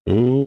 Oh.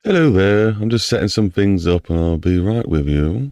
Hello there. I'm just setting some things up and I'll be right with you.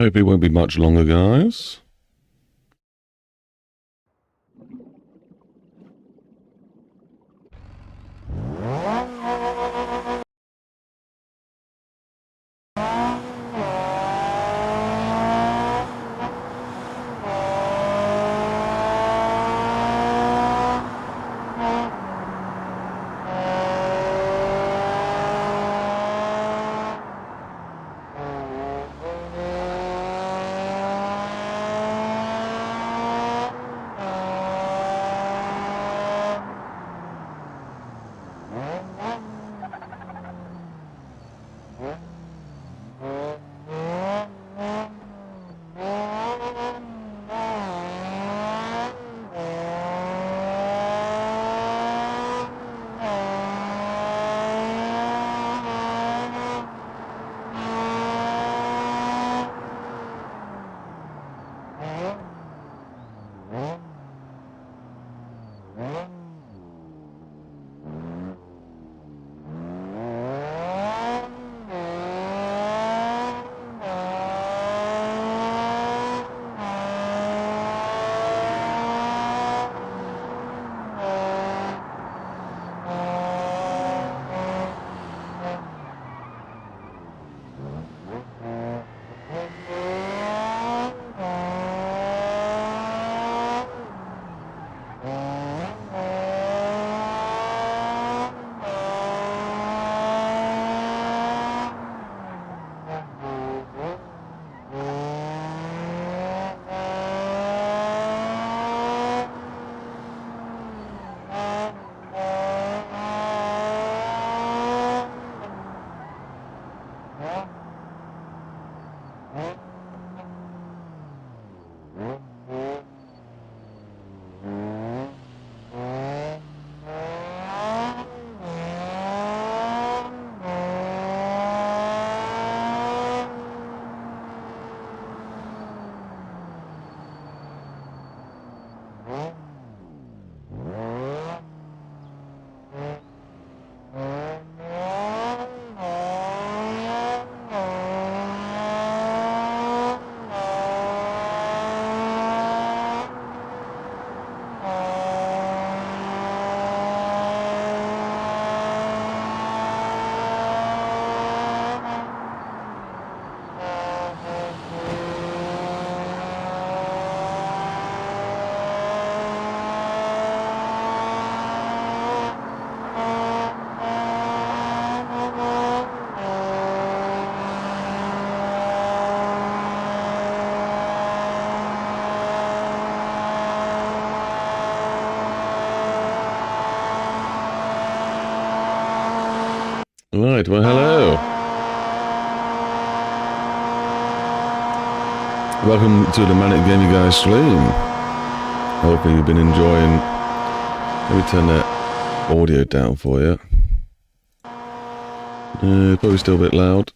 Hope it won't be much longer, guys. Right, well, hello. Welcome to the ManicGamingGuy stream. Hopefully you've been enjoying. Let me turn that audio down for you. Probably still a bit loud.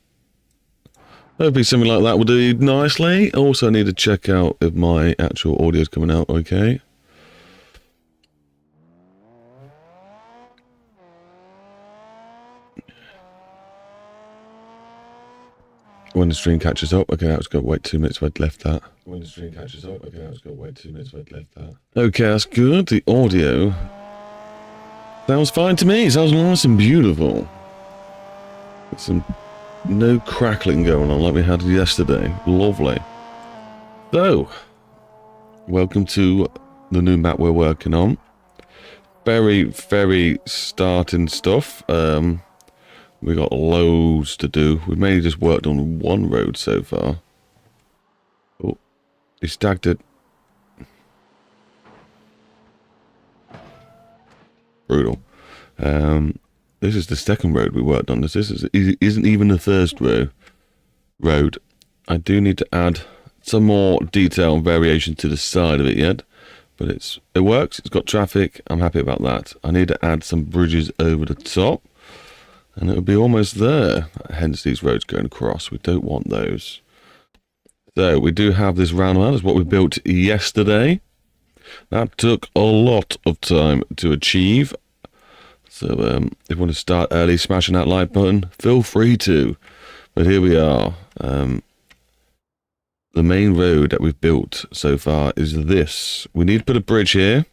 Hopefully something like that will do nicely. Also, I need to check out if my actual audio is coming out okay. When the stream catches up, okay, I was going to wait 2 minutes, I'd left that. When the stream catches up, okay, I was going to wait 2 minutes, I'd left that. Okay, that's good. The audio sounds fine to me. It sounds nice and beautiful. There's some no crackling going on like we had yesterday. Lovely. So, welcome to the new map we're working on. Very starting stuff. We got loads to do. We've mainly just worked on one road so far. Oh, he stacked it. Brutal. This is the second road we worked on. This isn't even the first road. I do need to add some more detail and variation to the side of it yet, but it works. It's got traffic. I'm happy about that. I need to add some bridges over the top. And it'll be almost there. Hence these roads going across. We don't want those. So we do have this roundabout. That's what we built yesterday. That took a lot of time to achieve. So if you want to start early smashing that like button, feel free to. But here we are. the main road that we've built so far is this. We need to put a bridge here.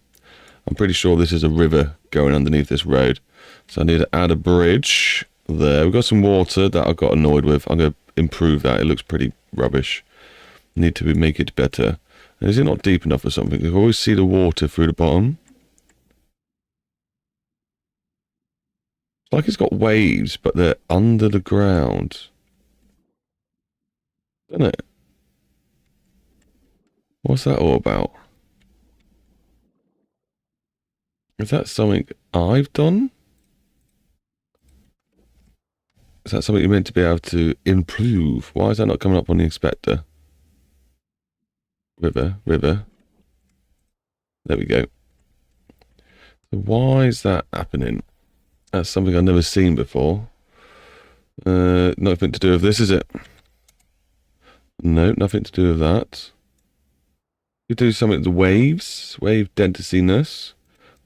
I'm pretty sure this is a river going underneath this road. So I need to add a bridge there. We've got some water that I got annoyed with. I'm going to improve that. It looks pretty rubbish. Need to make it better. And is it not deep enough or something? You can always see the water through the bottom. It's like it's got waves, but they're under the ground. Isn't it? What's that all about? Is that something I've done? Is that something you're meant to be able to improve? Why is that not coming up on the inspector? River. There we go. So why is that happening? That's something I've never seen before. Nothing to do with this, is it? No, nothing to do with that. You do something with the waves. Wave densitiness.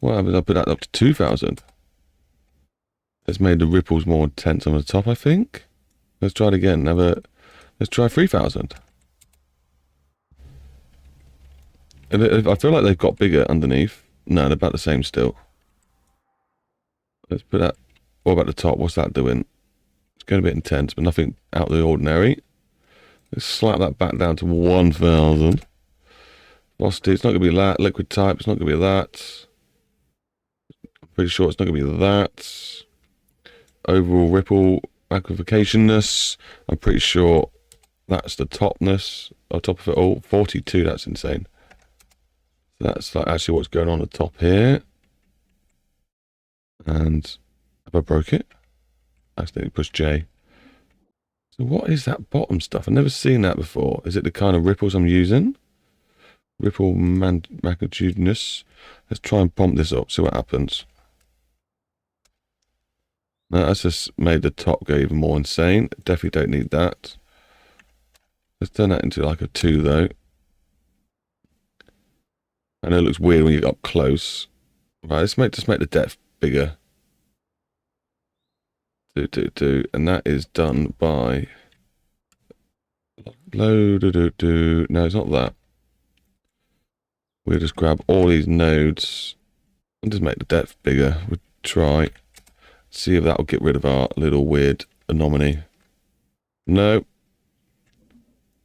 What happens if I put that up to 2,000? It's made the ripples more intense on the top, I think. Let's try it again. Let's try 3,000. And I feel like they've got bigger underneath. No, they're about the same still. Let's put that. What about the top? What's that doing? It's going a bit intense, but nothing out of the ordinary. Let's slap that back down to 1,000. Velocity, it's not going to be that. Liquid type, it's not going to be that. I'm pretty sure it's not going to be that. Overall ripple magnificationness, I'm pretty sure that's the topness on top of it all. 42, that's insane. So that's like actually what's going on at the top here. And have I broke it? I accidentally pushed J. So what is that bottom stuff? I've never seen that before. Is it the kind of ripples I'm using? Ripple magnitudinous. Let's try and pump this up, see what happens. No, that's just made the top go even more insane. Definitely don't need that. Let's turn that into like a 2 though. I know it looks weird when you get up close. Right, let's just make the depth bigger. 2. And that is done by no, it's not that. We'll just grab all these nodes and just make the depth bigger. We'll try. See if that'll get rid of our little weird anomaly. No.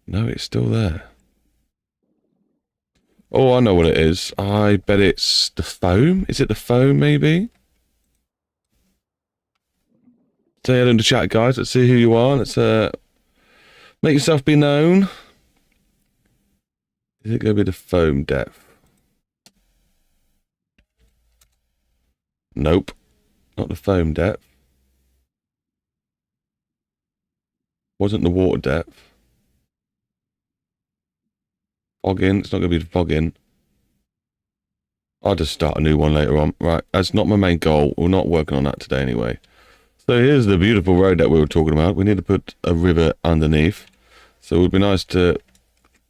No, it's still there. Oh, I know what it is. I bet it's the foam. Is it the foam, maybe? Say hello in the chat, guys. Let's see who you are. Let's make yourself be known. Is it going to be the foam depth? Nope. Not the foam depth. Wasn't the water depth. Fogging. It's not going to be the fogging. I'll just start a new one later on. Right, that's not my main goal. We're not working on that today anyway. So here's the beautiful road that we were talking about. We need to put a river underneath. So it would be nice to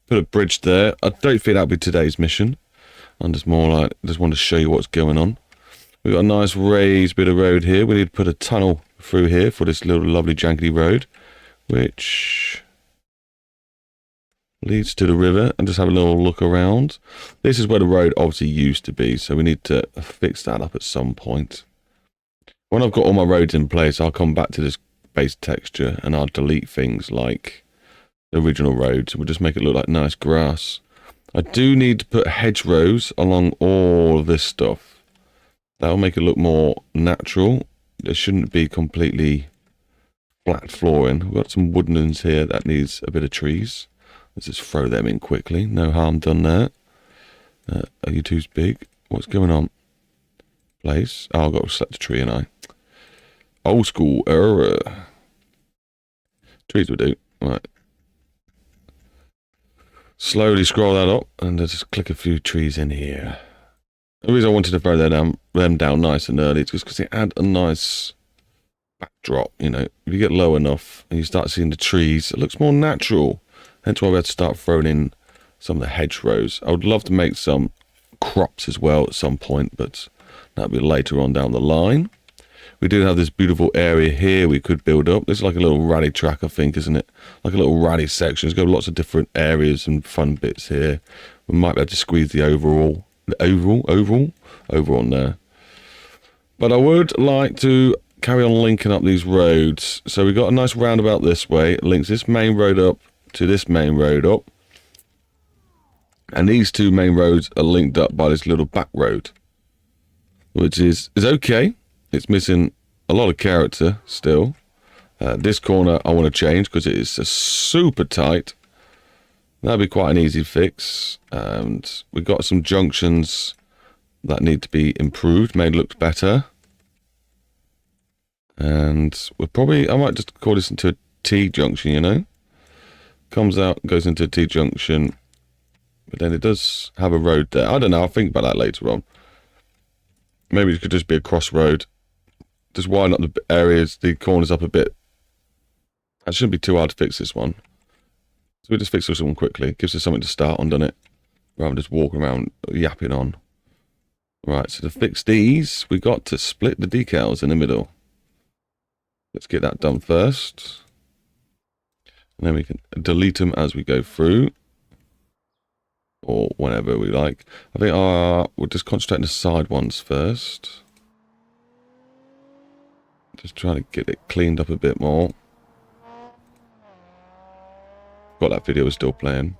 put a bridge there. I don't think that'll be today's mission. I'm just more like, just want to show you what's going on. We've got a nice raised bit of road here. We need to put a tunnel through here for this little lovely jankety road, which leads to the river, and just have a little look around. This is where the road obviously used to be, so we need to fix that up at some point. When I've got all my roads in place, I'll come back to this base texture and I'll delete things like the original roads. We'll just make it look like nice grass. I do need to put hedgerows along all of this stuff. That'll make it look more natural. There shouldn't be completely flat flooring. We've got some woodlands here that needs a bit of trees. Let's just throw them in quickly. No harm done there. Are you too big? What's going on? Place. Oh, I've got to select a tree, and I. Old school error. Trees will do. Right. Slowly scroll that up, and just click a few trees in here. The reason I wanted to throw them down nice and early is just because they add a nice backdrop, you know. If you get low enough and you start seeing the trees, it looks more natural. Hence why we had to start throwing in some of the hedgerows. I would love to make some crops as well at some point, but that'll be later on down the line. We do have this beautiful area here we could build up. This is like a little rally track, I think, isn't it? Like a little rally section. It's got lots of different areas and fun bits here. We might be able to squeeze the overall on there. But I would like to carry on linking up these roads. So we've got a nice roundabout this way. It links this main road up to this main road up. And these two main roads are linked up by this little back road, which is okay. It's missing a lot of character still. This corner I want to change because it is super tight. That'd be quite an easy fix. And we've got some junctions that need to be improved, made look better. And I might just call this into a T junction, you know. Comes out, goes into a T junction. But then it does have a road there. I don't know, I'll think about that later on. Maybe it could just be a crossroad. Just widen up the areas, the corners up a bit. That shouldn't be too hard to fix this one. So we just fix this one quickly. It gives us something to start on, doesn't it? Rather than just walking around yapping on. Right, so to fix these, we got to split the decals in the middle. Let's get that done first. And then we can delete them as we go through. Or whenever we like. I think we'll just concentrate on the side ones first. Just trying to get it cleaned up a bit more. Got that video still playing.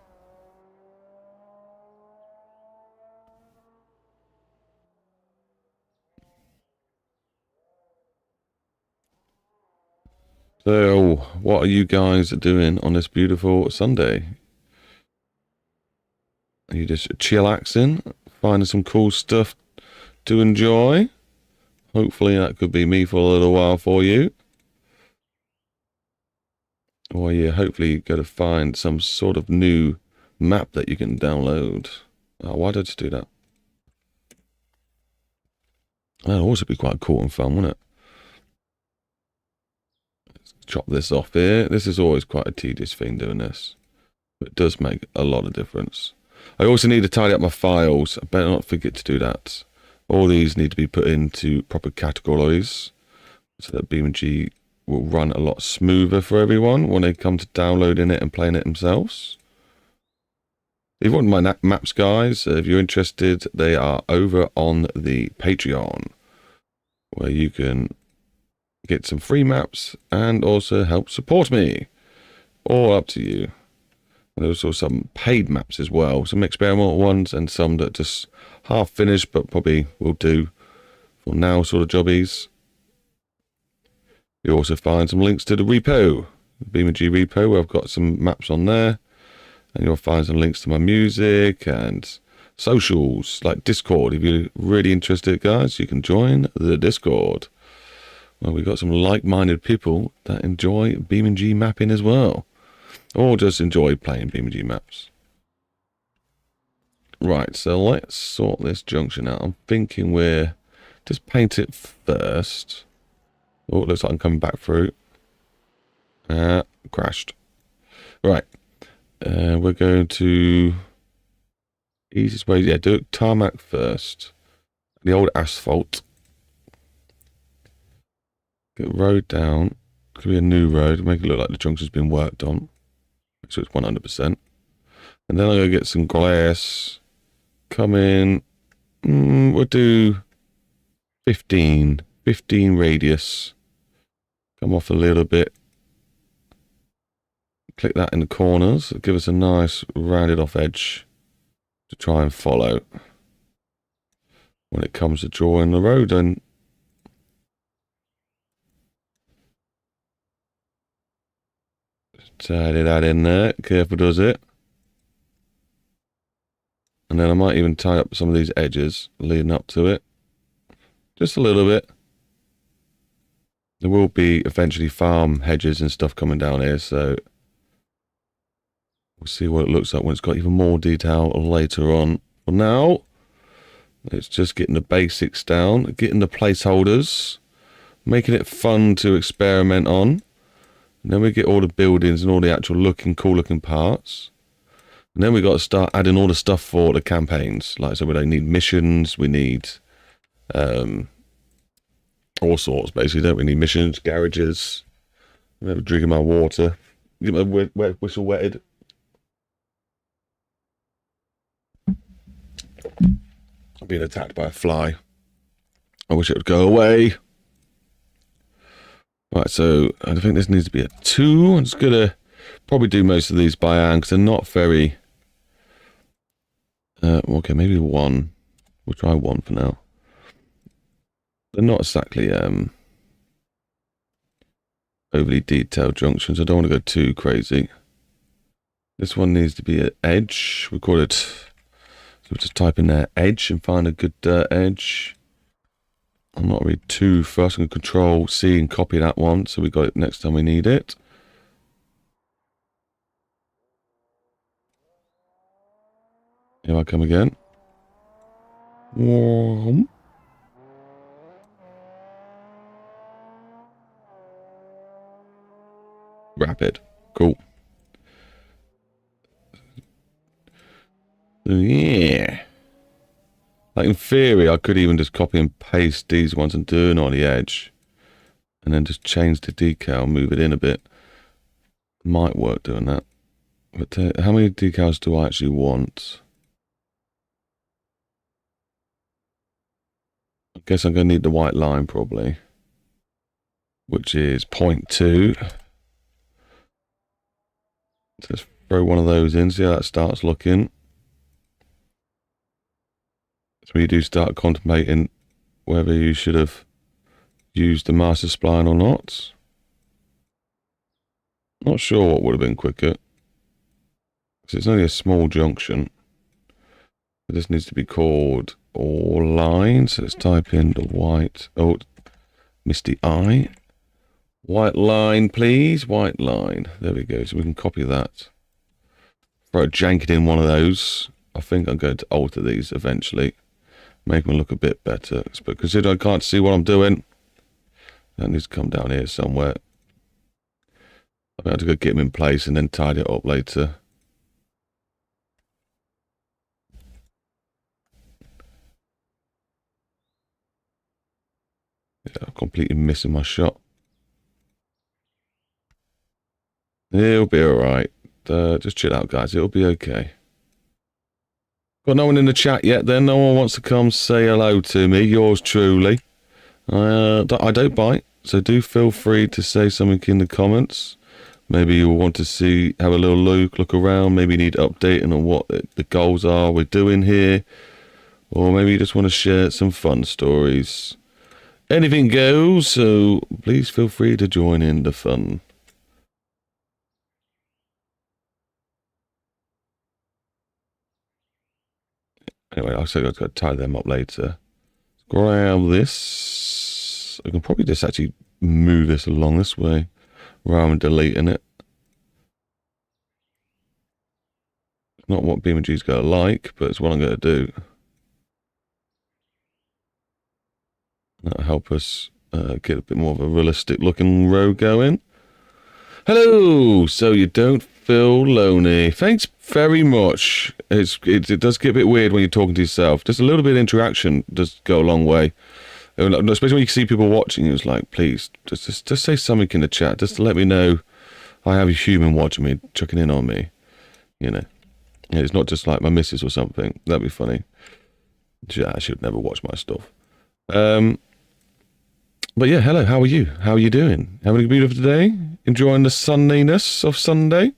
So, what are you guys doing on this beautiful Sunday? Are you just chillaxing, finding some cool stuff to enjoy? Hopefully that could be me for a little while for you. Or you hopefully going to find some sort of new map that you can download. Oh, why did I just do that? That'd also be quite cool and fun, wouldn't it? Let's chop this off here. This is always quite a tedious thing doing this. But it does make a lot of difference. I also need to tidy up my files. I better not forget to do that. All these need to be put into proper categories so that BeamNG will run a lot smoother for everyone when they come to downloading it and playing it themselves. If you want my maps, guys, if you're interested, they are over on the Patreon, where you can get some free maps and also help support me. All up to you. And there's also some paid maps as well, some experimental ones and some that just half finished but probably will do for now sort of jobbies. You also find some links to the repo, the BeamNG repo, where I've got some maps on there. And you'll find some links to my music and socials, like Discord. If you're really interested, guys, you can join the Discord. Well, we've got some like-minded people that enjoy BeamNG mapping as well. Or just enjoy playing BeamNG maps. Right, so let's sort this junction out. I'm thinking we're just paint it first. Oh, it looks like I'm coming back through. Crashed. Right. We're going to easiest way, yeah, do it tarmac first. The old asphalt. Get road down. Could be a new road. Make it look like the junction's been worked on. So it's 100%. And then I'm going to get some glass. Come in. We'll do 15 radius. Come off a little bit. Click that in the corners. It'll give us a nice rounded off edge to try and follow when it comes to drawing the road. And tidy that in there. Careful does it. And then I might even tie up some of these edges leading up to it. Just a little bit. There will be eventually farm hedges and stuff coming down here, so we'll see what it looks like when it's got even more detail later on. For now, it's just getting the basics down, getting the placeholders, making it fun to experiment on. And then we get all the buildings and all the actual cool looking parts. And then we got to start adding all the stuff for the campaigns. Like, so we don't need missions, we need All sorts, basically. Don't we need missions, garages. I'm never drinking my water. Get my whistle wetted. I'm being attacked by a fly. I wish it would go away. Right, so I think this needs to be a 2. I'm just going to probably do most of these by hand because they're not very... okay, maybe 1. We'll try 1 for now. They're not exactly overly detailed junctions. I don't want to go too crazy. This one needs to be an edge. We call it... So we'll just type in there edge and find a good edge. I'm not really too fast. I'm going to Control C and copy that one so we got it next time we need it. Here I come again. Rapid. Cool. Yeah. Like in theory, I could even just copy and paste these ones and do it on the edge. And then just change the decal, move it in a bit. Might work doing that. But how many decals do I actually want? I guess I'm going to need the white line probably. Which is 0.2. So let's throw one of those in, see how that starts looking. So you do start contemplating whether you should have used the master spline or not. Not sure what would have been quicker. Because it's only a small junction. This needs to be called all line. So let's type in the white. Oh, misty eye. White line, please. White line. There we go. So we can copy that. Throw a jank in one of those. I think I'm going to alter these eventually. Make them look a bit better. But considering I can't see what I'm doing, that needs to come down here somewhere. I'll have to go get them in place and then tidy it up later. Yeah, I'm completely missing my shot. It'll be alright. Just chill out, guys. It'll be okay. Got no one in the chat yet then? No one wants to come say hello to me? Yours truly. I don't bite, so do feel free to say something in the comments. Maybe you want to have a little look around. Maybe you need updating on what the goals are we're doing here. Or maybe you just want to share some fun stories. Anything goes, so please feel free to join in the fun. Anyway, I've got to tie them up later. Grab this. I can probably just actually move this along this way rather than deleting it. Not what BeamNG's going to like, but it's what I'm going to do. That'll help us get a bit more of a realistic looking road going. Hello! So you don't feel lonely. Thanks very much. It does get a bit weird when you're talking to yourself. Just a little bit of interaction does go a long way. Especially when you see people watching, it's like, please, just say something in the chat. Just to let me know I have a human watching me, checking in on me. You know. It's not just like my missus or something. That'd be funny. I should never watch my stuff. But yeah, hello, how are you? How are you doing? Having a beautiful day? Enjoying the sunniness of Sunday?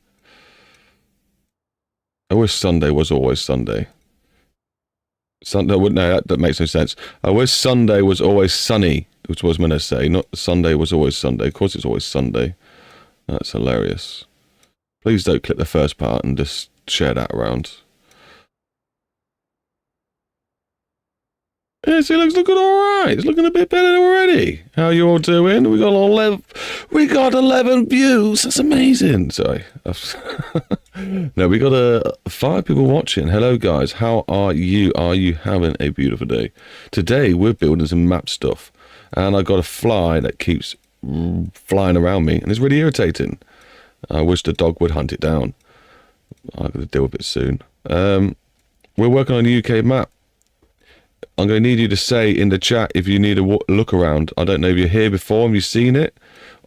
I wish Sunday was always Sunday. Sunday, no, that makes no sense. I wish Sunday was always sunny, which was meant to say. Not Sunday was always Sunday. Of course it's always Sunday. That's hilarious. Please don't click the first part and just share that around. Yes, it looks looking alright. It's looking a bit better already. How you all doing? We got 11 views. That's amazing. Sorry. No, we got 5 people watching. Hello, guys. How are you? Are you having a beautiful day? Today, we're building some map stuff. And I got a fly that keeps flying around me. And it's really irritating. I wish the dog would hunt it down. I'm going to deal with it soon. We're working on a UK map. I'm going to need you to say in the chat if you need a look around. I don't know if you're here before and you've seen it.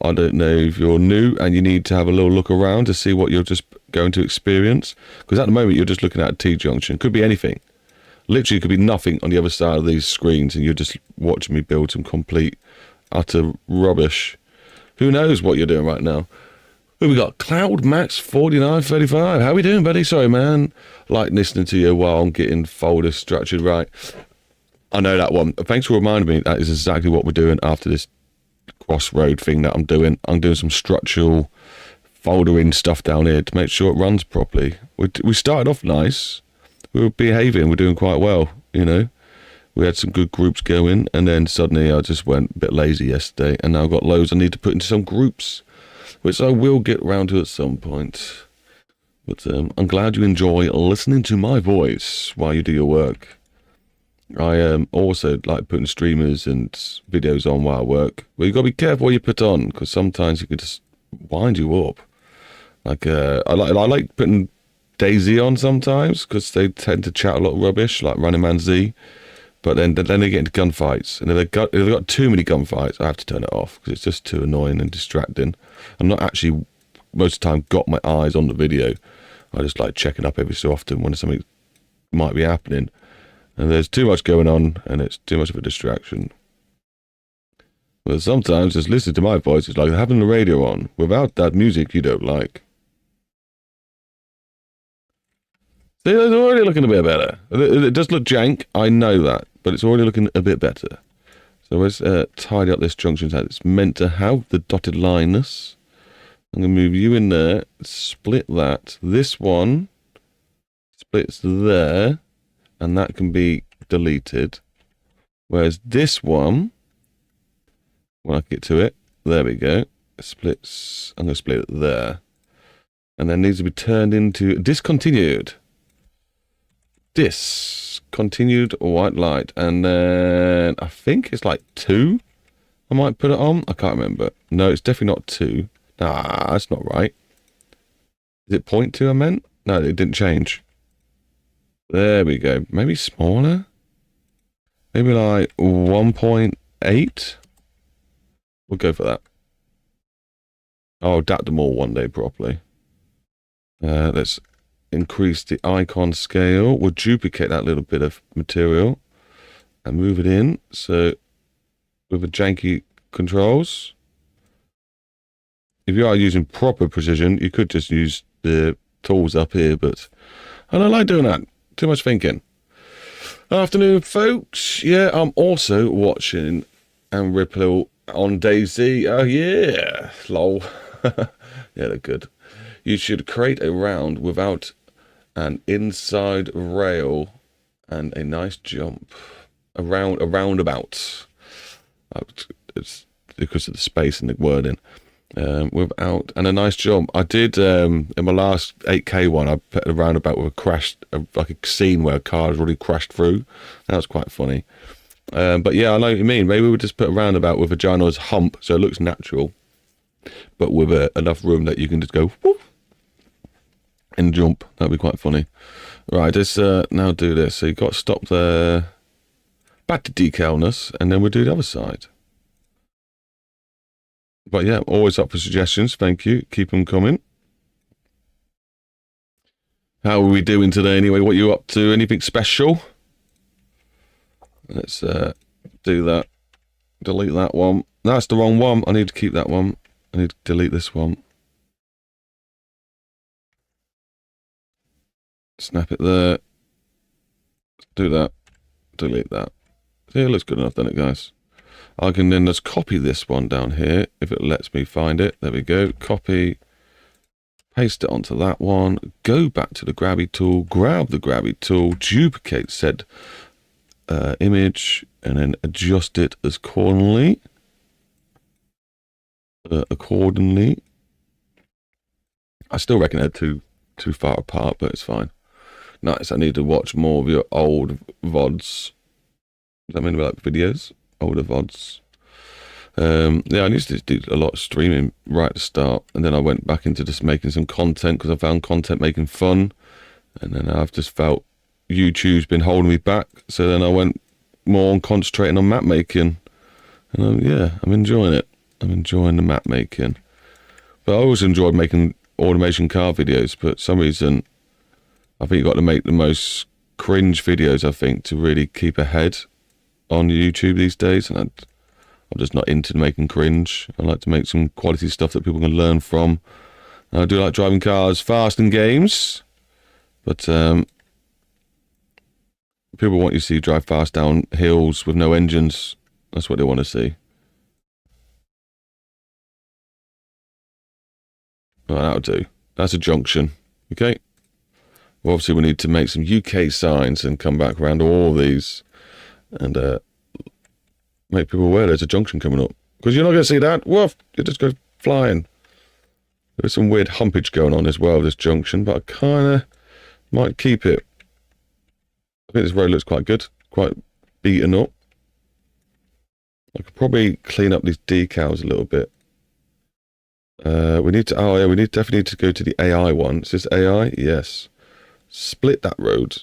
I don't know if you're new and you need to have a little look around to see what you're just going to experience. Because at the moment, you're just looking at a T-junction. Could be anything. Literally, could be nothing on the other side of these screens, and you're just watching me build some complete, utter rubbish. Who knows what you're doing right now? Who we got? Cloud Max 4935. How we doing, buddy? Sorry, man. Like listening to you while I'm getting folders structured right. I know that one. Thanks for reminding me. That is exactly what we're doing after this crossroad thing that I'm doing. I'm doing some structural foldering stuff down here to make sure it runs properly. We started off nice. We were behaving. We're doing quite well, you know. We had some good groups going, and then suddenly I just went a bit lazy yesterday, and now I've got loads I need to put into some groups, which I will get round to at some point. But I'm glad you enjoy listening to my voice while you do your work. I also like putting streamers and videos on while I work. Well, you got to be careful what you put on, because sometimes you could just wind you up. Like I like putting Daisy on sometimes, because they tend to chat a lot of rubbish, like Running Man Z. But then they get into gunfights, and if they've got too many gunfights, I have to turn it off because it's just too annoying and distracting. I'm not actually most of the time got my eyes on the video. I just like checking up every so often when something might be happening, and there's too much going on, and it's too much of a distraction. But sometimes just listening to my voice is like having the radio on without that music you don't like. See, it's already looking a bit better. It does look jank, I know that, but it's already looking a bit better. So let's tidy up this junction as it's meant to have, the dotted lineness. I'm going to move you in there, split that. This one splits there, and that can be deleted. Whereas this one, when I get to it, there we go, it splits, I'm going to split it there. And then needs to be turned into discontinued. Discontinued white light, and then I think it's like 2 I might put it on. I can't remember. No, it's definitely not 2. Nah, that's not right. Is it 0.2 I meant? No, it didn't change. There we go. Maybe smaller? Maybe like 1.8? We'll go for that. I'll adapt them all one day properly. Let's increase the icon scale. We'll duplicate that little bit of material and move it in. So with the janky controls, if you are using proper precision, you could just use the tools up here, but I don't like doing that. Too much thinking. Afternoon, folks. Yeah, I'm also watching and Ripple on Daisy. Oh yeah, lol. Yeah, they're good. You should create a round without an inside rail and a nice jump. A roundabout. It's because of the space and the wording. Without and a nice jump. I did in my last 8K one. I put a roundabout with a crash, like a scene where a car has already crashed through. That was quite funny. But yeah, I know what you mean. Maybe we'll just put a roundabout with a ginormous hump, so it looks natural, but with enough room that you can just go whoop and jump. That'd be quite funny. Right, let's now do this. So you got to stop there. Back to decalness, and then we'll do the other side. But yeah, always up for suggestions. Thank you. Keep them coming. How are we doing today anyway? What are you up to? Anything special? Let's do that. Delete that one. That's the wrong one. I need to keep that one. I need to delete this one. Snap it there. Do that. Delete that. See, it looks good enough, doesn't it, guys? I can then just copy this one down here if it lets me find it. There we go. Copy. Paste it onto that one. Go back to the grabby tool. Grab the grabby tool. Duplicate said image and then adjust it accordingly. I still reckon they're too far apart, but it's fine. Nice. I need to watch more of your old VODs. Does that mean like videos? Older VODs. Yeah, I used to do a lot of streaming right at the start, and then I went back into just making some content because I found content making fun, and then I've just felt YouTube's been holding me back, so then I went more on concentrating on map making. And yeah, I'm enjoying it. I'm enjoying the map making. But I always enjoyed making automation car videos, but for some reason, I think you've got to make the most cringe videos, I think, to really keep ahead on YouTube these days. And I'm just not into making cringe. I like to make some quality stuff that people can learn from. And I do like driving cars fast in games, but people want you to see drive fast down hills with no engines. That's what they want to see. Right, that'll do. That's a junction. Okay. Well, obviously, we need to make some UK signs and come back around all these and make people aware there's a junction coming up. Because you're not going to see that. Woof! You just go flying. There's some weird humpage going on as well, this junction, but I kind of might keep it. I think this road looks quite good. Quite beaten up. I could probably clean up these decals a little bit. We need to, oh yeah, we definitely need to go to the AI one. Is this AI? Yes. Split that road.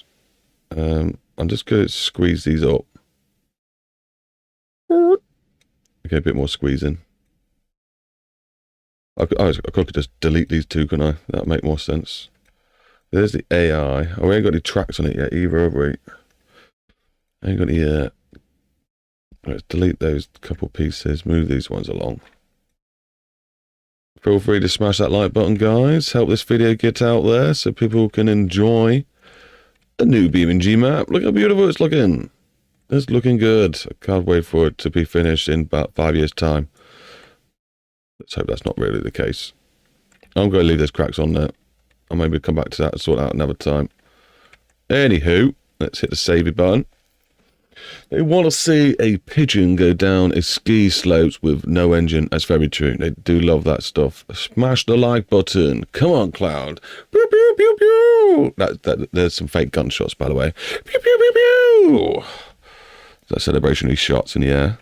I'm just going to squeeze these up. Okay, a bit more squeezing. I could just delete these two, can I? That'll make more sense. There's the AI. Oh, we ain't got any tracks on it yet either, have we? Ain't got any, let's delete those couple pieces, move these ones along. Feel free to smash that like button, guys. Help this video get out there so people can enjoy the new BeamNG map. Look how beautiful it's looking. It's looking good. I can't wait for it to be finished in about 5 years' time. Let's hope that's not really the case. I'm going to leave those cracks on there. I'll maybe come back to that and sort out another time. Anywho, let's hit the save button. They want to see a pigeon go down a ski slopes with no engine. That's very true. They do love that stuff. Smash the like button. Come on, Cloud. Pew, pew, pew, pew. There's some fake gunshots, by the way. Pew, pew, pew, pew. That celebratory shots in the air.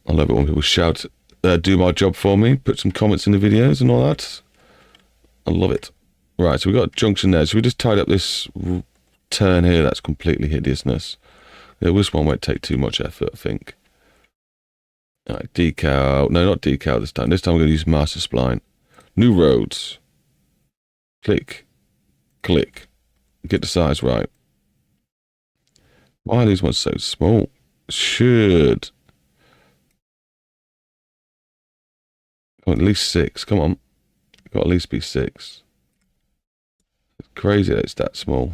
I love it when people shout, do my job for me, put some comments in the videos and all that. I love it. Right, so we've got a junction there. So we just tied up this turn here. That's completely hideousness. Yeah, this one won't take too much effort, I think. All right, decal. No, not decal this time. This time we're going to use master spline. New roads. Click. Click. Get the size right. Why are these ones so small? Should. At least 6. Come on. Got at least be 6. It's crazy that it's that small.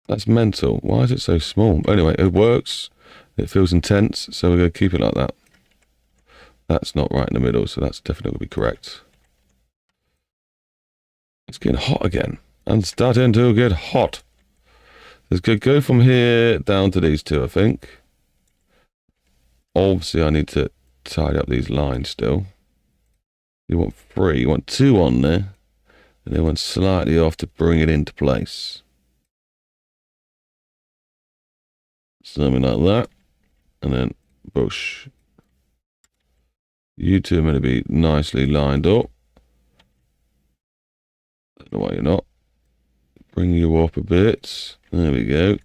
That's mental. Why is it so small? Anyway, it works. It feels intense, so we're going to keep it like that. That's not right in the middle, so that's definitely going to be correct. It's getting hot again. And starting to get hot. Let's go from here down to these two, I think. Obviously, I need to tidy up these lines still. You want 3, you want 2 on there. And then one slightly off to bring it into place. Something like that. And then, bush. You two are going to be nicely lined up. I don't know why you're not. Bring you up a bit. There we go.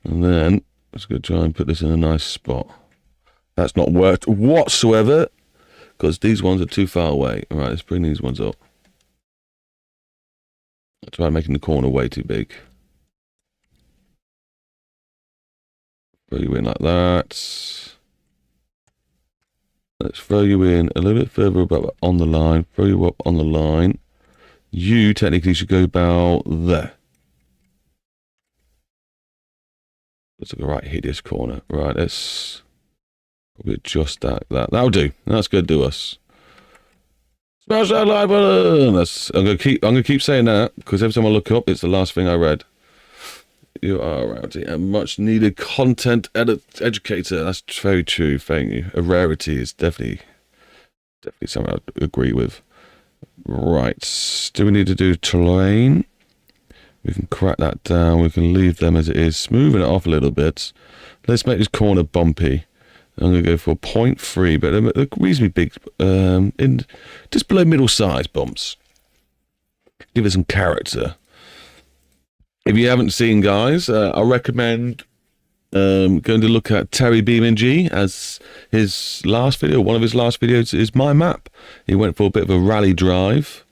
And then, let's go try and put this in a nice spot. That's not worked whatsoever. Because these ones are too far away. Alright, let's bring these ones up. I'll try making the corner way too big. Throw you in like that. Let's throw you in a little bit further up on the line. Throw you up on the line. You technically should go about there. Looks like a right hideous corner. Right, let's probably adjust that. That'll do. That's good to us. Smash that like button. I'm gonna keep saying that because every time I look up, it's the last thing I read. You are Rowdy, a much needed content educator. That's very true. Thank you. A rarity is definitely something I'd agree with. Right. Do we need to do terrain? We can crack that down. We can leave them as it is. Smoothing it off a little bit. Let's make this corner bumpy. I'm going to go for 0.3, but a reasonably big, in just below middle size bumps. Give it some character. If you haven't seen, guys, I recommend going to look at Terry BeamNG as his last video. One of his last videos is my map. He went for a bit of a rally drive,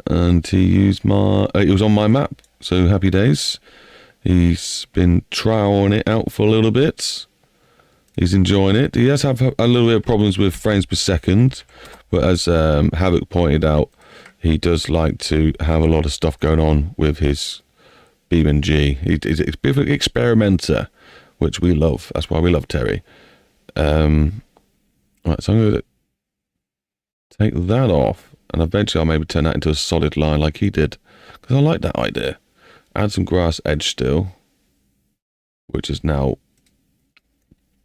and he used my. It was on my map, so happy days. He's been trialing it out for a little bit. He's enjoying it. He does have a little bit of problems with frames per second, but as Havoc pointed out, he does like to have a lot of stuff going on with his BeamNG. He's a bit of an experimenter, which we love. That's why we love Terry. Right, so I'm going to take that off, and eventually I'll maybe turn that into a solid line like he did, because I like that idea. Add some grass edge still, which is now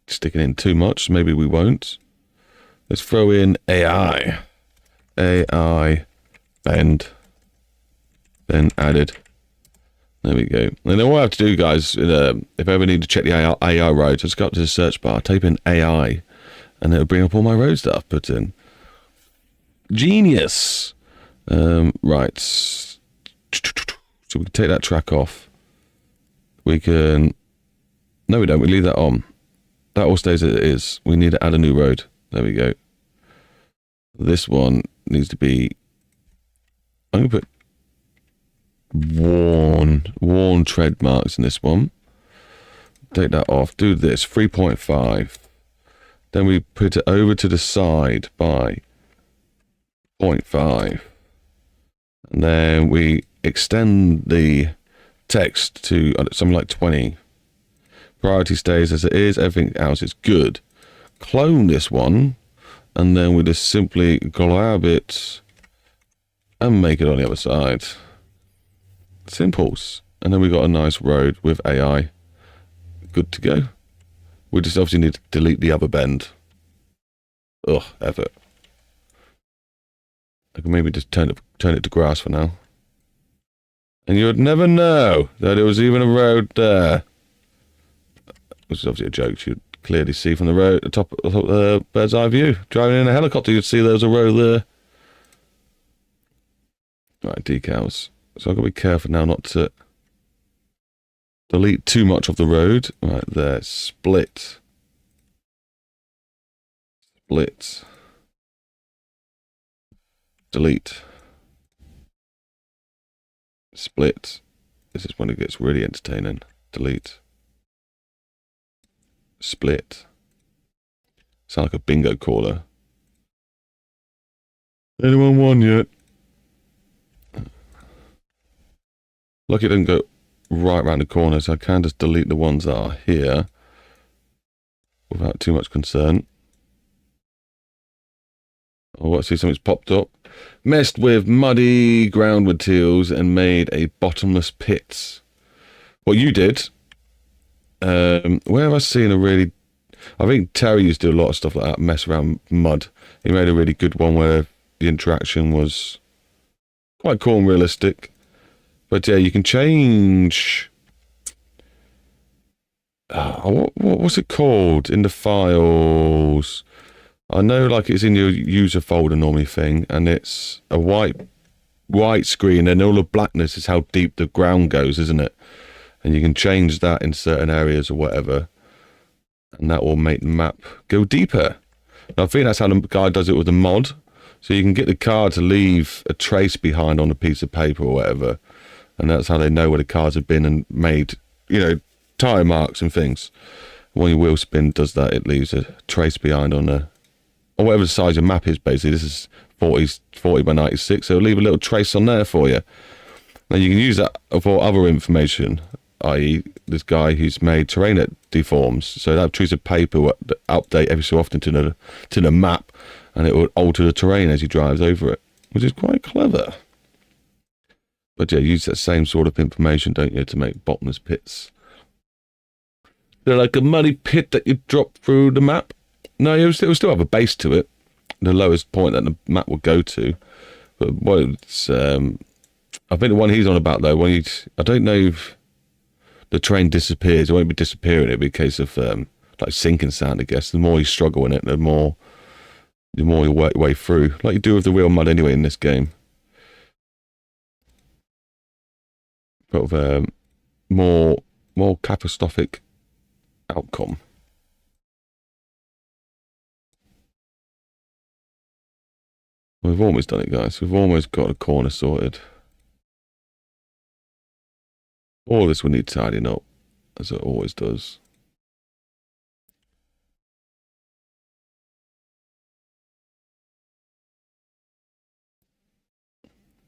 sticking in too much. Maybe we won't. Let's throw in AI. AI bend. Then added. There we go. And then all I have to do, guys, if I ever need to check the AI roads, just go up to the search bar, type in AI, and it'll bring up all my roads that I've put in. Genius! Right. So we can take that track off. We can... No, we don't. We leave that on. That all stays as it is. We need to add a new road. There we go. This one needs to be... I'm going to put worn tread marks in this one. Take that off. Do this 3.5. Then we put it over to the side by 0.5, and then we extend the text to something like 20. Priority stays as it is. Everything else is good. Clone this one, and then we just simply grab it and make it on the other side. Simples. And then we got a nice road with AI. Good to go. We just obviously need to delete the other bend. Ugh, effort. I can maybe just turn it to grass for now. And you would never know that there was even a road there. Which is obviously a joke. You'd clearly see from the road, the top of the bird's eye view. Driving in a helicopter, you'd see there was a road there. Right, decals. So I've got to be careful now not to delete too much of the road. Right there, split. Split. Delete. Split. This is when it gets really entertaining. Delete. Split. Sound like a bingo caller. Anyone won yet? Lucky it didn't go right around the corner, so I can just delete the ones that are here without too much concern. Oh, I see something's popped up. Messed with muddy ground materials and made a bottomless pit. What you did, where have I seen a really... I think Terry used to do a lot of stuff like that, mess around mud. He made a really good one where the interaction was quite cool and realistic. But yeah, you can change... what's it called in the files? I know, like, it's in your user folder normally thing, and it's a white screen, and all the blackness is how deep the ground goes, isn't it? And you can change that in certain areas or whatever, and that will make the map go deeper. Now, I think that's how the guy does it with the mod. So you can get the car to leave a trace behind on a piece of paper or whatever, and that's how they know where the cars have been and made, you know, tire marks and things. When your wheel spin does that, it leaves a trace behind on a... or whatever the size of map is, basically. This is 40 by 96, so it'll leave a little trace on there for you. Now you can use that for other information, i.e. this guy who's made terrain that deforms, so that piece of paper will update every so often to the map, and it will alter the terrain as he drives over it, which is quite clever. But yeah, use that same sort of information, don't you, to make bottomless pits. They're like a muddy pit that you drop through the map. No, it will still have a base to it, the lowest point that the map will go to. But what it's, I think the one he's on about though, when I don't know if the train disappears. It won't be disappearing. It'll be a case of like sinking sand, I guess. The more you struggle in it, the more you work your way through, like you do with the real mud anyway in this game. But more catastrophic outcome. We've almost done it, guys. We've almost got a corner sorted. All this will need tidying up, as it always does.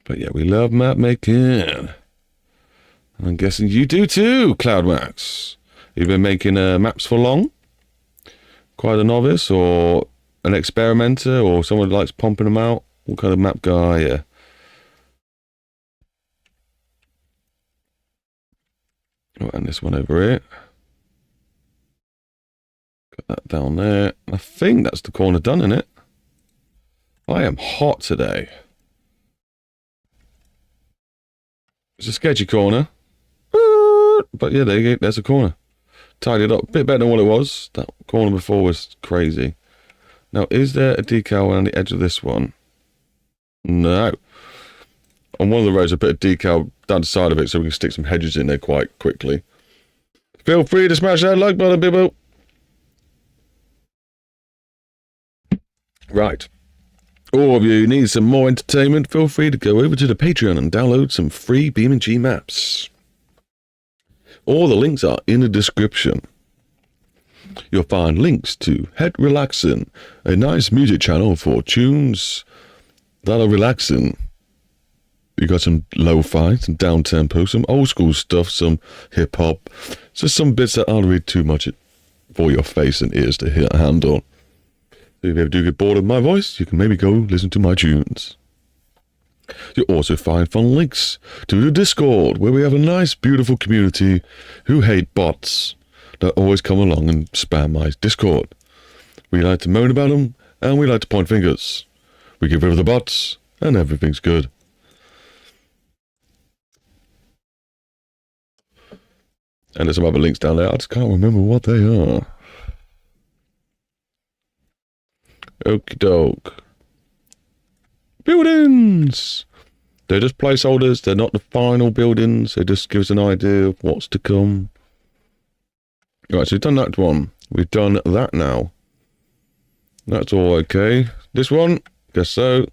But yeah, we love map making. I'm guessing you do too, CloudMax. You've been making maps for long? Quite a novice, or an experimenter, or someone who likes pumping them out? What kind of map guy? Yeah. Oh, and this one over here. Got that down there. I think that's the corner done, isn't it? I am hot today. It's a sketchy corner. But yeah, there you go. There's a corner. Tidied up. A bit better than what it was. That corner before was crazy. Now, is there a decal around the edge of this one? No. On one of the roads, I put a decal down the side of it so we can stick some hedges in there quite quickly. Feel free to smash that like button, people. Right. All of you need some more entertainment, feel free to go over to the Patreon and download some free BeamNG maps. All the links are in the description. You'll find links to Head Relaxin', a nice music channel for tunes that are relaxing. You got some lo-fi, some down-tempo, some old-school stuff, some hip-hop, just some bits that aren't really too much for your face and ears to handle. So if you ever do get bored of my voice, you can maybe go listen to my tunes. You'll also find fun links to the Discord, where we have a nice, beautiful community who hate bots that always come along and spam my Discord. We like to moan about them, and we like to point fingers. We get rid of the bots, and everything's good. And there's some other links down there. I just can't remember what they are. Okie doke. Buildings! They're just placeholders. They're not the final buildings. They just give us an idea of what's to come. Right, so we've done that one. We've done that now. That's all okay. This one, guess so.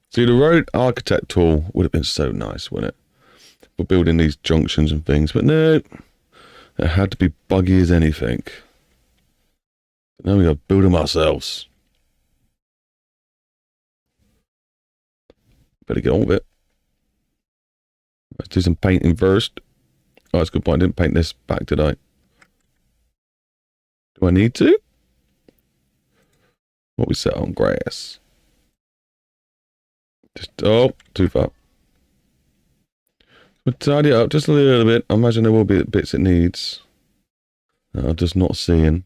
See, the road architect tool would have been so nice, wouldn't it? For building these junctions and things. But no, it had to be buggy as anything. Now we got to build them ourselves. Better get on with it. Let's do some painting first. Oh, that's a good point. I didn't paint this back, did I? Do I need to? What we set on grass? Just, oh, too far. We'll tidy it up just a little bit. I imagine there will be bits it needs. I'm just not seeing.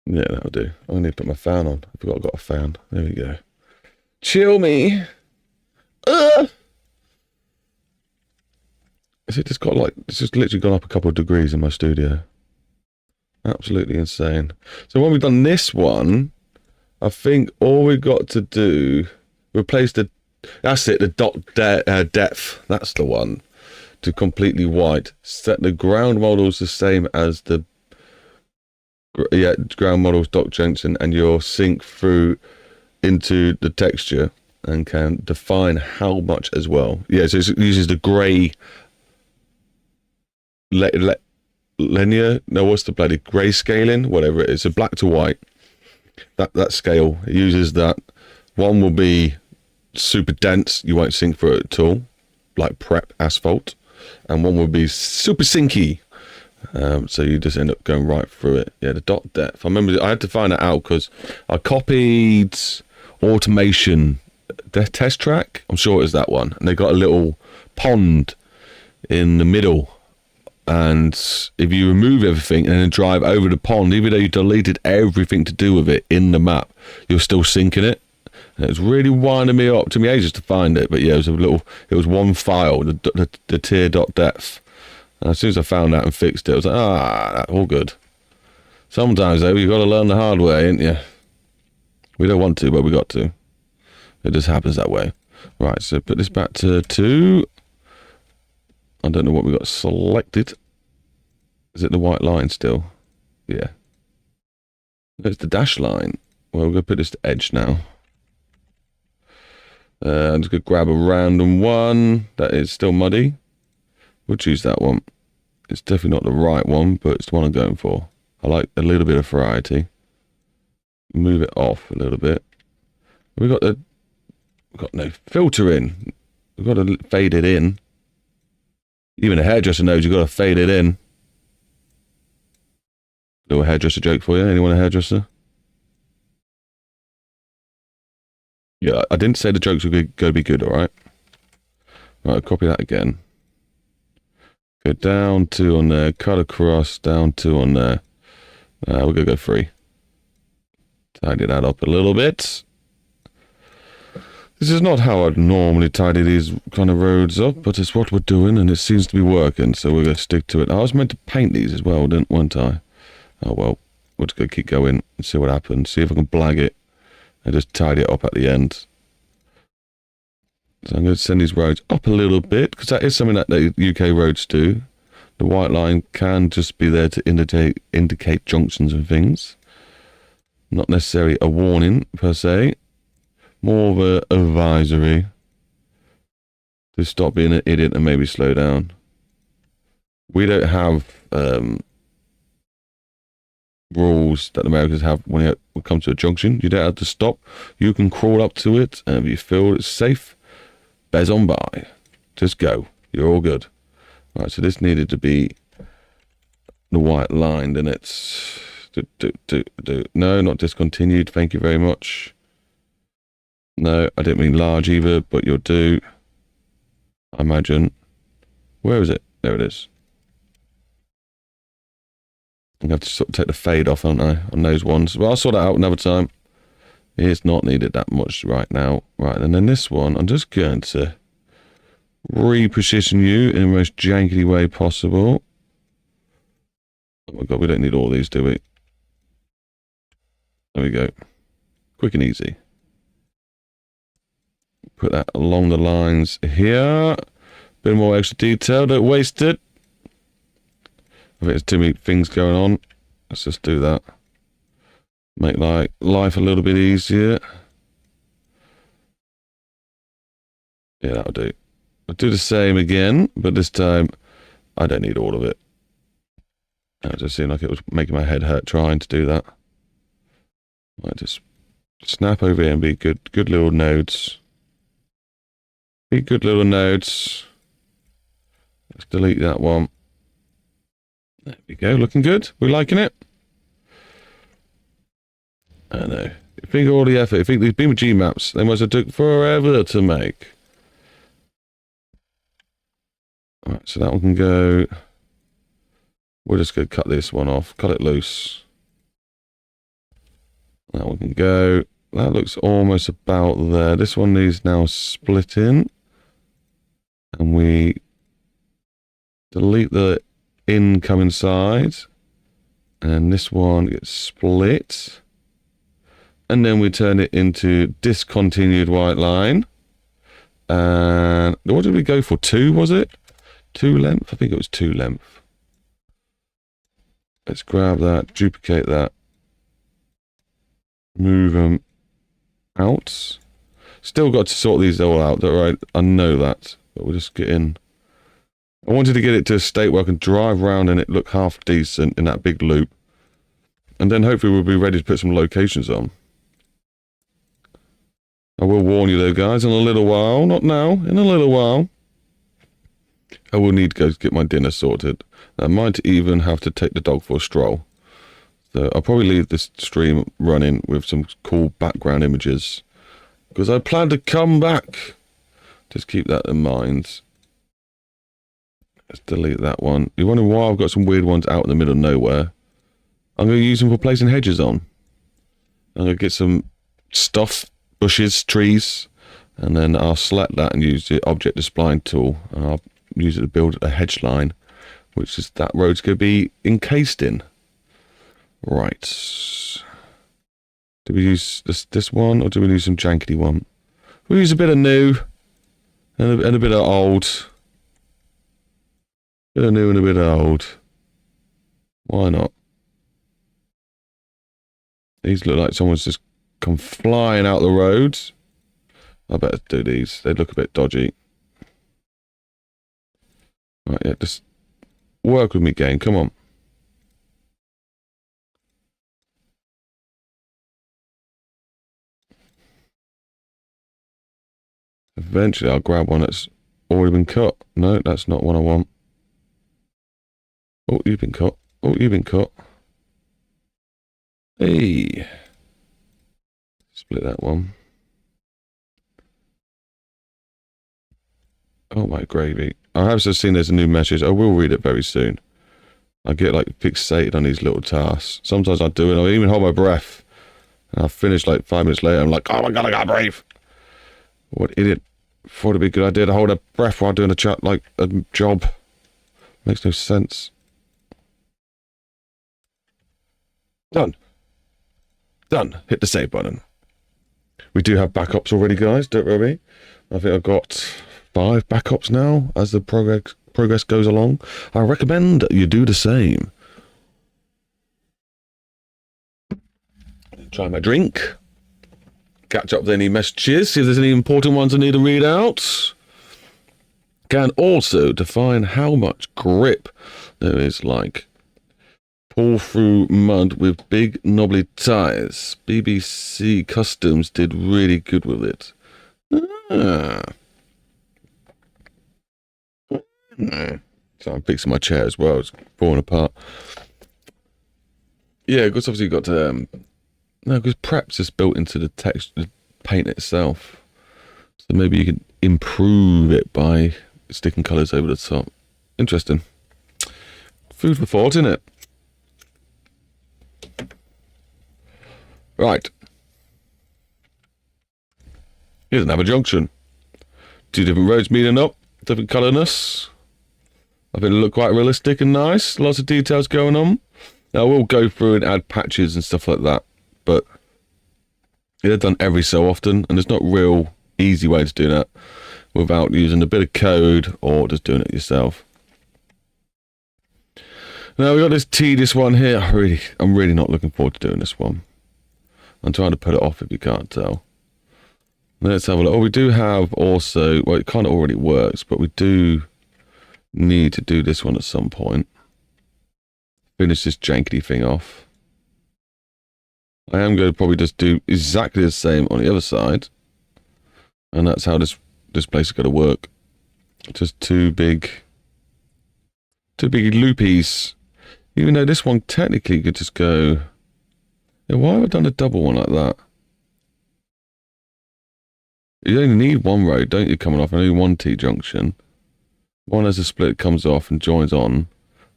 Yeah, that'll do. I need to put my fan on. I forgot I've got a fan. There we go. Chill me. Is it just got like, it's just literally gone up a couple of degrees in my studio. Absolutely insane. So when we've done this one, I think all we've got to do, replace the, that's it, the depth. That's the one. To completely white. Set the ground models the same as the ground models dot junction, and you'll sync through into the texture and can define how much as well. Yeah, so it uses the grey linear. No, what's the bloody grey scaling? Whatever it is. So black to white. That scale, it uses that. One will be super dense. You won't sync through it at all, like prep asphalt, and one will be super syncy. So you just end up going right through it. Yeah, the dot depth. I remember I had to find that out because I copied automation test track. I'm sure it was that one. And they got a little pond in the middle. And if you remove everything and then drive over the pond, even though you deleted everything to do with it in the map, you're still syncing it. And it was really winding me up. It took me ages to find it. But yeah, it was one file, the tier dot depth. And as soon as I found that and fixed it, I was like, all good. Sometimes, though, you've got to learn the hard way, ain't you? We don't want to, but we got to. It just happens that way. Right, so put this back to 2. I don't know what we got selected. Is it the white line still? Yeah. It's the dash line. Well, we're going to put this to edge now. I'm just going to grab a random one that is still muddy. We'll choose that one. It's definitely not the right one, but it's the one I'm going for. I like a little bit of variety. Move it off a little bit. We've got no filter in. We've got to fade it in. Even a hairdresser knows you've got to fade it in. Little hairdresser joke for you. Anyone a hairdresser? Yeah, I didn't say the jokes were going to be good, alright? Right, copy that again. Go down 2 on there, cut across, down 2 on there. We're going to go 3. Tidy that up a little bit. This is not how I'd normally tidy these kind of roads up, but it's what we're doing, and it seems to be working, so we're going to stick to it. I was meant to paint these as well, weren't I? Oh well, we're just going to keep going and see what happens. See if I can blag it and just tidy it up at the end. So I'm going to send these roads up a little bit, because that is something that the UK roads do. The white line can just be there to indicate junctions and things. Not necessarily a warning, per se. More of an advisory. To stop being an idiot and maybe slow down. We don't have rules that Americans have when it comes to a junction. You don't have to stop. You can crawl up to it, and if you feel it's safe, bears on by. Just go. You're all good. Right, so this needed to be the white line, and it's... No, not discontinued. Thank you very much. No, I didn't mean large either, but you'll do. I imagine. Where is it? There it is. I'm going to have to sort of take the fade off, aren't I, on those ones. Well, I'll sort that out another time. It's not needed that much right now. Right, and then this one, I'm just going to reposition you in the most jankety way possible. Oh my god, we don't need all these, do we? There we go. Quick and easy. Put that along the lines here. Bit more extra detail, don't waste it. I think there's too many things going on. Let's just do that. Make life a little bit easier. Yeah, that'll do. I'll do the same again, but this time I don't need all of it. It just seemed like it was making my head hurt trying to do that. I just snap over here and be good little nodes. Be good little nodes. Let's delete that one. There we go, looking good. We're liking it. I know. Think of all the effort. Think these BeamNG maps, they must have took forever to make. Alright, so that one can go. We're just going to cut this one off. Cut it loose. That one can go. That looks almost about there. This one needs now splitting. And we delete the incoming side. And this one gets split. And then we turn it into discontinued white line. And what did we go for? 2, was it? 2 length? I think it was 2 length. Let's grab that, duplicate that. Move them out. Still got to sort these all out, right? I know that, but we'll just get in. I wanted to get it to a state where I can drive around and it look half decent in that big loop. And then hopefully we'll be ready to put some locations on. I will warn you though, guys, in a little while, not now, in a little while, I will need to go get my dinner sorted. I might even have to take the dog for a stroll. So I'll probably leave this stream running with some cool background images. Because I plan to come back. Just keep that in mind. Let's delete that one. You're wondering why I've got some weird ones out in the middle of nowhere. I'm going to use them for placing hedges on. I'm going to get some stuff, bushes, trees, and then I'll select that and use the object spline tool. And I'll use it to build a hedge line, which is that road's going to be encased in. Right. Do we use this one, or do we use some jankety one? We'll use a bit of new. And a bit of old. A bit of new and a bit of old. Why not? These look like someone's just come flying out the roads. I better do these. They look a bit dodgy. Right, yeah, just work with me, game. Come on. Eventually, I'll grab one that's already been cut. No, that's not what I want. Oh, you've been cut. Oh, you've been cut. Hey. Split that one. Oh, my gravy. I have just seen there's a new message. I will read it very soon. I get, like, fixated on these little tasks. Sometimes I do it. I even hold my breath. And I finish, like, 5 minutes later. I'm like, oh, my God, I gotta breathe. What idiot. Thought it'd be a good idea to hold a breath while doing a chat, like, a job. Makes no sense. Done. Done. Hit the save button. We do have backups already, guys. Don't worry. I think I've got 5 backups now as the progress goes along. I recommend you do the same. Try my drink. Catch up with any messages, see if there's any important ones I need to read out. Can also define how much grip there is, like pull through mud with big knobbly tires. BBC Customs did really good with it. So I'm fixing my chair as well. It's falling apart. Yeah, because obviously you've got to... no, because prep's just built into the text, the paint itself. So maybe you can improve it by sticking colours over the top. Interesting. Food for thought, isn't it? Right. Here's another junction. 2 different roads meeting up. Different colourness. I think it look quite realistic and nice. Lots of details going on. Now we'll go through and add patches and stuff like that. But they're done every so often. And there's not a real easy way to do that without using a bit of code or just doing it yourself. Now we've got this tedious one here. I'm really not looking forward to doing this one. I'm trying to put it off if you can't tell. Let's have a look. Oh, we do have also, well, it kind of already works, but we do need to do this one at some point. Finish this jankety thing off. I am going to probably just do exactly the same on the other side. And that's how this place is going to work. Just two big loopies. Even though this one technically could just go... Yeah, why have I done a double one like that? You only need one road, don't you, coming off? Only one T-junction. One has a split, comes off and joins on.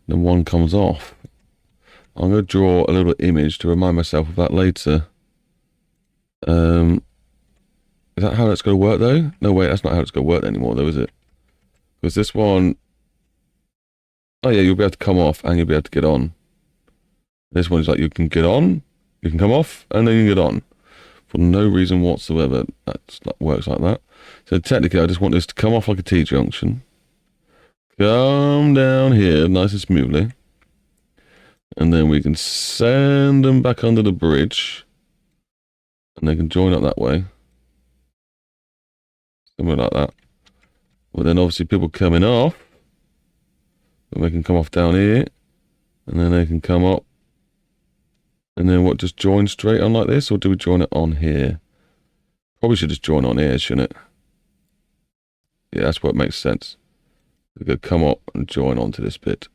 Then one comes off. I'm going to draw a little image to remind myself of that later. Is that how that's going to work, though? No, wait, that's not how it's going to work anymore, though, is it? Because this one... Oh, yeah, you'll be able to come off and you'll be able to get on. This one is like you can get on, you can come off, and then you can get on. For no reason whatsoever. That works like that. So technically, I just want this to come off like a T-junction. Come down here nice and smoothly. And then we can send them back under the bridge. And they can join up that way. Somewhere like that. But then obviously people coming off. Then they can come off down here. And then they can come up. And then what, just join straight on like this? Or do we join it on here? Probably should just join on here, shouldn't it? Yeah, that's what makes sense. We could come up and join onto this bit.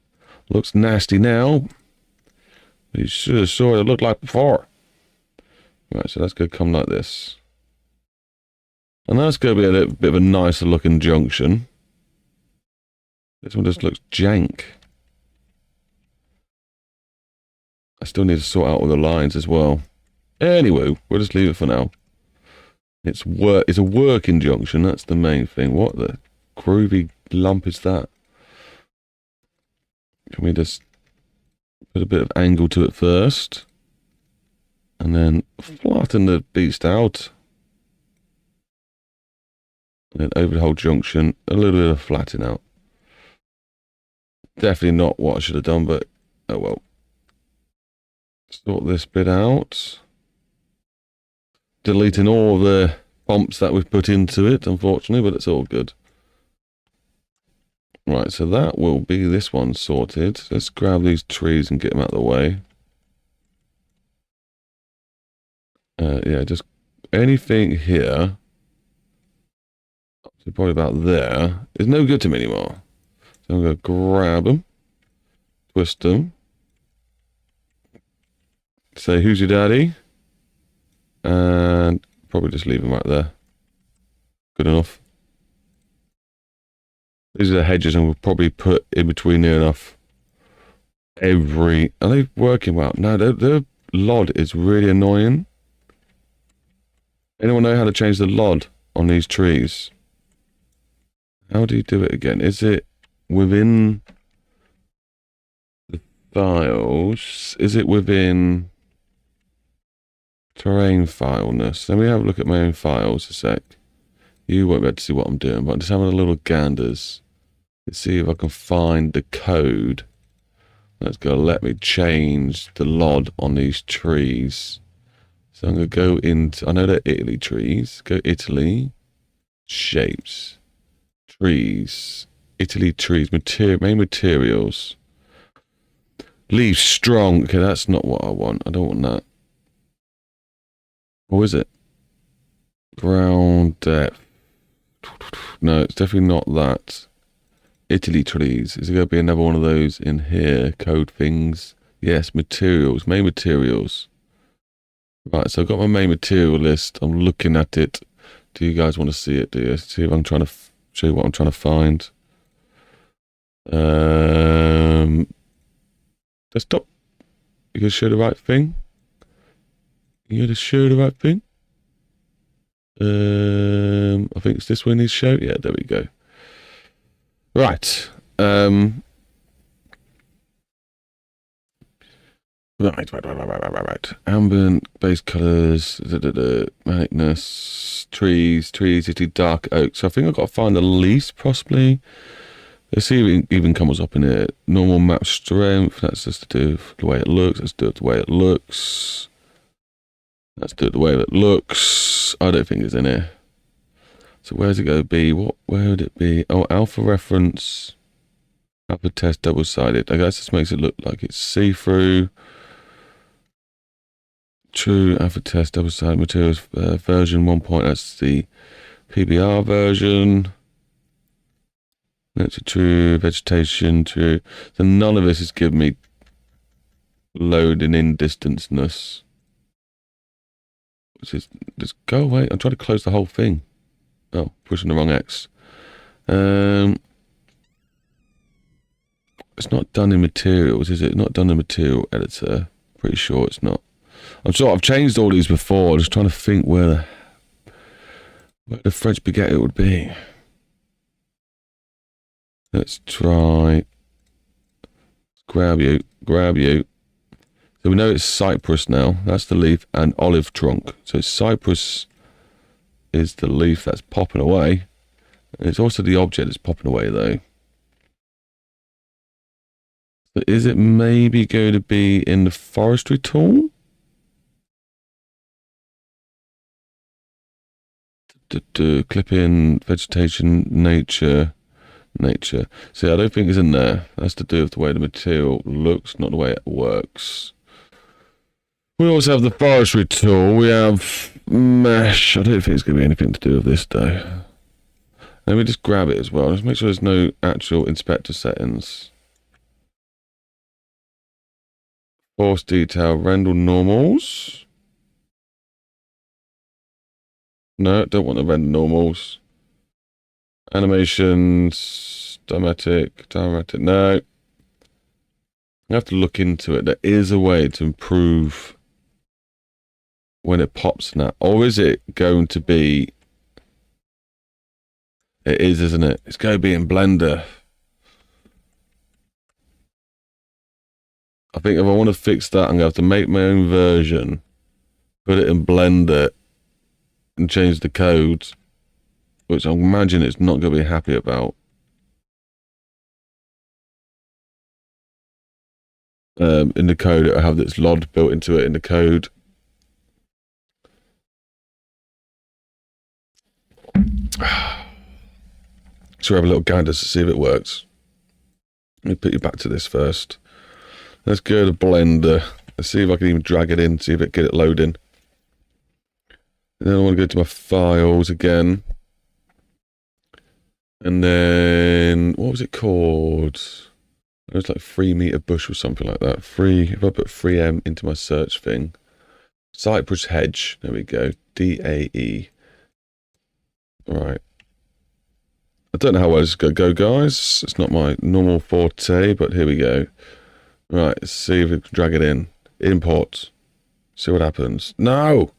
Looks nasty now. You should have saw it looked like before. Right, so that's going to come like this. And that's going to be a little bit of a nicer looking junction. This one just looks jank. I still need to sort out all the lines as well. Anyway, we'll just leave it for now. It's a working junction, that's the main thing. What the groovy lump is that? Can we just put a bit of angle to it first? And then flatten the beast out. And then over the whole junction, a little bit of flattening out. Definitely not what I should have done, but oh well. Sort this bit out. Deleting all the bumps that we've put into it, unfortunately, but it's all good. Right, so that will be this one sorted. Let's grab these trees and get them out of the way. Yeah, just anything here, so probably about there, is no good to me anymore. So I'm going to grab them, twist them, say, who's your daddy? And probably just leave them right there. Good enough. These are the hedges, and we'll probably put in between near enough every... Are they working well? No, the LOD is really annoying. Anyone know how to change the LOD on these trees? How do you do it again? Is it within the files? Is it within terrain fileness? Let me have a look at my own files a sec. You won't be able to see what I'm doing, but I'm just having a little ganders. Let's see if I can find the code that's going to let me change the LOD on these trees. So I'm going to go into, I know they're Italy trees. Go Italy, shapes, trees, Italy trees, main materials. Leave strong. Okay, that's not what I want. I don't want that. Or is it? Ground depth. No, it's definitely not that. Italy trees. Is there going to be another one of those in here? Code things. Yes, materials. Main materials. Right, so I've got my main material list. I'm looking at it. Do you guys want to see it? Do you? See if I'm trying to show you what I'm trying to find. Desktop. You gonna show the right thing? You gonna show the right thing? I think it's this one needs show. Yeah, there we go. Right. Right. Ambient, base colors, manicness, trees, city, dark oak. So I think I've got to find the least, possibly. Let's see if it even comes up in here. Normal map strength. That's just to do with the way it looks. Let's do it the way it looks. Let's do it the way it looks. I don't think it's in here. So where's it going to be? Where would it be? Oh, alpha reference. Alpha test double-sided. I guess this makes it look like it's see-through. True alpha test double-sided materials version 1. That's the PBR version. That's a true vegetation. True. So none of this is giving me loading in distanceness. Which is just go away. I'm trying to close the whole thing. Oh, pushing the wrong X. It's not done in materials, is it? Not done in material editor. Pretty sure it's not. I'm sure I've changed all these before. Just trying to think where the French baguette it would be. Let's try. Grab you. So we know it's cypress now. That's the leaf, and olive trunk. So cypress is the leaf that's popping away. It's also the object that's popping away, though. So is it maybe going to be in the forestry tool? Clip in vegetation, nature. See, I don't think it's in there. That's to do with the way the material looks, not the way it works. We also have the forestry tool. We have mesh. I don't think it's going to be anything to do with this, though. Let me just grab it as well. Just make sure there's no actual inspector settings. Force detail, render normals. No, don't want the render normals. Animations, dramatic. No. I have to look into it. There is a way to improve when it pops now. Or is it going to be... It is, isn't it? It's going to be in Blender. I think if I want to fix that, I'm going to have to make my own version, put it in Blender, and change the codes. which I imagine it's not going to be happy about. In the code, I have this LOD built into it in the code. So we have a little gander to see if it works. Let me put you back to this first. Let's go to Blender. Let's see if I can even drag it in, see if it get it loading. And then I want to go to my files again. And then, what was it called? It was like 3 meter bush or something like that. If I put 3M into my search thing. Cypress hedge, there we go. DAE. Right. I don't know how well this is going to go, guys. It's not my normal forte, but here we go. Right, let's see if we can drag it in. Import. See what happens. No!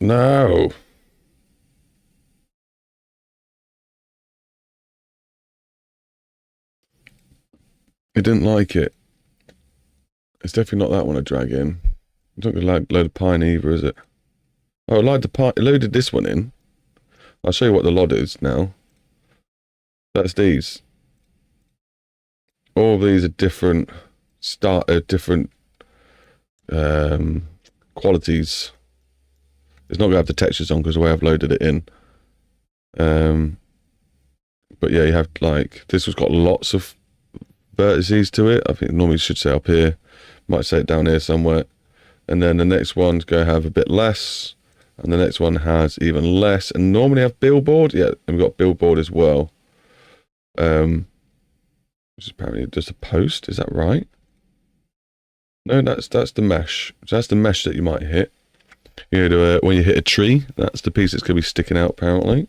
No! It didn't like it. It's definitely not that one I drag in. It's not going to load a pine either, is it? Oh, it loaded this one in. I'll show you what the LOD is now. That's these. All of these are different different qualities. It's not going to have the textures on because the way I've loaded it in. But yeah, you have like, this has got lots of vertices to it. I think normally it should say up here. Might say it down here somewhere. And then the next one's going to have a bit less. And the next one has even less. And normally have billboard. Yeah, and we've got billboard as well. Which is apparently just a post. Is that right? No, that's the mesh. So that's the mesh that you might hit. You know, when you hit a tree, that's the piece that's going to be sticking out apparently.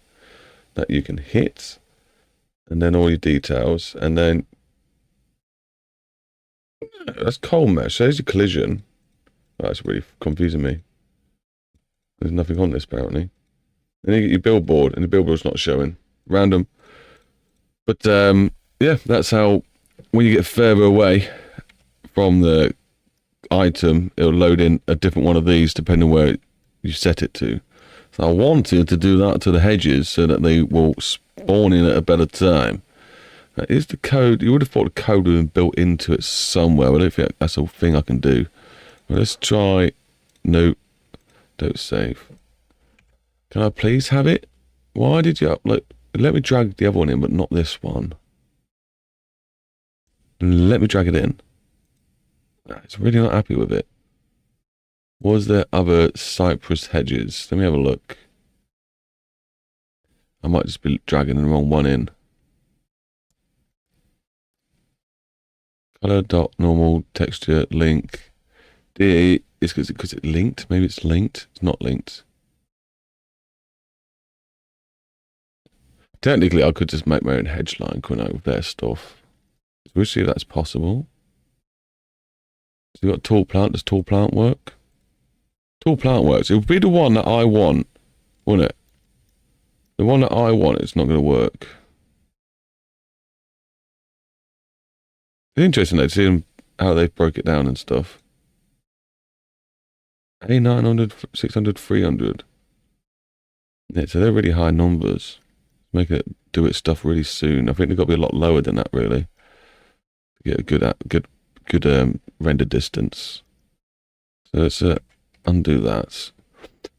That you can hit. And then all your details. And then that's coal mesh. There's your collision. Oh, that's really confusing me. There's nothing on this apparently. Then you get your billboard, and the billboard's not showing. Random. But yeah, that's how when you get further away from the item, it'll load in a different one of these depending where you set it to. So I wanted to do that to the hedges so that they will spawn in at a better time. That is the code. You would have thought the code would have been built into it somewhere. I don't think that's a thing I can do. But let's try. No, don't save. Can I please have it? Why did you upload? Let me drag the other one in, but not this one. Let me drag it in. It's really not happy with it. Was there other cypress hedges? Let me have a look. I might just be dragging the wrong one in. Color dot normal texture link. D is because it's linked. Maybe it's linked. It's not linked. Technically, I could just make my own hedge line, couldn't I, with their stuff. So we'll see if that's possible. So you've got tall plant. Does tall plant work? Tall plant works. It would be the one that I want, wouldn't it? The one that I want, it's not going to work. It's interesting though, to see how they broke it down and stuff. A900, 600, 300. Yeah, so they're really high numbers. Make it do its stuff really soon. I think they've got to be a lot lower than that, really, to get a good render distance. So let's undo that.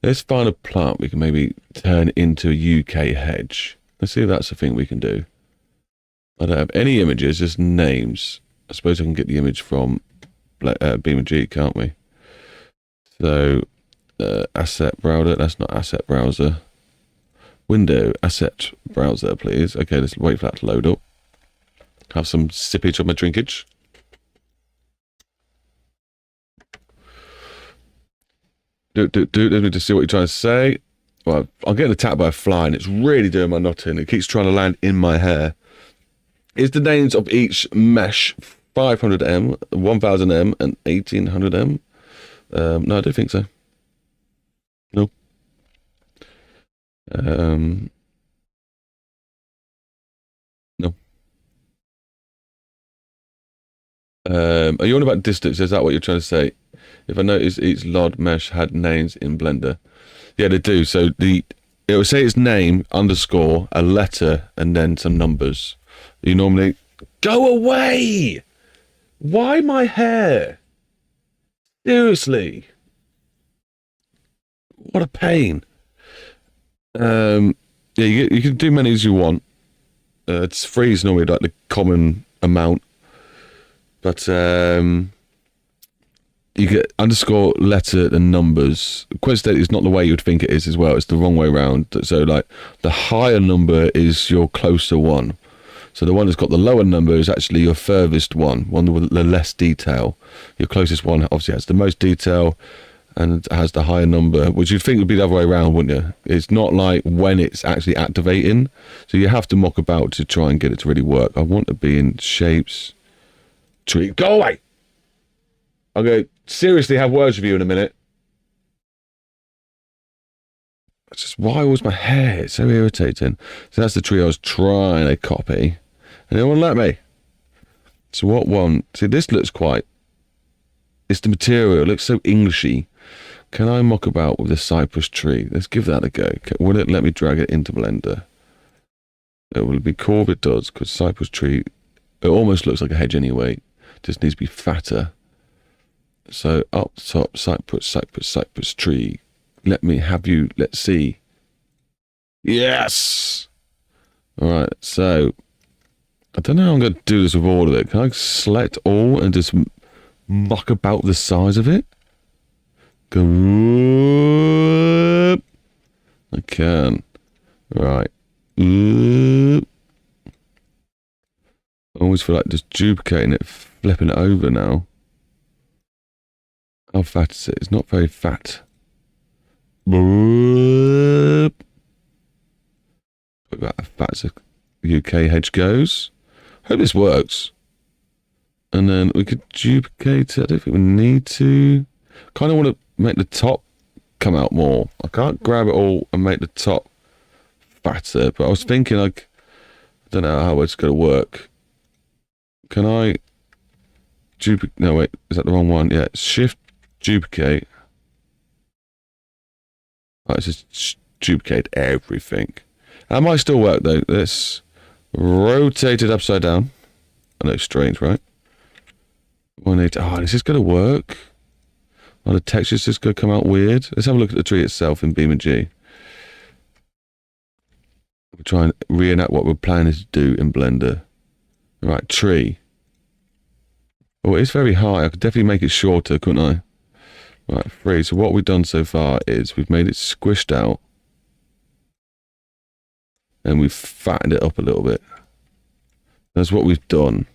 Let's find a plant we can maybe turn into a UK hedge. Let's see if that's a thing we can do. I don't have any images, just names. I suppose I can get the image from BeamNG, can't we? So, asset browser. That's not asset browser. Window asset browser, please. Okay, let's wait for that to load up. Have some sippage of my drinkage. Let me just see what you're trying to say. Well, I'm getting attacked by a fly and it's really doing my nut in. It keeps trying to land in my hair. Is the names of each mesh 500M, 1000M, and 1800M? No, I don't think so. No. No. Are you on about distance? Is that what you're trying to say? if I notice each LOD mesh had names in Blender. Yeah, they do. So it will say its name, underscore, a letter, and then some numbers. You normally... Go away! Why my hair? Seriously. What a pain. Yeah, you can do many as you want. It's free is normally like the common amount. But you get underscore, letter, and numbers. Coincidentally, it's not the way you'd think it is as well. It's the wrong way around. So, like, the higher number is your closer one. So the one that's got the lower number is actually your furthest one with the less detail. Your closest one obviously has the most detail and has the higher number, which you'd think would be the other way around, wouldn't you? It's not like when it's actually activating. So you have to muck about to try and get it to really work. I want to be in shapes. Tree. Go away! I'm going to seriously have words with you in a minute. It's just, why was my hair? It's so irritating. So that's the tree I was trying to copy. And it won't let me. So what one? See, this looks quite... It's the material. It looks so Englishy. Can I muck about with the cypress tree? Let's give that a go. Will it let me drag it into Blender? It will be cool if it does, because cypress tree... It almost looks like a hedge anyway. Just needs to be fatter. So up top, cypress tree. Let me have you, let's see. Yes! Alright, so I don't know how I'm going to do this with all of it. Can I select all and just muck about the size of it? Go up. I can. Right. I always feel like just duplicating it, flipping it over now. How fat is it? It's not very fat. About as fat as a UK hedge goes. Hope this works. And then we could duplicate it. I don't think we need to. Kind of want to make the top come out more. I can't grab it all and make the top fatter, but I was thinking like, I don't know how it's going to work. Can I duplicate? No, wait, is that the wrong one? Yeah, shift duplicate. Let's just duplicate everything. That might still work though. Let's rotate it upside down. I know, strange, right? 180. Oh, this is going to work. Oh, the texture's just going to come out weird. Let's have a look at the tree itself in BeamNG. We'll try and reenact what we're planning to do in Blender. Right, tree. Oh, it's very high. I could definitely make it shorter, couldn't I? Right, 3. So what we've done so far is we've made it squished out. And we've fattened it up a little bit. That's what we've done.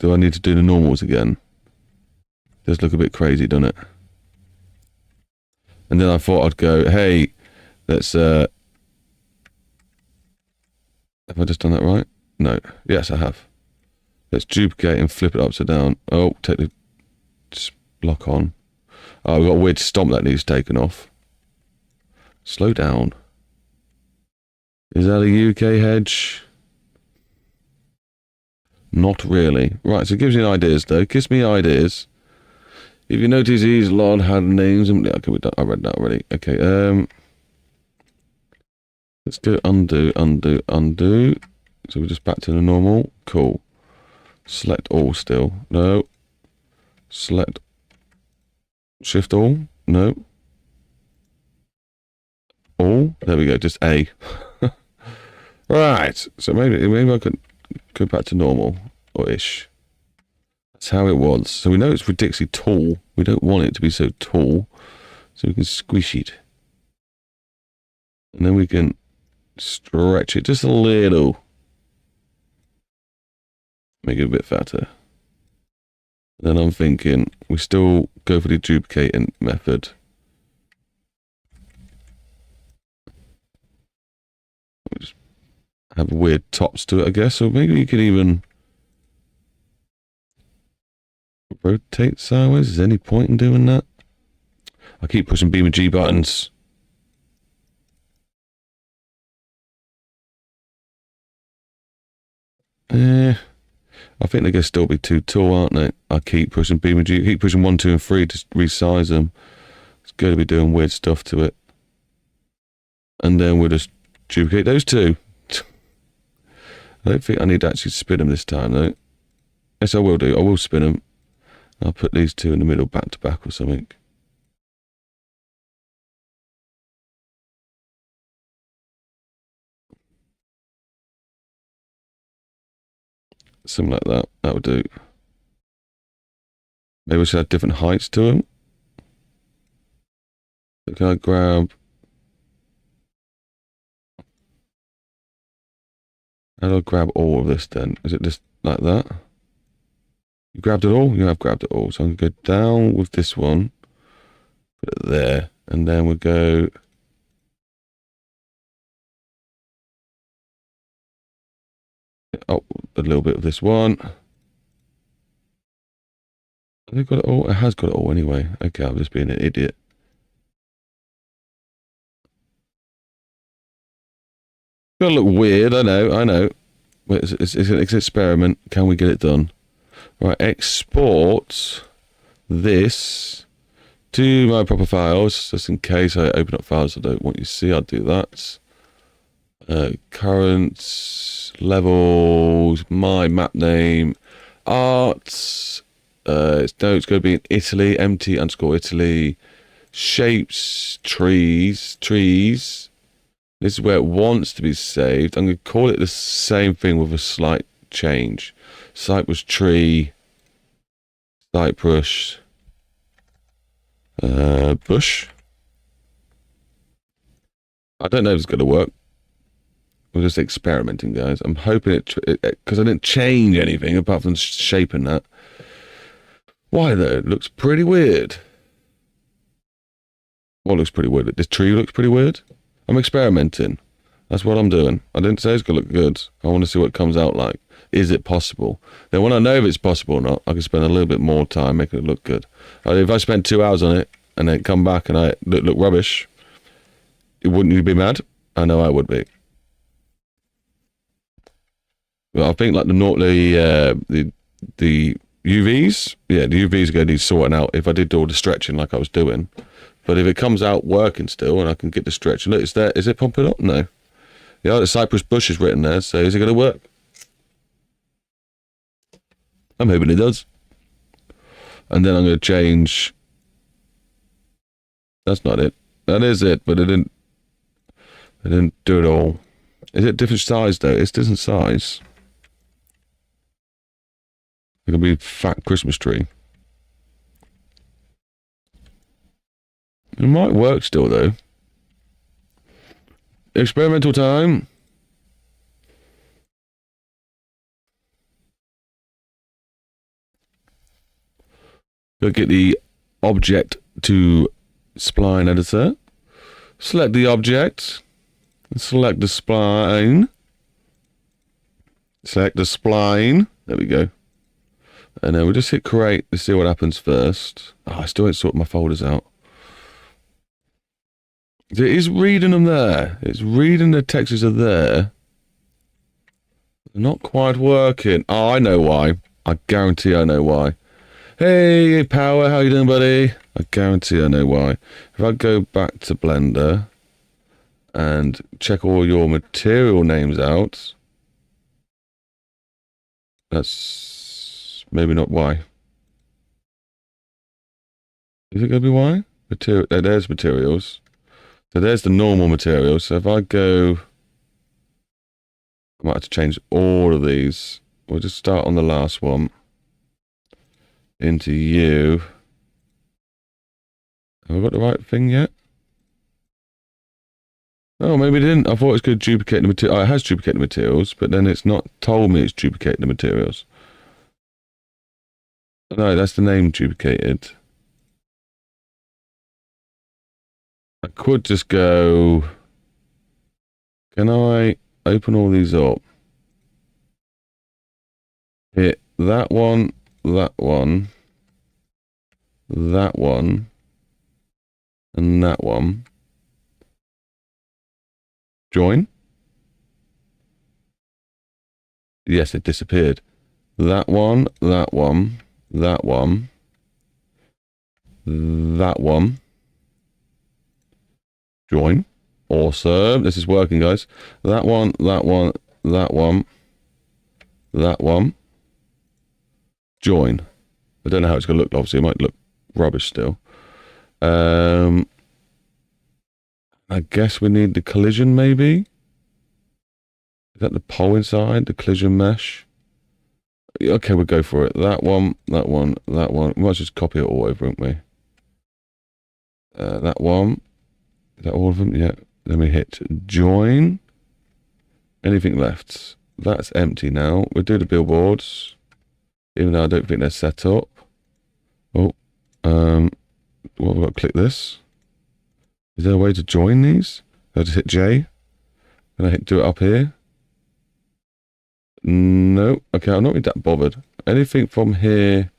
Do I need to do the normals again? Does look a bit crazy, doesn't it? And then I thought I'd go, hey, let's, have I just done that right? No. Yes, I have. Let's duplicate and flip it upside down. Oh, take the block on. Oh, we've got a weird stomp that needs taken off. Slow down. Is that a UK hedge? Not really. Right, so it gives you ideas though. It gives me ideas. If you notice, these LOD had names. Okay, I read that already. Okay, let's go undo, undo, undo. So we're just back to the normal. Cool. Select all still. No. Select. Shift all. No. All. There we go. Just A. Right. So maybe I could go back to normal or ish. That's how it was. So we know it's ridiculously tall. We don't want it to be so tall. So we can squish it. And then we can stretch it just a little. Make it a bit fatter. Then I'm thinking we still go for the duplicating method. We just have weird tops to it, I guess. So maybe you could even rotate sideways. Is there any point in doing that? I keep pushing BeamNG buttons. I think they're going to still be too tall, aren't they? I keep pushing BeamNG, keep pushing 1, 2, and 3 to resize them. It's going to be doing weird stuff to it. And then we'll just duplicate those two. I don't think I need to actually spin them this time, though. Yes, I will do. I will spin them. I'll put these two in the middle, back to back or something. Something like that. That would do. Maybe we should have different heights to them. So can I grab... How do I grab all of this then? Is it just like that? You grabbed it all? You have grabbed it all. So I'm going to go down with this one. Put it there. And then we'll go... Oh, a little bit of this one. Have they got it all? It has got it all anyway. Okay, I'm just being an idiot. Gonna look weird, I know. Wait, it's an experiment. Can we get it done? Right, export this to my proper files, just in case I open up files I don't want you to see. I'll do that. Current levels, my map name, arts. It's going to be in Italy, empty_Italy, shapes, trees. This is where it wants to be saved. I'm going to call it the same thing with a slight change. Cypress tree, cypress, bush. I don't know if it's going to work. We're just experimenting, guys. I'm hoping it, because I didn't change anything apart from shaping that. Why though? It looks pretty weird. What looks pretty weird? This tree looks pretty weird. I'm experimenting. That's what I'm doing. I didn't say it's going to look good. I want to see what it comes out like. Is it possible? Then when I know if it's possible or not, I can spend a little bit more time making it look good. If I spend 2 hours on it and then come back and I look rubbish, wouldn't you be mad? I know I would be. Well, I think like the UVs, yeah, the UVs are going to need sorting out if I did do all the stretching like I was doing. But if it comes out working still and I can get the stretch, look, it's there. Is it pumping up? No. Yeah, the cypress bush is written there, so is it going to work? I'm hoping it does. And then I'm going to change. That's not it. That is it, but it didn't do it all. Is it different size though? It's different size. It's going to be a fat Christmas tree. It might work still though. Experimental time. Go get the object to spline editor. Select the object. Select the spline. Select the spline. There we go. And then we'll just hit create to see what happens first. Oh, I still haven't sorted my folders out. It is reading them there. It's reading the textures are there. They're not quite working. Oh, I know why. I guarantee I know why. Hey, Power, how you doing, buddy? I guarantee I know why. If I go back to Blender and check all your material names out, that's maybe not why. Is it going to be why? There's materials. So there's the normal materials. So if I go, I might have to change all of these. We'll just start on the last one. Into you. Have I got the right thing yet? Oh, maybe it didn't. I thought it was going to duplicate the material. Oh, it has duplicated the materials, but then it's not told me it's duplicating the materials. No, that's the name duplicated. I could just go, can I open all these up? Hit that one, that one, that one, and that one. Join. Yes, it disappeared. that one, that one, that one, that one. Join. Awesome. This is working, guys. That one, that one, that one, that one. Join. I don't know how it's going to look. Obviously, it might look rubbish still. I guess we need the collision, maybe? Is that the pole inside? The collision mesh? Okay, we'll go for it. That one, that one, that one. We might just copy it all over, won't we? That one. Is that all of them? Yeah. Then we hit join. Anything left? That's empty now. We'll do the billboards. Even though I don't think they're set up. Oh. What have I got to click this? Is there a way to join these? I just hit J. Can I hit do it up here? No. Okay, I'm not really that bothered. Anything from here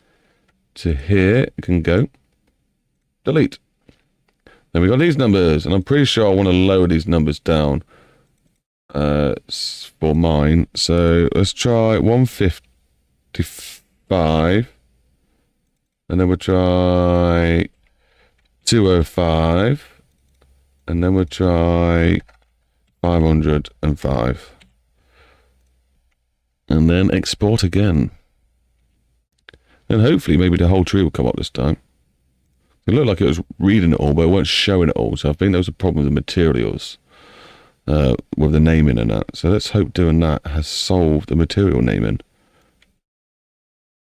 to here can go. Delete. Then we got these numbers, and I'm pretty sure I want to lower these numbers down for mine. So let's try 155, and then we'll try 205, and then we'll try 505, and then export again. And hopefully maybe the whole tree will come up this time. It looked like it was reading it all, but it weren't showing it all. So I think there was a problem with the materials, with the naming and that. So let's hope doing that has solved the material naming.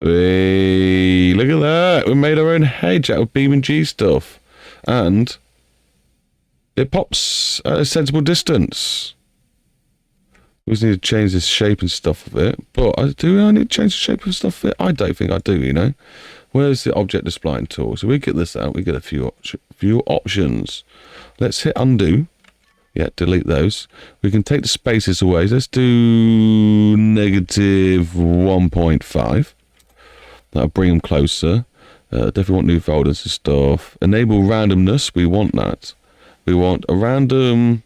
Hey, look at that. We made our own hedge out of BeamNG stuff. And it pops at a sensible distance. We just need to change this shape and stuff of it. But I need to change the shape of stuff of it? I don't think I do, you know. Where's the object displaying tool? So we get this out. We get a few options. Let's hit undo. Yeah, delete those. We can take the spaces away. Let's do -1.5. That'll bring them closer. Definitely want new folders and stuff. Enable randomness. We want that. We want a random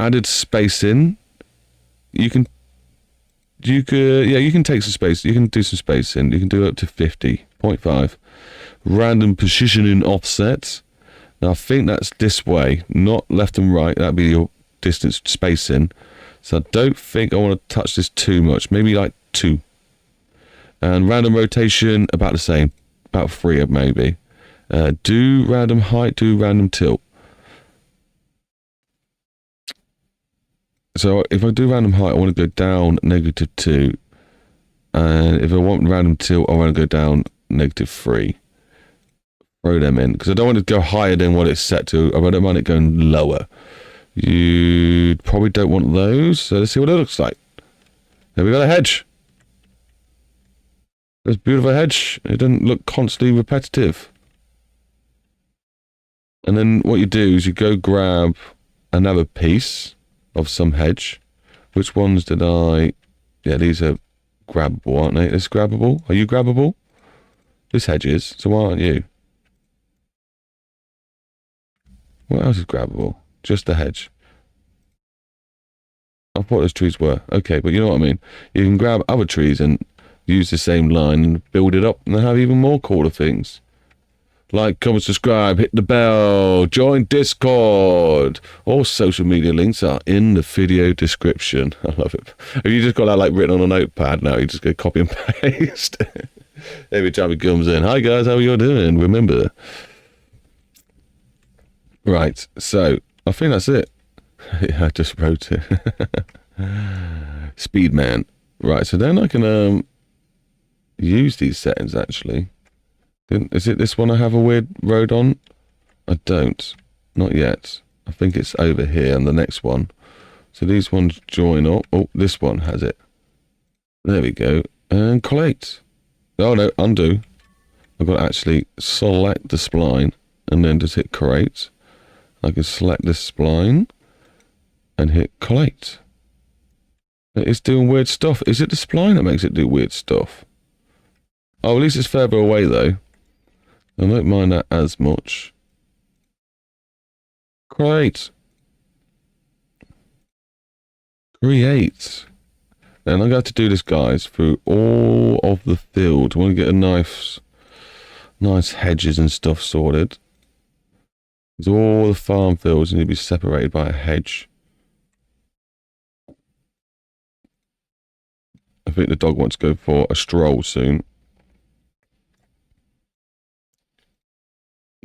added spacing. You can take some space. You can do some spacing. You can do up to 50.5. Random positioning offset. Now I think that's this way, not left and right. That'd be your distance spacing. So I don't think I want to touch this too much. Maybe like 2. And random rotation, about the same. About 3 maybe. Do random height, do random tilt. So if I do random height, I want to go down -2. And if I want random tilt, I want to go down -3. Throw them in. Because I don't want to go higher than what it's set to. I don't mind it going lower. You probably don't want those. So let's see what it looks like. There we got a hedge. It's a beautiful hedge. It doesn't look constantly repetitive. And then what you do is you go grab another piece of some hedge. Which ones did I... Yeah, these are grabbable, aren't they? This grabbable? Are you grabbable? This hedge is, so why aren't you? What else is grabbable? Just the hedge. I thought those trees were. Okay, but you know what I mean. You can grab other trees and use the same line and build it up and have even more cooler things. Like, comment, subscribe, hit the bell, join Discord. All social media links are in the video description. I love it. If you just got that like written on a notepad now, you just go copy and paste. Every time it comes in. Hi guys, how are you doing? Remember. Right, so I think that's it. Yeah, I just wrote it. Speedman. Right, so then I can use these settings actually. Is it this one I have a weird road on? I don't. Not yet. I think it's over here and the next one. So these ones join up. Oh, this one has it. There we go. And collate. Oh no, undo. I've got to actually select the spline and then just hit create. I can select this spline and hit collate. It's doing weird stuff. Is it the spline that makes it do weird stuff? Oh, at least it's further away though. I don't mind that as much. Create. Create. And I'm going to have to do this, guys, through all of the field. I want to get a nice hedges and stuff sorted. Because all the farm fields need to be separated by a hedge. I think the dog wants to go for a stroll soon.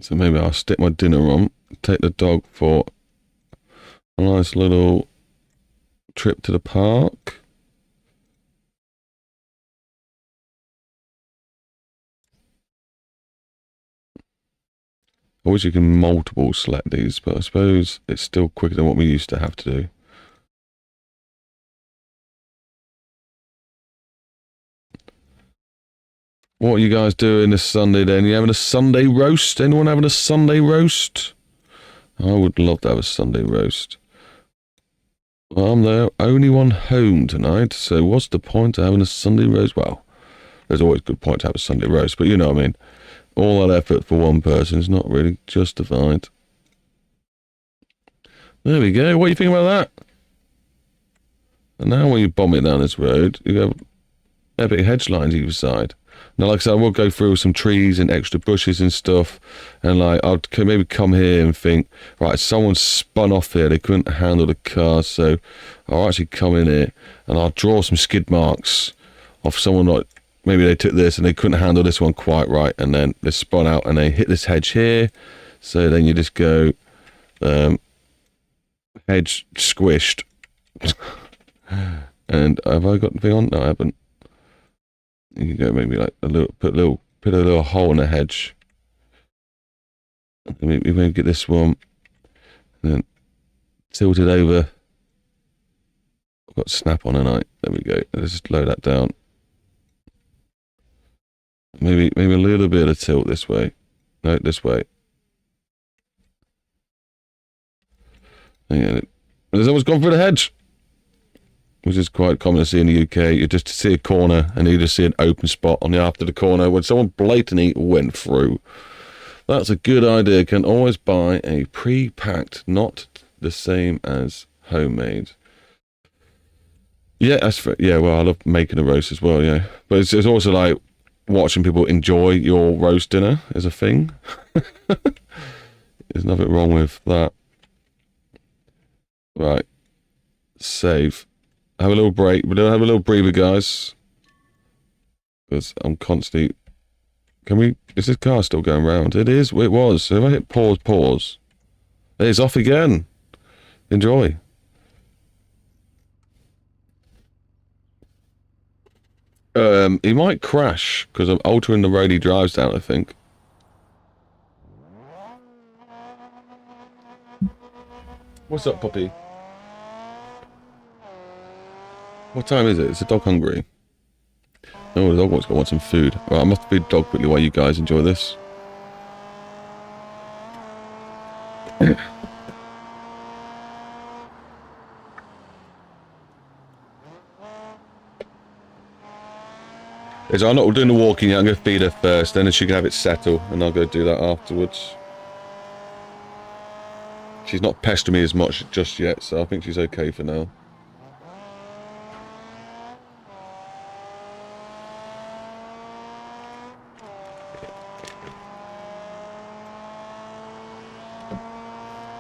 So maybe I'll stick my dinner on, take the dog for a nice little trip to the park. I wish you can multiple select these, but I suppose it's still quicker than what we used to have to do. What are you guys doing this Sunday then? You having a Sunday roast? Anyone having a Sunday roast? I would love to have a Sunday roast. Well, I'm the only one home tonight, so what's the point of having a Sunday roast? Well, there's always a good point to have a Sunday roast, but you know what I mean. All that effort for one person is not really justified. There we go. What do you think about that? And now when you bomb it down this road, you have epic hedge lines either side. Now, like I said, I will go through some trees and extra bushes and stuff, and like I'll maybe come here and think, right, someone spun off here, they couldn't handle the car, so I'll actually come in here and I'll draw some skid marks of someone like maybe they took this and they couldn't handle this one quite right, and then they spun out and they hit this hedge here. So then you just go hedge squished. And have I got anything on? No, I haven't. You can go maybe like put a little hole in the hedge. Maybe get this one and then tilt it over. I've got snap on tonight. There we go. Let's just load that down. Maybe a little bit of tilt this way. No, this way. And there's almost gone through the hedge, which is quite common to see in the UK. You just see a corner and you just see an open spot on the after the corner when someone blatantly went through. That's a good idea. Can always buy a pre-packed, not the same as homemade. Yeah, well, I love making a roast as well, yeah. But it's also like watching people enjoy your roast dinner is a thing. There's nothing wrong with that. Right. Save. Have a little break. We're gonna have a little breather, guys. Because I'm constantly... Is this car still going round? It is. It was. So if I hit pause. It's off again. Enjoy. He might crash because I'm altering the road he drives down, I think. What's up, puppy? What time is it? Is the dog hungry? Oh, the dog wants to want some food. Right, I must feed the dog quickly while you guys enjoy this. I'm not doing the walking yet. I'm going to feed her first, then she can have it settle, and I'll go do that afterwards. She's not pestering me as much just yet, so I think she's okay for now.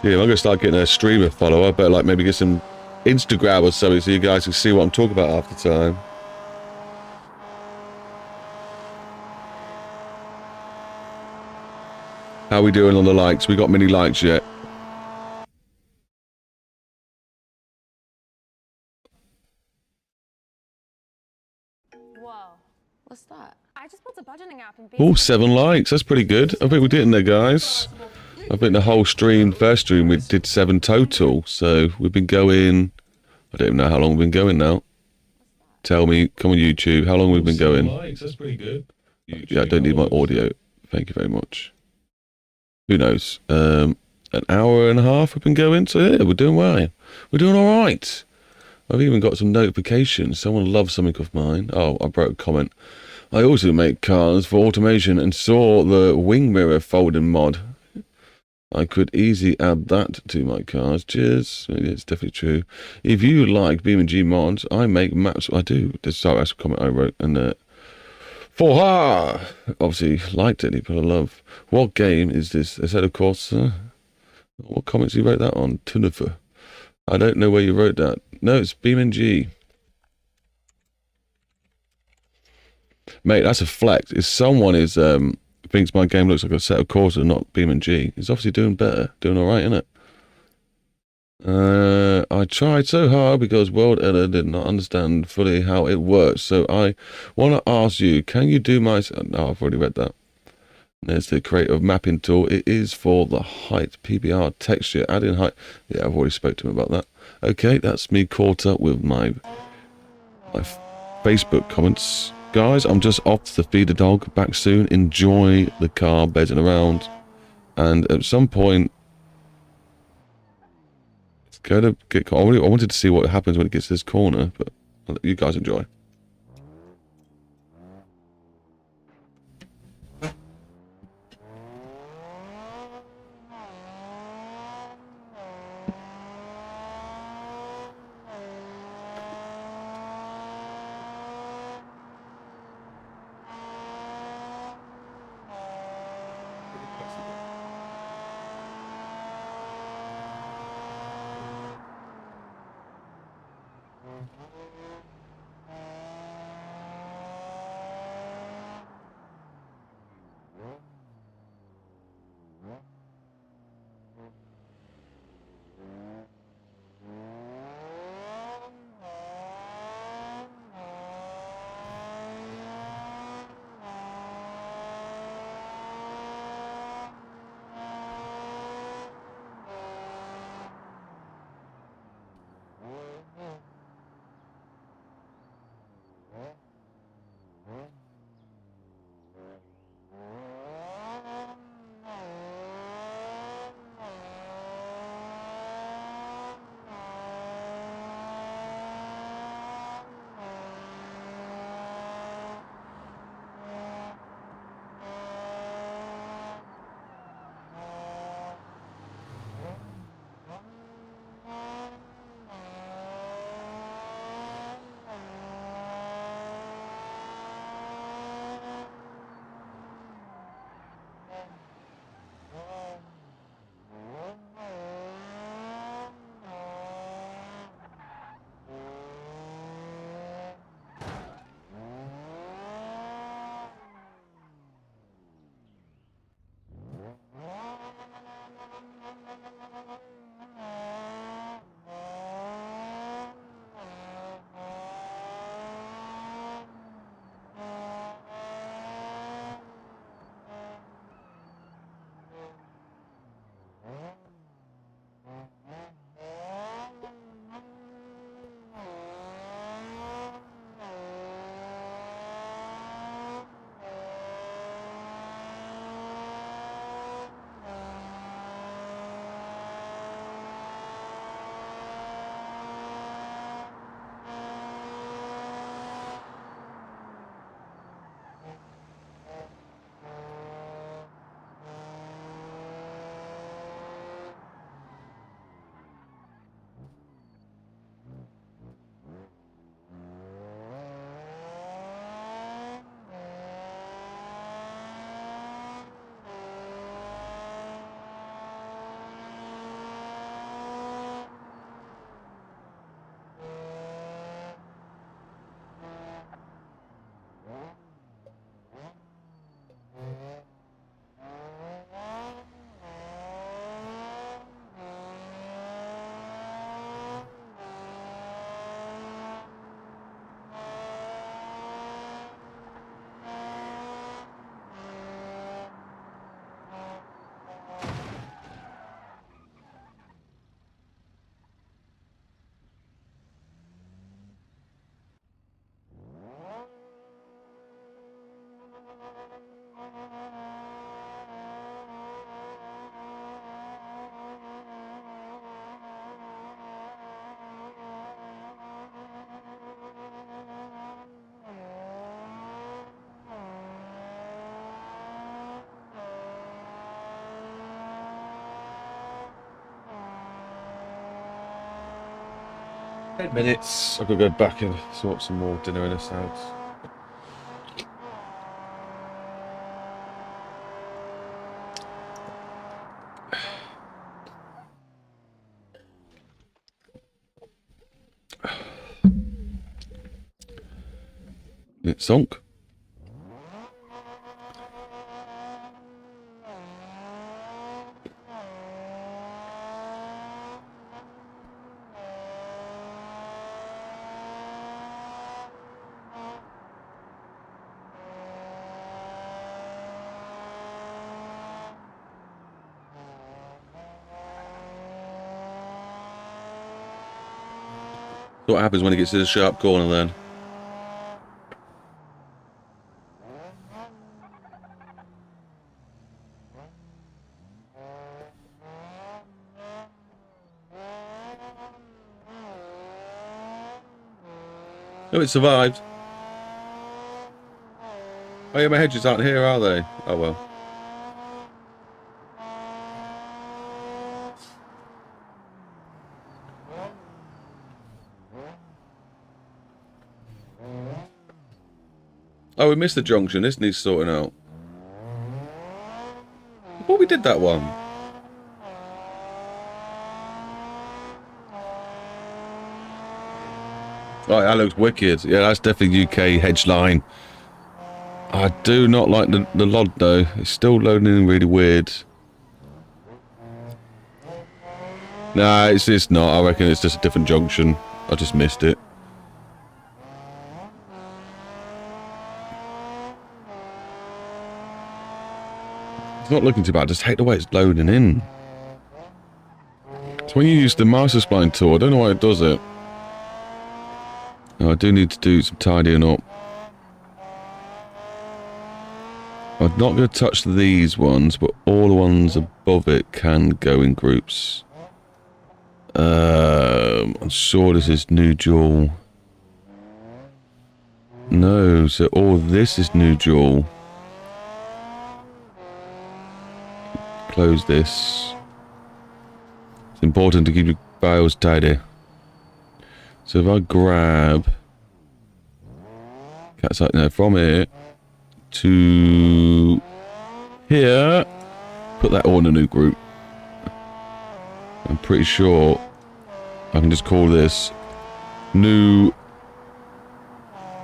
Yeah, I'm going to start getting a streamer follower, but like maybe get some Instagram or something so you guys can see what I'm talking about half the time. How are we doing on the likes? We got many likes yet? Whoa, what's that? I just built a budgeting app and Oh, 7 likes. That's pretty good. I think we did in there, guys. I think the whole stream, first stream, we did 7 total. So we've been going... I don't even know how long we've been going now. Tell me, come on YouTube, how long we've been going. 7 likes. That's pretty good. Yeah, I don't need my audio. Thank you very much. Who knows? An hour and a half we've been going. So yeah, we're doing well. We're doing all right. I've even got some notifications. Someone loves something of mine. Oh, I wrote a comment. I also make cars for automation and saw the wing mirror folding mod. I could easily add that to my cars. Cheers. It's definitely true. If you like BeamNG mods, I make maps. I do. Sorry, that's a comment I wrote. And for obviously liked it. He put a love. What game is this? I said, of course. What comments you wrote that on? Tunifer. I don't know where you wrote that. No, it's BeamNG. Mate, that's a flex. If someone thinks my game looks like a set of courses and not BeamNG, it's obviously doing better. Doing alright, isn't it? I tried so hard because World Editor did not understand fully how it works. So I want to ask you, can you do my... No, I've already read that. There's the creative mapping tool. It is for the height, PBR, texture, add in height. Yeah, I've already spoke to him about that. Okay, that's me caught up with my Facebook comments. Guys, I'm just off to feed the dog. Back soon. Enjoy the car bedding around. And at some point, it's going to get... I wanted to see what happens when it gets to this corner, but I'll let you guys enjoy. 10 minutes. I've got to go back and sort some more dinner in this house. It's sunk. What happens when it gets to the sharp corner then? Oh, it survived. Oh yeah, my hedges aren't here, are they? Oh well. Oh, we missed the junction. This needs sorting out. I thought we did that one. Oh, that looks wicked. Yeah, that's definitely UK hedge line. I do not like the LOD though. It's still loading in really weird. Nah, it's not. I reckon it's just a different junction. I just missed it. It's not looking too bad. Just hate the way it's loading in. So when you use the master spline tool, I don't know why it does it. No, I do need to do some tidying up. I'm not going to touch these ones, but all the ones above it can go in groups. I'm sure this is new dual. No, so all this is new dual. Close this. It's important to keep your files tidy. So if I grab cat's like now from here to here, put that all in a new group. I'm pretty sure I can just call this new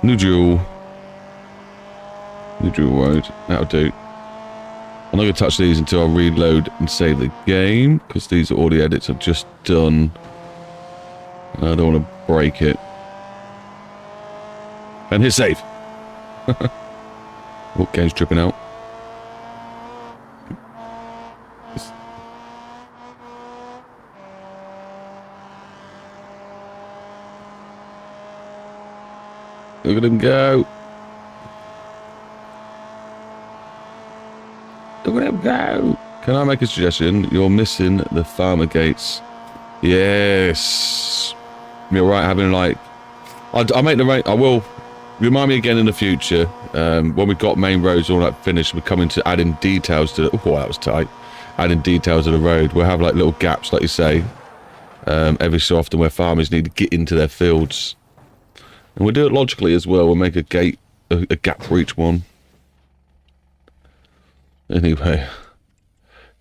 dual road. That'll do. I'm not going to touch these until I reload and save the game, because these are all the edits I've just done. I don't want to break it. And hit save. Oh, game's tripping out. Look at him go. Look at him go. Can I make a suggestion? You're missing the farmer gates. Yes. You're right, having like... I'll make the right... I will... Remind me again in the future, when we've got main roads all that finished, we're coming to adding details to... Oh, that was tight. Adding details to the road. We'll have like little gaps, like you say, every so often where farmers need to get into their fields. And we'll do it logically as well. We'll make a gate, a gap for each one. Anyway,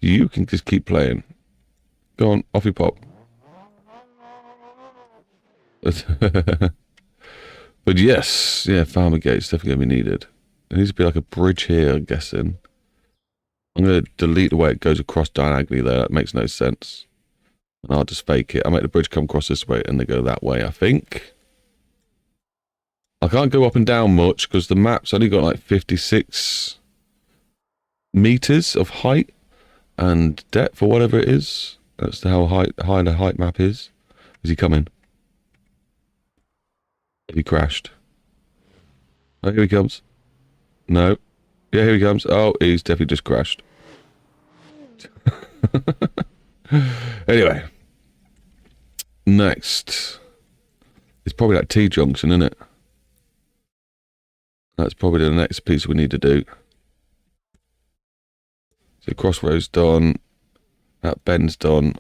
you can just keep playing. Go on, off you pop. But yes, yeah, farmer gate's definitely going to be needed. There needs to be like a bridge here, I'm guessing. I'm going to delete the way it goes across diagonally there. That makes no sense. And I'll just fake it. I'll make the bridge come across this way and they go that way, I think. I can't go up and down much because the map's only got like 56 meters of height and depth or whatever it is. That's how high the height map is. Is he coming? He crashed. Oh, here he comes. No. Yeah, here he comes. Oh, he's definitely just crashed. Anyway. Next. It's probably that T-junction, isn't it? That's probably the next piece we need to do. So crossroads done. That bend's done.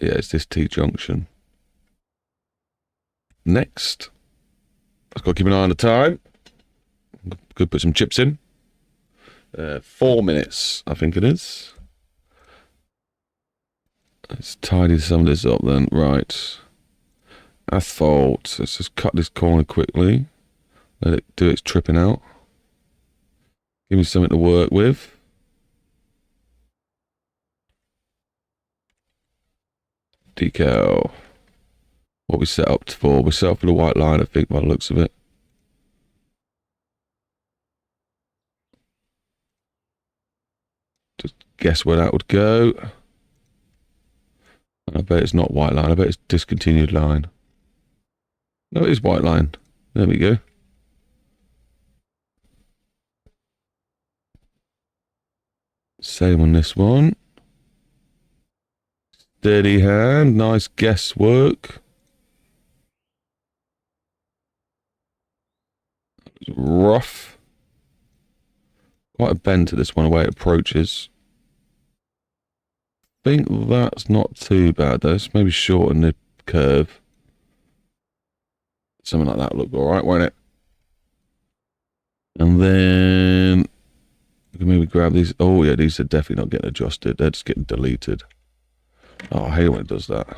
Yeah, it's this T-junction. Next. I've got to keep an eye on the time. Could put some chips in. 4 minutes, I think it is. Let's tidy some of this up then. Right. Asphalt. Let's just cut this corner quickly. Let it do its tripping out. Give me something to work with. Decal. What we set up for? We set up for the white line, I think, by the looks of it. Just guess where that would go. And I bet it's not white line. I bet it's discontinued line. No, it is white line. There we go. Same on this one. Steady hand. Nice guesswork. Rough. Quite a bend to this one, the way it approaches. I think that's not too bad though. Let's maybe shorten the curve. Something like that looked alright, won't it? And then we can maybe grab these. Oh yeah, these are definitely not getting adjusted. They're just getting deleted. Oh, I hate when it does that.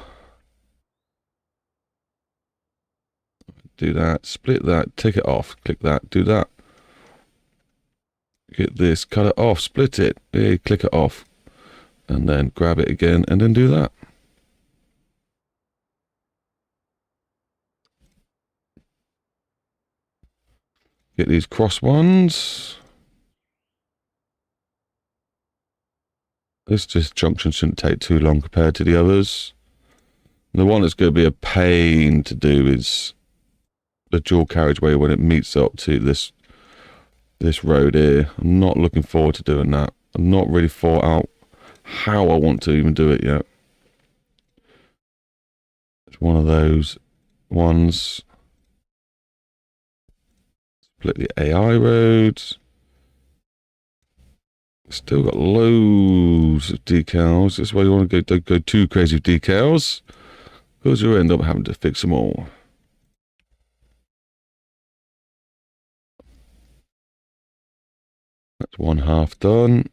Do that, split that, take it off, click that, do that. Get this, cut it off, split it, yeah, click it off. And then grab it again and then do that. Get these cross ones. This junction shouldn't take too long compared to the others. The one that's going to be a pain to do is the dual carriageway when it meets up to this road here. I'm not looking forward to doing that. I'm not really thought out how I want to even do it yet. It's one of those ones. Split the AI roads. Still got loads of decals. That's why you want to don't go too crazy with decals, because you'll end up having to fix them all. That's one half done.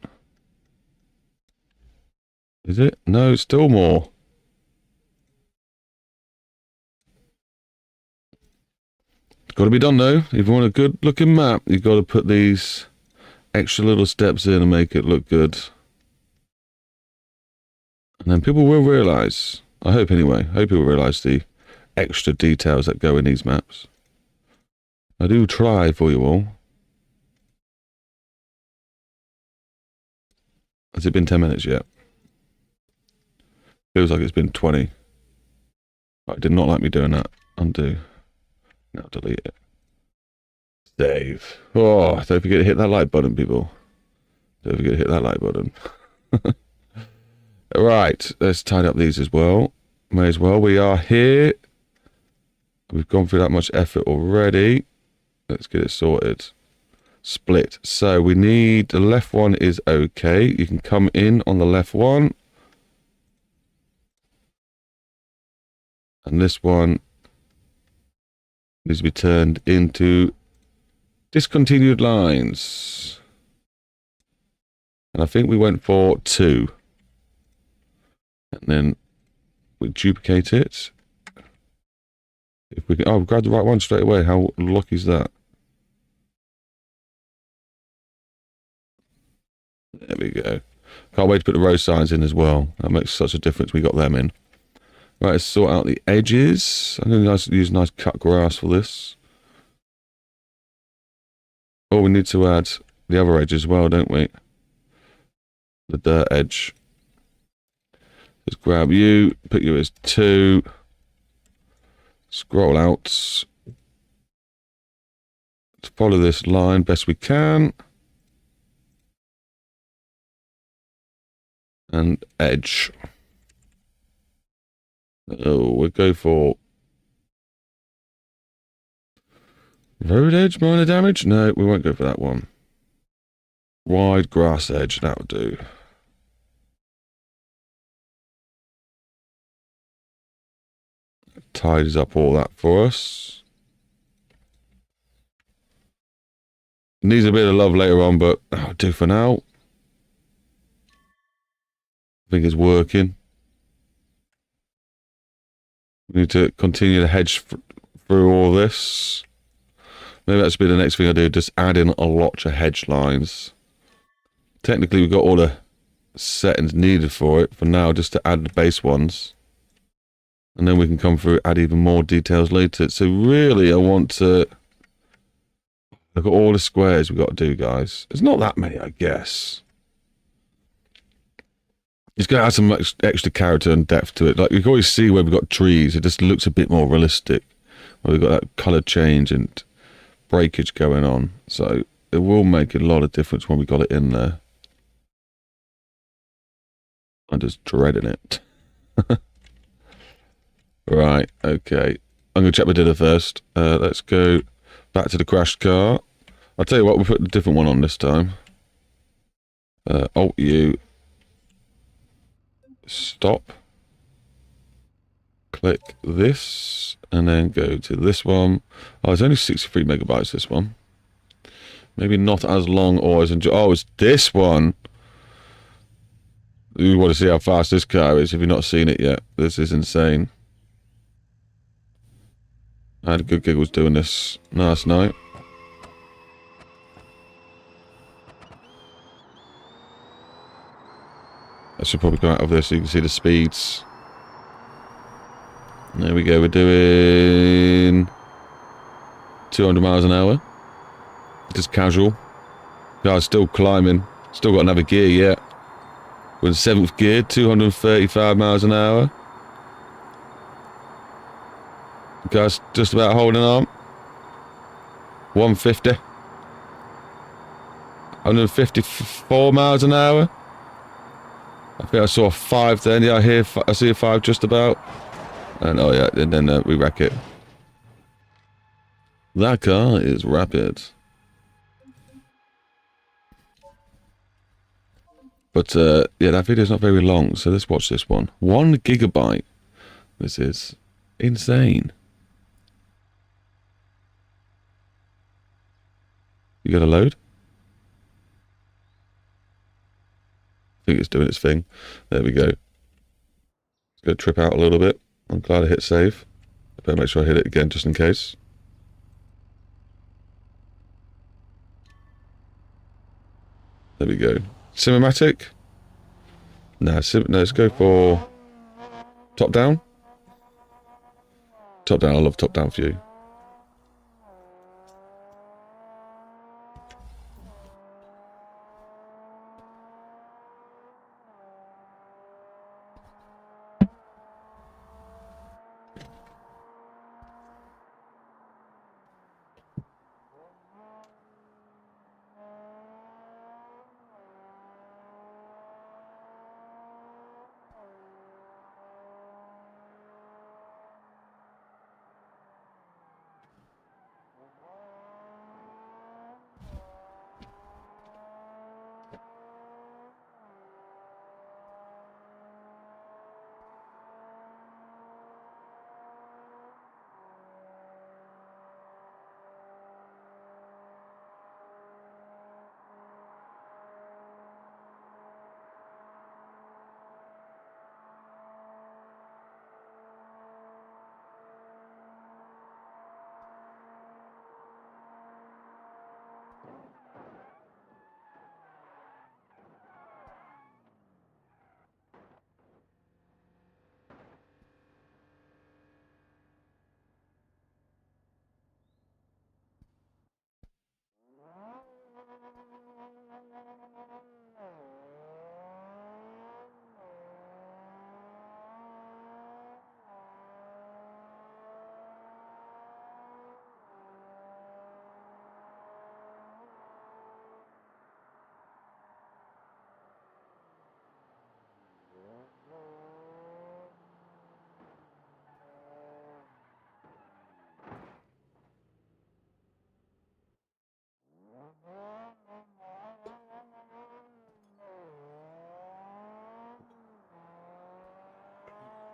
Is it? No, still more. It's got to be done though. If you want a good looking map, you've got to put these extra little steps in and make it look good. And then people will realise, I hope anyway, I hope people realise the extra details that go in these maps. I do try for you all. Has it been 10 minutes yet? Feels like it's been 20. I did not like me doing that. Undo. Now delete it. Save. Oh, don't forget to hit that like button, people. Don't forget to hit that like button. Right, let's tidy up these as well. May as well. We are here. We've gone through that much effort already. Let's get it sorted. Split. So we need, the left one is okay. You can come in on the left one. And this one needs to be turned into discontinued lines. And I think we went for 2. And then we duplicate it. If we can, oh, grab the right one straight away. How lucky is that? There we go. Can't wait to put the road signs in as well. That makes such a difference. We got them in. Right, let's sort out the edges. I'm going to use nice cut grass for this. Oh, we need to add the other edge as well, don't we? The dirt edge. Just grab you, put you as 2. Scroll out. Let's follow this line best we can. And edge. Oh, we'll go for road edge, minor damage? No, we won't go for that one. Wide grass edge, that'll do. tidies up all that for us. Needs a bit of love later on, but I'll do for now. I think it's working. We need to continue to hedge through all this. Maybe that should be the next thing I do, just add in a lot of hedge lines. Technically, we've got all the settings needed for it. For now, just to add the base ones. And then we can come through, add even more details later. So really, I want to look at all the squares we've got to do, guys. It's not that many, I guess. It's going to add some extra character and depth to it. Like, you can always see where we've got trees. It just looks a bit more realistic. Where we've got that colour change and breakage going on. So it will make a lot of difference when we got it in there. I'm just dreading it. Right, okay. I'm going to check my dinner first. Let's go back to the crashed car. I'll tell you what, we'll put a different one on this time. Alt-U. Stop. Click this. And then go to this one. Oh, it's only 63 megabytes, this one. Maybe not as long or as enjoy. Oh, it's this one. You want to see how fast this car is if you've not seen it yet. This is insane. I had good giggles doing this last night. I should probably go out of this so you can see the speeds. There we go, we're doing 200 miles an hour. Just casual. Car's still climbing. Still got another gear yet. We're in 7th gear, 235 miles an hour. Car's just about holding on. 150. 154 miles an hour. I think I saw a 5 then. Yeah, I see a 5 just about. And oh yeah, and then we wreck it. That car is rapid. But yeah, that video's not very long, so let's watch this one. 1 gigabyte. This is insane. You got a load? I think it's doing its thing. There we go. It's going to trip out a little bit. I'm glad I hit save. I better make sure I hit it again just in case. There we go. Cinematic? No, let's go for top down. Top down, I love top down view.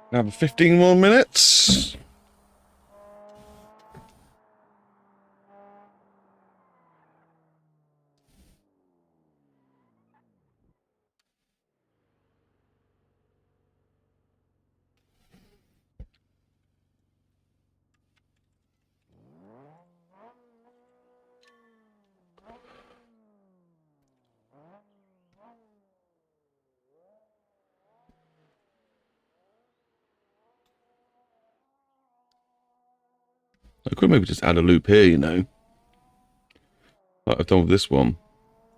Now 15 more minutes. I could maybe just add a loop here, you know. Like I've done with this one.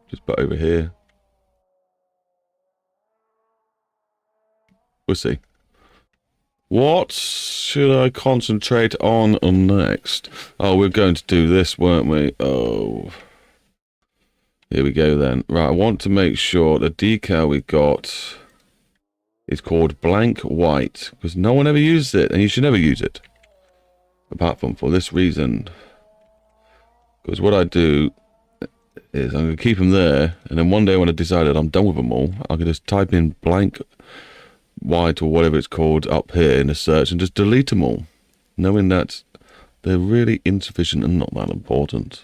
Just put over here. We'll see. What should I concentrate on next? Oh, we're going to do this, weren't we? Oh. Here we go then. Right, I want to make sure the decal we got is called blank white. Because no one ever uses it, and you should never use it. Apart from for this reason. Because what I do is I'm going to keep them there, and then one day when I decided I'm done with them all, I can just type in blank white or whatever it's called up here in the search and just delete them all. Knowing that they're really insufficient and not that important.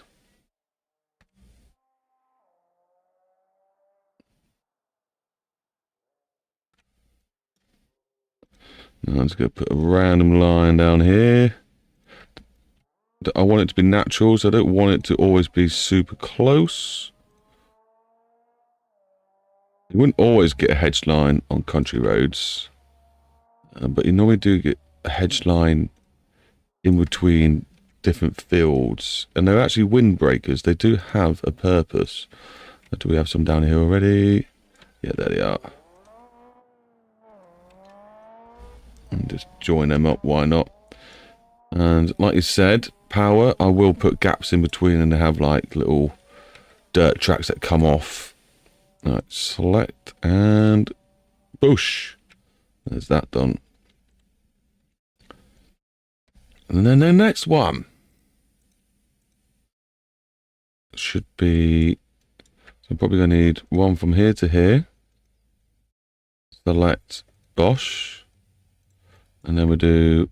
Now I'm just going to put a random line down here. I want it to be natural, so I don't want it to always be super close. You wouldn't always get a hedge line on country roads, but you normally do get a hedge line in between different fields, and they're actually windbreakers. They do have a purpose. Do we have some down here already? Yeah, there they are. And just join them up, why not? And like you said, power, I will put gaps in between, and they have like little dirt tracks that come off. Right, select and boosh. There's that done. And then the next one should be, so I'm probably going to need one from here to here. Select Bosch. And then we do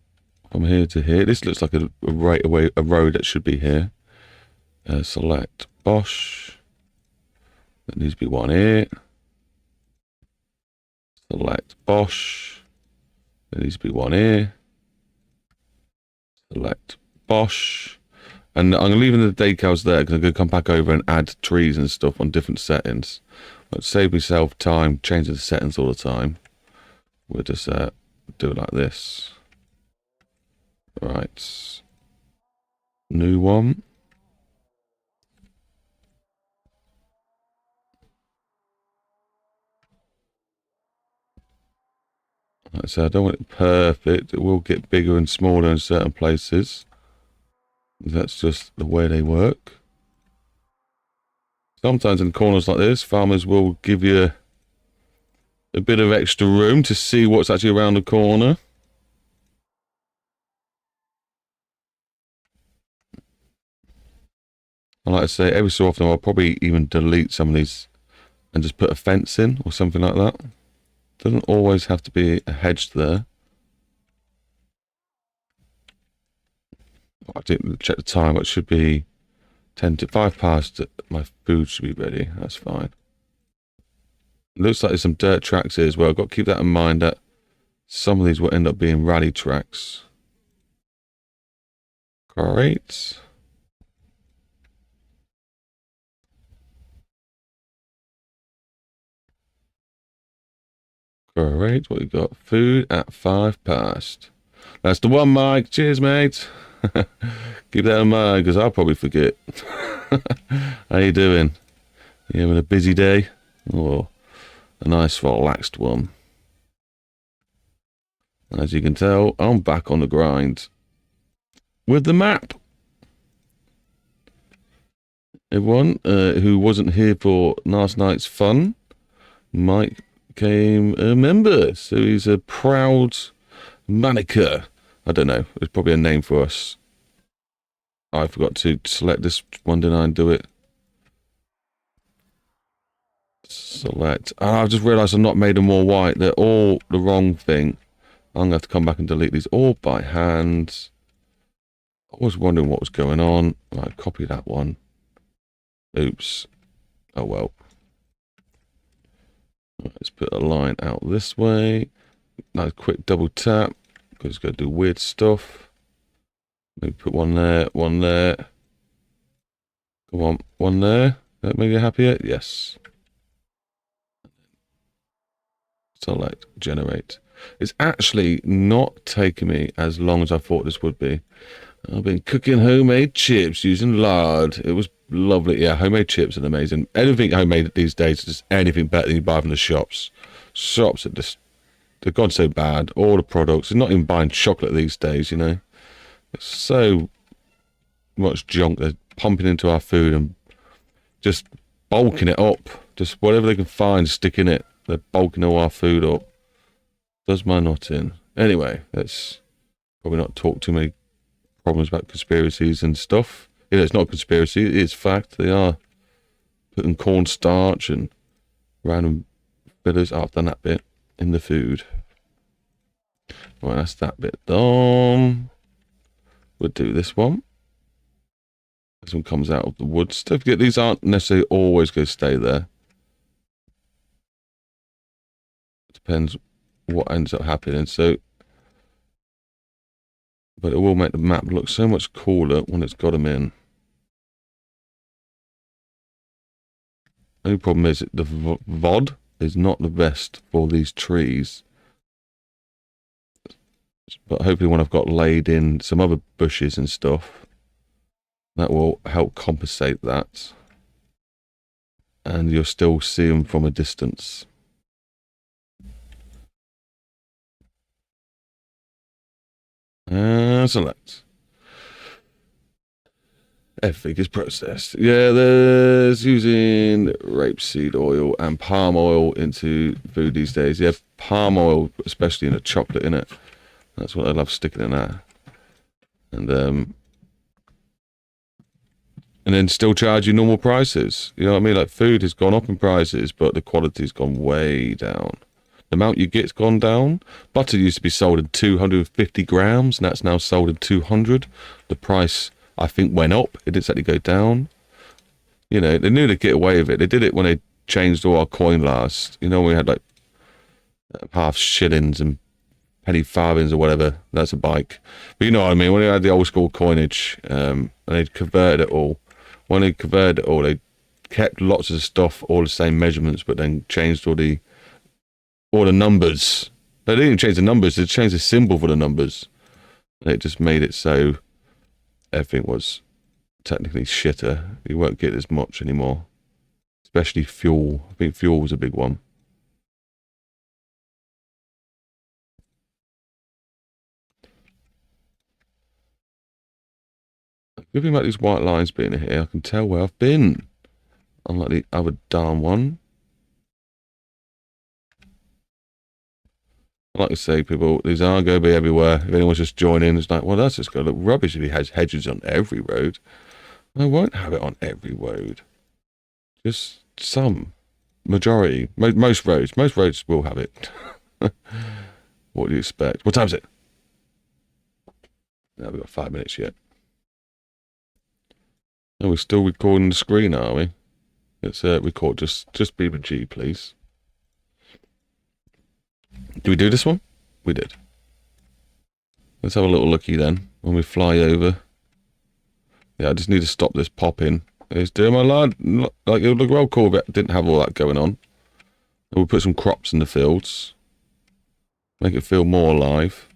from here to here. This looks like a road that should be here. Select Bosch. There needs to be one here. Select Bosch. There needs to be one here. Select Bosch. And I'm leaving the decals there because I'm going to come back over and add trees and stuff on different settings. But save myself time changing the settings all the time. We'll just do it like this. Right. New one. Like I said, I don't want it perfect. It will get bigger and smaller in certain places. That's just the way they work. Sometimes in corners like this, farmers will give you a bit of extra room to see what's actually around the corner. And like I say, every so often I'll probably even delete some of these and just put a fence in or something like that. Doesn't always have to be a hedge there. I didn't check the time, but it should be 10 to 5 past. My food should be ready. That's fine. It looks like there's some dirt tracks here as well. I've got to keep that in mind that some of these will end up being rally tracks. Great. Great. What we got? Food at 5 past. That's the one, Mike. Cheers, mate. Keep that in mind, because I'll probably forget. How you doing? You having a busy day? Or a nice, relaxed one? As you can tell, I'm back on the grind. With the map. Everyone who wasn't here for last night's fun, Mike became a member. So he's a proud Manica. I don't know. It's probably a name for us. I forgot to select this one, didn't I, and do it? Select. Oh, I've just realised I've not made them all white. They're all the wrong thing. I'm going to have to come back and delete these all by hand. I was wondering what was going on. Right, copy that one. Oops. Oh, well. Right, let's put a line out this way. Nice quick double tap. Because it's going to do weird stuff. Maybe put one there, one there. Come on, one there. That make you happier? Yes. Select, generate. It's actually not taking me as long as I thought this would be. I've been cooking homemade chips using lard. It was lovely. Yeah, homemade chips are amazing. Anything homemade these days is just anything better than you buy from the shops. Shops are just, they've gone so bad. All the products, they're not even buying chocolate these days, you know. It's so much junk they're pumping into our food and just bulking it up. Just whatever they can find, stick in it. They're bulking all our food up. Does my nut in. Anyway, let's probably not talk too many problems about conspiracies and stuff. You know, it's not a conspiracy, it is fact. They are putting cornstarch and random fillers. I've done that bit in the food. Right, that's that bit done. We'll do this one. This one comes out of the woods. Don't forget, these aren't necessarily always going to stay there. It depends what ends up happening. So, but it will make the map look so much cooler when it's got them in. Only problem is the VOD is not the best for these trees. But hopefully when I've got laid in some other bushes and stuff, that will help compensate that. And you'll still see them from a distance. Select. Everything is processed. Yeah, there's using rapeseed oil and palm oil into food these days. Yeah, palm oil, especially in a chocolate, in it. That's what I love sticking in that. And then still charge you normal prices. You know what I mean? Like, food has gone up in prices, but the quality's gone way down. The amount you get's gone down. Butter used to be sold in 250 grams, and that's now sold in 200. The price, I think, went up. It didn't exactly go down. You know, they knew they'd get away with it. They did it when they changed all our coin last. You know, we had like half shillings and penny farthings or whatever. That's a bike. But you know what I mean? When they had the old school coinage, and they'd converted it all. When they converted it all, they kept lots of stuff, all the same measurements, but then changed all the numbers. They didn't change the numbers, they changed the symbol for the numbers. And it just made it so everything was technically shitter. You won't get as much anymore. Especially fuel. I think fuel was a big one. Good thing about these white lines being here, I can tell where I've been. Unlike the other darn one. Like I say, people, these are going to be everywhere. If anyone's just joining, it's like, well, that's just going to look rubbish if he has hedges on every road. I won't have it on every road. Just some. Majority. Most roads. Most roads will have it. What do you expect? What time is it? No, we've got 5 minutes yet. Oh, we're still recording the screen, are we? Let's record just BeamNG, please. Did we do this one? We did. Let's have a little looky then when we fly over. Yeah, I just need to stop this popping. It's doing my lad. Like, it would look well cool if it didn't have all that going on. We'll put some crops in the fields. Make it feel more alive.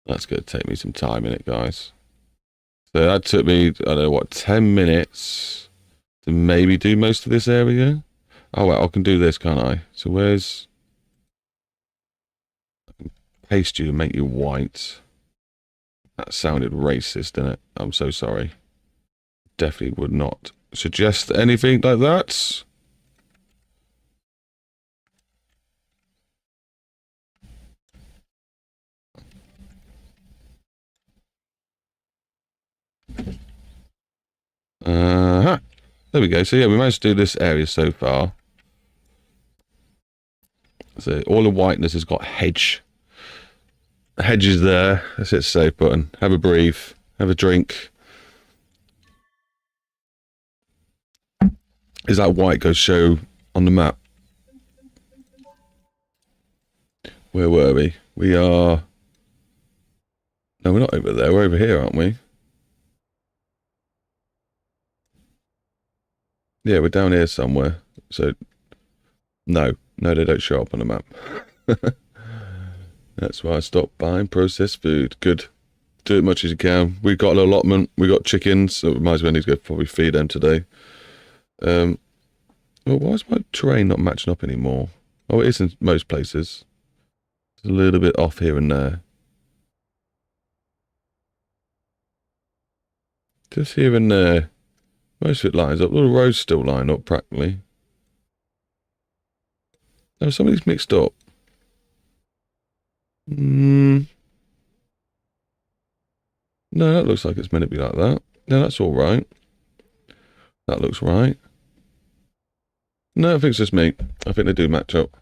That's going to take me some time in it, guys. So that took me, I don't know what, 10 minutes to maybe do most of this area. Oh, well, I can do this, can't I? So where's... I can paste you and make you white. That sounded racist, didn't it? I'm so sorry. Definitely would not suggest anything like that. There we go. So yeah, we managed to do this area so far. So all the whiteness has got hedges there. That's it, save button. Have a breathe. Have a drink. Is that white go show on the map? Where were we? We are... No, we're not over there. We're over here, aren't we? Yeah, we're down here somewhere. So, no, they don't show up on the map. That's why I stopped buying processed food. Good. Do it much as you can. We've got an allotment. We got chickens, so we might as well need to go probably feed them today. Well, why is my terrain not matching up anymore? Oh, it is in most places. It's a little bit off here and there. Just here and there. Most of it lines up. The roads still line up practically. No, somebody's mixed up. No, that looks like it's meant to be like that. No, that's all right. That looks right. No, I think it's just me. I think they do match up.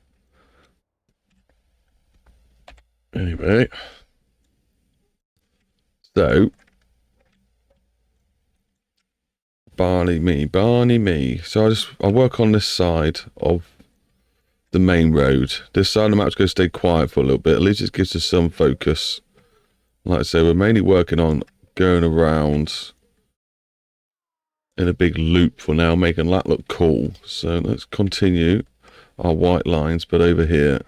Anyway. So. Barney me. So I work on this side of the main road. This side of the map's going to stay quiet for a little bit. At least it gives us some focus. Like I say, we're mainly working on going around in a big loop for now, making that look cool. So let's continue our white lines, but over here.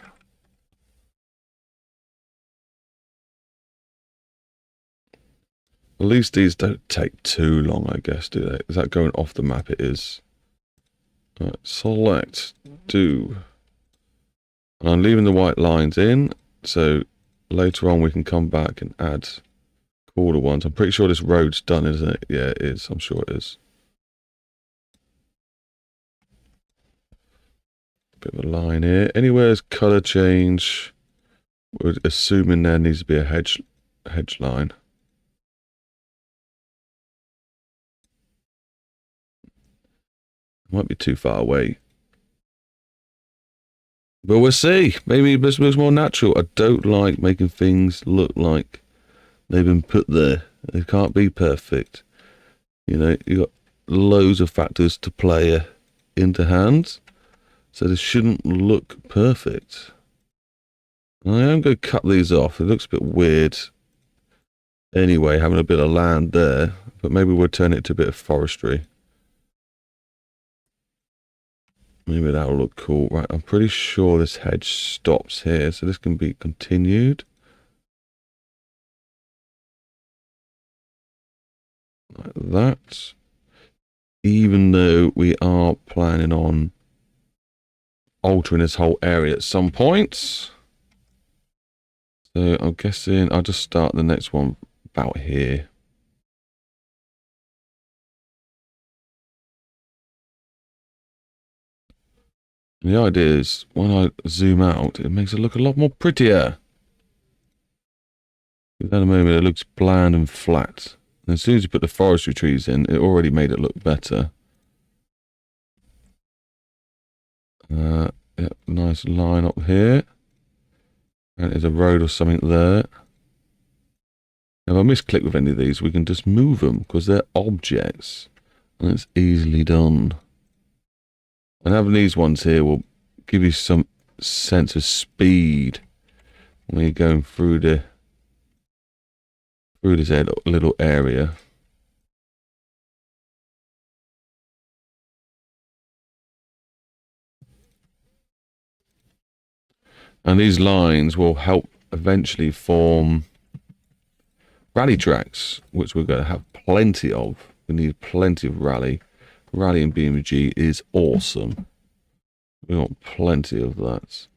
At least these don't take too long, I guess, do they? Is that going off the map? It is. Right, select, do. And I'm leaving the white lines in, so later on we can come back and add cooler ones. I'm pretty sure this road's done, isn't it? Yeah, it is. I'm sure it is. Bit of a line here. Anywhere there's colour change, we're assuming there needs to be a hedge line. Might be too far away. But we'll see. Maybe this looks more natural. I don't like making things look like they've been put there. They can't be perfect. You know, you've got loads of factors to play into hand. So this shouldn't look perfect. I am going to cut these off. It looks a bit weird. Anyway, having a bit of land there. But maybe we'll turn it to a bit of forestry. Maybe that'll look cool. Right, I'm pretty sure this hedge stops here, so this can be continued. Like that. Even though we are planning on altering this whole area at some point. So I'm guessing I'll just start the next one about here. And the idea is, when I zoom out, it makes it look a lot more prettier. At the moment, it looks bland and flat. And as soon as you put the forestry trees in, it already made it look better. Yeah, nice line up here. And there's a road or something there. If I misclick with any of these, we can just move them, because they're objects. And it's easily done. And having these ones here will give you some sense of speed when you're going through this little area. And these lines will help eventually form rally tracks, which we're going to have plenty of. We need plenty of rally. Rally in BeamNG is awesome. We want plenty of that.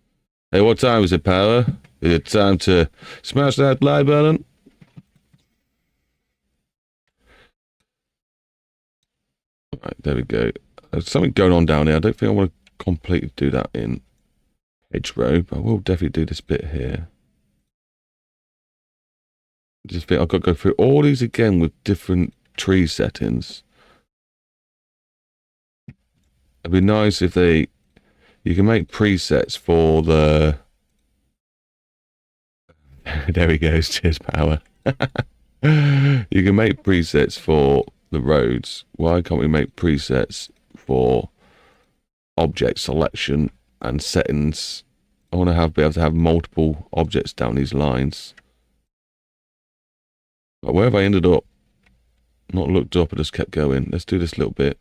Hey, what time is it, Power? Is it time to smash that like button? Right, there we go. There's something going on down here. I don't think I want to completely do that in hedgerow, but I will definitely do this bit here. I just think I've got to go through all these again with different tree settings. It'd be nice if you can make presets for the... There he goes, cheers, Power. You can make presets for the roads. Why can't we make presets for object selection and settings? I want to be able to have multiple objects down these lines. But where have I ended up? Not looked up, I just kept going. Let's do this little bit.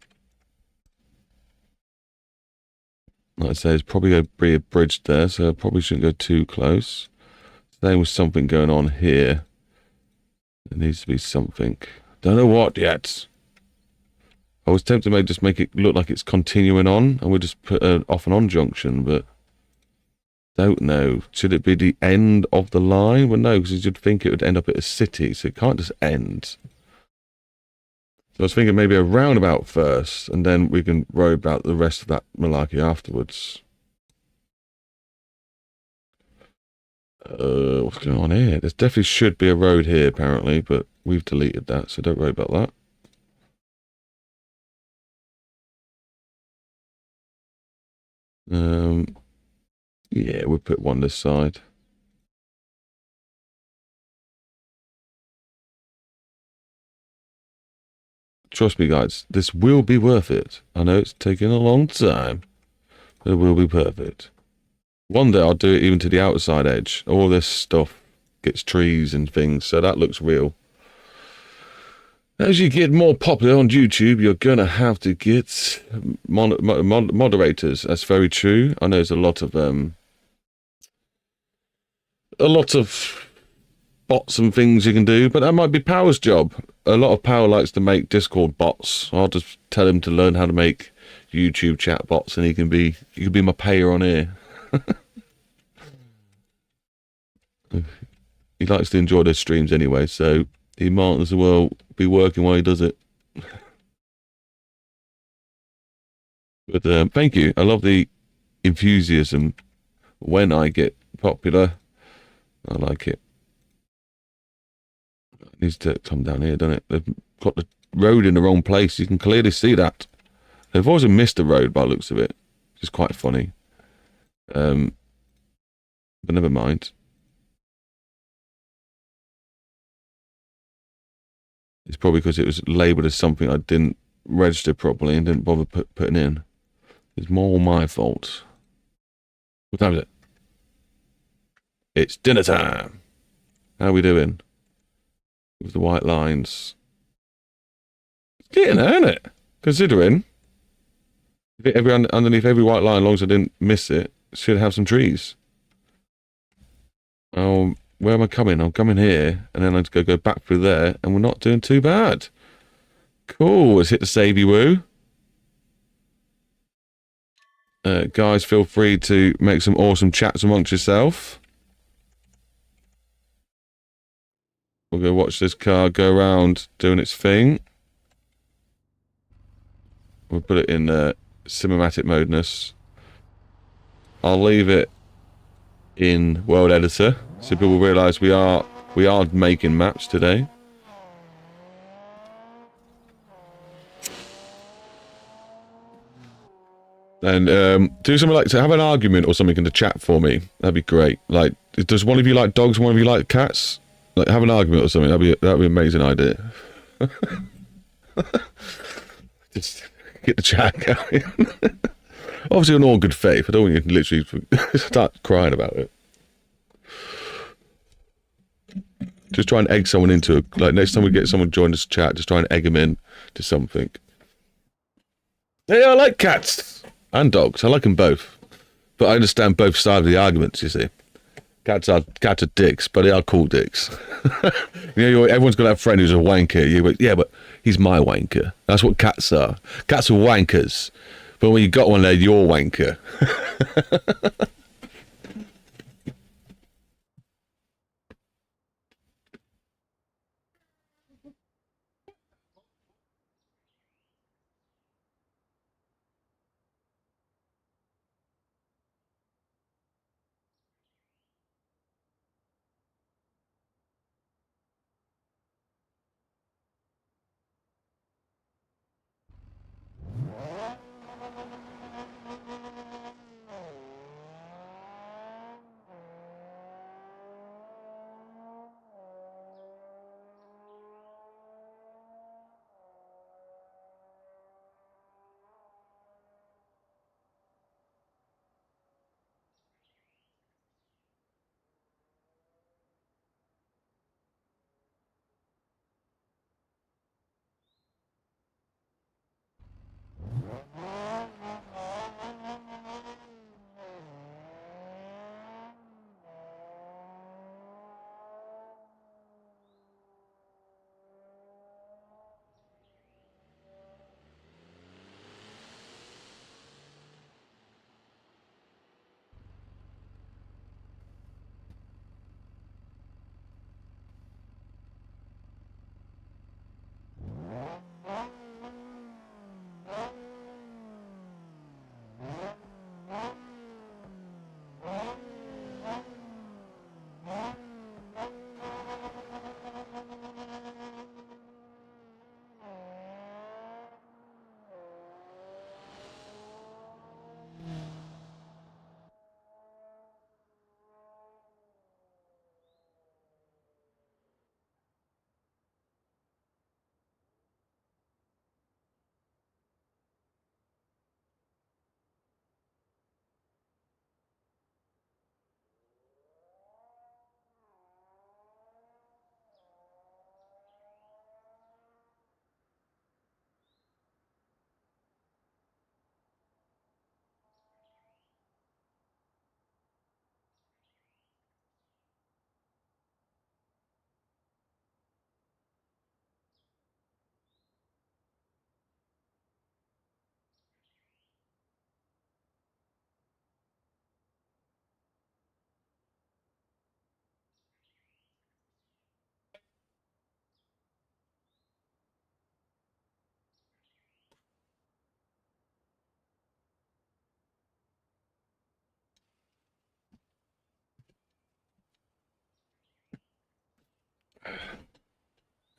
Like I say, it's probably going to be a bridge there, so I probably shouldn't go too close. There was something going on here. There needs to be something. Don't know what yet. I was tempted to just make it look like it's continuing on, and we just put an off and on junction, but don't know. Should it be the end of the line? Well, no, because you'd think it would end up at a city, so it can't just end. So I was thinking maybe a roundabout first, and then we can worry about the rest of that malarkey afterwards. What's going on here? There definitely should be a road here, apparently, but we've deleted that, so don't worry about that. Yeah, we'll put one this side. Trust me, guys, this will be worth it. I know it's taking a long time, but it will be perfect. One day I'll do it even to the outside edge. All this stuff gets trees and things, so that looks real. As you get more popular on YouTube, you're going to have to get moderators. That's very true. I know there's a lot of bots and things you can do, but that might be Power's job. A lot of Power likes to make Discord bots. I'll just tell him to learn how to make YouTube chat bots, and he can be my payer on here. He likes to enjoy those streams anyway, so he might as well be working while he does it. But thank you. I love the enthusiasm when I get popular. I like it. It needs to come down here, doesn't it? They've got the road in the wrong place. You can clearly see that. They've also missed the road by the looks of it, which is quite funny. But never mind. It's probably because it was labelled as something I didn't register properly and didn't bother putting in. It's more my fault. What time is it? It's dinner time. How are we doing? With the white lines. It's getting there, isn't it? Considering underneath every white line, as long as I didn't miss it, should have some trees. Oh, where am I coming? I'm coming here, and then I just go back through there, and we're not doing too bad. Cool, let's hit the savey woo. Guys, feel free to make some awesome chats amongst yourself. We'll go watch this car go around doing its thing. We'll put it in cinematic modeness. I'll leave it in World Editor so people realise we are making maps today. And do something like to have an argument or something in the chat for me. That'd be great. Like, does one of you like dogs? One of you like cats? Like, have an argument or something. That'd be an amazing idea. Just get the chat going. Obviously, in all good faith. I don't want you to literally start crying about it. Just try and egg someone into it. Like, next time we get someone to join this chat, just try and egg them in to something. Yeah, I like cats and dogs. I like them both. But I understand both sides of the arguments, you see. Cats are dicks, but they are cool dicks. You know, everyone's got that friend who's a wanker. Yeah, but he's my wanker. That's what cats are. Cats are wankers. But when you got one there, you're wanker.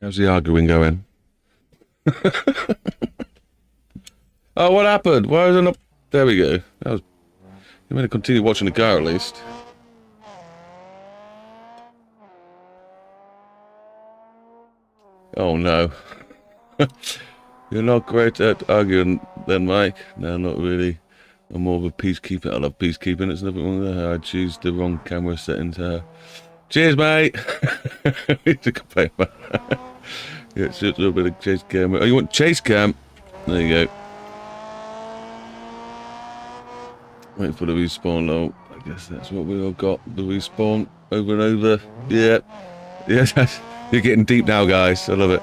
How's the arguing going? Oh, what happened? Why is it not... There we go. That was... You better continue watching the go at least. Oh no. You're not great at arguing then, Mike. No, not really. I'm more of a peacekeeper. I love peacekeeping. It's nothing wrong with that. I choose the wrong camera settings. Cheers, mate. Need to complain about that. Yeah, it's just a little bit of chase cam. Oh, you want chase cam? There you go. Wait for the respawn. Oh, I guess that's what we all got. The respawn over and over. Yeah. Yes, you're getting deep now, guys. I love it.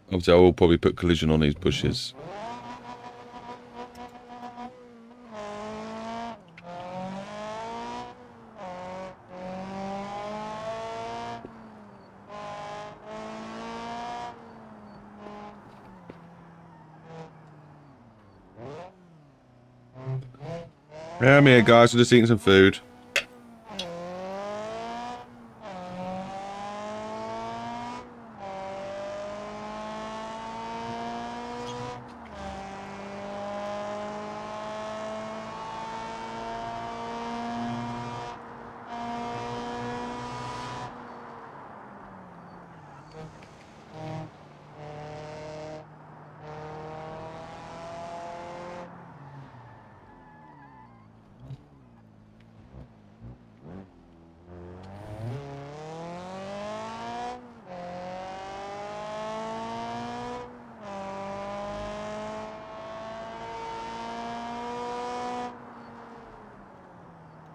Obviously, I will probably put collision on these bushes. Yeah, I'm here, guys. We're just eating some food.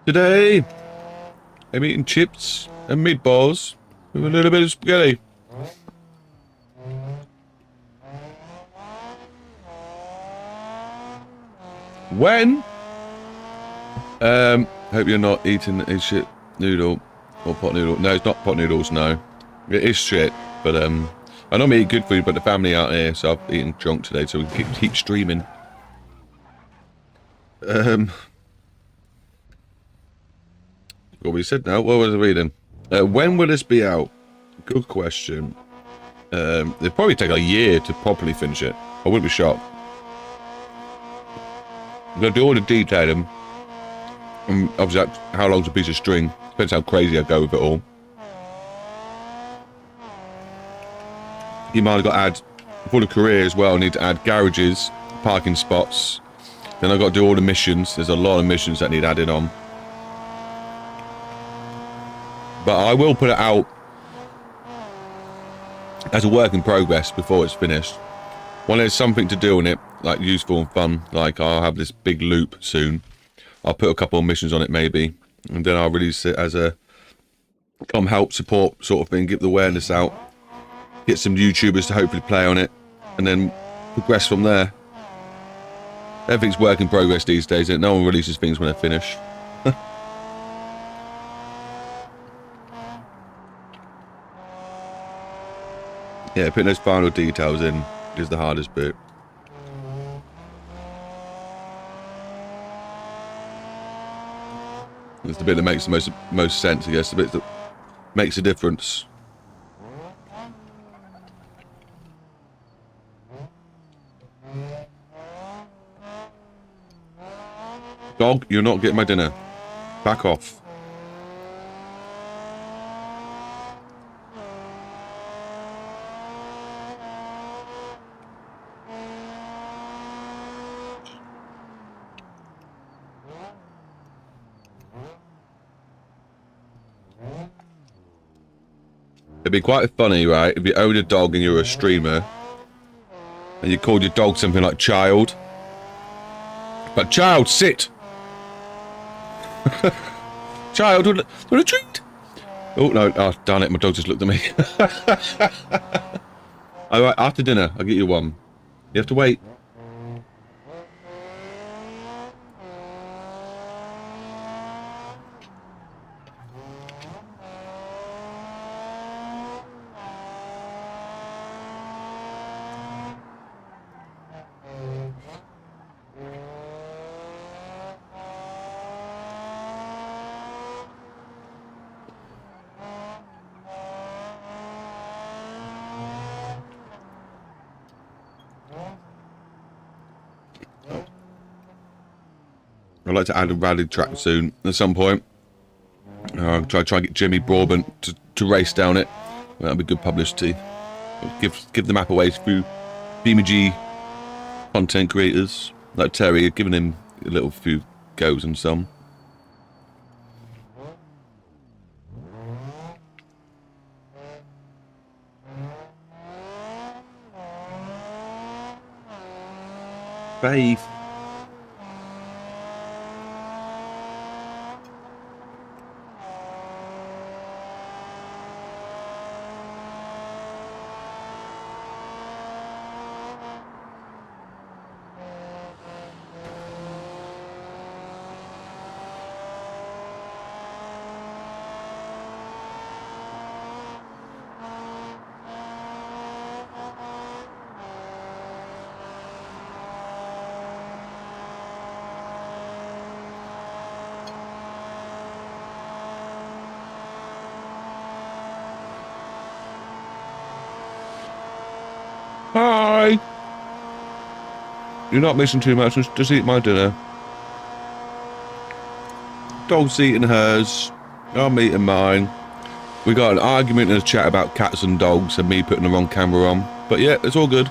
Today, I'm eating chips and meatballs with a little bit of spaghetti. When? Hope you're not eating a shit noodle or pot noodle. No, it's not pot noodles, no. It is shit, but I normally eat good food, but the family out here, so I've eaten junk today, so we can keep streaming. What we said now? What was I reading? When will this be out? Good question. It'd probably take a year to properly finish it. I wouldn't be shocked. I'm gonna do all the detailing. And obviously, how long's a piece of string? Depends how crazy I go with it all. You might have got to add, for the career as well, I need to add garages, parking spots. Then I've got to do all the missions. There's a lot of missions that need added on. But I will put it out as a work in progress before it's finished. When there's something to do in it, like useful and fun, like I'll have this big loop soon. I'll put a couple of missions on it maybe, and then I'll release it as a come help support sort of thing, get the awareness out, get some YouTubers to hopefully play on it, and then progress from there. Everything's work in progress these days, and no one releases things when they're finished. Yeah, putting those final details in is the hardest bit. It's the bit that makes the most sense, I guess, the bit that makes a difference. Dog, you're not getting my dinner. Back off. It'd be quite funny, right, if you owned a dog and you were a streamer, and you called your dog something like Child. But Child, sit! Child, want a treat? Oh, no, oh, darn it, my dog just looked at me. Alright, after dinner, I'll get you one. You have to wait. I'd like to add a rally track soon at some point. Try and get Jimmy Broadbent to race down it. That'd be good publicity. Give the map away through BeamNG content creators like Terry, giving him a little few goes and some. Faith. Hi! You're not missing too much, just eat my dinner. Dog's eating hers, I'm eating mine. We got an argument and a chat about cats and dogs and me putting the wrong camera on. But yeah, it's all good.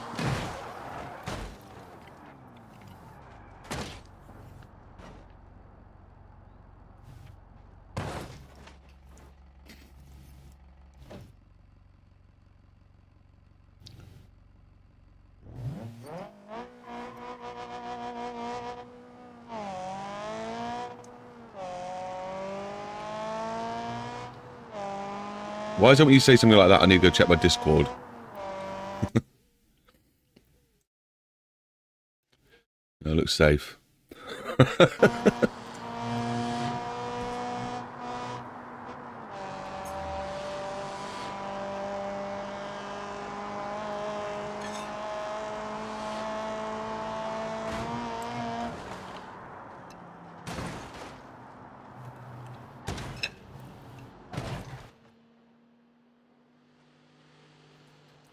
Why is it when you say something like that, I need to go check my Discord? That looks safe.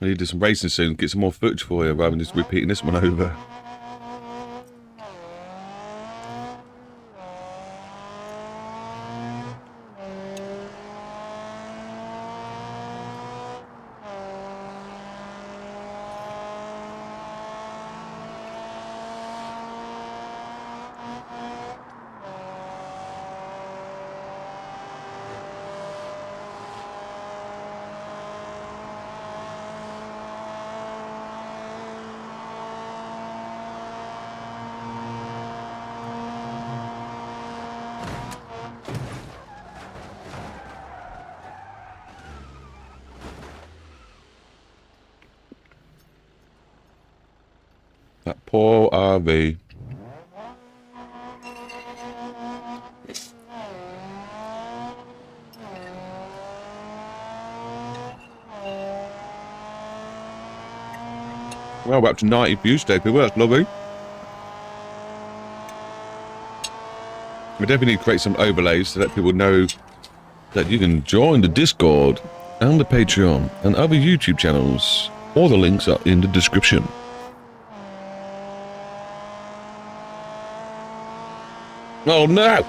I need to do some racing soon, get some more footage for you rather than just repeating this one over. That poor RV. Well, we're up to 90 views today, people. That's lovely. We definitely need to create some overlays to let people know that you can join the Discord and the Patreon and other YouTube channels. All the links are in the description. Oh no!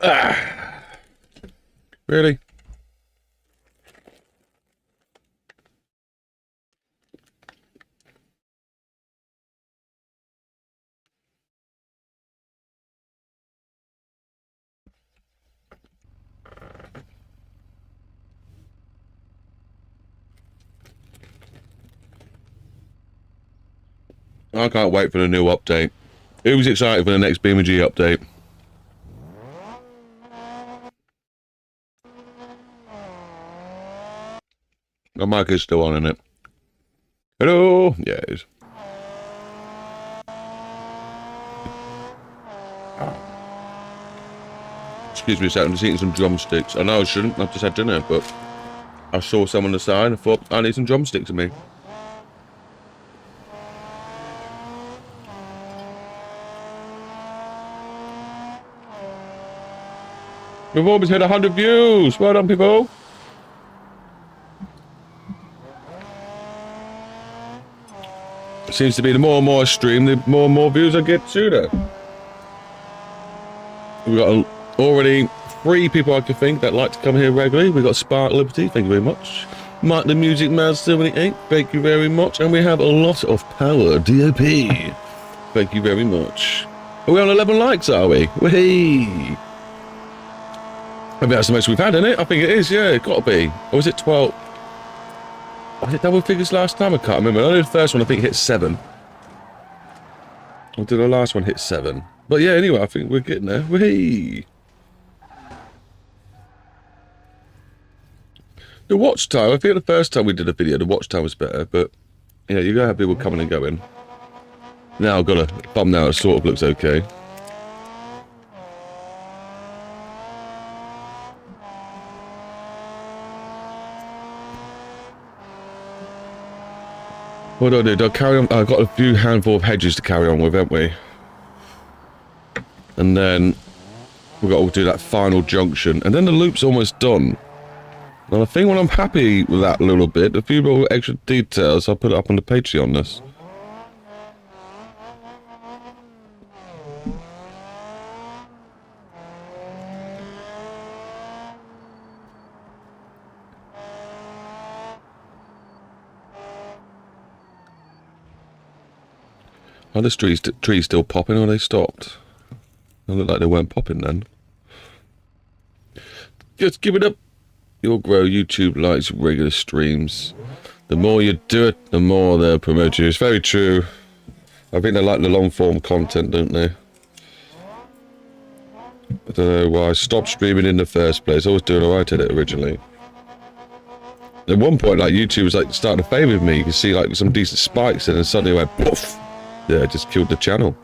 Ah, really? I can't wait for the new update. Who's excited for the next BeamNG update? My mic is still on, isn't it? Hello? Yeah, it is. Excuse me a second, I'm just eating some drumsticks. I know I shouldn't, I've just had dinner, but I saw some on the side and I thought, I need some drumsticks in me. We've almost hit 100 views! Well done, people! It seems to be the more and more I stream, the more and more views I get sooner. We've got already 3 people I can think that like to come here regularly. We've got Spark Liberty, thank you very much. Mike the Music Man 78, thank you very much. And we have a lot of power, DOP. Thank you very much. Are we on 11 likes, are we? Whee! Maybe that's the most we've had, isn't it? I think it is, yeah, it's gotta be. Or was it 12? Was it double figures last time? I can't remember. I know the first one I think hit 7. Or did the last one hit 7? But yeah, anyway, I think we're getting there. Whee! The watch time, I think the first time we did a video, the watch time was better, but yeah, you're gonna have people coming and going. Now I've got a thumbnail that sort of looks okay. What do I do? Do I carry on? I've got a few handful of hedges to carry on with, haven't we? And then we've got to do that final junction, and then the loop's almost done. And I think when I'm happy with that little bit, a few little extra details, I'll put it up on the Patreon this. Are the trees still popping, or are they stopped? They look like they weren't popping then. Just give it up. You'll grow. YouTube likes regular streams. The more you do it, the more they'll promote you. It's very true. I think they like the long form content, don't they? I don't know why I stopped streaming in the first place. I was doing alright at it originally. At one point, like, YouTube was like starting to favour me. You can see like some decent spikes, and then suddenly it went poof. Yeah, it just killed the channel.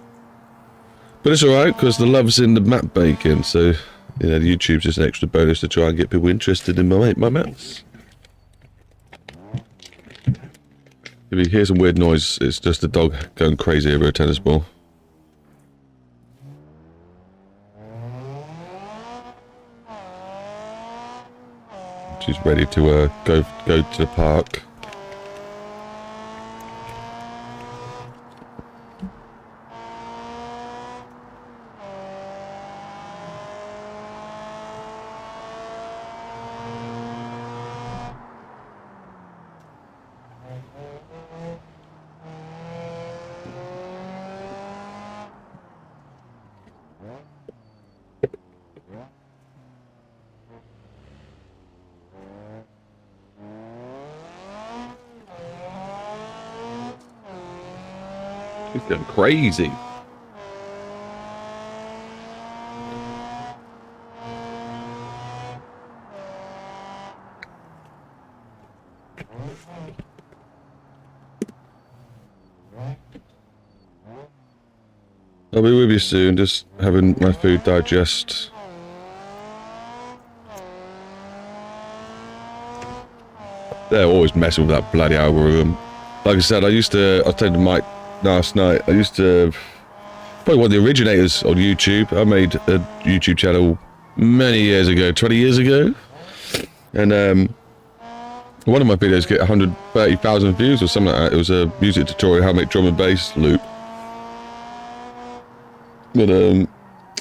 But it's alright, because the love's in the map baking, so, you know, YouTube's just an extra bonus to try and get people interested in my maps. If you hear some weird noise, it's just a dog going crazy over a tennis ball. She's ready to go to the park. She's going crazy. I'll be with you soon, just having my food digest. They're always messing with that bloody algorithm. Like I said, I told the mic last night, I used to, probably one of the originators on YouTube. I made a YouTube channel many years ago, 20 years ago. And one of my videos get 130,000 views or something like that. It was a music tutorial, how to make drum and bass loop. But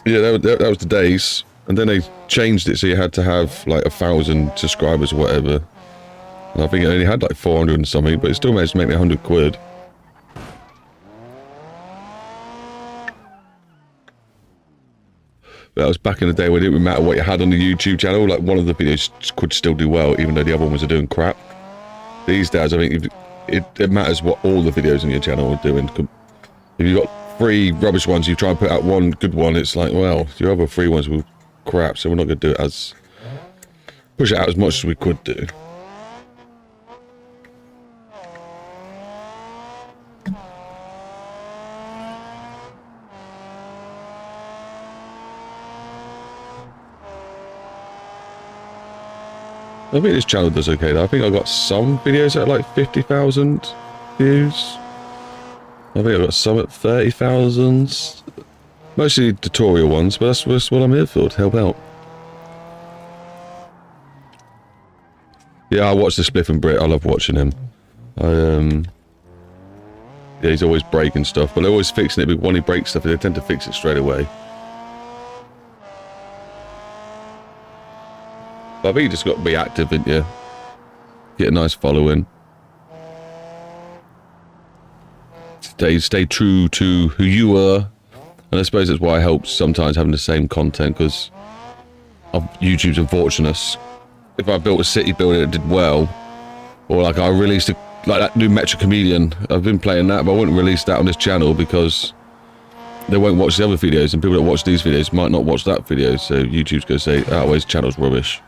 yeah, that was the days. And then they changed it so you had to have like 1,000 subscribers or whatever. And I think it only had like 400 and something, but it still managed to make me 100 quid. That was back in the day when it didn't matter what you had on the YouTube channel. Like, one of the videos could still do well, even though the other ones are doing crap. These days, I think it matters what all the videos on your channel are doing. If you've got 3 rubbish ones, you try and put out 1 good one, it's like, well, your other 3 ones were crap, so we're not going to do it as... push it out as much as we could do. I think this channel does okay though. I think I got some videos at like 50,000 views. I think I got some at 30,000. Mostly tutorial ones, but that's what I'm here for, to help out. Yeah, I watch the Spliff and Brit. I love watching him. Yeah, he's always breaking stuff, but they're always fixing it. But when he breaks stuff, they tend to fix it straight away. But I think you just got to be active, didn't you? Get a nice following. Stay true to who you are. And I suppose that's why it helps sometimes having the same content, because of YouTube's unfortunate. If I built a city builder that did well, or like I released like that new Metro Chameleon, I've been playing that, but I wouldn't release that on this channel because they won't watch the other videos, and people that watch these videos might not watch that video, so YouTube's going to say, oh, well, his channel's rubbish.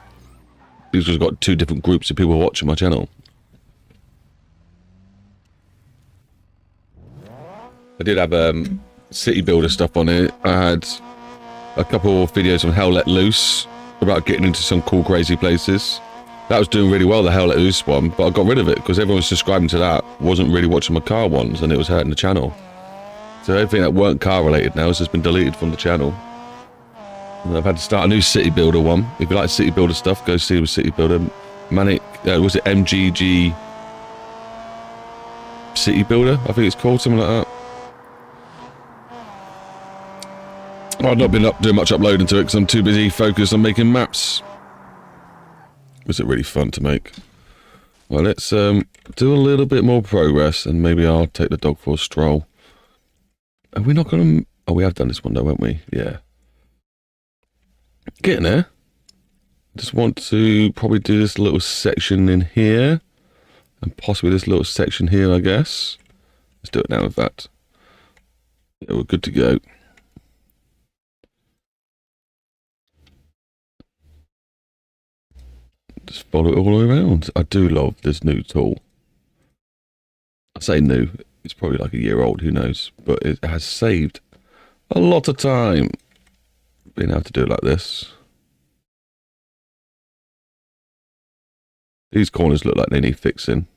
Because I've got 2 different groups of people watching my channel. I did have city builder stuff on it. I had a couple of videos on Hell Let Loose about getting into some cool crazy places. That was doing really well, the Hell Let Loose one, but I got rid of it because everyone was subscribing to that, wasn't really watching my car ones, and it was hurting the channel. So everything that weren't car related now has just been deleted from the channel. And I've had to start a new city builder one. If you like city builder stuff, go see the city builder. Was it MGG City Builder? I think it's called, something like that. I've not been doing much uploading to it because I'm too busy focused on making maps. Was it really fun to make? Well, let's do a little bit more progress, and maybe I'll take the dog for a stroll. Are we not going to... Oh, we have done this one though, haven't we? Yeah. Getting there. Just want to probably do this little section in here, and possibly this little section here, I guess. Let's do it now, in fact. Yeah, we're good to go. Just follow it all the way around. I do love this new tool. I say new, it's probably like a year old, who knows, but it has saved a lot of time being able to do it like this. These corners look like they need fixing.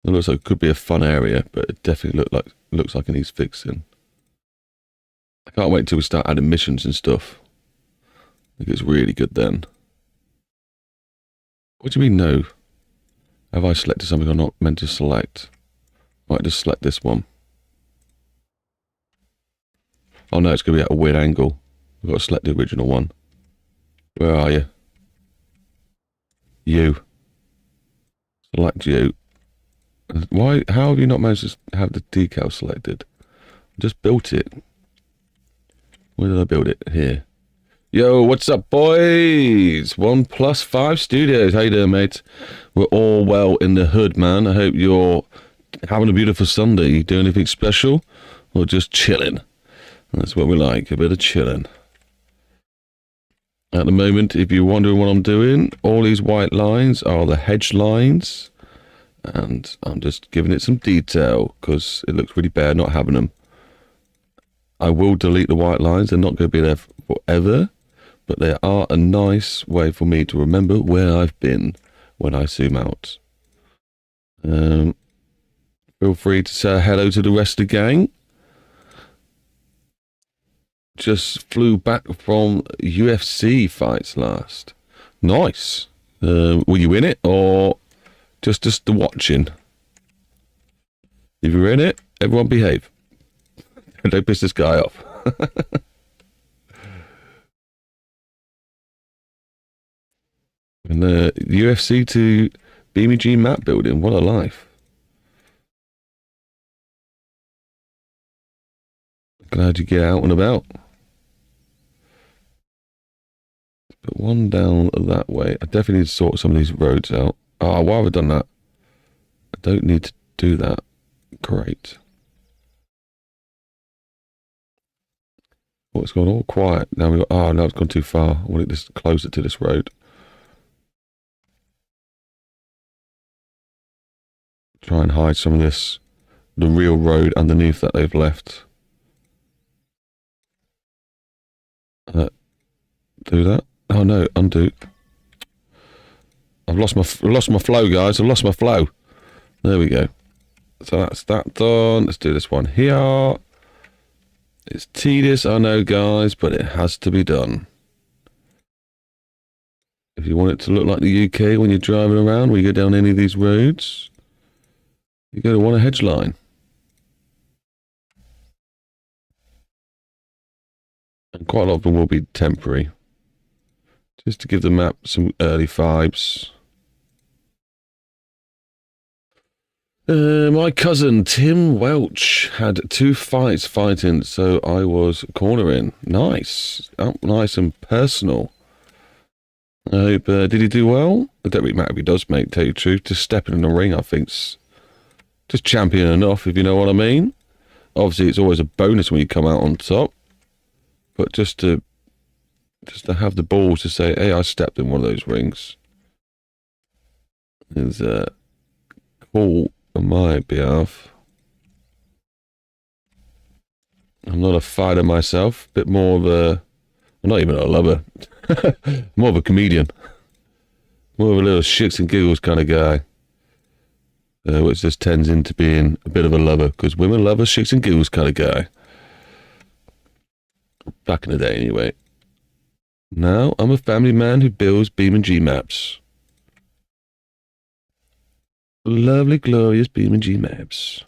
It looks like it could be a fun area, but it definitely looks like it needs fixing. I can't wait until we start adding missions and stuff. I think it's really good then. What do you mean no? Have I selected something I'm not meant to select? I might just select this one. Oh no, it's going to be at a weird angle. I've got to select the original one. Where are you? You. Select you. Why? How have you not managed to have the decal selected? I just built it. Where did I build it? Here. Yo, what's up, boys? 1+5 Studios. How you doing, mate? We're all well in the hood, man. I hope you're having a beautiful Sunday. You doing anything special? Or just chilling? That's what we like, a bit of chilling. At the moment, if you're wondering what I'm doing, all these white lines are the hedge lines. And I'm just giving it some detail because it looks really bad not having them. I will delete the white lines. They're not going to be there forever. But they are a nice way for me to remember where I've been when I zoom out. Feel free to say hello to the rest of the gang. Just flew back from UFC fights last. Nice. Were you in it or just the watching? If you're in it, everyone behave. Don't piss this guy off. And the UFC to BeamNG map building. What a life. Glad you get out and about. Put one down that way. I definitely need to sort some of these roads out. Oh, why have I done that? I don't need to do that. Great. Oh, it's gone all quiet. Now we got, oh no, it's gone too far. I want it just closer to this road. Try and hide some of this, the real road underneath that they've left. Do that. Oh no, undo. I've lost my flow, guys. I've lost my flow. There we go. So that's that done. Let's do this one here. It's tedious, I know, guys, but it has to be done. If you want it to look like the UK when you're driving around, when you go down any of these roads, you go to one hedge line. And quite a lot of them will be temporary. Just to give the map some early vibes. My cousin Tim Welch had 2 fights fighting, so I was cornering. Nice. Up nice and personal. I hope, did he do well? It don't really matter if he does, mate, tell you the truth. Just stepping in the ring, I think's just champion enough, if you know what I mean. Obviously, it's always a bonus when you come out on top. But just to have the balls to say, hey, I stepped in one of those rings is cool on my behalf. I'm not a fighter myself, bit more of a, I'm not even a lover, more of a comedian, more of a little shits and giggles kind of guy, which just tends into being a bit of a lover, because women love a shits and giggles kind of guy. Back in the day anyway. Now I'm a family man who builds BeamNG maps. Lovely, glorious BeamNG maps.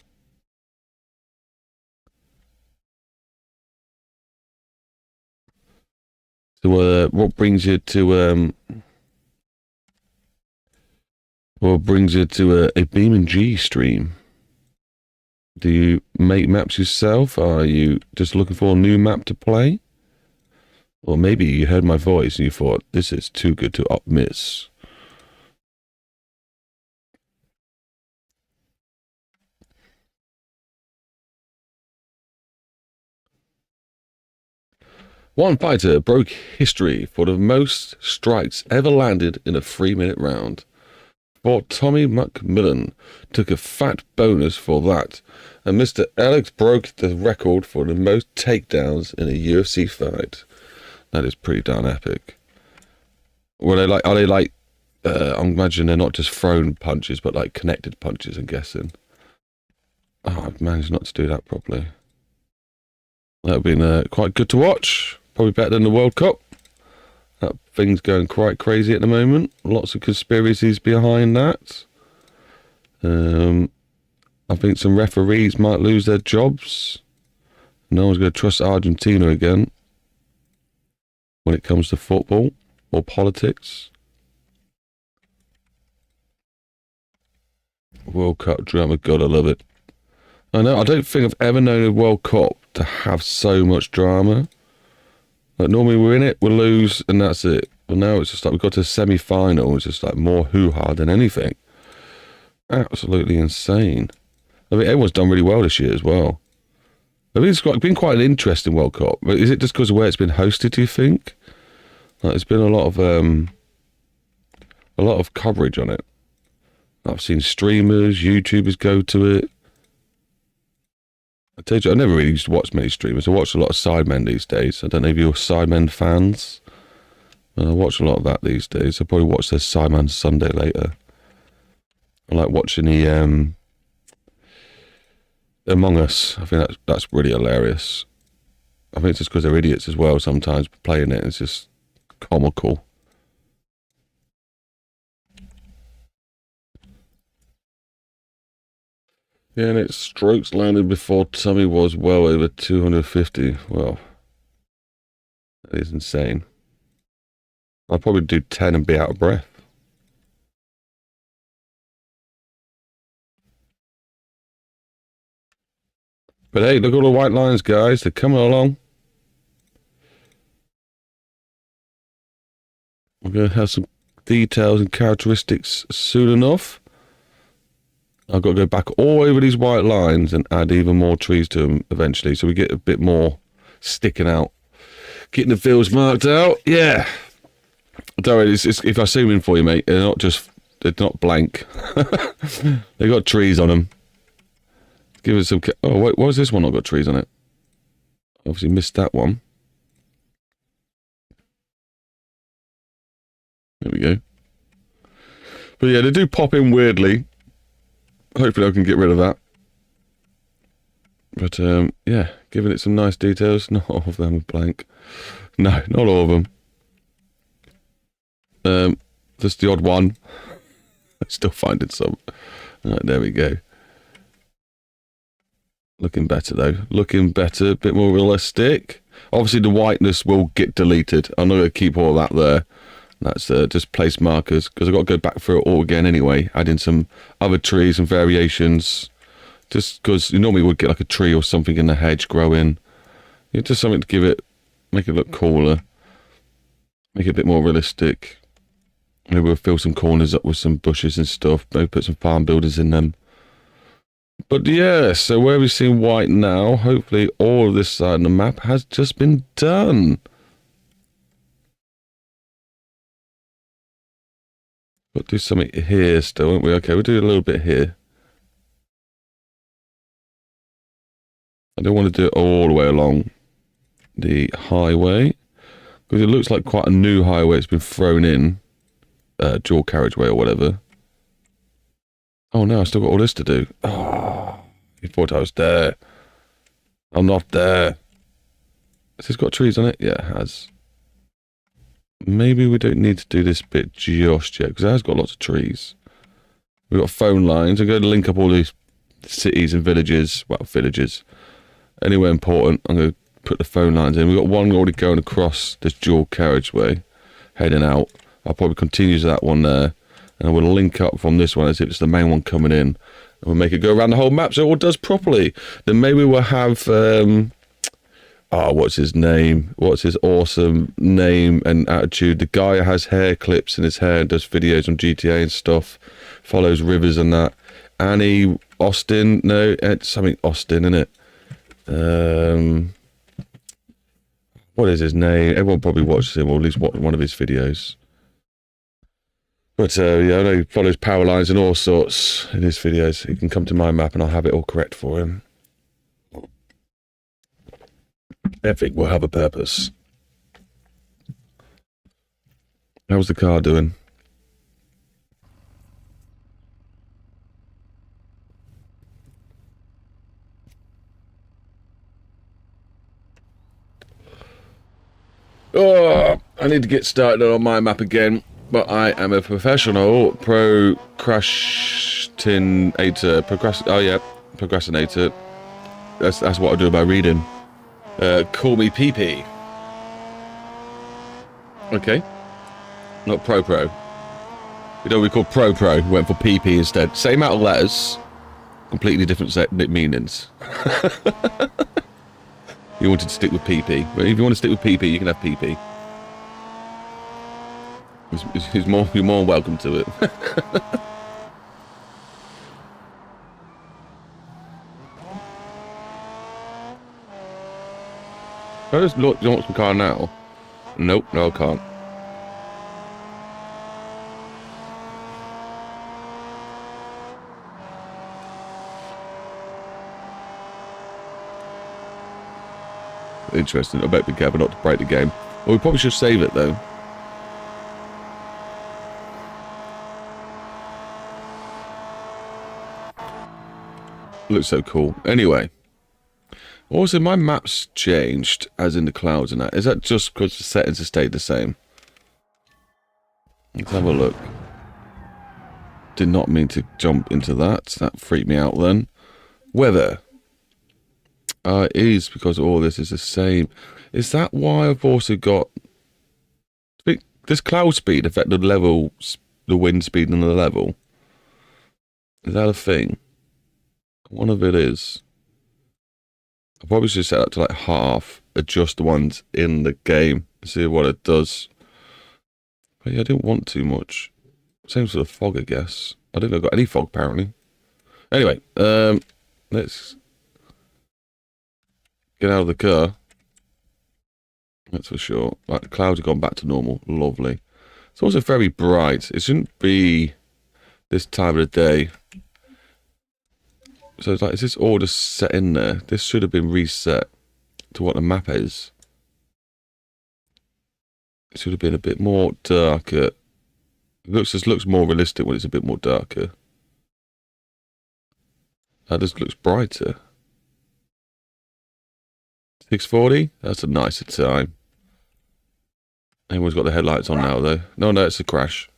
So, what brings you to a BeamNG stream? Do you make maps yourself? Are you just looking for a new map to play? Or maybe you heard my voice and you thought, this is too good to miss. One fighter broke history for the most strikes ever landed in a 3-minute round. For Tommy McMillan took a fat bonus for that, and Mr. Alex broke the record for the most takedowns in a UFC fight. That is pretty darn epic. Are they like, I imagine they're not just thrown punches, but like connected punches, I'm guessing. Oh, I've managed not to do that properly. That would have been quite good to watch. Probably better than the World Cup. That thing's going quite crazy at the moment. Lots of conspiracies behind that. I think some referees might lose their jobs. No one's going to trust Argentina again when it comes to football or politics. World Cup drama, God, I love it. I know, I don't think I've ever known a World Cup to have so much drama. Like, normally we're in it, we'll lose, and that's it. But now it's just like, we got to a semi-final, it's just like more hoo-ha than anything. Absolutely insane. I mean, everyone's done really well this year as well. I mean, it's been quite an interesting World Cup. But is it just because of where it's been hosted, do you think? Like, there's been a lot of coverage on it. I've seen streamers, YouTubers go to it. I tell you, I never really used to watch many streamers. I watch a lot of Sidemen these days. I don't know if you're Sidemen fans. I watch a lot of that these days. I probably watch their Sidemen Sunday later. I like watching the Among Us. I think that's really hilarious. I think it's just because they're idiots as well sometimes playing it. It's just comical. Yeah, and its strokes landed before Tommy was well over 250. Well, that is insane. I'd probably do 10 and be out of breath. But hey, look at all the white lines, guys. They're coming along. We're going to have some details and characteristics soon enough. I've got to go back all over these white lines and add even more trees to them eventually, so we get a bit more sticking out. Getting the fields marked out. Yeah. Don't worry, if I zoom in for you, mate, they're not blank. They got trees on them. Give it some... Oh, wait, why has this one not got trees on it? Obviously missed that one. There we go. But yeah, they do pop in weirdly. Hopefully I can get rid of that. But, yeah, giving it some nice details. Not all of them are blank. No, not all of them. Just the odd one. I'm still finding some. Right, there we go. Looking better though. Looking better, a bit more realistic. Obviously the whiteness will get deleted. I'm not going to keep all that there. That's just place markers, because I've got to go back through it all again anyway. Add in some other trees and variations. Just because you normally would get like a tree or something in the hedge growing. It's just something to give it, make it look cooler. Make it a bit more realistic. Maybe we'll fill some corners up with some bushes and stuff. Maybe put some farm builders in them. But yeah, so where we've seen white now, hopefully all of this side of the map has just been done. Got to do something here still, won't we? Okay, we'll do a little bit here. I don't want to do it all the way along the highway, because it looks like quite a new highway. It's been thrown in, dual carriageway or whatever. Oh no, I still got all this to do. Oh, you thought I was there. I'm not there. Has this got trees on it? Yeah, it has. Maybe we don't need to do this bit just yet, because it has got lots of trees. We've got phone lines. I'm going to link up all these cities and villages. Well, villages. Anywhere important, I'm going to put the phone lines in. We've got one already going across this dual carriageway, heading out. I'll probably continue to that one there. And we'll link up from this one as if it's the main one coming in. And we'll make it go around the whole map so it all does properly. Then maybe we'll have... what's his name? What's his awesome name and attitude? The guy who has hair clips in his hair and does videos on GTA and stuff. Follows rivers and that. Annie Austin? No, it's something Austin, isn't it? What is his name? Everyone probably watches him, or at least watch one of his videos. But yeah, I know he follows power lines and all sorts in his videos. He can come to my map and I'll have it all correct for him. Everything will have a purpose. How's the car doing? Oh, I need to get started on my map again, but I am a professional procrastinator. That's what I do by reading. Call me PP. Okay. Not pro. You know we call pro. Went for PP instead. Same amount of letters, completely different meanings. You wanted to stick with PP. But if you want to stick with PP, you can have PP. You're more welcome to it. Can I just launch the car now? Nope, no I can't. Interesting. I better be careful not to break the game. Well, we probably should save it though. Looks so cool. Anyway. Also, my map's changed, as in the clouds and that. Is that just because the settings have stayed the same? Let's have a look. Did not mean to jump into that. That freaked me out then. Weather. It is because all this is the same. Is that why I've also got... Does cloud speed affect the level, the wind speed and the level? Is that a thing? One of it is. I probably should set that to like half, adjust the ones in the game, see what it does. But yeah, I didn't want too much. Same sort of fog, I guess. I don't think I've got any fog, apparently. Anyway, let's get out of the car. That's for sure. Right, the clouds have gone back to normal. Lovely. It's also very bright. It shouldn't be this time of the day. So it's like, is this all just set in there? This should have been reset to what the map is. It should have been a bit more darker. It just looks more realistic when it's a bit more darker. That just looks brighter. 640? That's a nicer time. Everyone's got the headlights on now, though. No, it's a crash.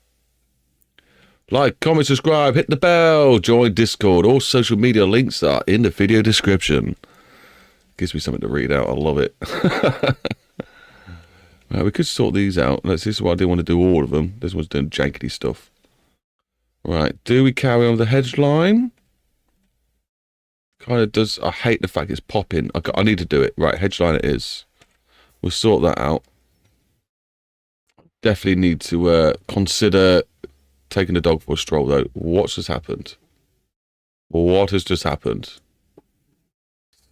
Like, comment, subscribe, hit the bell, join Discord. All social media links are in the video description. Gives me something to read out. I love it. Right, we could sort these out. This is why I didn't want to do all of them. This one's doing jankety stuff. Right, do we carry on with the hedge line? Kind of does. I hate the fact it's popping. I need to do it. Right, hedge line it is. We'll sort that out. Definitely need to consider taking the dog for a stroll, though. What's just happened? What has just happened?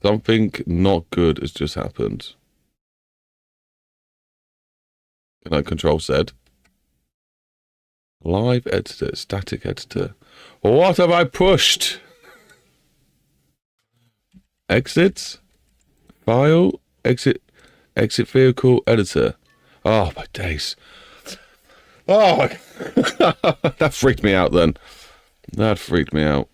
Something not good has just happened. Can I control Z? Live editor, static editor. What have I pushed? Exit? File? Exit vehicle editor. Oh, my days. Oh, that freaked me out then. That freaked me out.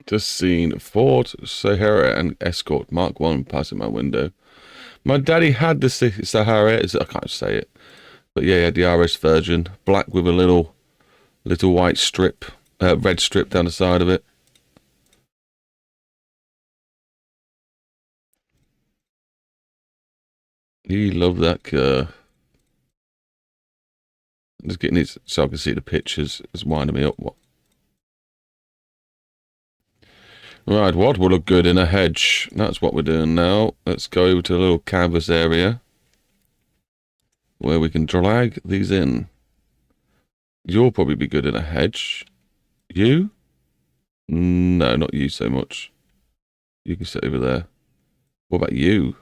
Just seen Ford Sahara and Escort Mark 1 passing my window. My daddy had the Sahara, I can't say it. But yeah, he had the RS version. Black with a little white strip, red strip down the side of it. He loved that car. Just getting it so I can see the pictures. It's winding me up. What? Right, what will look good in a hedge? That's what we're doing now. Let's go over to a little canvas area where we can drag these in. You'll probably be good in a hedge. You? No, not you so much. You can sit over there. What about you?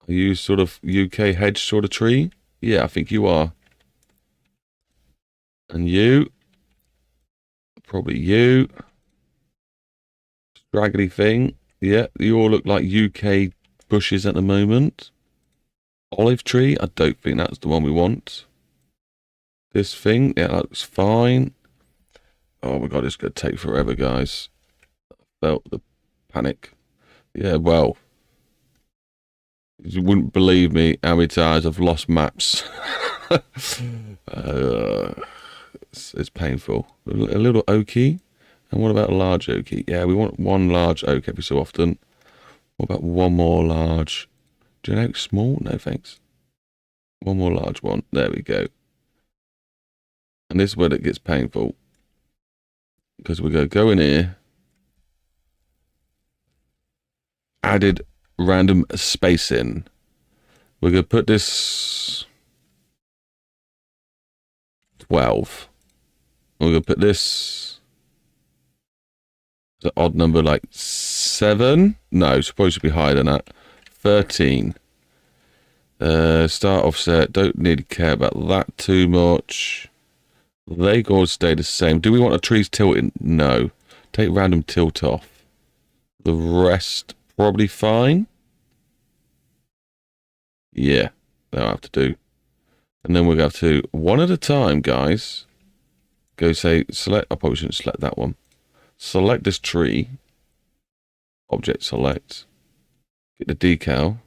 Are you sort of UK hedge sort of tree? Yeah, I think you are. And you? Probably you. Straggly thing. Yeah, you all look like UK bushes at the moment. Olive tree? I don't think that's the one we want. This thing? Yeah, that looks fine. Oh my god, it's going to take forever, guys. I felt the panic. Yeah, well. You wouldn't believe me how many times I've lost maps. It's painful. A little oaky. And what about a large oaky? Yeah, we want one large oak every so often. What about one more large? Do you know small? No, thanks. One more large one. There we go. And this is where it gets painful. Because we're going to go in here. Added random spacing. We're going to put this 12. We're going to put this the odd number like 7. No, it's supposed to be higher than that. 13. Start offset. Don't need to care about that too much. They all stay the same. Do we want the trees tilting? No. Take random tilt off. The rest probably fine. Yeah, that'll have to do. And then we'll have to, one at a time, guys. Go say, select, I probably shouldn't select that one. Select this tree. Object select. Get the decal.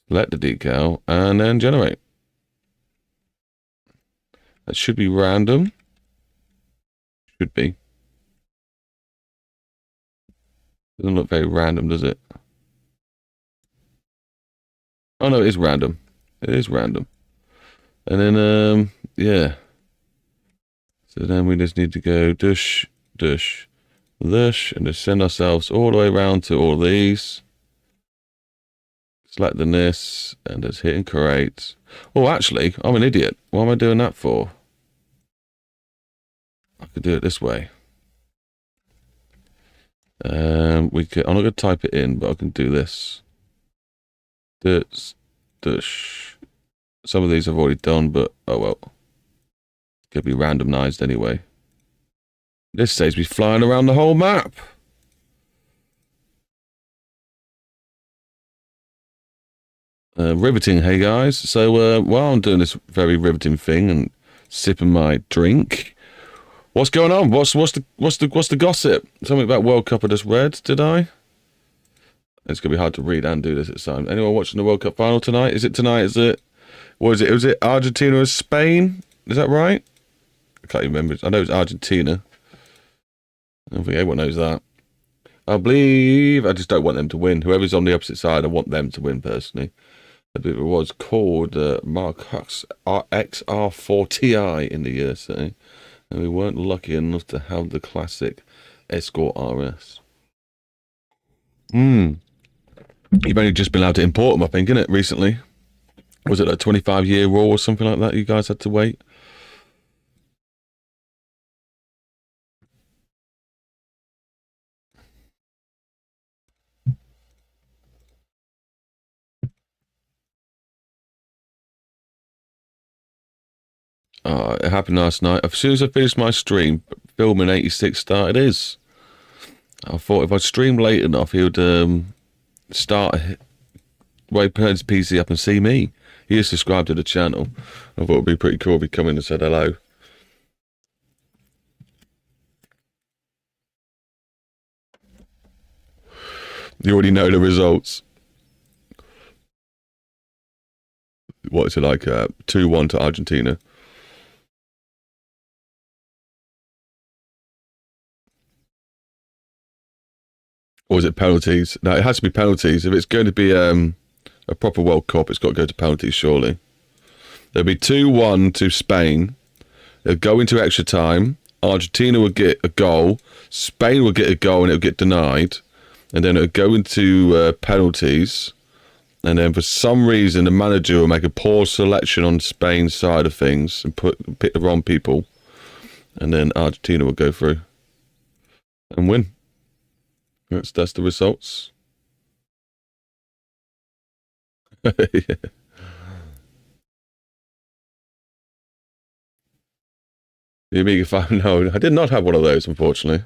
Select the decal, and then generate. That should be random. Should be. Doesn't look very random, does it? Oh no, it is random. It is random. And then, yeah. So then we just need to go dush, dush. this, and just send ourselves all the way around to all these. Selecting this, and just hitting create. Oh, actually, I'm an idiot. What am I doing that for? I could do it this way. I'm not going to type it in, but I can do this. Some of these I've already done, but oh well. It's going to be randomized anyway. This saves me flying around the whole map. Riveting, hey guys. So while I'm doing this very riveting thing and sipping my drink, what's going on? What's the gossip? Something about World Cup I just read, did I? It's gonna be hard to read and do this at the time. Anyone watching the World Cup final tonight? Is it tonight? Is it? What is it? Was it Argentina or Spain? Is that right? I can't even remember. I know it's Argentina. I don't think everyone knows that. I believe I just don't want them to win. Whoever's on the opposite side, I want them to win personally. I believe it was called Mark Hux XR4Ti in the USA, and we weren't lucky enough to have the classic Escort RS. You've only just been allowed to import them, I think, innit, recently? Was it a 25-year rule or something like that you guys had to wait? It happened last night. As soon as I finished my stream, filming 86 started his. I thought if I streamed late enough, he would start turn his PC up and see me. He is subscribed to the channel. I thought it would be pretty cool if he come in and said hello. You already know the results. What is it like? 2-1 to Argentina. Or is it penalties? No, it has to be penalties. If it's going to be a proper World Cup, it's got to go to penalties, surely. There'll be 2-1 to Spain. It'll go into extra time. Argentina will get a goal. Spain will get a goal and it'll get denied. And then it'll go into penalties. And then for some reason, the manager will make a poor selection on Spain's side of things and pick the wrong people. And then Argentina will go through and win. That's the results. Yeah. The Amiga 5, no, I did not have one of those, unfortunately.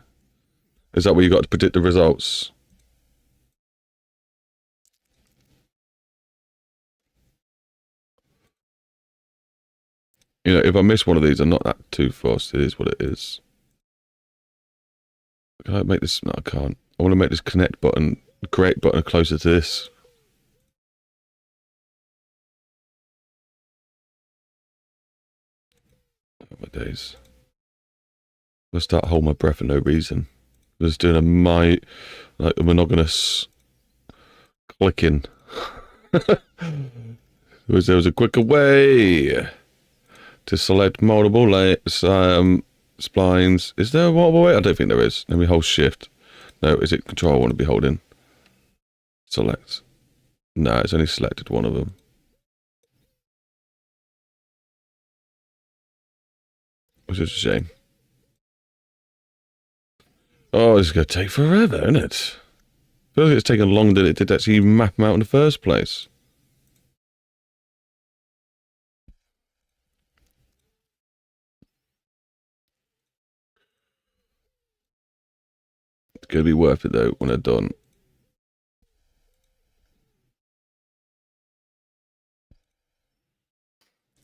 Is that where you got to predict the results? You know, if I miss one of these, I'm not that too fast. It is what it is. Can I make this? No, I can't. I want to make this connect button, create button closer to this. Oh, my days. I'm going to start holding my breath for no reason. I'm just doing a monogamous clicking. There was a quicker way to select multiple splines. Is there a multiple way? I don't think there is. Let me hold shift. No, is it control I want to be holding? Select. No, it's only selected one of them. Which is a shame. Oh, this is going to take forever, isn't it? I feel like it's taken longer than it did to actually map them out in the first place. It's going to be worth it, though, when they're done.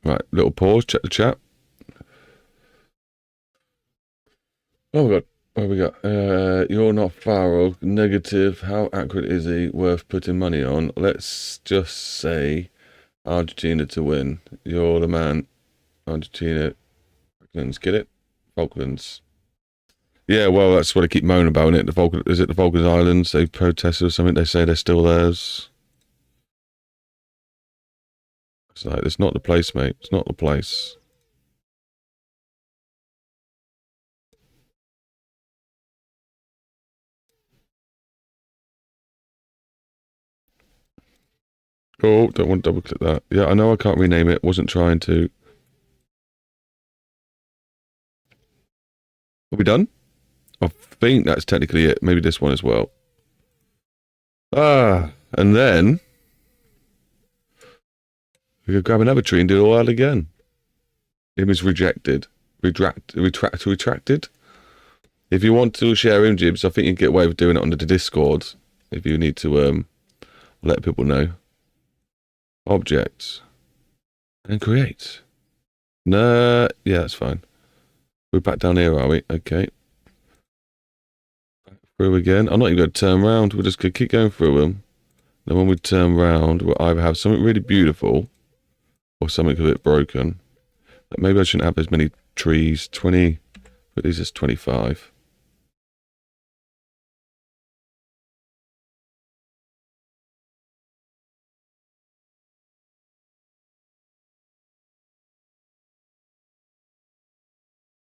Right, little pause, check the chat. Oh my god, what have we got? You're not Farrell, negative, how accurate is he, worth putting money on? Let's just say Argentina to win. You're the man. Argentina. Falklands, get it? Falklands. Yeah, well, that's what I keep moaning about, isn't it? Is it the Falklands Islands? They protested or something, they say they're still theirs. It's like, it's not the place, mate. It's not the place. Oh, don't want to double click that. Yeah, I know I can't rename it. Wasn't trying to. Are we done? I think that's technically it. Maybe this one as well. And then we could grab another tree and do it all out again. Image rejected. Retracted. If you want to share images, I think you can get away with doing it on the Discord. If you need to let people know. Objects. And create. Nah, yeah, that's fine. We're back down here, are we? Okay. Back through again. I'm not even going to turn around. We're just going to keep going through them. Then when we turn around, we'll either have something really beautiful or something a bit broken. But maybe I shouldn't have as many trees. 20, but these is 25.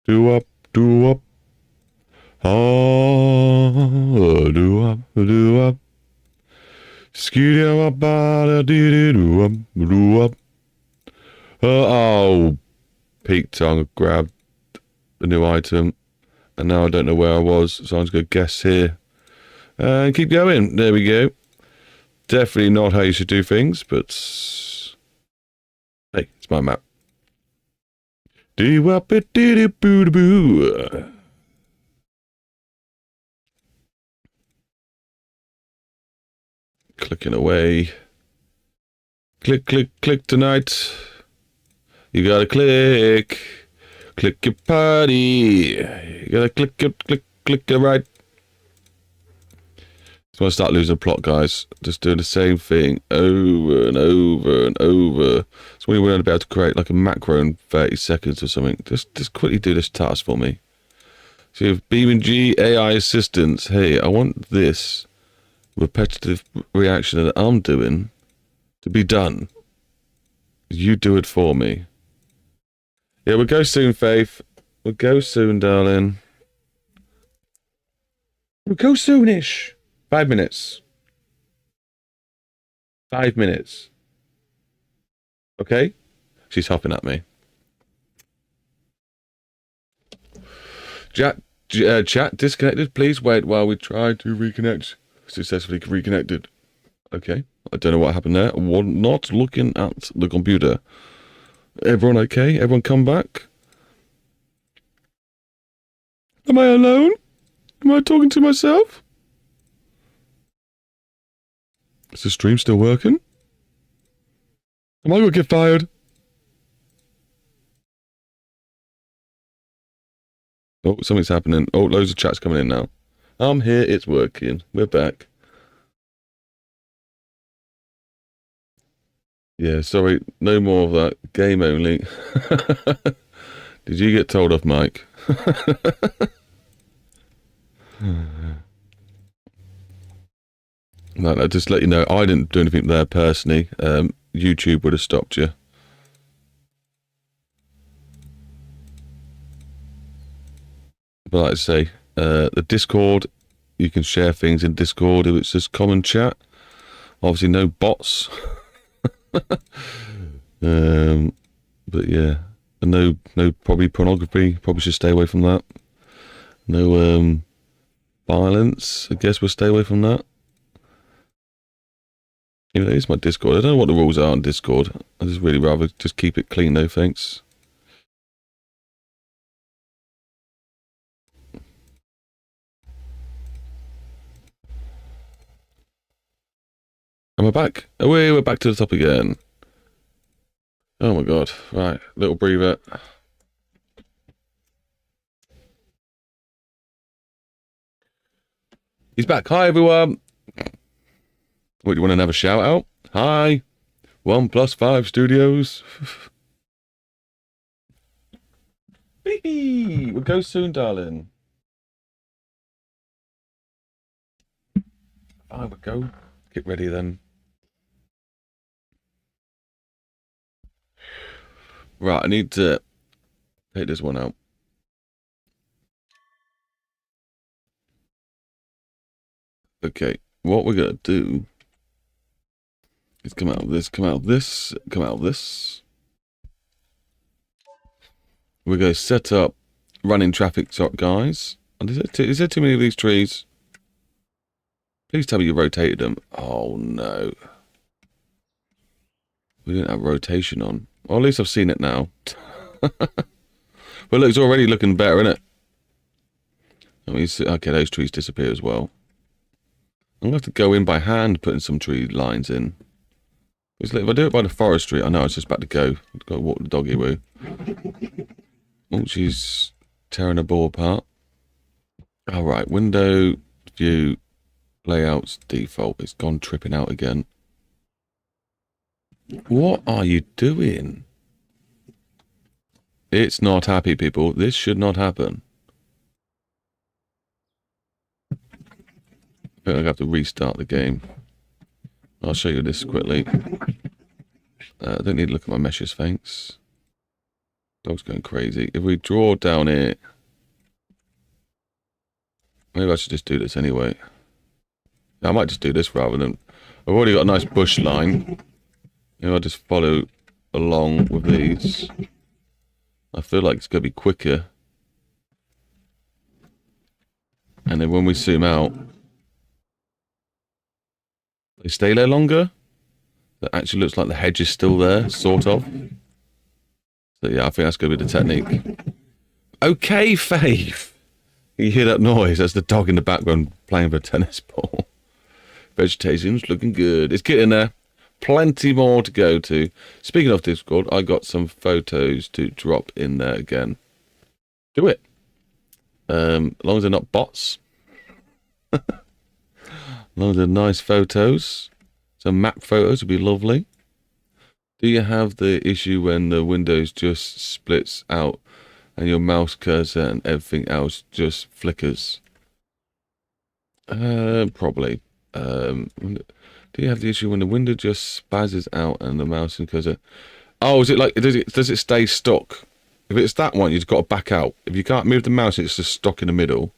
Do up, do up. Skiddy up, do up. Oh, peak tongue grabbed a new item, and now I don't know where I was, so I'm just going to guess here. And keep going. There we go. Definitely not how you should do things, but hey, it's my map. Do up it, doo boo boo. Clicking away. Click, click, click tonight. You gotta click. Click your party. You gotta click it, click it right. So I start losing the plot, guys. Just doing the same thing over and over and over. So when you want to be able to create like a macro in 30 seconds or something, just quickly do this task for me. So you have BeamNG AI assistance. Hey, I want this repetitive reaction that I'm doing to be done. You do it for me. Yeah, we'll go soon, Faith. We'll go soon, darling. We'll go soonish. 5 minutes. 5 minutes. Okay? She's hopping at me. Chat disconnected. Please wait while we try to reconnect. Successfully reconnected. Okay. I don't know what happened there. We're not looking at the computer. Everyone okay? Everyone come back? Am I alone? Am I talking to myself? Is the stream still working? Am I gonna get fired? Oh, something's happening. Oh, loads of chats coming in now. I'm here, it's working. We're back. Yeah, sorry, no more of that. Game only. Did you get told off, Mike? No, just let you know, I didn't do anything there personally. YouTube would have stopped you. But like I say, the Discord, you can share things in Discord if it's just common chat. Obviously, no bots. But yeah, and no, probably pornography. Probably should stay away from that. No, violence. I guess we'll stay away from that. You know, it's my Discord. I don't know what the rules are on Discord. I just really rather just keep it clean, no thanks. Am I back? Away, we're back to the top again. Oh my god. Right, little breather. He's back. Hi, everyone. What, do you want to have a shout out? Hi. 1+5 Studios. Baby, we'll go soon, darling. I would go. Get ready then. Right, I need to take this one out. Okay, what we're going to do Let's come out of this, come out of this, come out of this. We're going to set up running traffic stop, guys. And is there too many of these trees? Please tell me you rotated them. Oh, no. We didn't have rotation on. Well, at least I've seen it now. Well, look, it's already looking better, isn't it? I mean, okay, those trees disappear as well. I'm going to have to go in by hand putting some tree lines in. If I do it by the forestry, I know it's just about to go. I've got to walk the doggy woo. Oh, she's tearing a board apart. Alright, window, view, layouts, default. It's gone tripping out again. What are you doing? It's not happy, people. This should not happen. I think I have to restart the game. I'll show you this quickly. I don't need to look at my meshes, thanks. Dog's going crazy. If we draw down here... Maybe I should just do this anyway. I might just do this rather than... I've already got a nice bush line. Maybe I'll just follow along with these. I feel like it's going to be quicker. And then when we zoom out... They stay there longer. That actually looks like the hedge is still there, sort of. So yeah, I think that's going to be the technique. Okay, Faith. You hear that noise? That's the dog in the background playing with a tennis ball. Vegetation's looking good. It's getting there. Plenty more to go to. Speaking of Discord, I got some photos to drop in there again. Do it. As long as they're not bots. As long as they're nice photos. Some map photos would be lovely. Do you have the issue when the Windows just splits out and your mouse cursor and everything else just flickers? Probably. Do you have the issue when the window just spazzes out and the mouse and cursor... Oh, is it like... Does it stay stuck? If it's that one, you've got to back out. If you can't move the mouse, it's just stuck in the middle.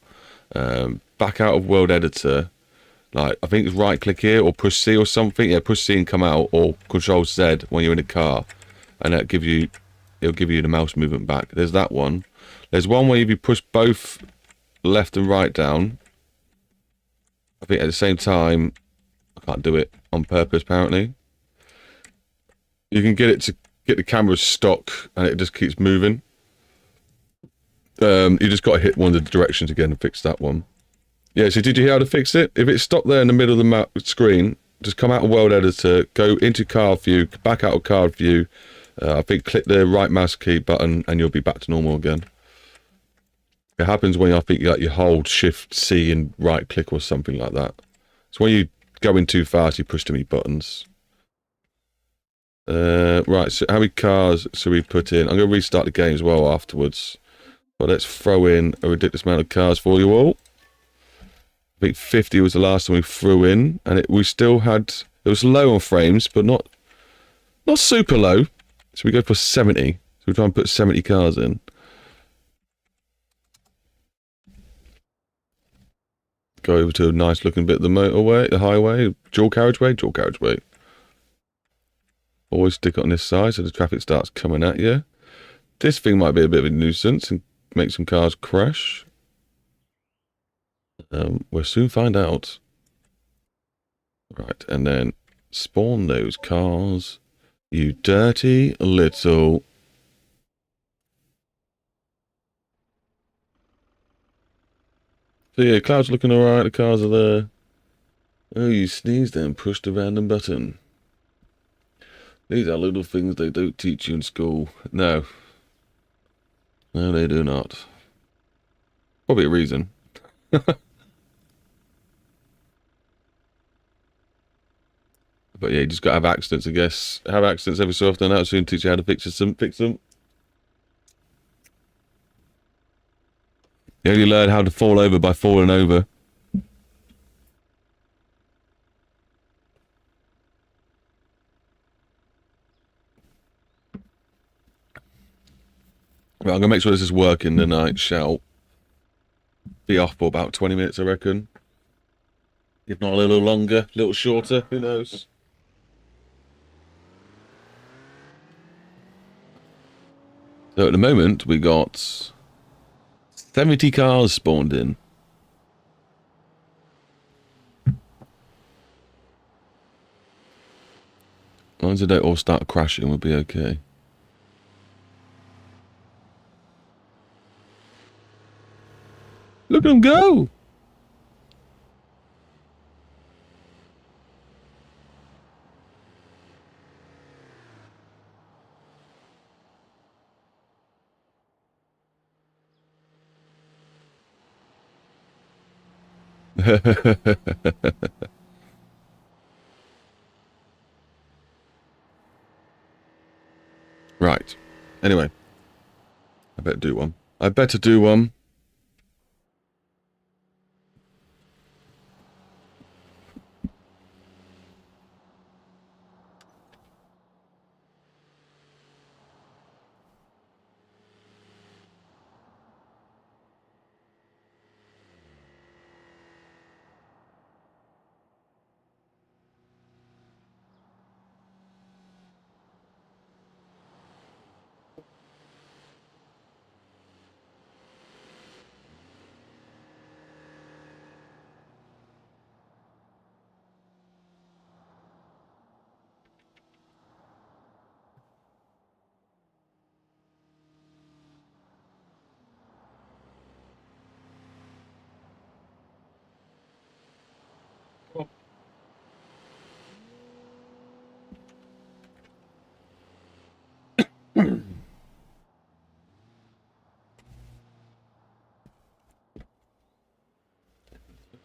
Back out of World Editor. Like, I think it's right click here or push C or something. Yeah, push C and come out, or Control Z when you're in a car. And it'll give you the mouse movement back. There's that one. There's one where if you push both left and right down, I think at the same time, I can't do it on purpose apparently. You can get it to get the camera stuck and it just keeps moving. You just got to hit one of the directions again and fix that one. Yeah, so did you hear how to fix it? If it's stopped there in the middle of the map screen, just come out of World Editor, go into card view, back out of card view. I think click the right mouse key button and you'll be back to normal again. It happens when I think you hold Shift C and right click or something like that. It's when you go in too fast, you push too many buttons. Right, so how many cars should we put in? I'm going to restart the game as well afterwards. But let's throw in a ridiculous amount of cars for you all. I think 50 was the last one we threw in, and we still had... It was low on frames, but not super low. So we go for 70. So we try and put 70 cars in. Go over to a nice looking bit of the motorway, the highway, dual carriageway. Always stick it on this side so the traffic starts coming at you. This thing might be a bit of a nuisance and make some cars crash. We'll soon find out. Right, and then spawn those cars. You dirty little... So yeah, clouds looking alright, the cars are there. Oh, you sneezed and pushed a random button. These are little things they don't teach you in school. No. No, they do not. Probably a reason. But yeah, you just got to have accidents, I guess. Have accidents every so often. That'll soon teach you how to fix them. You only learn how to fall over by falling over. Right, I'm going to make sure this is working, then I shall be off for about 20 minutes, I reckon. If not a little longer, a little shorter, who knows. So at the moment, we got 70 cars spawned in. As long as they don't all start crashing, we'll be okay. Look at them go! Right. Anyway. I better do one. I better do one.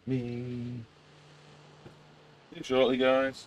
Me. See you shortly, guys.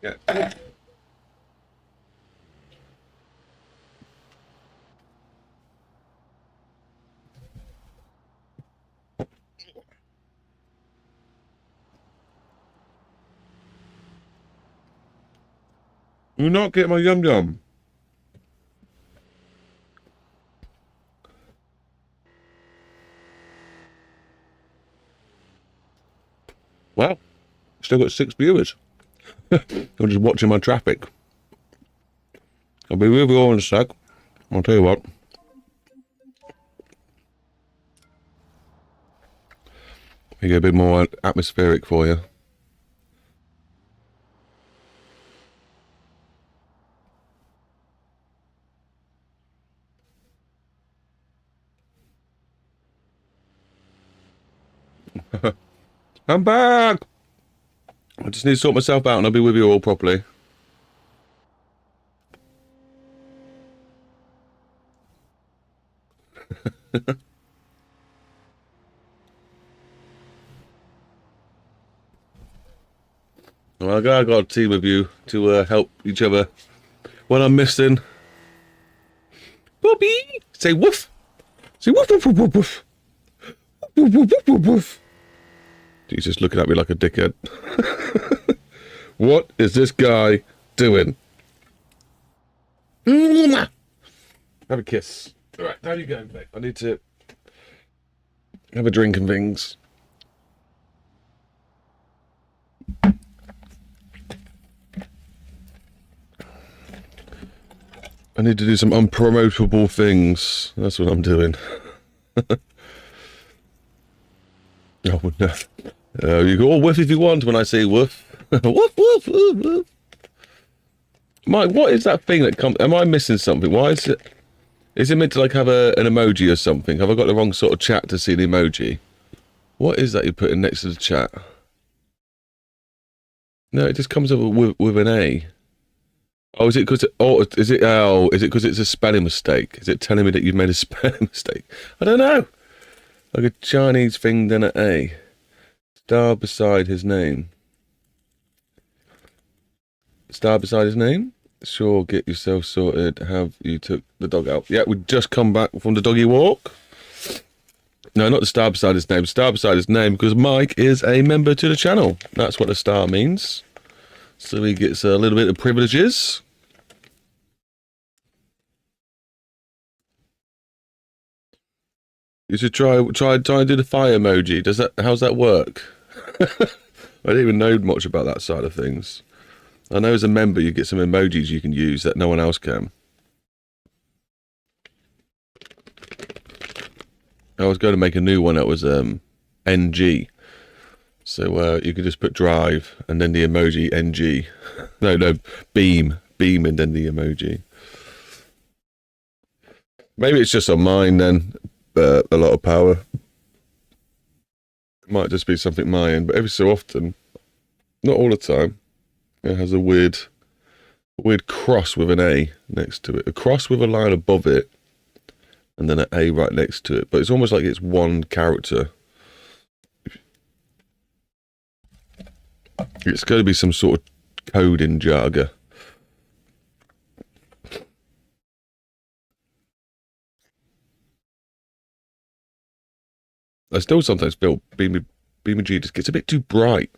Yeah. You're not getting my yum yum. Well, still got 6 viewers. I'm just watching my traffic. I'll be with you all in a sec. I'll tell you what. We get a bit more atmospheric for you. I'm back! I just need to sort myself out and I'll be with you all properly. Well, I got a team of you to help each other when I'm missing. Bobby! Say woof! Say woof woof woof woof woof! Woof woof woof woof woof! He's just looking at me like a dickhead. What is this guy doing? Have a kiss. Alright, how you going, mate? I need to have a drink and things. I need to do some unpromotable things. That's what I'm doing. Oh, no. You can all woof if you want when I say woof. Woof, woof, woof, woof. Mike, what is that thing that comes... Am I missing something? Why is it... Is it meant to, like, have an emoji or something? Have I got the wrong sort of chat to see the emoji? What is that you're putting next to the chat? No, it just comes up with an A. Oh, is it because is it because it's a spelling mistake? Is it telling me that you've made a spelling mistake? I don't know. Like a Chinese thing, then an A. Star beside his name. Star beside his name? Sure, get yourself sorted. Have you took the dog out? Yeah, we just come back from the doggy walk. No, not the star beside his name. Star beside his name because Mike is a member to the channel. That's what the star means. So he gets a little bit of privileges. You should try and do the fire emoji. How's that work? I don't even know much about that side of things. I know as a member you get some emojis you can use that no one else can. I was going to make a new one that was NG. So you could just put drive and then the emoji NG. No, beam and then the emoji. Maybe it's just on mine then. A lot of power. It might just be something my end, but every so often, not all the time, it has a weird cross with an A next to it. A cross with a line above it, and then an A right next to it. But it's almost like it's one character. It's going to be some sort of coding jargon. I still sometimes feel BeamNG just gets a bit too bright.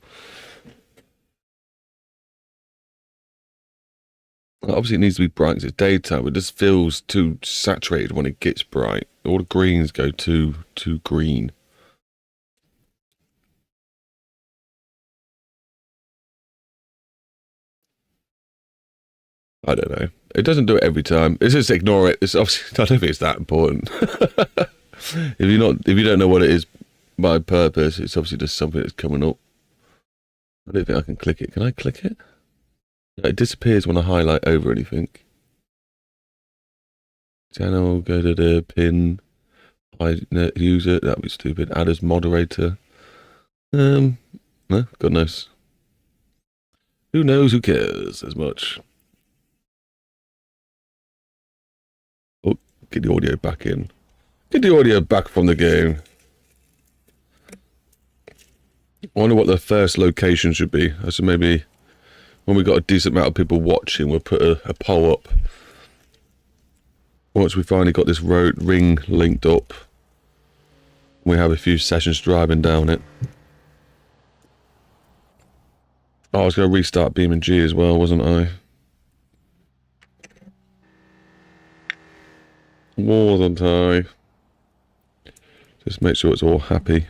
Obviously it needs to be bright because it's daytime, but it just feels too saturated when it gets bright. All the greens go too green. I don't know. It doesn't do it every time. It's just ignore it. It's obviously, I don't think it's that important. If you don't know what it is by purpose, it's obviously just something that's coming up. I don't think I can click it. Can I click it? No, it disappears when I highlight over anything. Channel, go to the pin, user, that'd be stupid. Add as moderator. No, God knows. Who knows, who cares as much. Oh, get the audio back in. Get the audio back from the game. I wonder what the first location should be. I should maybe when we've got a decent amount of people watching, we'll put a poll up. Once we finally got this road ring linked up, we have a few sessions driving down it. Oh, I was going to restart BeamNG as well, wasn't I? Wasn't I? Just make sure it's all happy.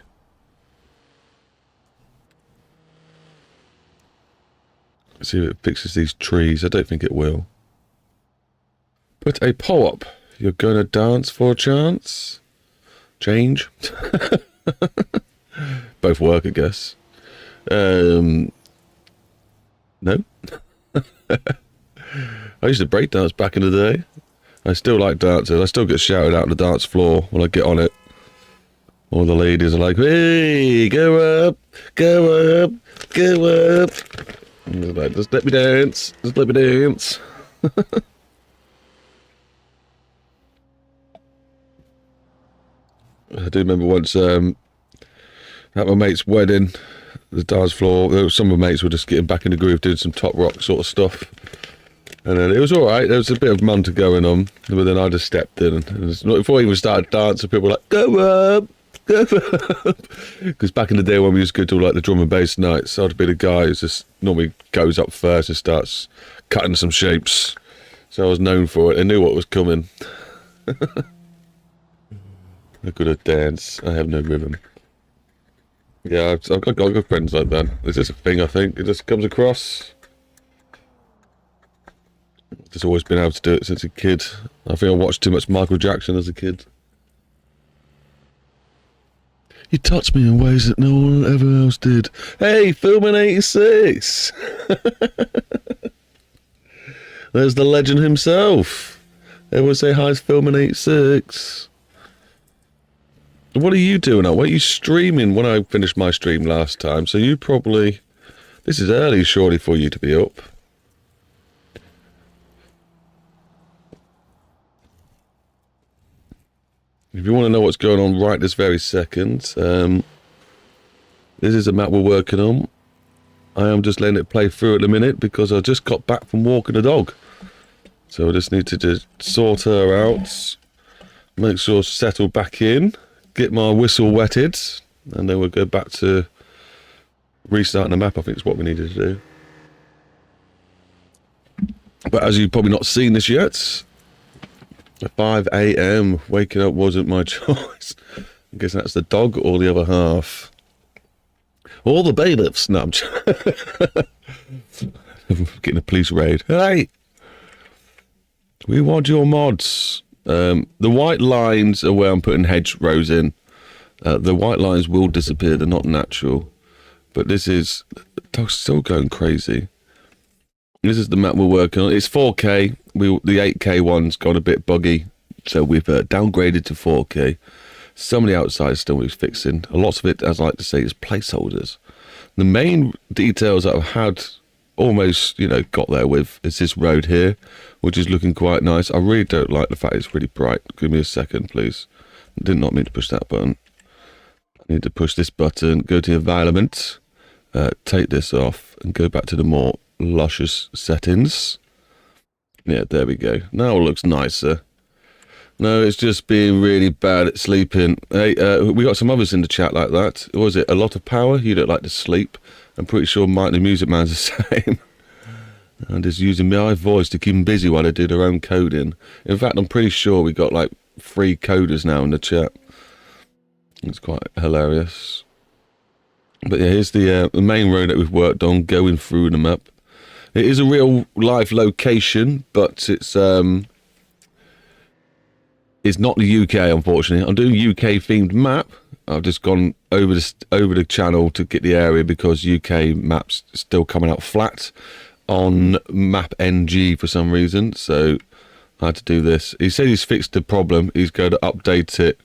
See if it fixes these trees. I don't think it will. Put a poll up. You're going to dance for a chance? Change? Both work, I guess. No. I used to break dance back in the day. I still like dancing. I still get shouted out on the dance floor when I get on it. All the ladies are like, hey, go up, go up, go up. And I was like, just let me dance, just let me dance. I do remember once at my mate's wedding, the dance floor, some of my mates were just getting back in the groove, doing some top rock sort of stuff. And then it was alright, there was a bit of munter going on, but then I just stepped in. And before I even started dancing, people were like, go up, go up. Because back in the day when we used to go to like the drum and bass nights, I'd be the guy who just normally goes up first and starts cutting some shapes. So I was known for it, I knew what was coming. I could have danced, I have no rhythm. Yeah, I've got good friends like that. It's just a thing, I think. It just comes across. Just always been able to do it since a kid. I think I watched too much Michael Jackson as a kid. You touched me in ways that no one ever else did. Hey, filming 86! There's the legend himself. Everyone say hi to filming 86. What are you doing now? What are you streaming when I finished my stream last time? So you probably... This is early, surely, for you to be up. If you want to know what's going on right this very second, this is a map we're working on. I am just letting it play through at the minute because I just got back from walking the dog. So I just need to just sort her out, make sure she's settled back in, get my whistle wetted, and then we'll go back to restarting the map. I think is what we needed to do. But as you've probably not seen this yet, at 5 AM waking up wasn't my choice. I guess that's the dog or the other half. All the bailiffs. No, I'm getting a police raid. Hey! We want your mods. The white lines are where I'm putting hedgerows in. The white lines will disappear. They're not natural. But this is... The dog's still going crazy. This is the map we're working on. It's 4K. The 8K one's got a bit buggy. So we've downgraded to 4K. Some of the outside still needs fixing. A lot of it, as I like to say, is placeholders. The main details that I've had almost, you know, got there with is this road here, which is looking quite nice. I really don't like the fact it's really bright. Give me a second, please. I did not mean to push that button. I need to push this button, go to environment, take this off, and go back to the more luscious settings. Yeah, there we go. Now it looks nicer. No, it's just being really bad at sleeping. Hey, we got some others in the chat like that. Was it a lot of power? You don't like to sleep. I'm pretty sure Mike the Music Man's the same. I'm just using my voice to keep them busy while they do their own coding. In fact, I'm pretty sure we got like 3 coders now in the chat. It's quite hilarious. But yeah, here's the main road that we've worked on, going through the map. It is a real life location, but it's not the UK, unfortunately. I'm doing a UK themed map. I've just gone over the channel to get the area because UK maps still coming out flat on MapNG for some reason. So I had to do this. He said he's fixed the problem. He's going to update it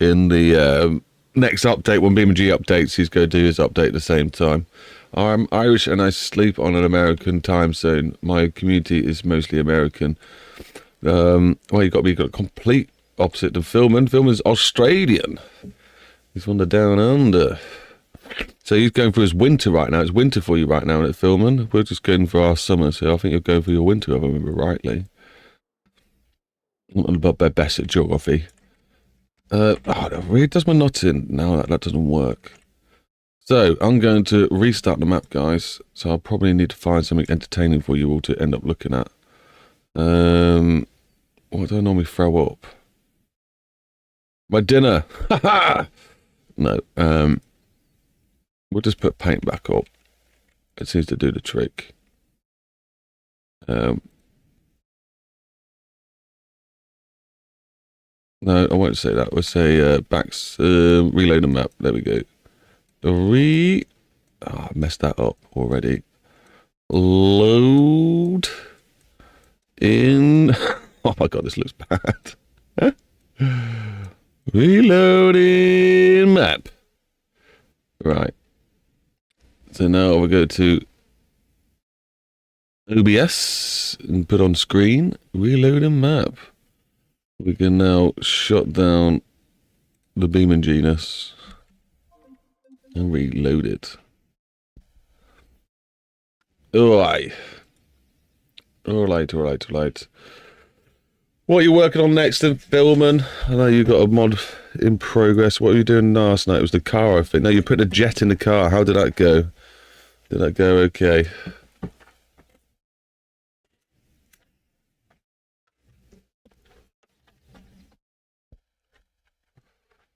in the next update. When BeamNG updates, he's going to do his update at the same time. I'm Irish and I sleep on an American time zone. My community is mostly American. Well, you got a complete opposite of Philman. Philman's Australian. He's from the down under. So he's going for his winter right now. It's winter for you right now at filming. We're just going for our summer, so I think you're going for your winter, if I remember rightly. I'm not the best at geography. That really does my nuts in. No, that doesn't work. So I'm going to restart the map, guys. So I'll probably need to find something entertaining for you all to end up looking at. What do I normally throw up? My dinner. No. We'll just put paint back up. It seems to do the trick. No, I won't say that. We'll say reload the map. There we go. I messed that up already. Load in. Oh my god, this looks bad. Reloading map. Right. So now we go to OBS and put on screen. Reloading map. We can now shut down the BeamNG-ness and reload it. Alright. Alright. What are you working on next in filming? I know you got a mod in progress. What were you doing last night? It was the car, I think. No, you put a jet in the car. How did that go? Did that go okay?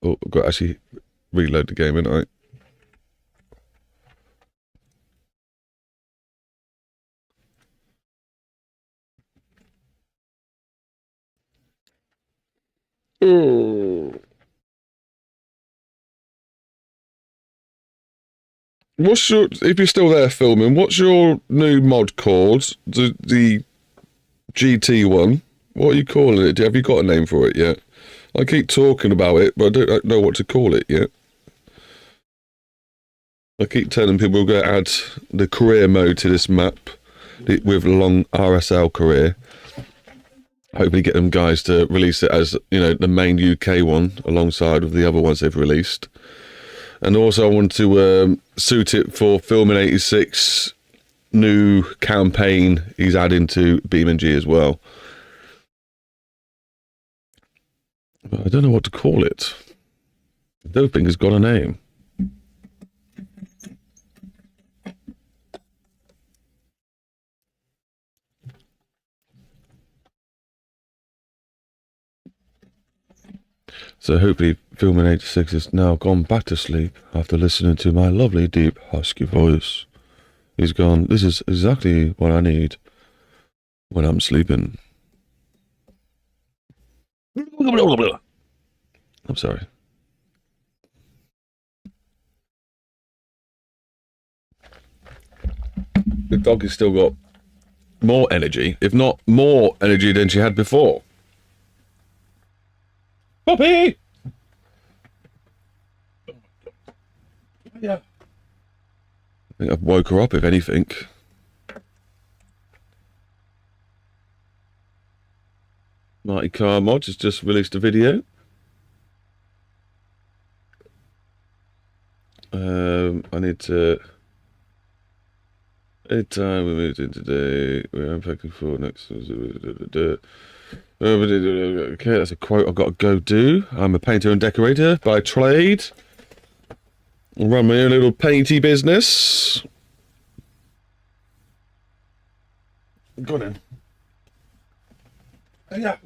Oh, I've got to actually reload the game, haven't I? What's your, if you're still there filming, what's your new mod called? The GT one? What are you calling it? Have you got a name for it yet? I keep talking about it, but I don't know what to call it yet. I keep telling people we're going to add the career mode to this map with long RSL career. Hopefully get them guys to release it as, you know, the main UK one alongside with the other ones they've released. And also I want to suit it for Filming 86 new campaign he's adding to BeamNG as well. But I don't know what to call it. I don't think it's got a name. So hopefully Filming 86 has now gone back to sleep after listening to my lovely, deep, husky voice. He's gone, this is exactly what I need when I'm sleeping. I'm sorry. The dog has still got more energy, if not more energy than she had before. Poppy! Yeah. I think I've woke her up, if anything. Mighty Car Mods has just released a video. I need to... Anytime we moved in today, we're unpacking for next... Okay, that's a quote I've got to go do. I'm a painter and decorator by trade. I run my own little painty business. Go on in. Oh, yeah.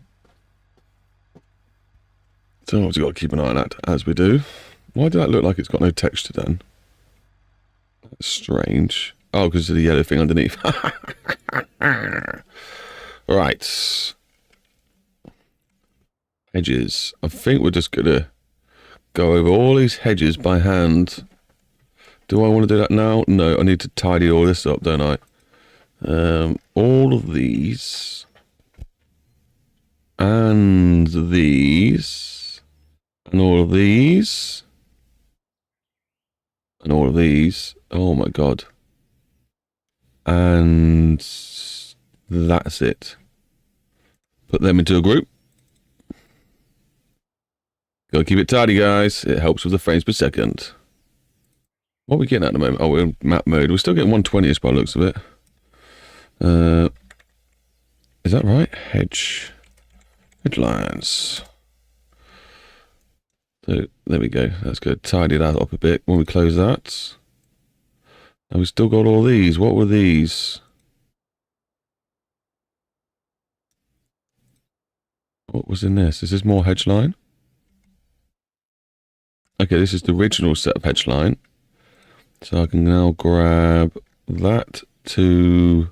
So obviously got to keep an eye on that, as we do. Why did that look like it's got no texture then? That's strange. Oh, because of the yellow thing underneath. Right. Hedges. I think we're just going to go over all these hedges by hand. Do I want to do that now? No, I need to tidy all this up, don't I? All of these. And these. And all of these. And all of these. Oh my god. And that's it. Put them into a group. Gotta keep it tidy, guys. It helps with the frames per second. What are we getting at the moment? Oh, we're in map mode. We're still getting 120ish by the looks of it. Is that right? Headlines. So, there we go. That's good. Tidy that up a bit when we close that. And we still got all these. What were these? What was in this? Is this more headline? Okay, this is the original set of headline. So I can now grab that to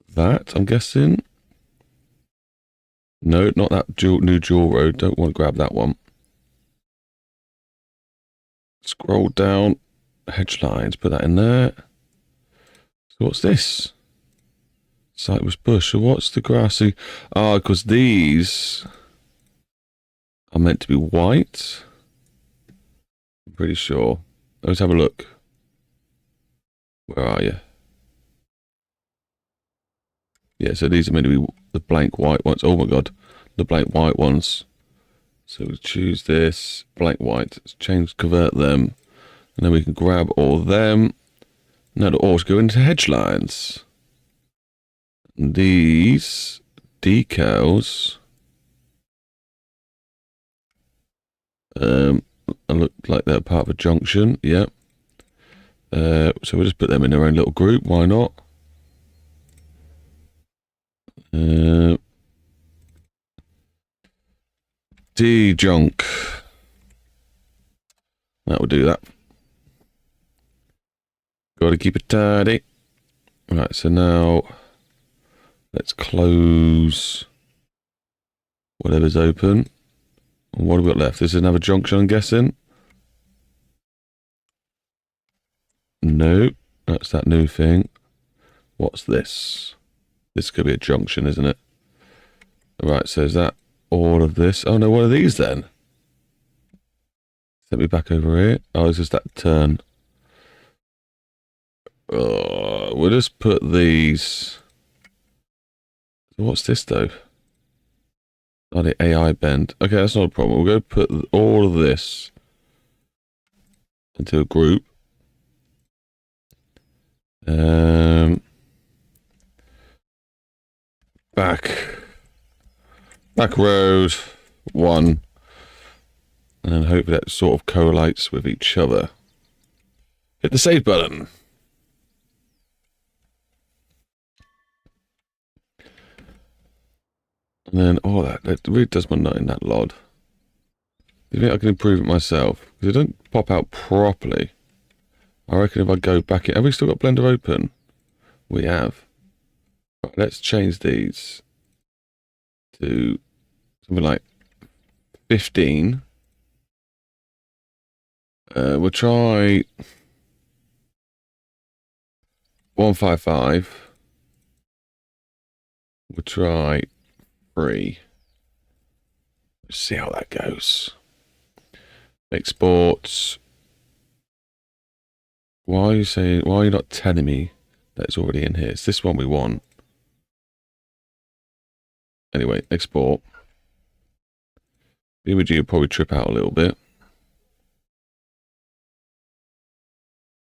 that, I'm guessing. No, not that new dual road. Don't want to grab that one. Scroll down. Headlines. Put that in there. So what's this? Cypress bush. So what's the grassy? Ah, because these are meant to be white. I'm pretty sure. Let's have a look. Where are you? Yeah, so these are meant to be the blank white ones. Oh my god, the blank white ones. So we choose this blank white. Let's change, convert them, and then we can grab all of them. Now they'll all go into headlines. And these decals look like they're part of a junction. Yep. So we'll just put them in their own little group. Why not? D-junk. That will do that. Got to keep it tidy. Right, so now let's close whatever's open. And what have we got left? This is another junction, I'm guessing. No, that's that new thing. What's this? This could be a junction, isn't it? Right, so is that all of this? Oh no, what are these then? Let me back over here. Oh, it's just that turn. We'll just put these. What's this though? Oh, the AI bend. Okay, that's not a problem. We'll go put all of this into a group. Back road 1. And then hopefully that sort of correlates with each other. Hit the save button. And then, oh, that really does my nut in that LOD. Do you think I can improve it myself? Because it don't pop out properly. I reckon if I go back in... Have we still got Blender open? We have. Right, let's change these to something like 15. We'll try 155. We'll try 3. Let's see how that goes. Exports. Why are you not telling me that it's already in here? It's this one we want. Anyway, export. BeamNG will probably trip out a little bit.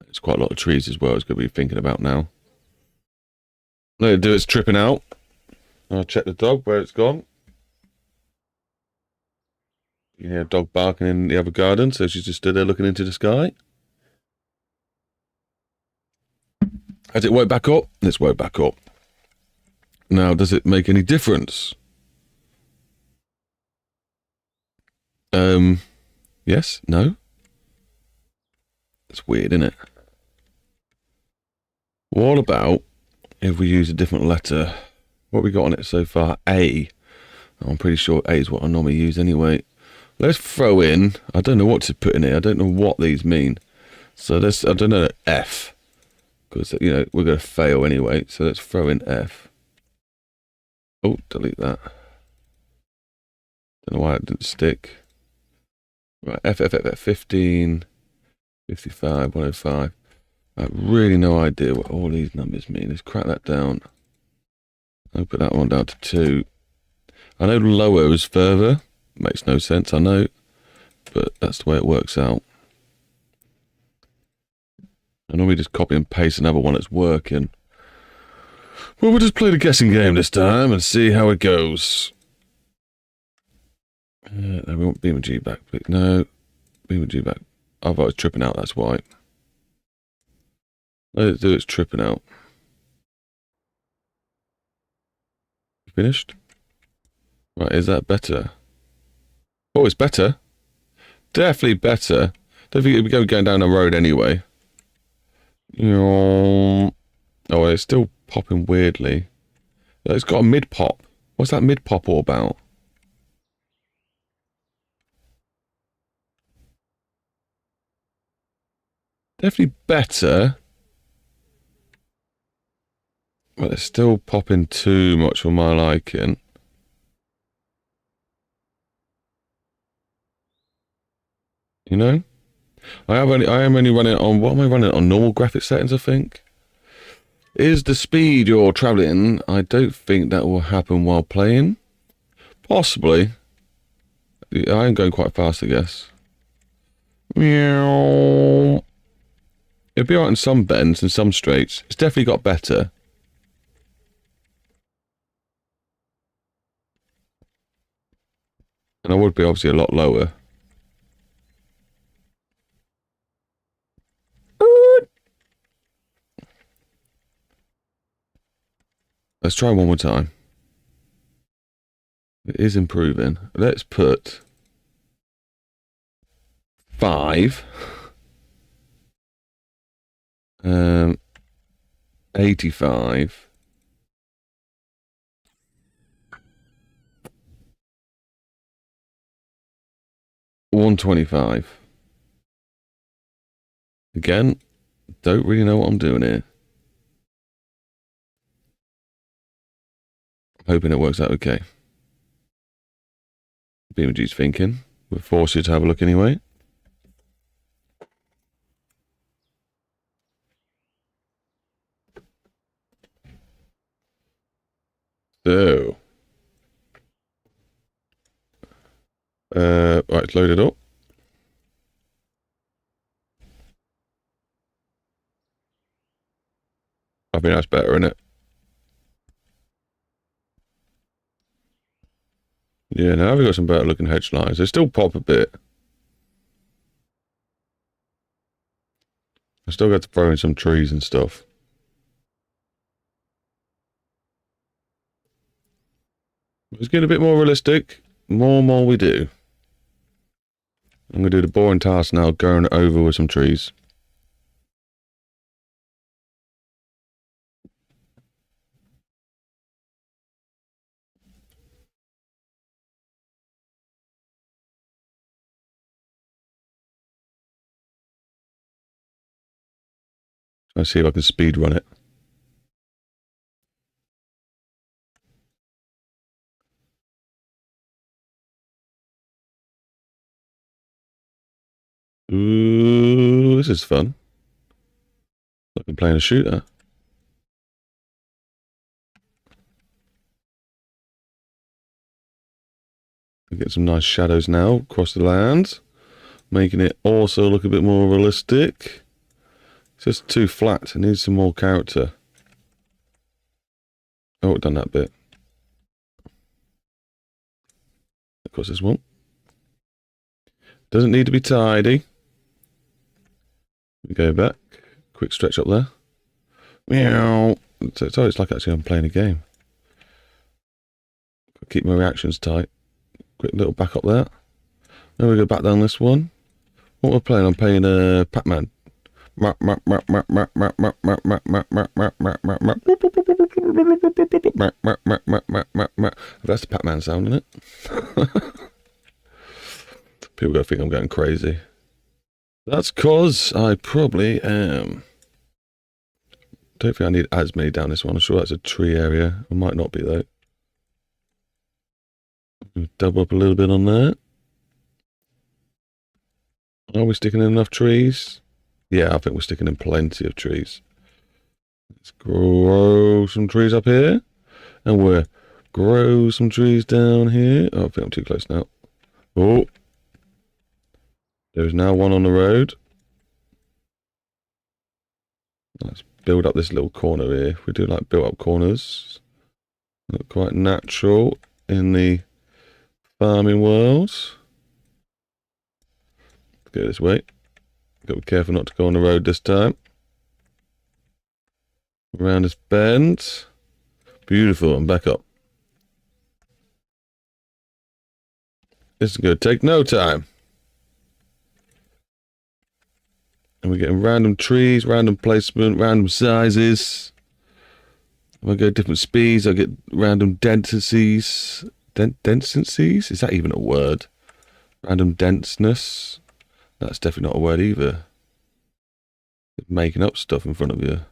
There's quite a lot of trees as well. It's going to be thinking about now. No, do it's tripping out. I'll check the dog where it's gone. You hear a dog barking in the other garden, so she's just stood there looking into the sky. Has it woke back up? It's woke back up. Now, does it make any difference? Yes? No? It's weird, isn't it? What about if we use a different letter? What have we got on it so far? A. I'm pretty sure A is what I normally use anyway. Let's throw in, I don't know what to put in here. I don't know what these mean. So let's, I don't know, F. Because, you know, we're going to fail anyway. So let's throw in F. Oh, delete that. Don't know why it didn't stick. Right, F, 15, 55, 105. I have really no idea what all these numbers mean. Let's crack that down. I'll put that one down to 2. I know lower is further. Makes no sense, I know. But that's the way it works out. I normally just copy and paste another one that's working. Well, we'll just play the guessing game this time and see how it goes. No, we want BeamNG back, please. No, BeamNG back. I thought it was tripping out, that's why. Let it do its tripping out. Finished? Right, is that better? Oh, it's better. Definitely better. Don't think it'd be going down the road anyway. Oh, it's still popping weirdly. It's got a mid-pop. What's that mid-pop all about? Definitely better. But it's still popping too much for my liking. You know? I am only running on, what am I running on? Normal graphic settings, I think. Is the speed you're traveling? I don't think that will happen while playing. Possibly. I am going quite fast, I guess. Meow. It'll be alright in some bends and some straights. It's definitely got better. And I would be obviously a lot lower. Let's try one more time. It is improving. Let's put 5. 85. 125. Again, don't really know what I'm doing here. I'm hoping it works out okay. BeamNG's thinking. We'll force you to have a look anyway. So. Right, it's loaded up. I think that's better, isn't it? Yeah, now we've got some better looking hedge lines. They still pop a bit. I still got to throw in some trees and stuff. Let's get a bit more realistic. More and more we do. I'm going to do the boring task now, going over with some trees. Let's see if I can speed run it. Ooh, this is fun. Like I'm playing a shooter. We get some nice shadows now across the land, making it also look a bit more realistic. It's just too flat. It needs some more character. Oh, done that bit. Of course, this one. Doesn't need to be tidy. We go back. Quick stretch up there. Meow. So it's like actually I'm playing a game. Keep my reactions tight. Quick little back up there. Then we go back down this one. What we're playing? I'm playing Pac-Man. That's the Pac-Man sound, isn't it? People are going to think I'm going crazy. That's cause I probably am. Don't think I need as many down this one. I'm sure that's a tree area. I might not be though. Double up a little bit on there. Are we sticking in enough trees? Yeah, I think we're sticking in plenty of trees. Let's grow some trees up here. And we'll grow some trees down here. Oh, I think I'm too close now. Oh. There's now one on the road. Let's build up this little corner here. We do like built up corners. Look quite natural in the farming world. Go this way. Got to be careful not to go on the road this time. Around this bend. Beautiful, and back up. This is going to take no time. And we're getting random trees, random placement, random sizes. If I go different speeds, I get random densities. Densities? Is that even a word? Random denseness? That's definitely not a word either. Making up stuff in front of you.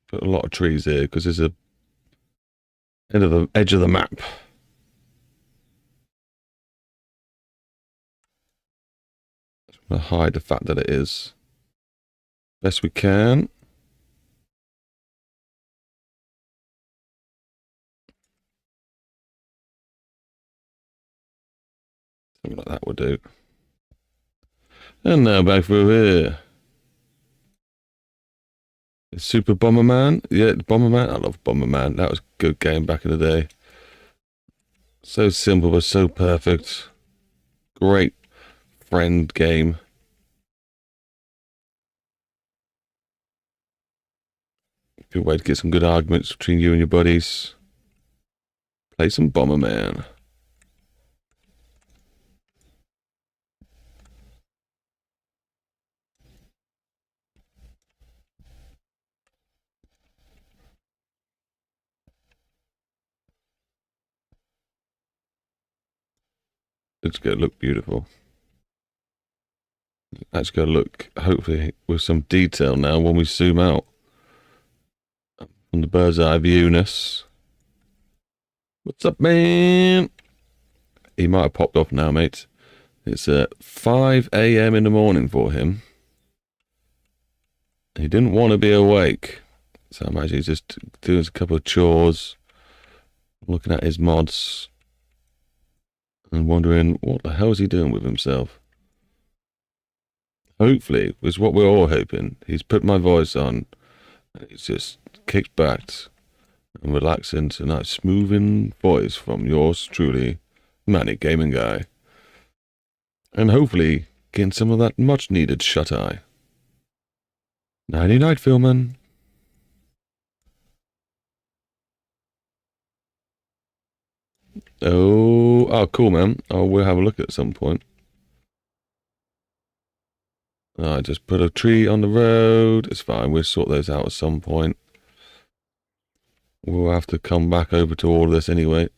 Put a lot of trees here because there's a edge of the map. I'm going to hide the fact that it is. Best we can. Something like that would do. And now back through here. Super Bomberman. Yeah, Bomberman. I love Bomberman. That was a good game back in the day. So simple but so perfect. Great friend game. Good way to get some good arguments between you and your buddies. Play some Bomberman. It's going to look beautiful. That's going to look, hopefully, with some detail now when we zoom out. From the bird's eye viewness. What's up, man? He might have popped off now, mate. It's 5 a.m. in the morning for him. He didn't want to be awake. So I imagine he's just doing a couple of chores. Looking at his mods. And wondering what the hell is he doing with himself. Hopefully, was what we're all hoping. He's put my voice on. And he's just kicked back and relaxing to a nice smoothing voice from yours truly, ManicGamingGuy. And hopefully getting some of that much needed shut eye. Nighty night, Philman. Oh, cool, man. Oh, we'll have a look at some point. I just put a tree on the road. It's fine. We'll sort those out at some point. We'll have to come back over to all of this anyway.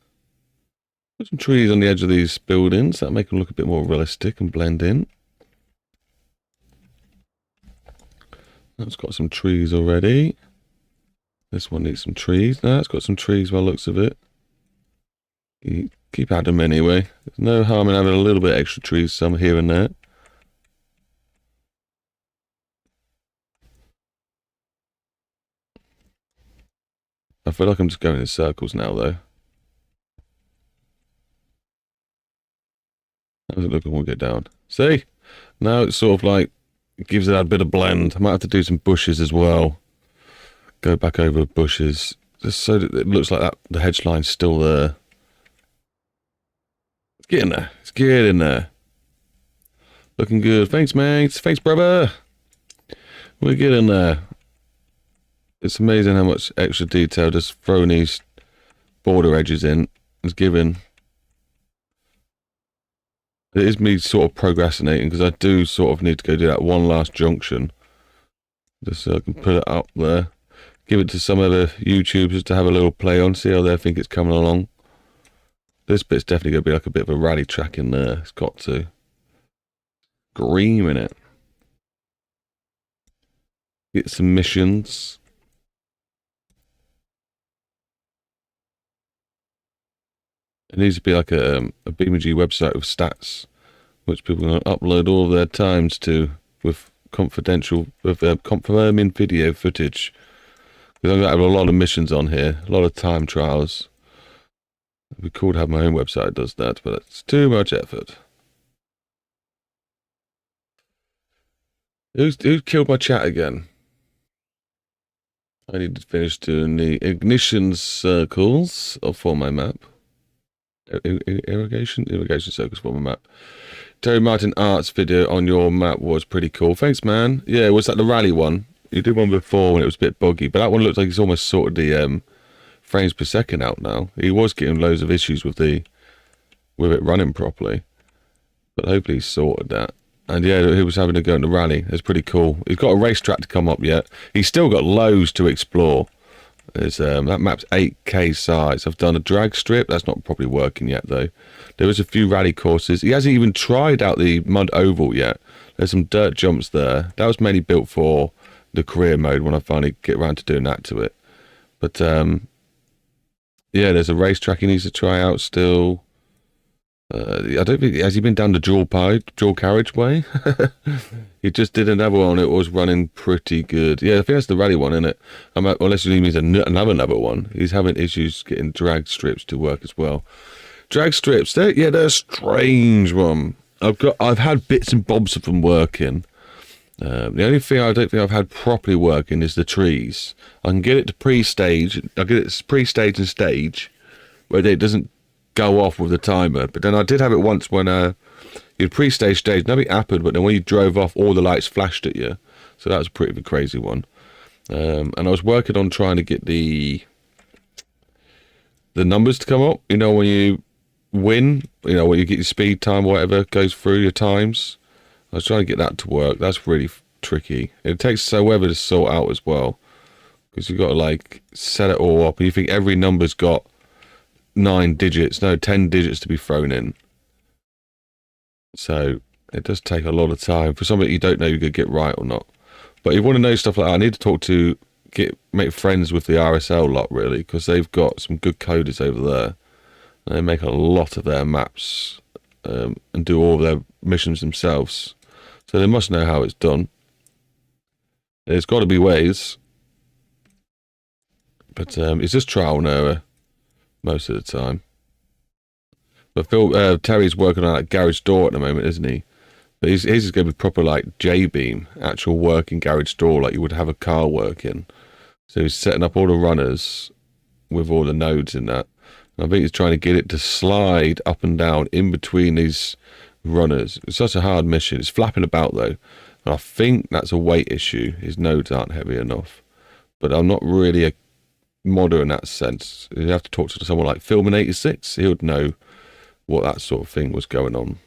Put some trees on the edge of these buildings. That'll make them look a bit more realistic and blend in. That's got some trees already. This one needs some trees. No, it's got some trees by the looks of it. Keep adding them anyway. There's no harm in having a little bit extra trees, some here and there. I feel like I'm just going in circles now, though. How's it look when we get down? See? Now it's sort of like, it gives it that bit of blend. I might have to do some bushes as well. Go back over bushes. Just so that it looks like that the hedge line's still there. Let's get in there. Let's get in there. Looking good. Thanks, mates. Thanks, brother. We're getting there. It's amazing how much extra detail just throwing these border edges in is giving. It is me sort of procrastinating because I do sort of need to go do that one last junction. Just so I can put it up there. Give it to some other YouTubers to have a little play on. See how they think it's coming along. This bit's definitely going to be like a bit of a rally track in there. It's got to. Green in it. Get some missions. It needs to be like a BeamNG website with stats, which people can upload all their times to with confidential, with confirming video footage. Because I'm going to have a lot of missions on here, a lot of time trials. It'd be cool to have my own website that does that, but it's too much effort. Who killed my chat again? I need to finish doing the ignition circles for my map. Irrigation circles for my map. Terry Martin Arts video on your map was pretty cool. Thanks, man. Yeah, was that the rally one? You did one before when it was a bit buggy, but that one looks like it's almost sorted the frames per second out now. He was getting loads of issues with it running properly, but hopefully he's sorted that. And yeah, he was having to go into rally. It's pretty cool. He's got a racetrack to come up yet. He's still got loads to explore. There's that map's 8K size. I've done a drag strip. That's not probably working yet though. There was a few rally courses. He hasn't even tried out the mud oval yet. There's some dirt jumps there. That was mainly built for the career mode when I finally get around to doing that to it. But yeah, there's a racetrack he needs to try out still. I don't think, has he been down the dual carriageway? He just did another one. It was running pretty good. Yeah, I think that's the rally one, isn't it? Unless he means another one. He's having issues getting drag strips to work as well. Drag strips, they're a strange one. I've had bits and bobs of them working. The only thing I don't think I've had properly working is the trees. I can get it to pre-stage. I get it pre-stage and stage, where it doesn't go off with the timer. But then I did have it once when you'd pre-stage stage, nothing happened, but then when you drove off, all the lights flashed at you. So that was a pretty crazy one. And I was working on trying to get the numbers to come up. You know, when you win, you know, when you get your speed time or whatever goes through your times. I was trying to get that to work. That's really tricky. It takes however to sort out as well, because you've got to like set it all up, and you think every number's got 10 digits to be thrown in. So it does take a lot of time for something you don't know you could get right or not. But if you want to know stuff like that, I need to talk to make friends with the RSL lot really, because they've got some good coders over there. And they make a lot of their maps and do all their missions themselves. So they must know how it's done. There's got to be ways. But it's just trial and error most of the time. But Terry's working on that garage door at the moment, isn't he? But his is going to be proper like J-beam, actual working garage door like you would have a car working. So he's setting up all the runners with all the nodes in that. And I think he's trying to get it to slide up and down in between these runners. It's such a hard mission. It's flapping about though, and I think that's a weight issue. His nodes aren't heavy enough, but I'm not really a modder in that sense. You have to talk to someone like Filmin86. He would know what that sort of thing was going on.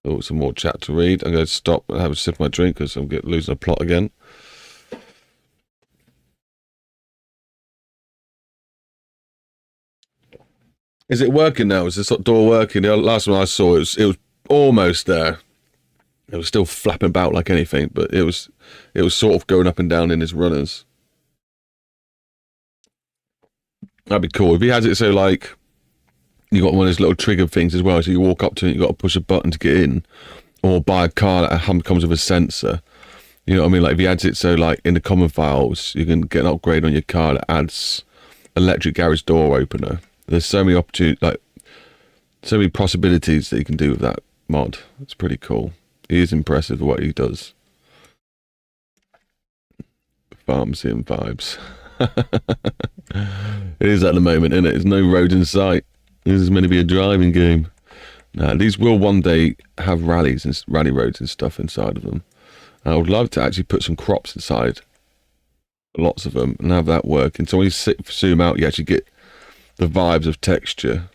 Oh, some more chat to read. I'm going to stop and have a sip of my drink because I'm losing a plot again. Is it working now? Is this door working? The last one I saw, it was almost there. It was still flapping about like anything, but it was sort of going up and down in his runners. That'd be cool if he has it so like you got one of those little trigger things as well. So you walk up to it, you got to push a button to get in, or buy a car that comes with a sensor. You know what I mean? Like if he adds it so like in the common files, you can get an upgrade on your car that adds electric garage door opener. There's so many opportunities, like so many possibilities that you can do with that mod. It's pretty cool. He is impressive at what he does. Farm sim vibes. It is at the moment, isn't it? There's no road in sight. This is meant to be a driving game. Now, these will one day have rallies and rally roads and stuff inside of them. I would love to actually put some crops inside, lots of them, and have that working. So when you zoom out, you actually get the vibes of texture.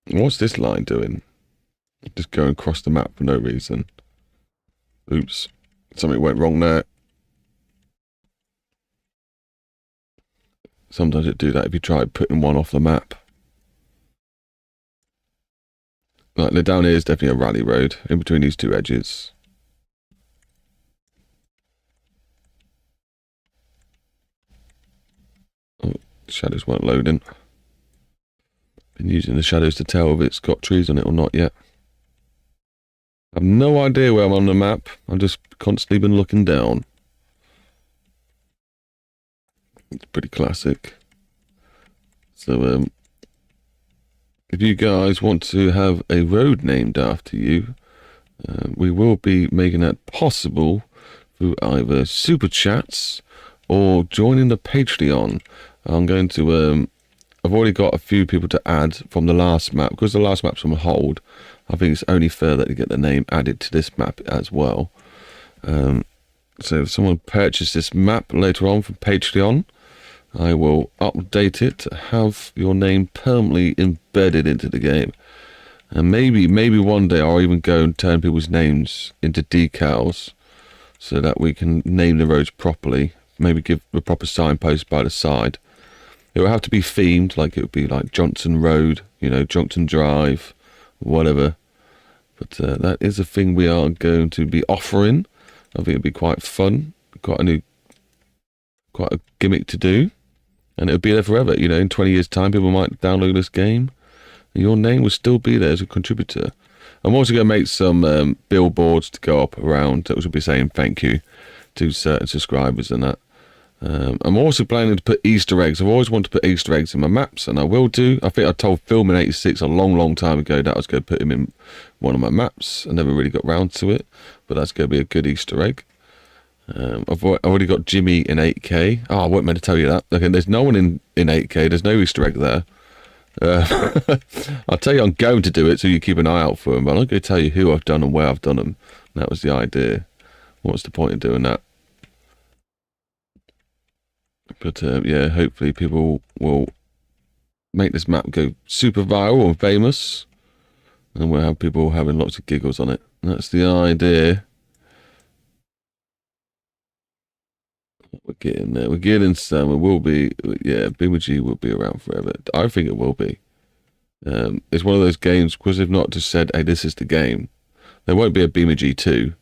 What's this line doing? Just going across the map for no reason. Oops. Something went wrong there. Sometimes it do that if you try putting one off the map. Like, the down here is definitely a rally road in between these two edges. Oh, shadows weren't loading. Been using the shadows to tell if it's got trees on it or not yet. I've no idea where I'm on the map. I've just constantly been looking down. It's pretty classic. So, if you guys want to have a road named after you, we will be making that possible through either super chats or joining the Patreon. I'm going to, I've already got a few people to add from the last map. Because the last map's on hold, I think it's only fair that you get the name added to this map as well. So if someone purchases this map later on from Patreon, I will update it to have your name permanently embedded into the game. And maybe one day I'll even go and turn people's names into decals so that we can name the roads properly. Maybe give a proper signpost by the side. It will have to be themed, like it would be like Johnson Road, you know, Johnson Drive, whatever. But that is a thing we are going to be offering. I think it'd be quite fun, quite a gimmick to do. And it'll be there forever, you know, in 20 years' time people might download this game and your name will still be there as a contributor. I'm also going to make some billboards to go up around that will be saying thank you to certain subscribers and that. I'm also planning to put Easter eggs. I've always wanted to put Easter eggs in my maps, and I will do. I think I told Filmin86 a long time ago that I was going to put him in one of my maps. I never really got round to it, but that's going to be a good Easter egg. I've already got Jimmy in 8K. Oh, I wasn't meant to tell you that. Okay, there's no one in 8K. There's no Easter egg there. I'll tell you I'm going to do it, so you keep an eye out for them, but I'm not going to tell you who I've done and where I've done them. That was the idea. What's the point of doing that? But yeah, hopefully people will make this map go super viral and famous, and we'll have people having lots of giggles on it. That's the idea. We're getting there. We're getting some. It will be, yeah, BeamNG will be around forever. I think it will be. It's one of those games, because they've not just said, hey, this is the game. There won't be a BeamNG 2. You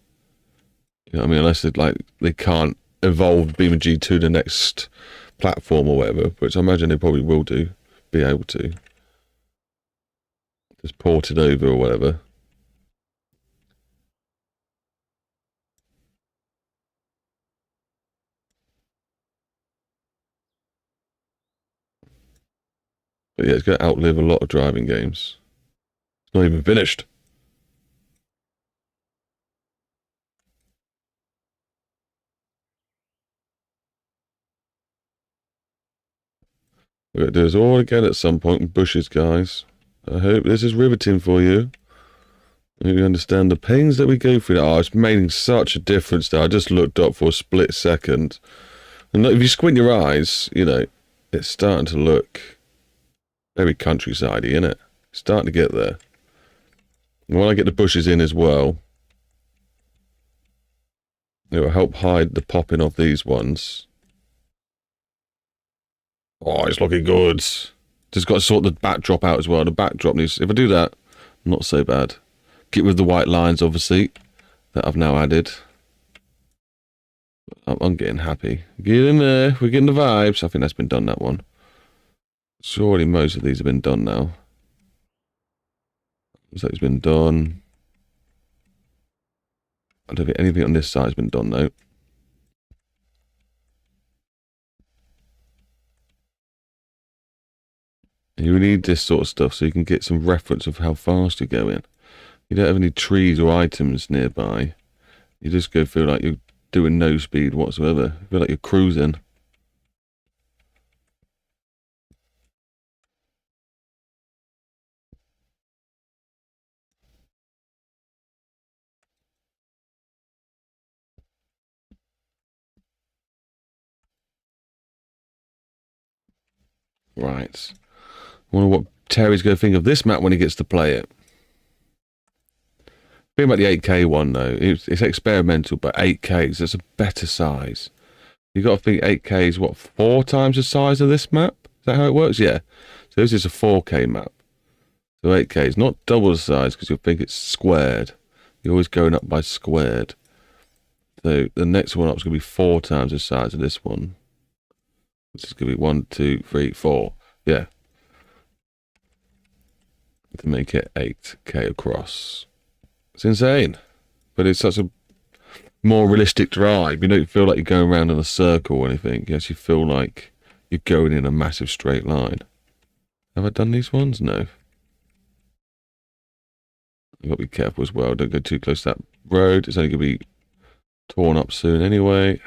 know what I mean? Unless they can't evolve BeamNG to the next platform or whatever, which I imagine they probably will do, be able to. Just port it over or whatever. But yeah, it's going to outlive a lot of driving games. It's not even finished. We're going to do this all again at some point with bushes, guys. I hope this is riveting for you. I hope you understand the pains that we go through. Oh, it's making such a difference there. I just looked up for a split second. And look, if you squint your eyes, you know, it's starting to look very countryside-y, isn't it? It's starting to get there. And when I get the bushes in as well, it will help hide the popping of these ones. Oh, it's looking good. Just got to sort the backdrop out as well. The backdrop needs, if I do that, not so bad. Get rid of the white lines, obviously, that I've now added. I'm getting happy. Get in there. We're getting the vibes. I think that's been done, that one. Surely most of these have been done now. Looks like it's been done. I don't think anything on this side has been done, though. You need this sort of stuff so you can get some reference of how fast you're going. You don't have any trees or items nearby. You just feel like you're doing no speed whatsoever. You feel like you're cruising. Right. I wonder what Terry's going to think of this map when he gets to play it. Think about the 8K one, though. It's experimental, but 8Ks, that's a better size. You've got to think 8K is, what, 4 times the size of this map? Is that how it works? Yeah. So this is a 4K map. So 8K is not double the size, because you'll think it's squared. You're always going up by squared. So the next one up is going to be 4 times the size of this one. Which is going to be 1, 2, 3, 4. Yeah. To make it 8K across. It's insane. But it's such a more realistic drive. You don't feel like you're going around in a circle or anything. You actually feel like you're going in a massive straight line. Have I done these ones? No. I've got to be careful as well. Don't go too close to that road. It's only going to be torn up soon anyway.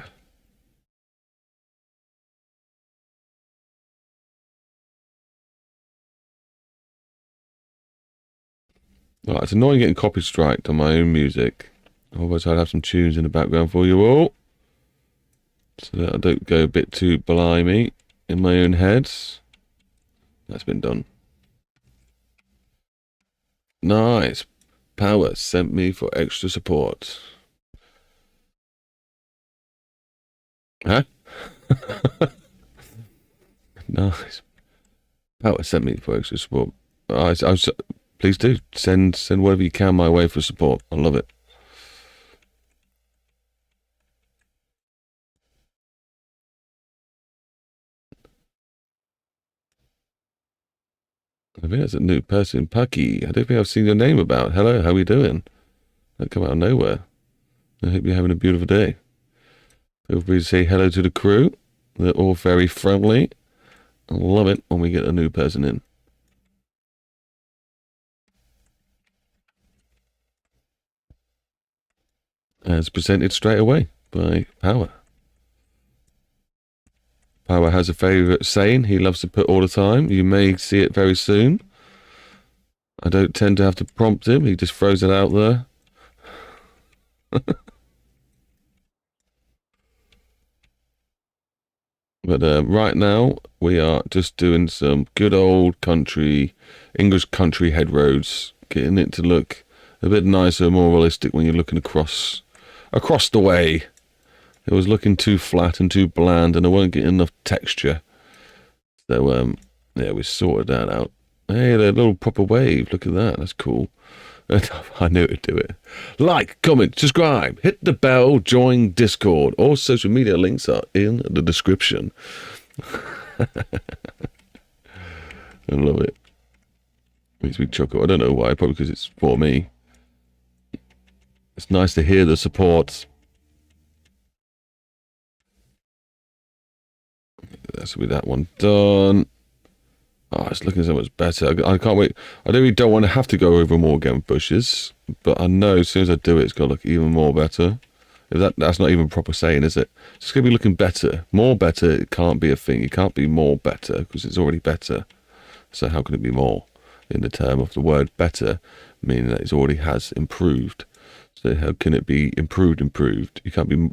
Right, it's annoying getting copy striked on my own music. Otherwise I'd have some tunes in the background for you all, so that I don't go a bit too blimey in my own head. That's been done. Nice. Power sent me for extra support. Huh? Nice. Power sent me for extra support. Please do. Send whatever you can my way for support. I love it. I think that's a new person. Pucky. I don't think I've seen your name about. Hello, how are we doing? That come out of nowhere. I hope you're having a beautiful day. Feel free to say hello to the crew. They're all very friendly. I love it when we get a new person in. As presented straight away by Power. Power has a favourite saying he loves to put all the time. You may see it very soon. I don't tend to have to prompt him. He just throws it out there. But right now, we are just doing some good old country, English country head roads. Getting it to look a bit nicer, more realistic when you're looking across the way. It was looking too flat and too bland, and I weren't getting enough texture. So, yeah, we sorted that out. Hey, the little proper wave. Look at that. That's cool. I knew it'd do it. Like, comment, subscribe, hit the bell, join Discord. All social media links are in the description. I love it. Makes me chuckle. I don't know why. Probably because it's for me. It's nice to hear the support. That's with that one done. Oh, it's looking so much better. I can't wait. I really don't want to have to go over more again bushes, but I know as soon as I do it, it's going to look even more better. If that's not even proper saying, is it? It's going to be looking better. More better, it can't be a thing. It can't be more better because it's already better. So how can it be more in the term of the word better, meaning that it already has improved? So how can it be improved? You can't be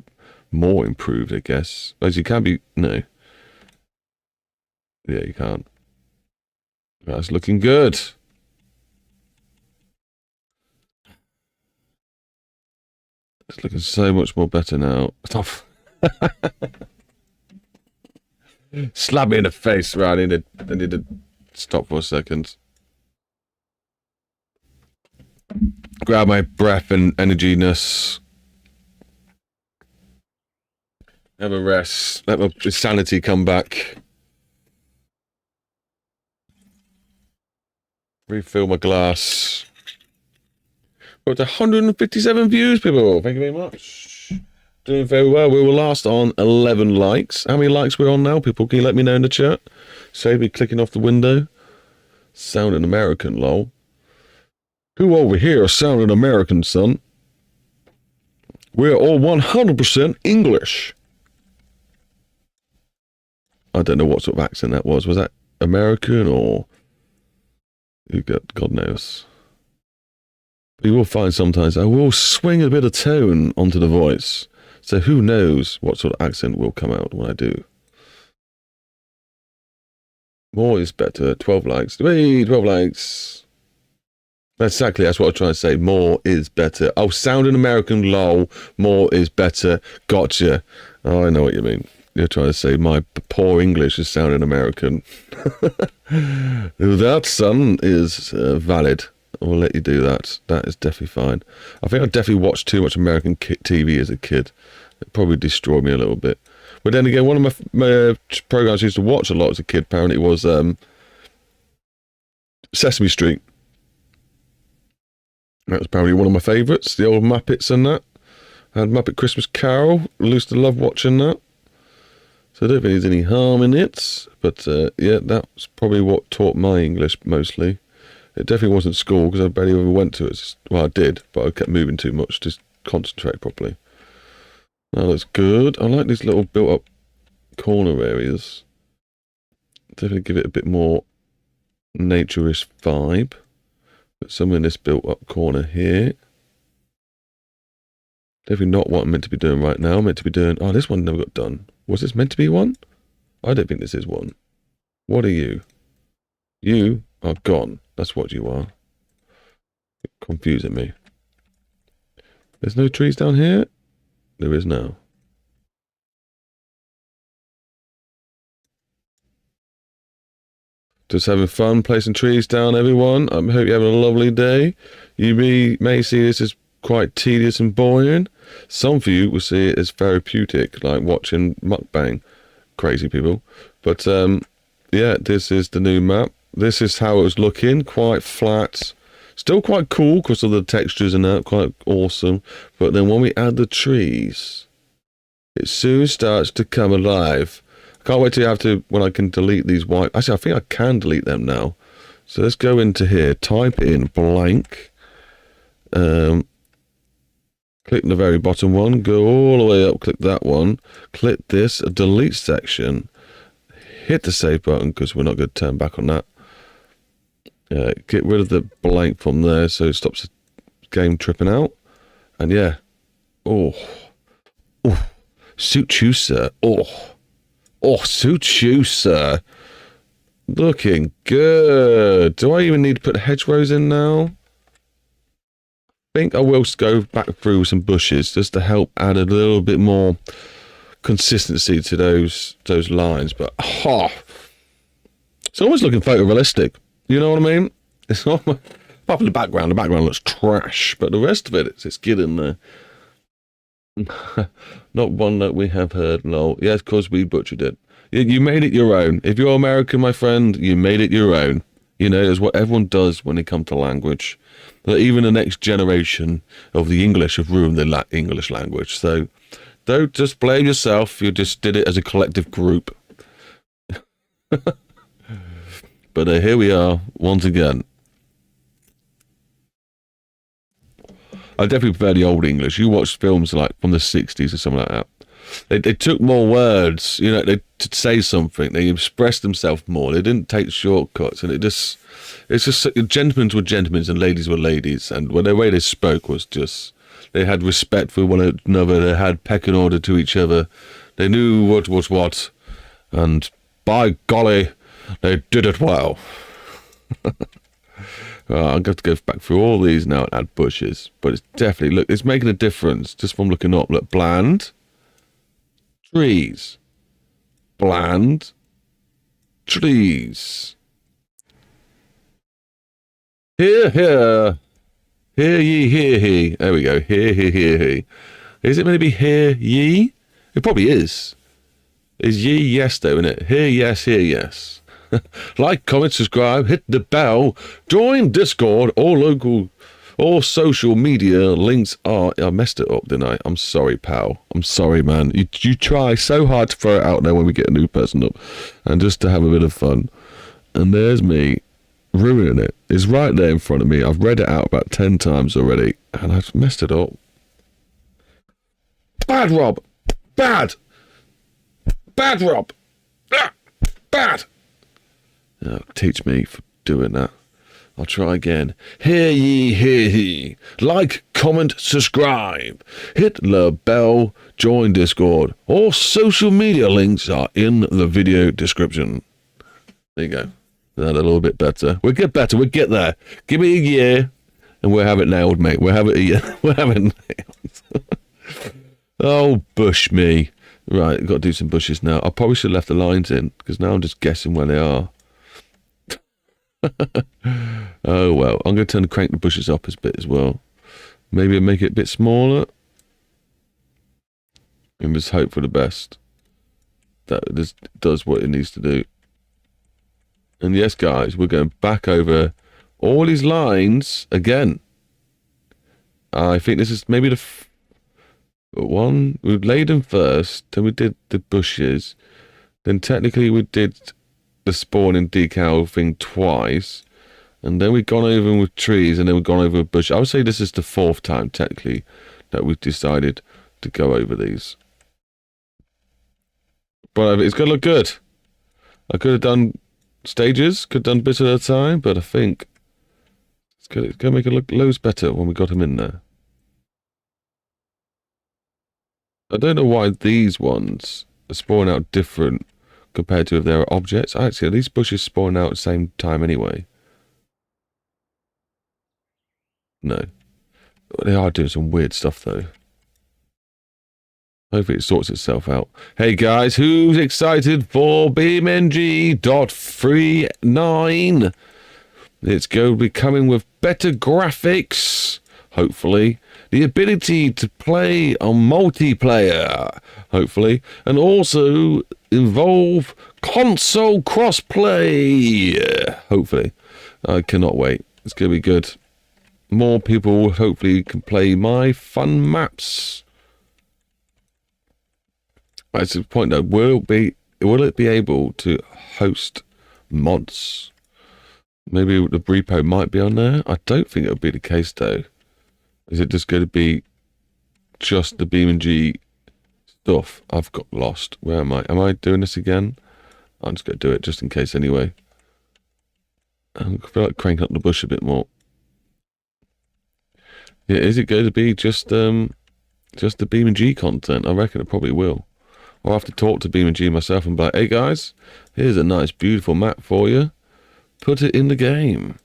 more improved, I guess. As you can be, no. Yeah, you can't. That's looking good. It's looking so much more better now. Stop. Slap me in the face. Right, I need to stop for a second. Grab my breath and energiness. Have a rest. Let my sanity come back. Refill my glass. Got 157 views, people. Thank you very much. Doing very well. We were last on 11 likes. How many likes we're on now, people? Can you let me know in the chat? Save me clicking off the window. Sounding American, lol. Who over here is sounding American, son? We're all 100% English. I don't know what sort of accent that was. Was that American or... God knows. You will find sometimes I will swing a bit of tone onto the voice. So who knows what sort of accent will come out when I do. More is better. 12 likes. Hey, 12 likes. That's what I was trying to say. More is better. Oh, sounding American, lol. More is better. Gotcha. Oh, I know what you mean. You're trying to say my poor English is sounding American. That, son, is valid. We'll let you do that. That is definitely fine. I think I definitely watched too much American TV as a kid. It probably destroyed me a little bit. But then again, one of my programs I used to watch a lot as a kid, apparently, was Sesame Street. That was probably one of my favourites. The old Muppets and that. I had Muppet Christmas Carol. I used to love watching that. So I don't think there's any harm in it. But yeah, that's probably what taught my English mostly. It definitely wasn't school because I barely ever went to it. Well, I did, but I kept moving too much to concentrate properly. That looks good. I like these little built-up corner areas. Definitely give it a bit more nature-ish vibe. Put some in this built-up corner here. Definitely not what I'm meant to be doing right now. I'm meant to be doing... Oh, this one never got done. Was this meant to be one? I don't think this is one. What are you? You are gone. That's what you are. Confusing me. There's no trees down here? There is now. Just having fun placing trees down, everyone. I hope you're having a lovely day. You may see this as quite tedious and boring. Some of you will see it as therapeutic, like watching mukbang. Crazy people. But yeah, this is the new map. This is how it was looking. Quite flat. Still quite cool because of the textures and that. Quite awesome. But then when we add the trees, it soon starts to come alive. Can't wait till when I can delete these white. Actually, I think I can delete them now. So let's go into here, type in blank. Click the very bottom one, go all the way up, click that one, click this, a delete section, hit the save button because we're not going to turn back on that. Get rid of the blank from there so it stops the game tripping out. And yeah, oh, suit you, sir. Oh, suit you, sir. Looking good. Do I even need to put hedgerows in now? I think I will go back through some bushes just to help add a little bit more consistency to those lines. But, it's almost looking photorealistic. You know what I mean? It's not apart from the background. The background looks trash, but the rest of it's good in there. Not one that we have heard, no. Yes, because we butchered it. You made it your own. If you're American, my friend, you made it your own. You know, it's what everyone does when it comes to language. That even the next generation of the English have ruined the English language. So don't just blame yourself. You just did it as a collective group. But here we are once again. I definitely prefer the old English. You watch films like from the 60s or something like that. They took more words, you know, to say something. They expressed themselves more. They didn't take shortcuts, and it's just gentlemen were gentlemen and ladies were ladies, and the way they spoke was just they had respect for one another. They had pecking order to each other. They knew what was what, and by golly, they did it well. I'm going to have to go back through all these now and add bushes. But it's definitely, look, it's making a difference just from looking up. Look, bland. Trees. Bland. Trees. Here, here. Hear ye, hear he. There we go. Hear, hear, hear he. Is it going to be hear ye? It probably is. Is ye yes though, isn't it? Hear yes, hear yes. Like, comment, subscribe, hit the bell, join Discord, all social media links are... I messed it up, didn't I? I'm sorry, pal. I'm sorry, man. You try so hard to throw it out there when we get a new person up, and just to have a bit of fun. And there's me, ruining it. It's right there in front of me. I've read it out about 10 times already, and I've messed it up. Bad, Rob! Bad! Bad, Rob! Ah, bad! Oh, teach me for doing that. I'll try again. Hear ye, hear he. Like, comment, subscribe. Hit the bell, join Discord. All social media links are in the video description. There you go. That a little bit better. We'll get better. We'll get there. Give me a year, and we'll have it nailed, mate. We'll have it a year. We'll have it nailed. Oh, bush me. Right, got to do some bushes now. I probably should have left the lines in, because now I'm just guessing where they are. Oh well, I'm going to crank the bushes up a bit as well. Maybe make it a bit smaller. And just hope for the best. That this does what it needs to do. And yes, guys, we're going back over all these lines again. I think this is maybe the one. We laid them first, then we did the bushes. then technically we did the spawning decal thing twice, and then we've gone over with trees, and then we've gone over with bush. I would say this is the 4th time, technically, that we've decided to go over these. But it's going to look good. I could have done stages, could have done bits at a time, but I think it's going to make it look loads better when we got them in there. I don't know why these ones are spawning out different compared to if they're objects. Actually, these bushes spawn out at the same time anyway. No. They are doing some weird stuff, though. Hopefully it sorts itself out. Hey, guys, who's excited for BeamNG.39? It's going to be coming with better graphics, hopefully. The ability to play on multiplayer, hopefully. And also involve console crossplay, hopefully. I cannot wait. It's going to be good. More people hopefully can play my fun maps. That's the point though. Will it be able to host mods? Maybe the repo might be on there. I don't think it would be the case though. Is it just going to be just the BeamNG stuff? I've got lost. Where am I? Am I doing this again? I'm just going to do it just in case anyway. I feel like cranking up the bush a bit more. Yeah, is it going to be just the BeamNG content? I reckon it probably will. I'll have to talk to BeamNG myself and be like, hey guys, here's a nice beautiful map for you. Put it in the game.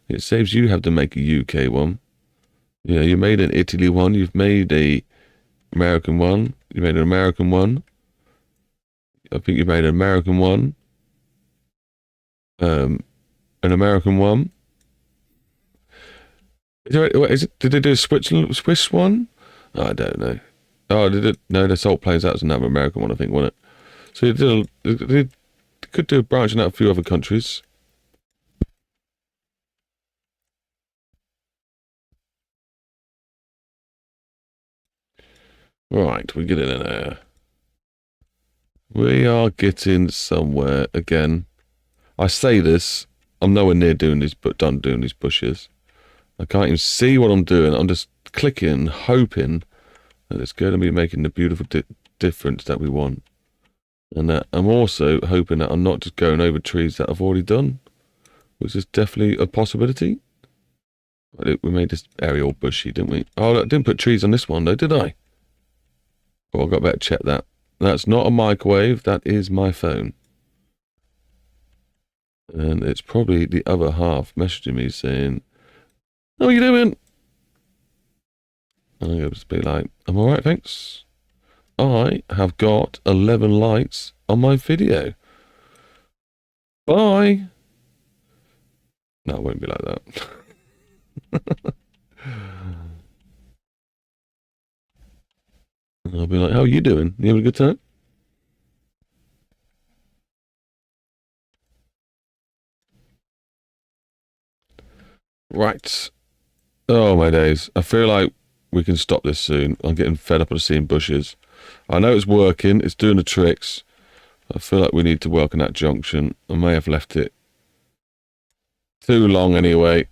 It saves you have to make a UK one. Yeah, you made an Italy one, you've made a American one, you made an American one. I think you made an American one. An American one. Did they do a Swiss one? I don't know. Oh, did it? No, the Salt Plains, that was another American one, I think, wasn't it? So they could do branching out a few other countries. Right, we're getting in there. We are getting somewhere again. I say this, I'm nowhere near doing these, but done doing these bushes. I can't even see what I'm doing. I'm just clicking, hoping that it's going to be making the beautiful difference that we want. And I'm also hoping that I'm not just going over trees that I've already done, which is definitely a possibility. We made this area all bushy, didn't we? Oh, I didn't put trees on this one, though, did I? Oh, I've got to better check that. That's not a microwave, that is my phone. And it's probably the other half messaging me saying, how are you doing? I'm going to just be like, I'm alright, thanks. I have got 11 likes on my video. Bye. No, it won't be like that. I'll be like, how are you doing? You having a good time? Right. Oh, my days. I feel like we can stop this soon. I'm getting fed up of seeing bushes. I know it's working. It's doing the tricks. I feel like we need to work on that junction. I may have left it too long anyway.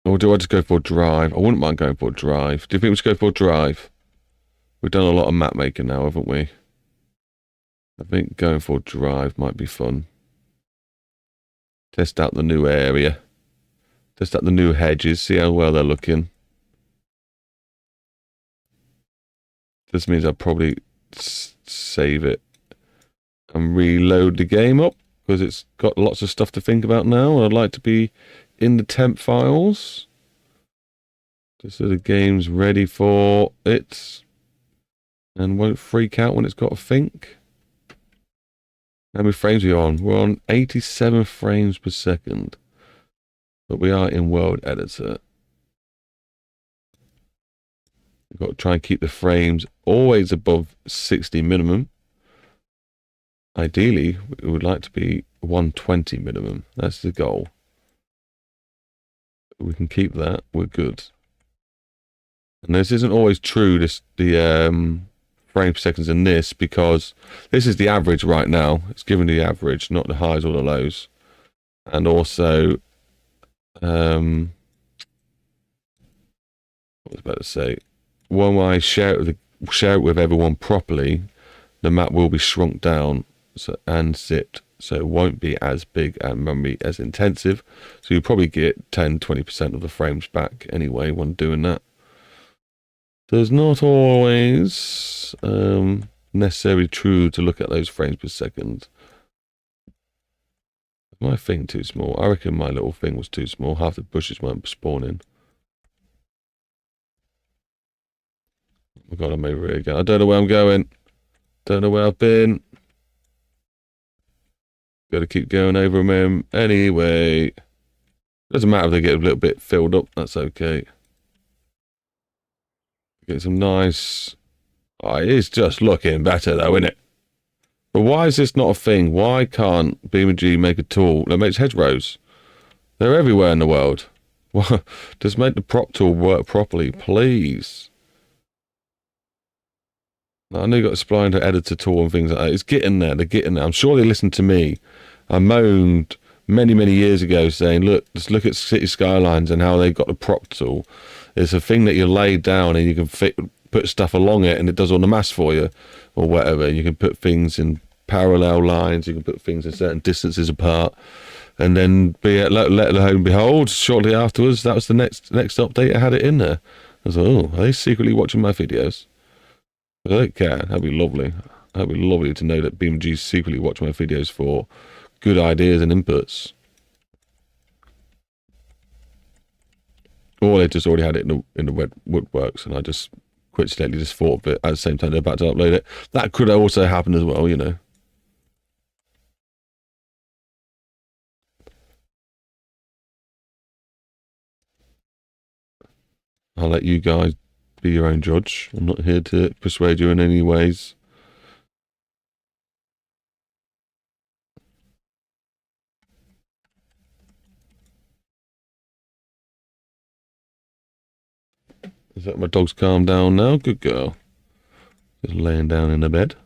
Or do I just go for a drive? I wouldn't mind going for a drive. Do you think we should go for a drive? We've done a lot of map making now, haven't we? I think going for a drive might be fun. Test out the new area. Test out the new hedges. See how well they're looking. This means I'll probably save it and reload the game up because it's got lots of stuff to think about now. And I'd like to be in the temp files just so the game's ready for it and won't freak out when it's got to think. How many frames are we on? We're on 87 frames per second, but we are in World Editor. We've got to try and keep the frames always above 60 minimum. Ideally, we would like to be 120 minimum. That's the goal. If we can keep that, we're good. And this isn't always true, the frames per second in this, because this is the average right now. It's giving the average, not the highs or the lows. And also, what was I about to say? When I share it with everyone properly, the map will be shrunk down and zipped, so it won't be as big and won't be as intensive. So you'll probably get 10-20% of the frames back anyway when doing that. So it's not always necessarily true to look at those frames per second. My thing too small? I reckon my little thing was too small. Half the bushes weren't spawning. Oh my god, I'm over here again. I don't know where I'm going. Don't know where I've been. Gotta keep going over them anyway. Doesn't matter if they get a little bit filled up. That's okay. Get some nice... Oh, it is just looking better though, isn't it? But why is this not a thing? Why can't BeamNG make a tool that makes hedgerows? They're everywhere in the world. Just make the prop tool work properly, please. I know you've got a spline to editor tool and things like that. It's getting there. They're getting there. I'm sure they listened to me. I moaned many, many years ago saying, look, let's look at city skylines and how they've got a prop tool. It's a thing that you lay down and you can put stuff along it and it does all the maths for you or whatever. You can put things in parallel lines. You can put things in certain distances apart. And then let alone behold, shortly afterwards, that was the next update. I had it in there. I was like, oh, are they secretly watching my videos? But I don't care. That'd be lovely. That'd be lovely to know that BeamNG secretly watch my videos for good ideas and inputs. Or they just already had it in the woodworks, and I just coincidentally just thought of it at the same time they're about to upload it. That could also happen as well, you know. I'll let you guys be your own judge. I'm not here to persuade you in any ways. Is that my dog's calmed down now? Good girl. Just laying down in the bed.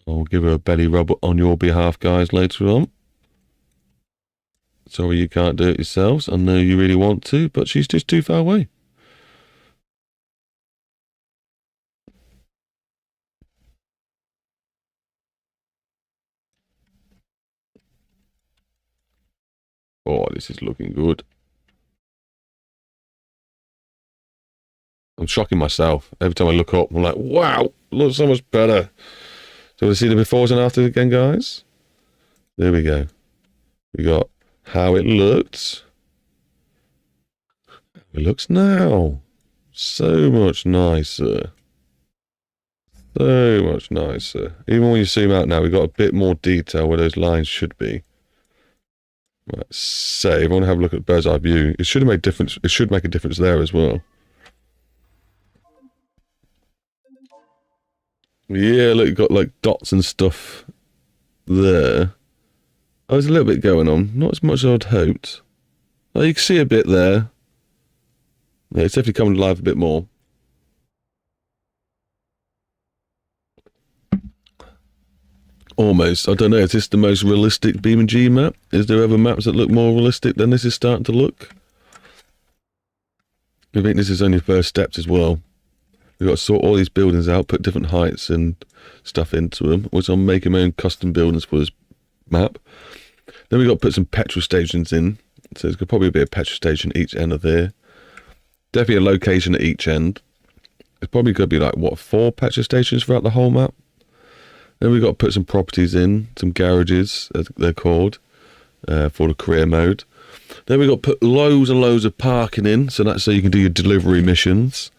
I'll give her a belly rub on your behalf, guys, later on. Sorry you can't do it yourselves. I know you really want to, but she's just too far away. Oh, this is looking good. I'm shocking myself. Every time I look up, I'm like, wow, looks so much better. So we see the befores and afters again, guys? There we go. We got how it looked. It looks now. So much nicer. So much nicer. Even when you zoom out now, we've got a bit more detail where those lines should be. Right, save. I want to have a look at bird's eye view. It should have made a difference. It should make a difference there as well. Yeah, look, you've got like dots and stuff there. Oh, there's a little bit going on. Not as much as I'd hoped. Oh, you can see a bit there. Yeah, it's definitely coming alive a bit more. Almost. I don't know. Is this the most realistic BeamNG map? Is there ever maps that look more realistic than this is starting to look? I think this is only first steps as well. We've got to sort all these buildings out, put different heights and stuff into them. Also, I'm making my own custom buildings for this map. Then we've got to put some petrol stations in. So there's probably be a petrol station each end of there. Definitely a location at each end. It's probably going to be like, what, 4 petrol stations throughout the whole map? Then we've got to put some properties in, some garages, as they're called, for the career mode. Then we've got to put loads and loads of parking in, so that's so you can do your delivery missions.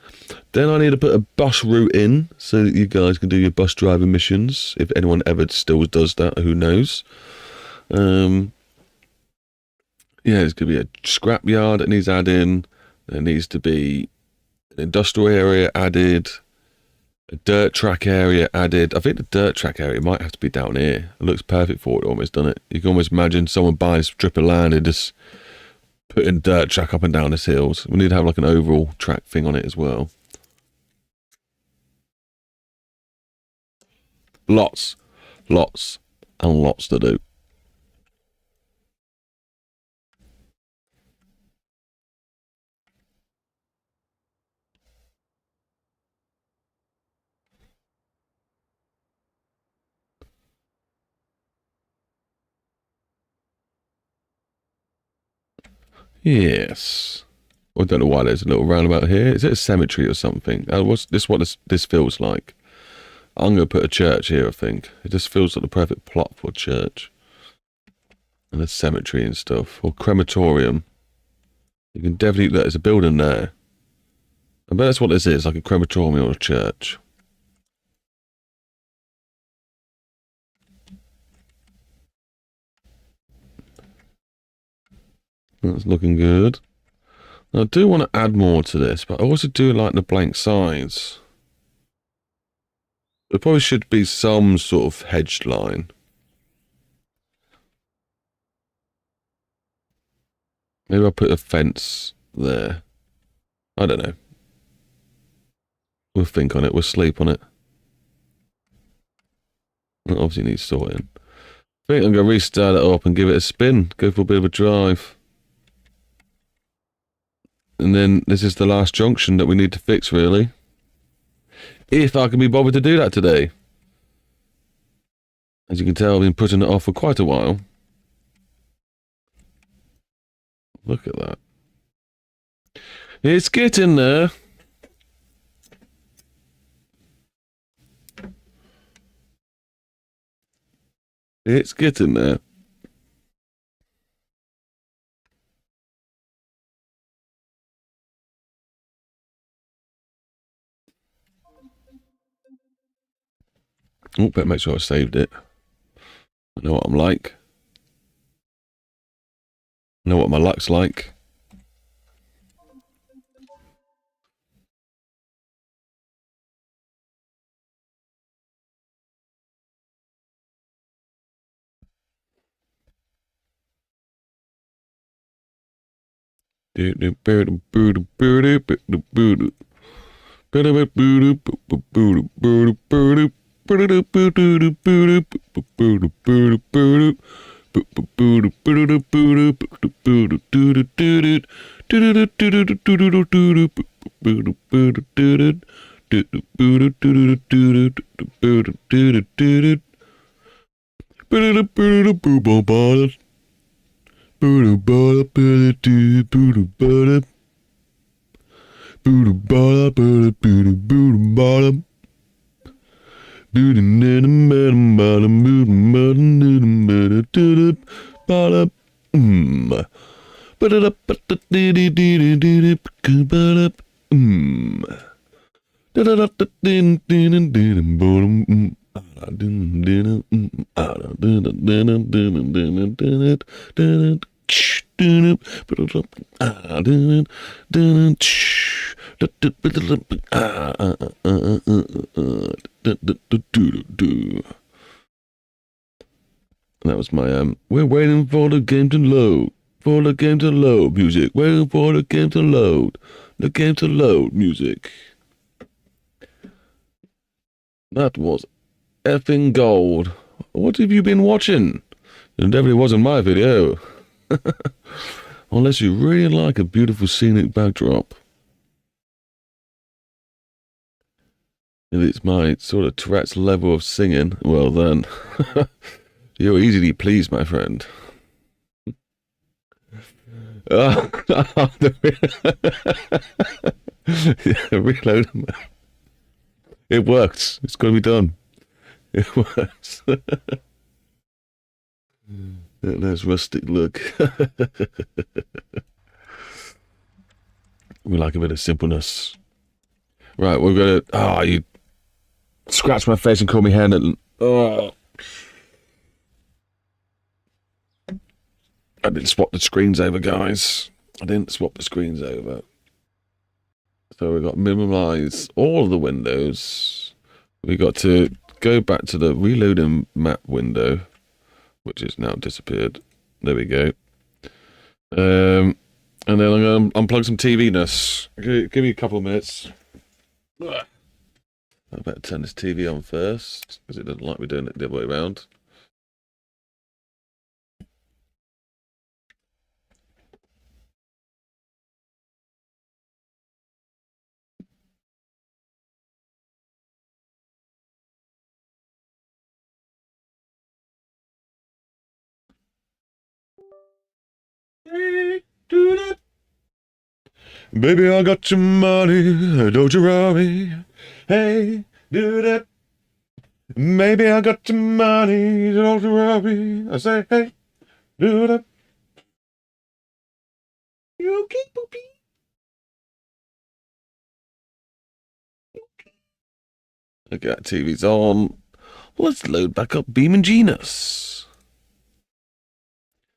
Then I need to put a bus route in, so that you guys can do your bus driver missions, if anyone ever still does that, who knows. Yeah, there's going to be a scrap yard that needs adding. There needs to be an industrial area added, a dirt track area added. I think the dirt track area might have to be down here. It looks perfect for it almost, doesn't it? You can almost imagine someone buying a strip of land and just putting dirt track up and down the hills. We need to have like an overall track thing on it as well. Lots, lots, and lots to do. Yes. I don't know why there's a little roundabout here. Is it a cemetery or something? What's this? What this feels like? I'm going to put a church here, I think. It just feels like the perfect plot for a church. And a cemetery and stuff. Or crematorium. You can definitely... There's a building there. I bet that's what this is, like a crematorium or a church. That's looking good. Now, I do want to add more to this, but I also do like the blank sides. There probably should be some sort of hedged line. Maybe I'll put a fence there. I don't know. We'll think on it. We'll sleep on it. It obviously needs sorting. I think I'm going to restart it up and give it a spin. Go for a bit of a drive. And then this is the last junction that we need to fix, really. If I can be bothered to do that today. As you can tell, I've been putting it off for quite a while. Look at that. It's getting there. It's getting there. Oh, better make sure I saved it. I know what I'm like. I know what my luck's like. That was my we're waiting for the game to load. For the game to load music. Waiting for the game to load. The game to load music. That was effing gold. What have you been watching? It definitely wasn't my video. Unless you really like a beautiful scenic backdrop. If it's my sort of Tourette's level of singing, well then, you're easily pleased, my friend. Reload. It works. It's got to be done. It works. Nice rustic look. We like a bit of simpleness. Right, we're gonna. Oh, you scratch my face and call me Hannah. Oh. I didn't swap the screens over, guys. I didn't swap the screens over. So we've got minimize all of the windows. We got to go back to the reloading map window, which is now disappeared. There we go. And then I'm going to unplug some TV-ness. Give me a couple of minutes. I better turn this TV on first, because it doesn't like me doing it the other way around. Hey, do that. Baby, I got your money, don't you worry. Hey, do that. Maybe I got your money, don't you worry. I say, hey, do that. You okay, poopy? Okay, that TV's on. Let's load back up BeamNG.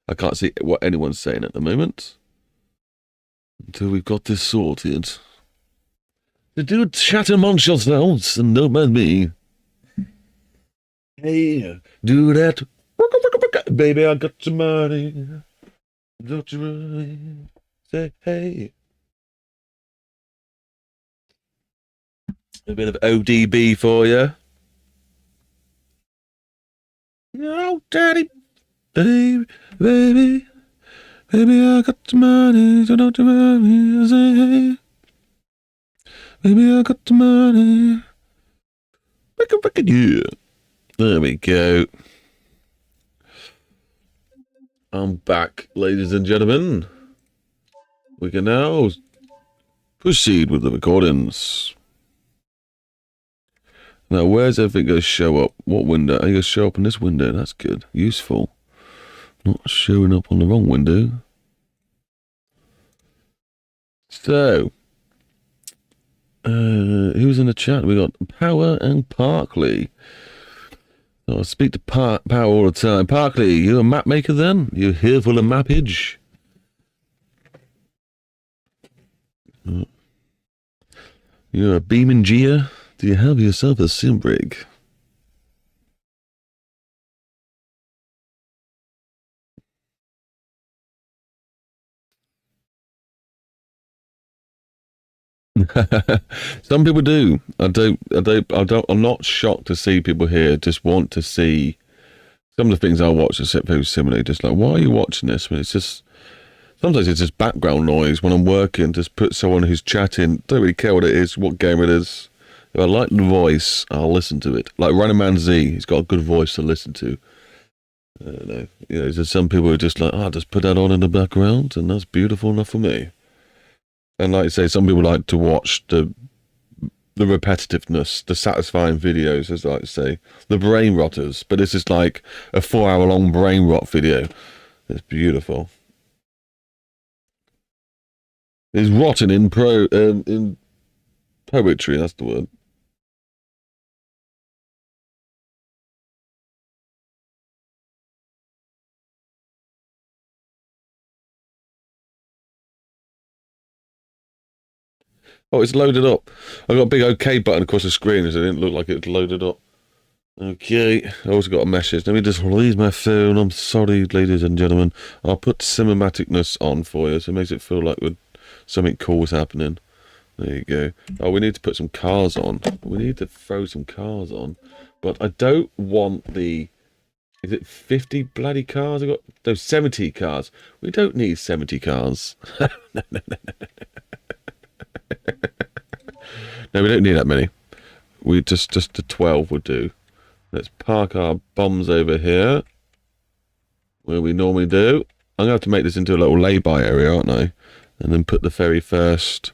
I can't see what anyone's saying at the moment until we've got this sorted. Do chat amongst yourselves and don't mind me. Hey, do that. Baby, I got your money. Don't you worry. Say hey. A bit of ODB for you. No, daddy. Baby, baby. Baby, I got your money, so don't you worry. I say hey. Baby, I got your money. Yeah. There we go. I'm back, ladies and gentlemen. We can now proceed with the recordings. Now, where's everything going to show up? What window? Are you going to show up in this window? That's good. Useful. Not showing up on the wrong window. So, who's in the chat? We got Power and Parkley. So I speak to Power all the time. Parkley, you a map maker then? You here full of mappage? You're a BeamNGer? Do you have yourself a sim rig? Some people do. I'm not shocked to see people here just want to see some of the things I watch are very similar. Just like, why are you watching this? I mean, it's just, sometimes it's just background noise when I'm working. Just put someone who's chatting, don't really care what it is, what game it is. If I like the voice, I'll listen to it. Like Running Man Z, he's got a good voice to listen to. I don't know. You know, there's some people who are just like, just put that on in the background, and that's beautiful enough for me. And like I say, some people like to watch the repetitiveness, the satisfying videos, as I like to say, the brain rotters. But this is like a 4-hour-long brain rot video. It's beautiful. It's rotten in poetry. That's the word. Oh, it's loaded up. I got a big OK button across the screen, so it didn't look like it was loaded up. Okay, I also got a message. Let me just release my phone. I'm sorry, ladies and gentlemen. I'll put cinematicness on for you, so it makes it feel like something cool's happening. There you go. Oh, we need to put some cars on. We need to throw some cars on. But I don't want the... Is it 50 bloody cars? I got those 70 cars. We don't need 70 cars. No, we don't need that many. We just the 12 would do. Let's park our bombs over here, where we normally do. I'm going to have to make this into a little lay-by area, aren't I? And then put the very first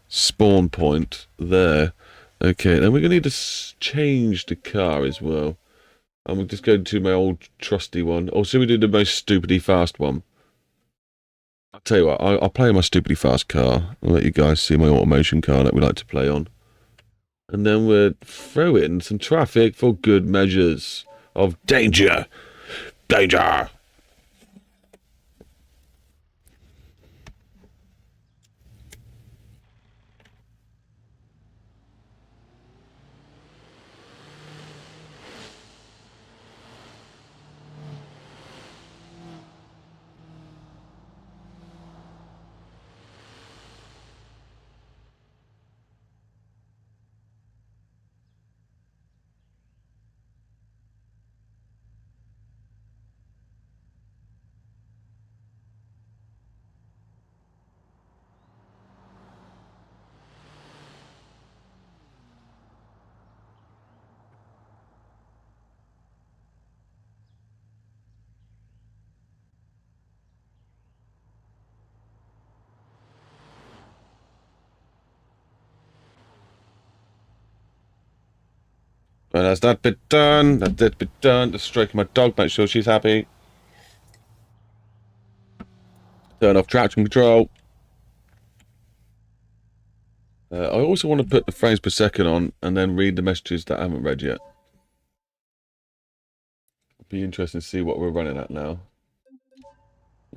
spawn point there. Okay, then we're going to need to change the car as well. I'm just going to my old trusty one. Or should we do the most stupidly fast one? I'll tell you what, I'll play my stupidly fast car. I'll let you guys see my automation car that we like to play on. And then we'll throw in some traffic for good measures of danger. Danger! Well, that's that bit done. That's that bit done. Just stroking my dog, make sure she's happy. Turn off traction control. I also want to put the frames per second on and then read the messages that I haven't read yet. Be interesting to see what we're running at now.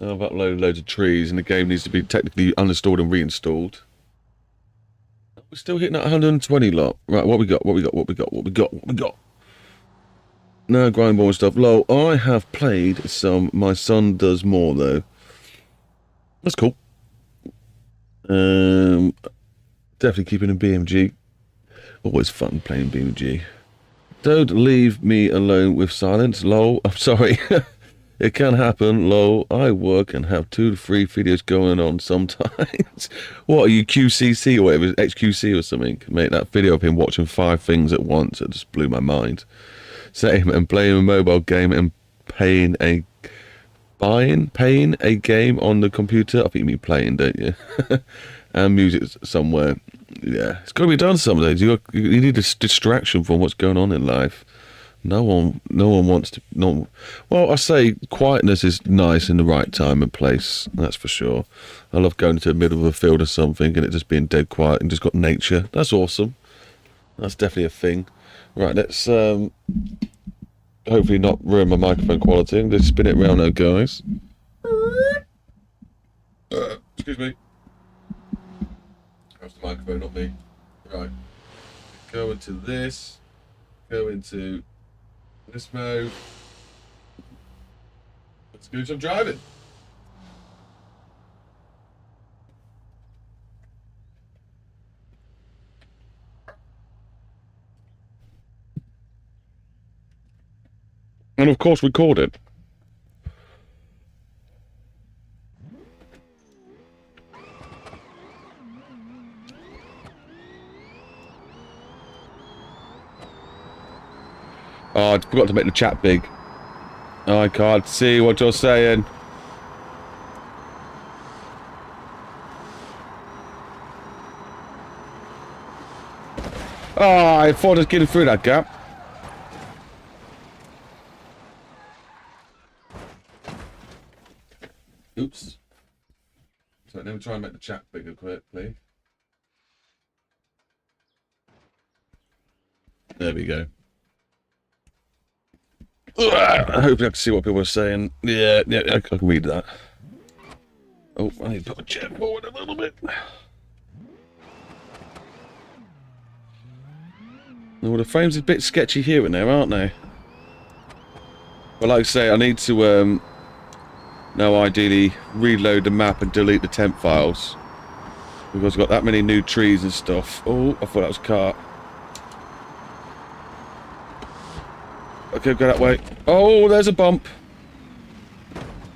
I've uploaded loads of trees and the game needs to be technically uninstalled and reinstalled. We're still hitting that 120 lot. Right, what we got? What we got? No grind ball and stuff. Lol, I have played some My Son Does More though. That's cool. Definitely keeping in BeamNG. Always fun playing BeamNG. Don't leave me alone with silence. Lol, I'm sorry. It can happen. Lol, I work and have 2 to 3 videos going on sometimes. What are you, QCC or whatever? XQC or something? Mate, that video of him watching 5 things at once, it just blew my mind. Same, and playing a mobile game and paying a game on the computer. I think you mean playing, don't you? And music somewhere. Yeah, it's got to be done some days. You need a distraction from what's going on in life. No one wants to. No, well, I say quietness is nice in the right time and place. That's for sure. I love going to the middle of a field or something and it just being dead quiet and just got nature. That's awesome. That's definitely a thing. Right, let's hopefully not ruin my microphone quality. I'm going to spin it around now, guys. Excuse me. That's the microphone, not me. Right. Go into this. Go into this mode. Let's do some driving. And of course record it. Oh, I forgot to make the chat big. I can't see what you're saying. Oh, I thought I was getting through that gap. Oops. So let me try and make the chat bigger quickly. There we go. I hope you can see what people are saying. Yeah, I can read that. Oh, I need to put my chair forward a little bit. Well, the frames are a bit sketchy here and there, aren't they? But like I say, I need to now ideally reload the map and delete the temp files. Because I've got that many new trees and stuff. Oh, I thought that was a car. Okay, go that way. Oh, there's a bump.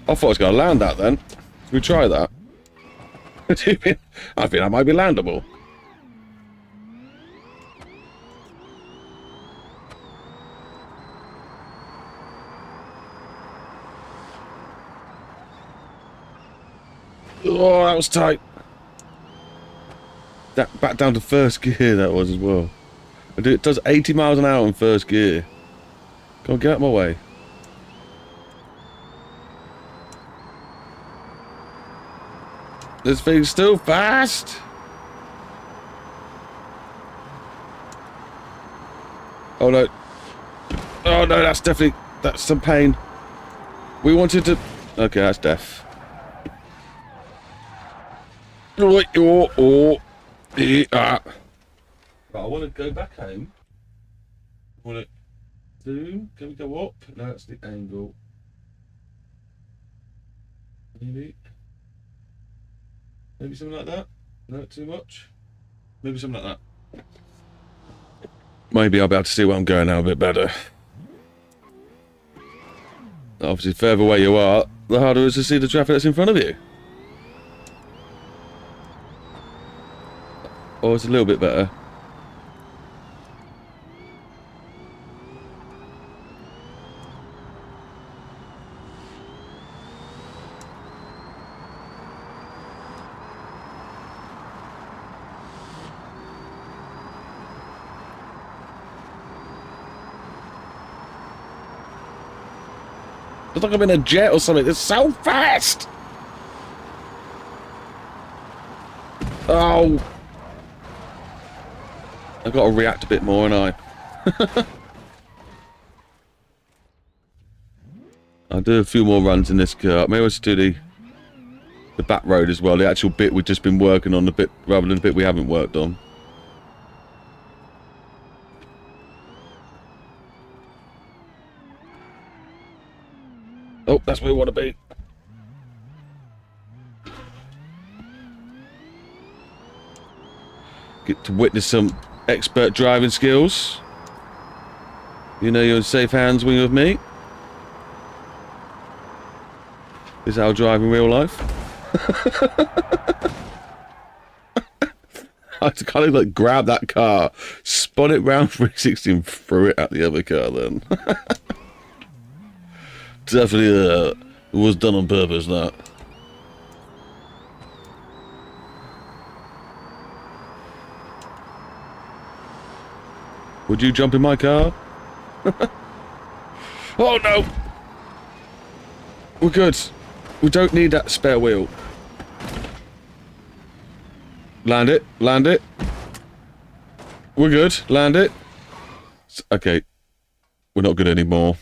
I thought I was going to land that then. Should we try that? I think that might be landable. Oh, that was tight. That back down to first gear that was as well. It does 80 miles an hour in first gear. Go on, get out of my way. This thing's still fast. Oh no. Oh no, that's some pain. We wanted to... Okay, that's death. Right, But I want to go back home. I want to zoom. Can we go up? No, that's the angle. Maybe something like that. No, too much. Maybe something like that. Maybe I'll be able to see where I'm going now a bit better. Obviously, the further away you are, the harder it is to see the traffic that's in front of you. Oh, it's a little bit better. It's like I'm in a jet or something. It's so fast. Oh. I've got to react a bit more, and I'll do a few more runs in this car. Maybe I'll just do the back road as well. The actual bit we've just been working on, the bit rather than the bit we haven't worked on. Oh, that's where we want to be. Get to witness some expert driving skills. You know you're in safe hands when you're with me. This is how I drive in real life. I had to kind of like grab that car, spun it round 360 and threw it at the other car then. Definitely it was done on purpose, that. Would you jump in my car? Oh no! We're good. We don't need that spare wheel. Land it. Land it. We're good. Land it. Okay. We're not good anymore.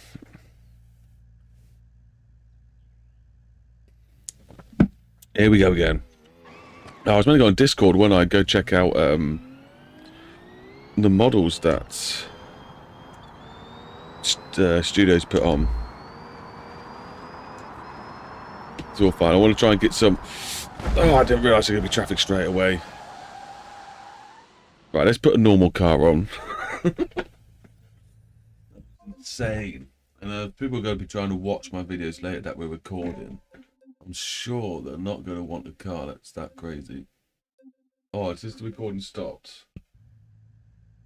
Here we go again. Oh, I was meant to go on Discord when I go check out the models that studios put on. It's all fine. I want to try and get some... Oh, I didn't realise there was going to be traffic straight away. Right, let's put a normal car on. Insane. And people are going to be trying to watch my videos later that we're recording. I'm sure they're not going to want a car that's that crazy. Oh, it's just the recording stopped.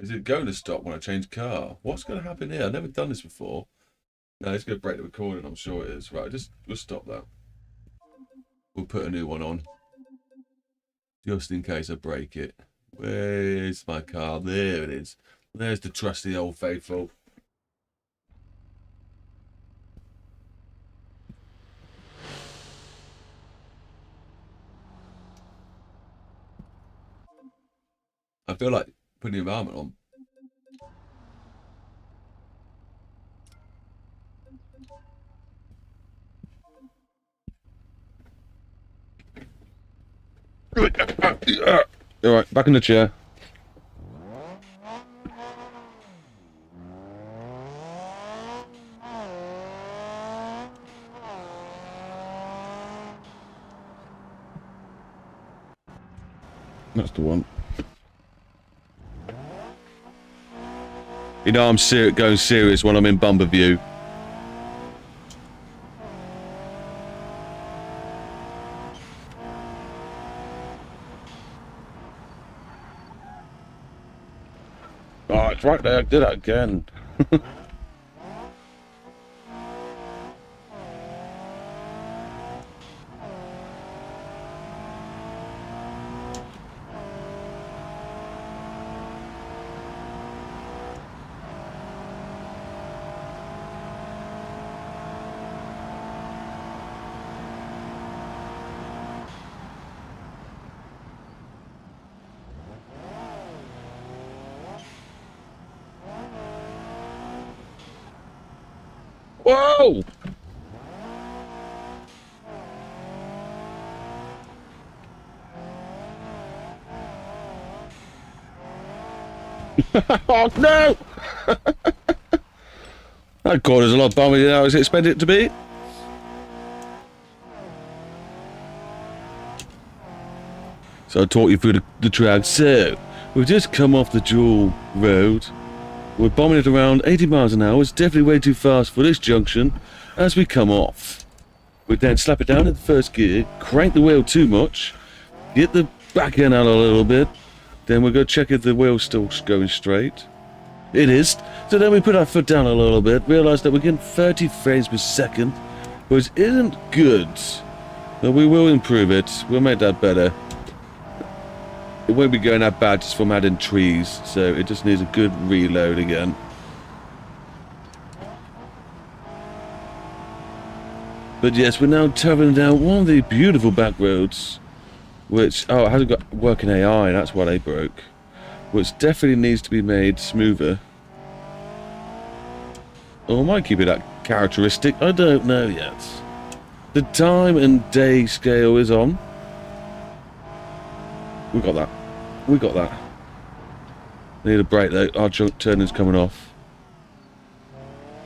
Is it going to stop when I change car? What's going to happen here? I've never done this before. No, it's going to break the recording, I'm sure it is. Right, we'll stop that. We'll put a new one on. Just in case I break it. Where's my car? There it is. There's the trusty old faithful. I feel like putting the environment on. Alright, back in the chair. That's the one. You know I'm going serious when I'm in bumper view. Oh, it's right there. I did that again. Whoa! Oh no! That corner's a lot bummier than I was expecting it to be. So I'll talk you through the track. So, we've just come off the dual road. We're bombing it around 80 miles an hour. It's definitely way too fast for this junction as we come off. We then slap it down in the first gear, crank the wheel too much, get the back end out a little bit, then we'll go check if the wheel's still going straight. It is. So then we put our foot down a little bit, realise that we're getting 30 frames per second, which isn't good. But we will improve it. We'll make that better. It won't be going that bad just from adding trees, so it just needs a good reload again. But yes, we're now travelling down one of the beautiful back roads, which, oh, it hasn't got working AI, that's why they broke, which definitely needs to be made smoother. Or I might keep it that characteristic, I don't know yet. The time and day scale is on. We got that. We got that. Need a brake though, our junk turning's coming off.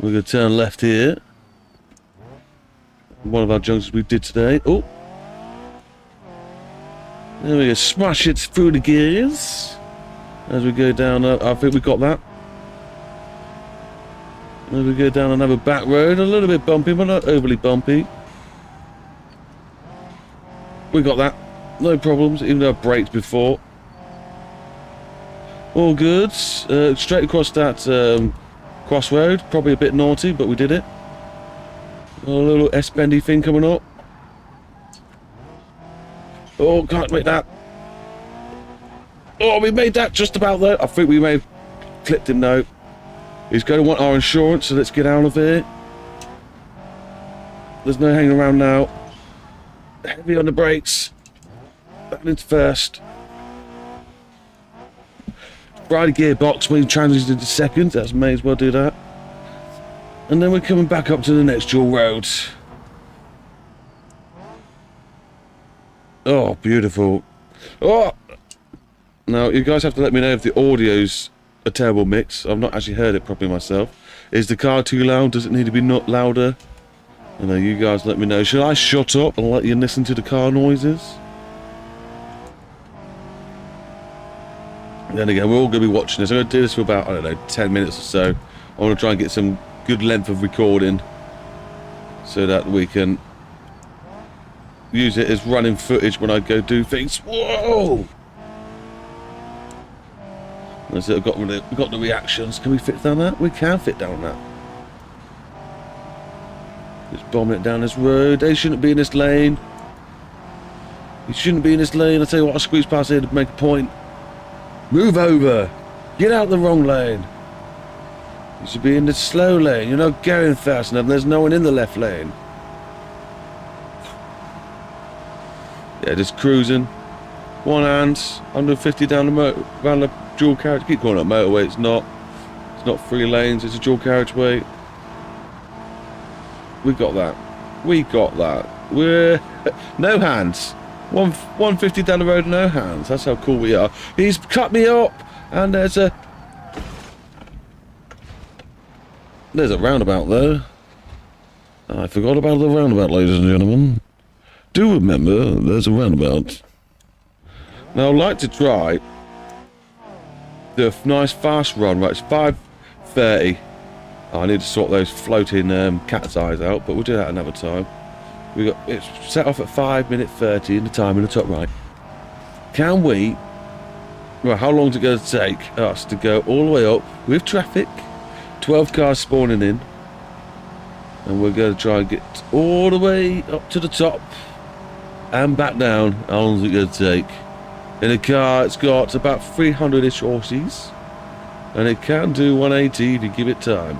We're going to turn left here. One of our junctions we did today. Oh! There we go, smash it through the gears. As we go down, I think we got that. As we go down another back road, a little bit bumpy, but not overly bumpy. We got that. No problems, even though I braked before. All good. Straight across that crossroad. Probably a bit naughty, but we did it. A little S-bendy thing coming up. Oh, can't make that. Oh, we made that just about there. I think we may have clipped him now. He's going to want our insurance, so let's get out of here. There's no hanging around now. Heavy on the brakes. That into first. Ride gearbox when he transitions into second. That may as well do that. And then we're coming back up to the next dual road. Oh, beautiful. Oh! Now, you guys have to let me know if the audio's a terrible mix. I've not actually heard it properly myself. Is the car too loud? Does it need to be not louder? I know, you guys let me know. Should I shut up and let you listen to the car noises? And then again, we're all going to be watching this. I'm going to do this for about, I don't know, 10 minutes or so. I want to try and get some good length of recording so that we can use it as running footage when I go do things. Whoa! That's it, we've got the reactions. Can we fit down that? We can fit down that. Just bombing it down this road. They shouldn't be in this lane. You shouldn't be in this lane. I tell you what, I'll squeeze past here to make a point. Move over. Get out the wrong lane. You should be in the slow lane. You're not going fast enough. There's no one in the left lane. Yeah, just cruising. One hand, 150 down the dual carriage. Keep calling it motorway. It's not. It's not 3 lanes. It's a dual carriageway. We got that. We got that. We're no hands. 150 down the road, no hands. That's how cool we are. He's cut me up, and there's a roundabout there. I forgot about the roundabout, ladies and gentlemen. Do remember, there's a roundabout. Now, I'd like to try the nice fast run. Right, it's 5:30. Oh, I need to sort those floating cat's eyes out, but we'll do that another time. It's set off at 5:30 in the time in the top right. Can we? Well, how long is it going to take us to go all the way up with traffic? 12 cars spawning in, and we're going to try and get all the way up to the top and back down. How long is it going to take? In a car, it's got about 300-ish horses, and it can do 180 if you give it time.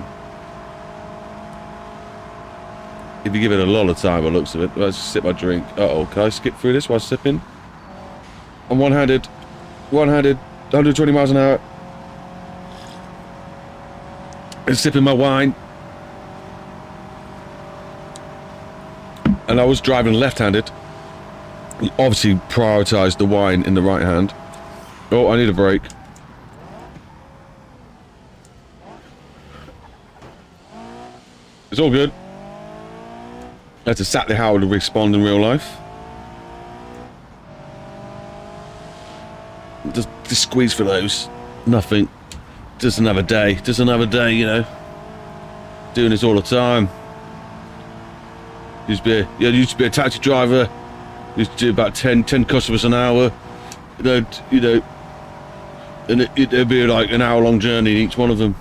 If you give it a lot of time, by the looks of it. Let's sip my drink. Uh-oh, can I skip through this while sipping? I'm one-handed, 120 miles an hour. And sipping my wine. And I was driving left-handed. Obviously prioritised the wine in the right hand. Oh, I need a break. It's all good. That's exactly how I would respond in real life. Just squeeze for those. Nothing. Just another day. Just another day, you know. Doing this all the time. Used to be a taxi driver. Used to do about 10 customers an hour. You know, and it'd be like an hour-long journey in each one of them.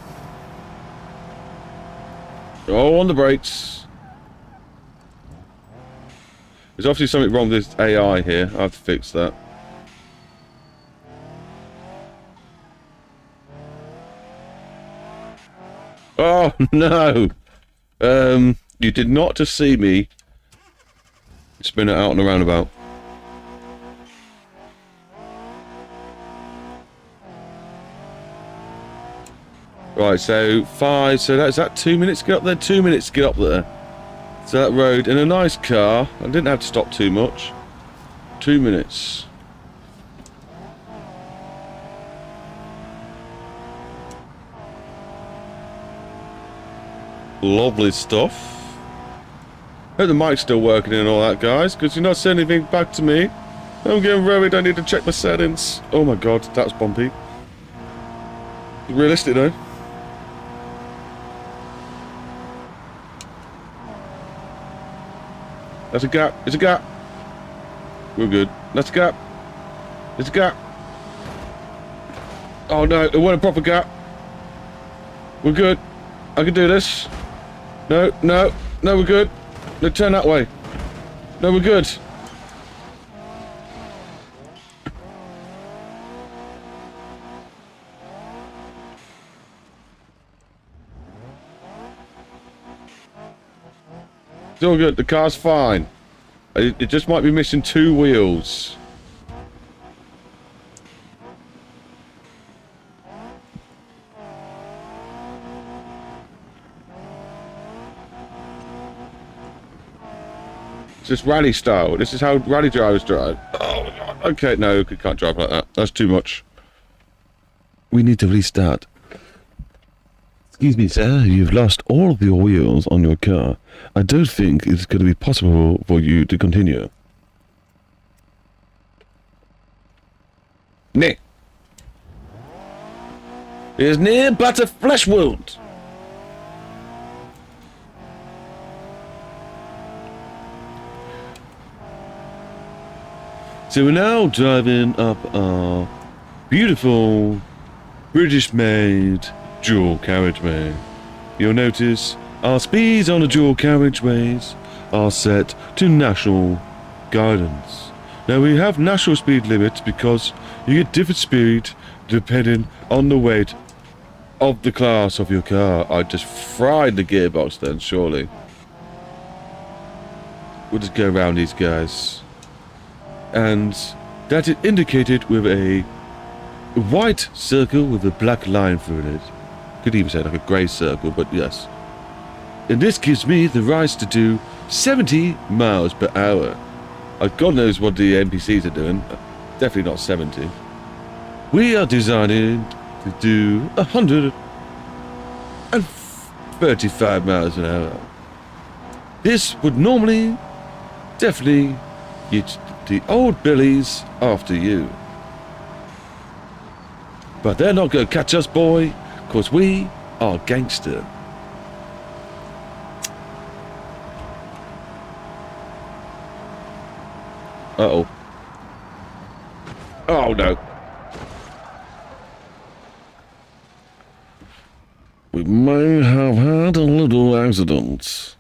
Oh, on the brakes. There's obviously something wrong with this AI here. I have to fix that. Oh, no. You did not just see me Spin it out on the roundabout. Right, so 5, so that's that 2 minutes to get up there? 2 minutes to get up there. So that road, in a nice car, I didn't have to stop too much. 2 minutes. Lovely stuff. Hope the mic's still working and all that, guys, because you're not saying anything back to me. I'm getting worried, I need to check my settings. Oh my god, that's bumpy. Realistic though. That's a gap. It's a gap. We're good. That's a gap. It's a gap. Oh no, it wasn't a proper gap. We're good. I can do this. No, no, no, we're good. No, turn that way. No, we're good. It's all good. The car's fine. It just might be missing 2 wheels. It's just rally style. This is how rally drivers drive. Oh, God. Okay, no, we can't drive like that. That's too much. We need to restart. Excuse me, sir. You've lost all of your wheels on your car. I don't think it's going to be possible for you to continue. Nay. There's near but a flesh wound. So we're now driving up our beautiful British-made dual carriageway. You'll notice our speeds on the dual carriageways are set to national guidance. Now we have national speed limits because you get different speed depending on the weight of the class of your car. I just fried the gearbox then, surely. We'll just go around these guys. And that is indicated with a white circle with a black line through it. Could even say like a grey circle, but yes. And this gives me the right to do 70 miles per hour. God knows what the NPCs are doing. Definitely not 70. We are designing to do 135 miles an hour. This would normally definitely get the old billies after you. But they're not going to catch us, boy, because we are gangster. Uh-oh. Oh, no. We may have had a little accident.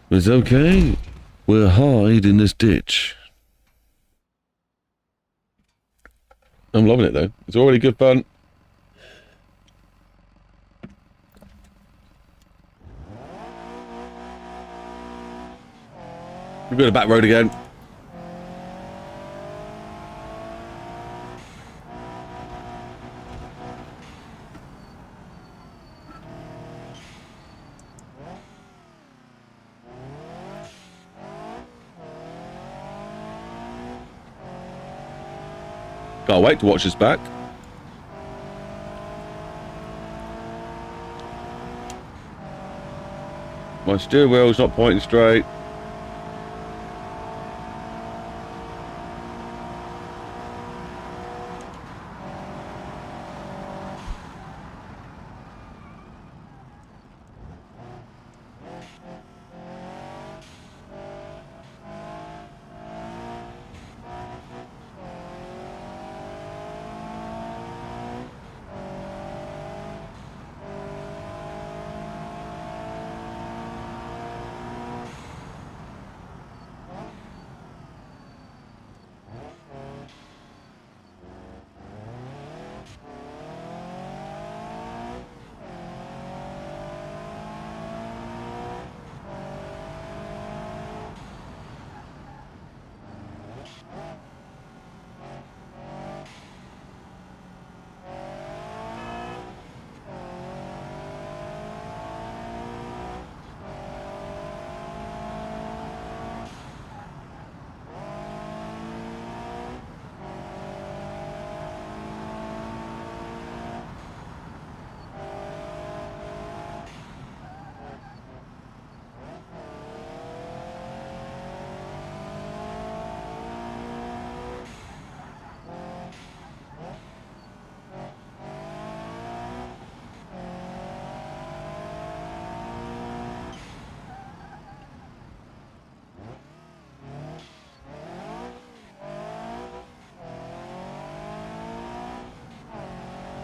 It's okay. We'll hide in this ditch. I'm loving it, though. It's already good fun. We've got a back road again. Can't wait to watch this back. My steering wheel's not pointing straight.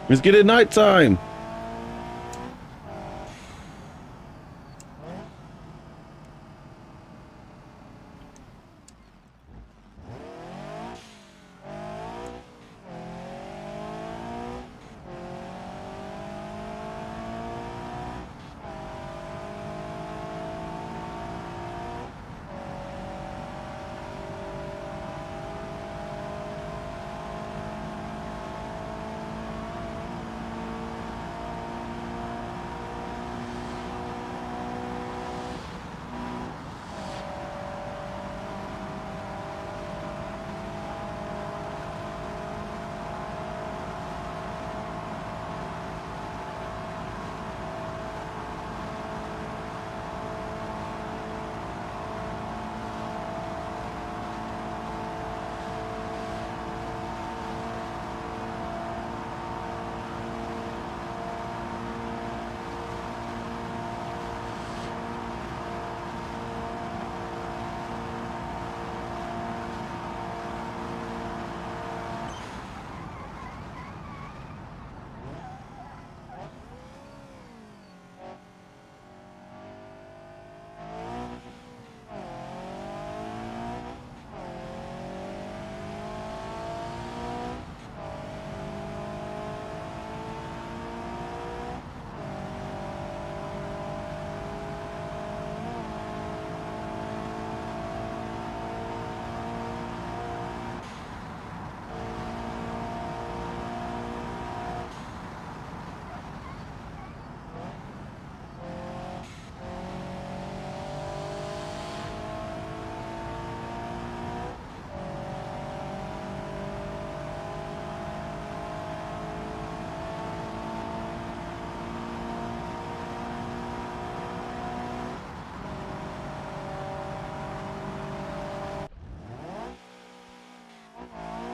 It's getting night time.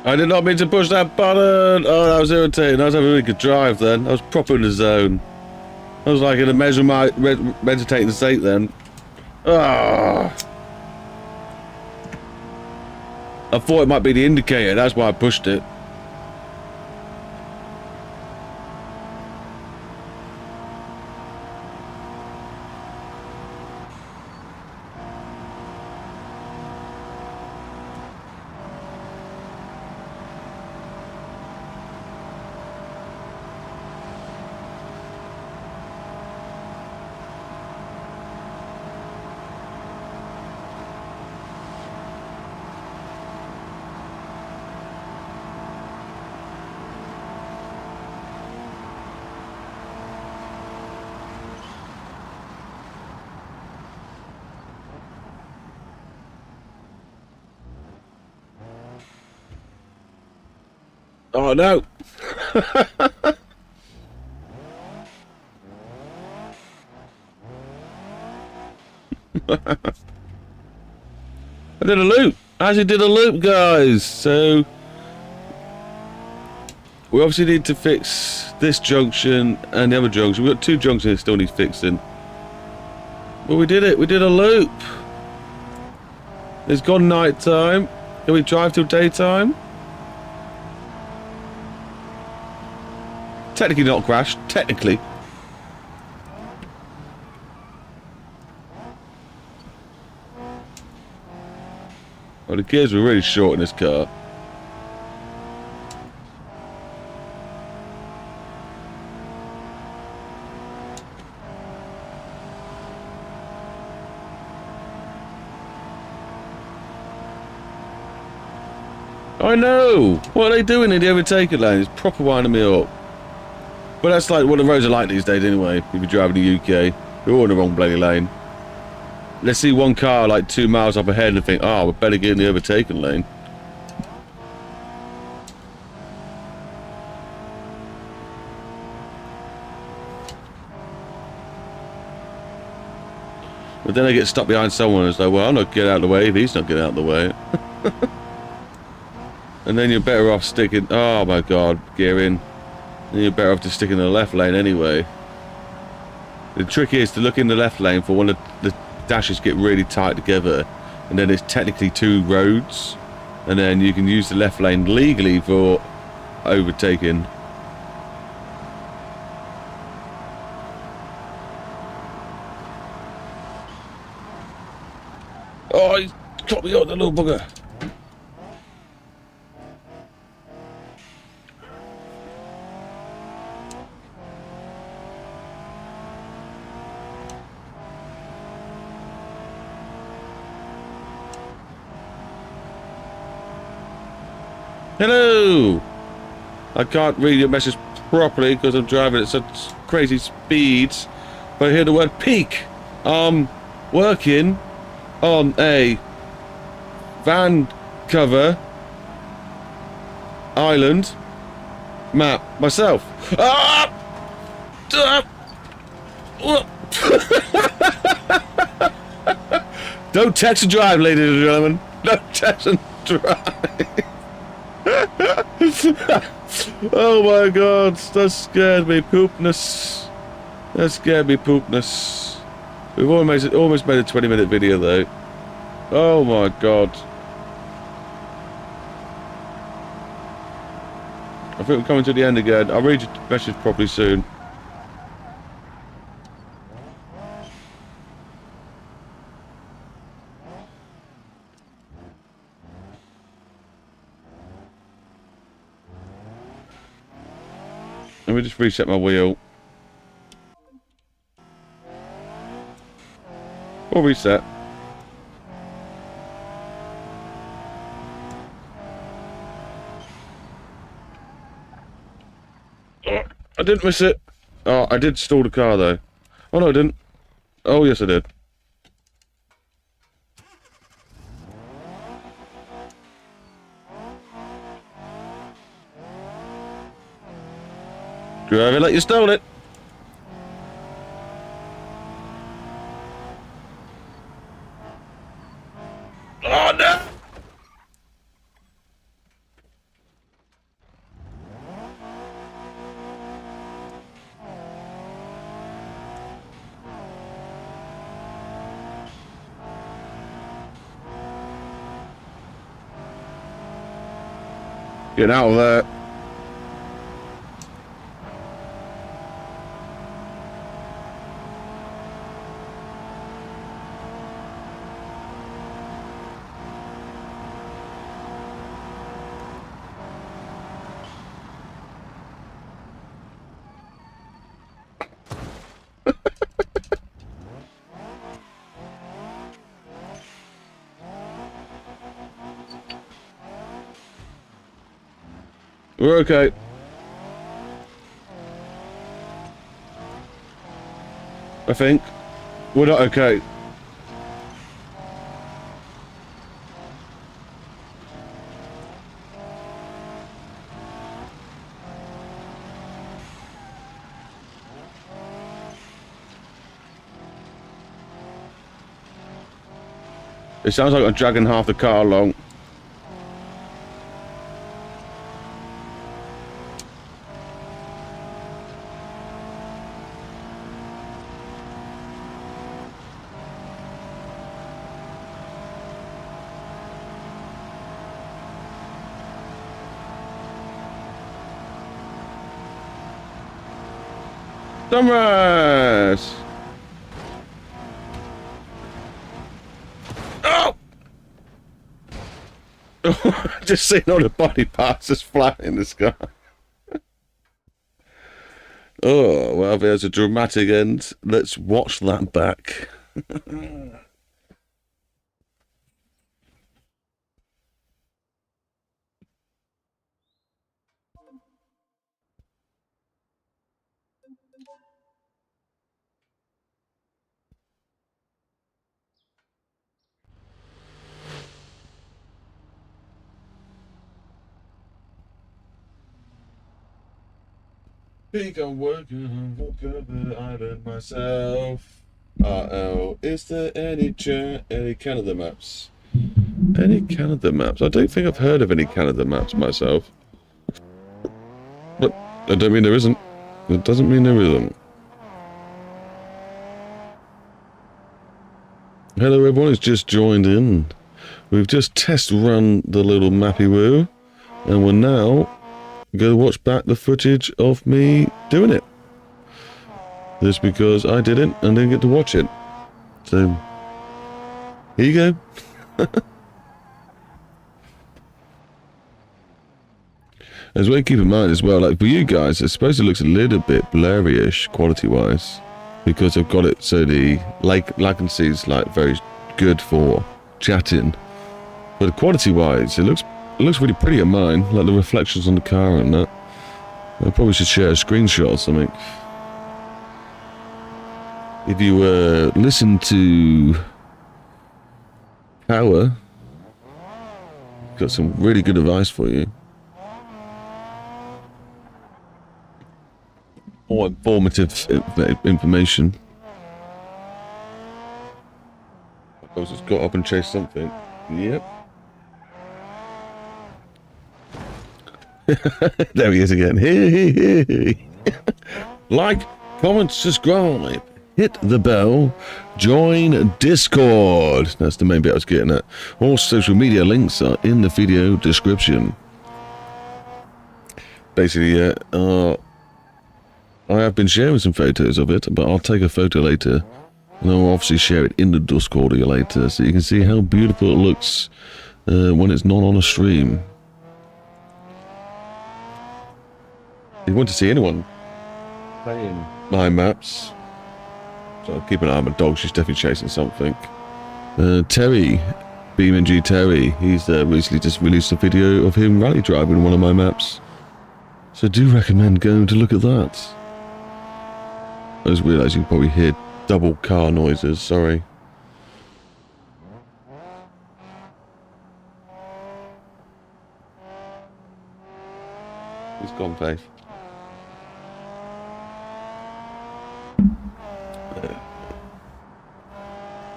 I did not mean to push that button. Oh, that was irritating. I was having a really good drive then. I was proper in the zone. I was like in a meditating state then. Ah. I thought it might be the indicator. That's why I pushed it. Oh no! I did a loop. I actually did a loop, guys. So we obviously need to fix this junction and the other junction. We've got two junctions that still need fixing. But we did it. We did a loop. It's gone night time. Can we drive till daytime? Technically not crashed. Technically. Well, the gears were really short in this car. I know! What are they doing in the overtaking lane? It's proper winding me up. But that's like what the roads are like these days anyway, if you're driving the UK. You're all in the wrong bloody lane. Let's see one car like 2 miles up ahead and think, oh, we better get in the overtaking lane. But then I get stuck behind someone and it's like, well, I'm not getting out of the way if he's not getting out of the way. And then you're better off sticking, oh my god, gear in. Then you're better off just sticking in the left lane anyway. The trick is to look in the left lane for when the dashes get really tight together, and then it's technically two roads, and then you can use the left lane legally for overtaking. go, the little bugger. Hello! I can't read your message properly because I'm driving at such crazy speeds. But I hear the word peak. Working on a van cover island map myself. Ah! Don't text and drive, ladies and gentlemen. Don't text and drive. Oh my god, that scared me poopness. That scared me poopness. We've almost made a 20-minute video though. Oh my god. I think we're coming to the end again. I'll read your message properly soon. Let me just reset my wheel. Or reset. I didn't miss it. Oh, I did stall the car though. Oh no, I didn't. Oh yes, I did. Driver, like you stole it. Oh no! Get out of there. We're okay. I think. We're not okay. It sounds like I'm dragging half the car along. Sunrise! Oh! Just seeing all the body parts just flying in the sky. Oh, well, there's a dramatic end. Let's watch that back. Think I'm working on the island myself. Uh-oh. Is there any Canada maps? Any Canada maps? I don't think I've heard of any Canada maps myself. But I don't mean there isn't. It doesn't mean there isn't. Hello everyone, it's just joined in. We've just test run the little mappy woo, and we're now go watch back the footage of me doing it. This because I did it and didn't get to watch it. So, here you go. As well, keep in mind as well, like for you guys, I suppose it looks a little bit blurry-ish quality-wise, because I've got it so the latency is like very good for chatting, but quality-wise, it looks really pretty on mine, like the reflections on the car and that. I probably should share a screenshot or something. If you listen to Power, got some really good advice for you. Or informative information. I suppose it's got up and chased something. Yep. There he is again. Hey. Like, comment, subscribe, hit the bell, join Discord. That's the main bit I was getting at. All social media links are in the video description. Basically, I have been sharing some photos of it, but I'll take a photo later, and I'll obviously share it in the Discord later, so you can see how beautiful it looks when it's not on a stream. If you want to see anyone playing my maps, so keep an eye on my dog, she's definitely chasing something. Terry, BeamNG Terry, he's recently just released a video of him rally driving one of my maps. So do recommend going to look at that. I just realised you can probably hear double car noises, sorry. He's gone, Faith.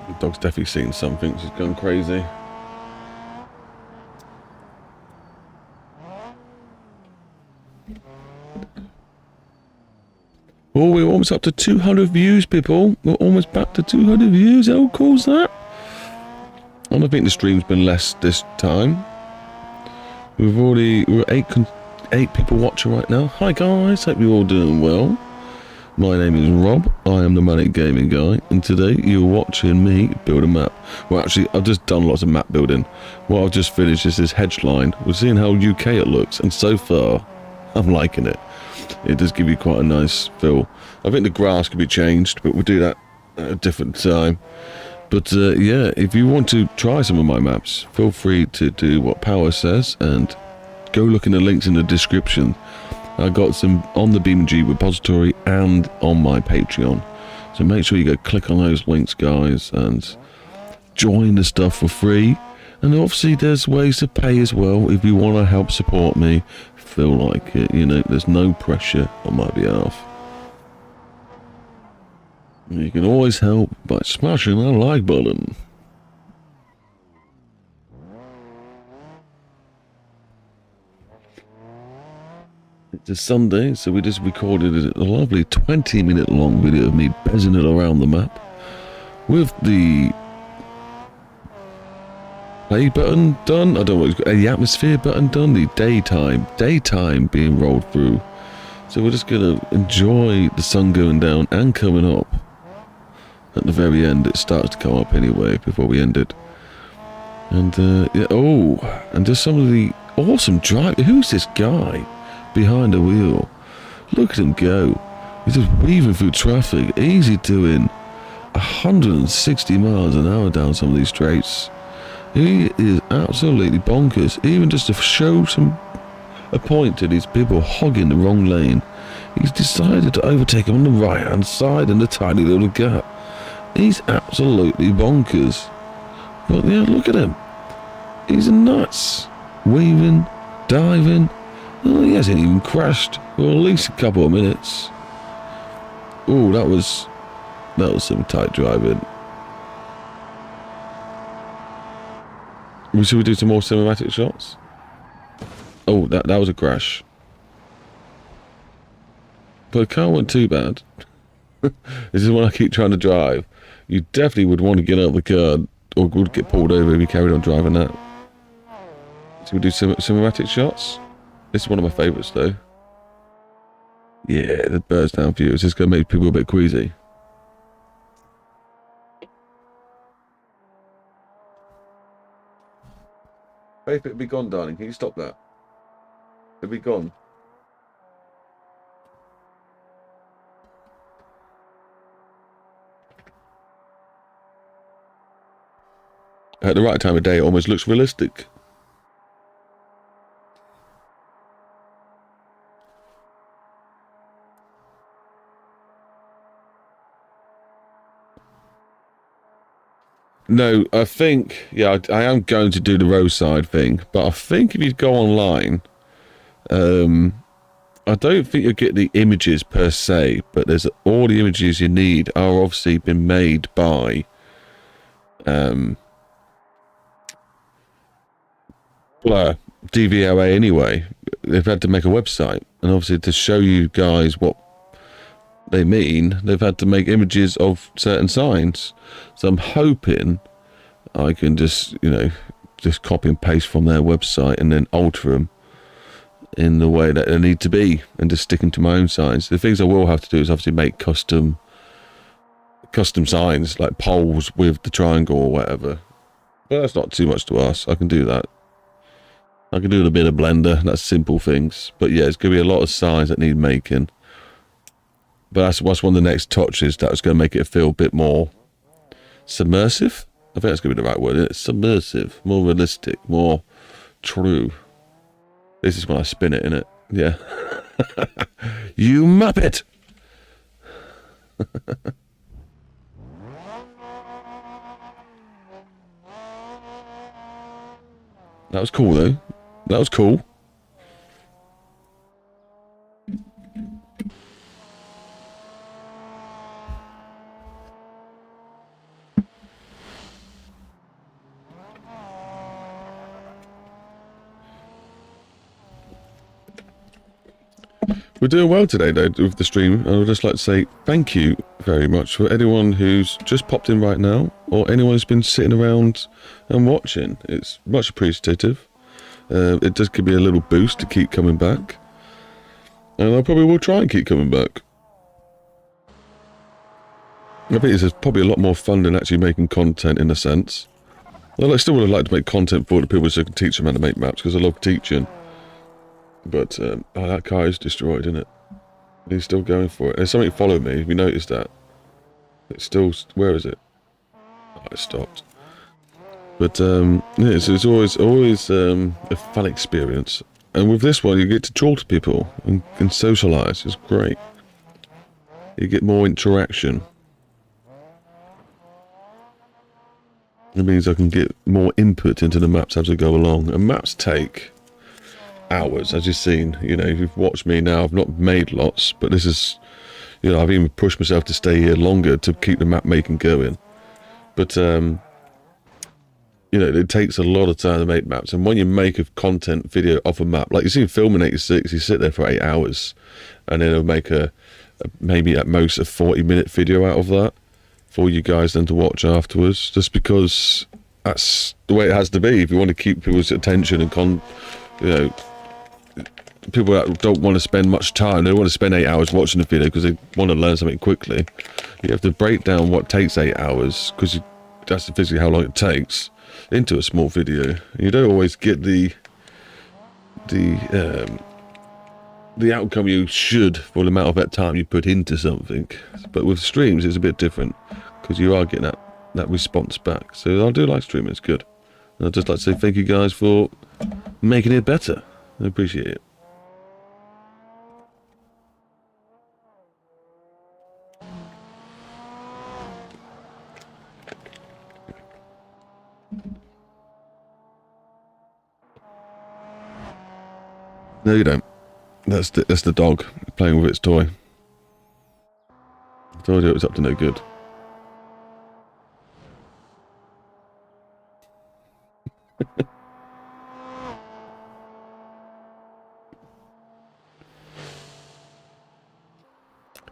The dog's definitely seen something, she's gone crazy. Oh, we're almost up to 200 views, people. We're almost back to 200 views. How cool's that? I don't think the stream's been less this time. We're 8 people watching right now. Hi guys, hope you're all doing well. My name is Rob. I am the ManicGamingGuy, and today you're watching me build a map. Well, actually, I've just done lots of map building. What I've just finished is this hedge line. We're seeing how UK it looks, and so far, I'm liking it. It does give you quite a nice feel. I think the grass could be changed, but we'll do that at a different time. But yeah, if you want to try some of my maps, feel free to do what Power says and go look in the links in the description. I got some on the BeamNG repository and on my Patreon. So make sure you go click on those links, guys, and join the stuff for free. And obviously there's ways to pay as well if you want to help support me. Feel like it, you know, there's no pressure on my behalf. You can always help by smashing that like button. It's a Sunday, so we just recorded a lovely 20-minute long video of me bezzing it around the map with the play button done. I don't know what it's got. The atmosphere button done. The daytime being rolled through. So we're just gonna enjoy the sun going down and coming up. At the very end, it starts to come up anyway before we end it. And yeah, oh, and just some of the awesome drive. Who's this guy behind the wheel? Look at him go. He's just weaving through traffic, easy doing 160 miles an hour down some of these straights. He is absolutely bonkers. Even just to show a point to these people hogging the wrong lane, he's decided to overtake him on the right hand side in the tiny little gap. He's absolutely bonkers. But yeah, look at him. He's nuts. Weaving, diving. Oh, he hasn't even crashed for at least a couple of minutes. Oh, that was some tight driving. Should we do some more cinematic shots? Oh, that was a crash. But the car wasn't too bad. This is what I keep trying to drive. You definitely would want to get out of the car or would get pulled over if you carried on driving that. Should we do some cinematic shots? This is one of my favourites though. Yeah, the birds down view. Is this going to make people a bit queasy? Faith, it'll be gone, darling. Can you stop that? Have we gone? At the right time of day, it almost looks realistic. No, I think, yeah, I am going to do the roadside thing, but I think if you go online, I don't think you'll get the images per se, but there's all the images you need are obviously been made by, DVLA anyway. They've had to make a website, and obviously to show you guys what they mean, they've had to make images of certain signs. So I'm hoping I can just, you know, just copy and paste from their website and then alter them in the way that they need to be, and just sticking to my own signs. The things I will have to do is obviously make custom signs, like poles with the triangle or whatever. But that's not too much to ask. I can do that. I can do a bit of Blender. That's simple things. But yeah, it's going to be a lot of signs that need making. But that's one of the next touches that's going to make it feel a bit more submersive. I think that's going to be the right word, isn't it? Submersive, more realistic, more true. This is when I spin it, innit? Yeah. You muppet! That was cool, though. That was cool. We're doing well today, though, with the stream. I would just like to say thank you very much for anyone who's just popped in right now, or anyone who's been sitting around and watching. It's much appreciative. It does give me a little boost to keep coming back. And I probably will try and keep coming back. I think it's probably a lot more fun than actually making content, in a sense. Well, I still would have liked to make content for the people so I can teach them how to make maps, because I love teaching. But, oh, that car is destroyed, isn't it? He's still going for it. There's something following me. Have you noticed that? It's still... Where is it? Oh, it stopped. But, yeah, so it's always a fun experience. And with this one, you get to talk to people and socialise. It's great. You get more interaction. It means I can get more input into the maps as I go along. And maps take hours, as you've seen. You know, if you've watched me now, I've not made lots, but this is, you know, I've even pushed myself to stay here longer to keep the map making going. But, you know, it takes a lot of time to make maps. And when you make a content video off a map, like you see in Filming 86, you sit there for 8 hours and then it'll make a maybe at most a 40-minute video out of that for you guys then to watch afterwards, just because that's the way it has to be if you want to keep people's attention and you know, people that don't want to spend much time, they don't want to spend 8 hours watching the video because they want to learn something quickly. You have to break down what takes 8 hours, because that's physically how long it takes, into a small video. You don't always get the outcome you should for the amount of that time you put into something. But with streams, it's a bit different, because you are getting that response back. So I do like streaming, it's good. And I'd just like to say thank you guys for making it better. I appreciate it. No, you don't. That's the dog playing with its toy. I told you it was up to no good.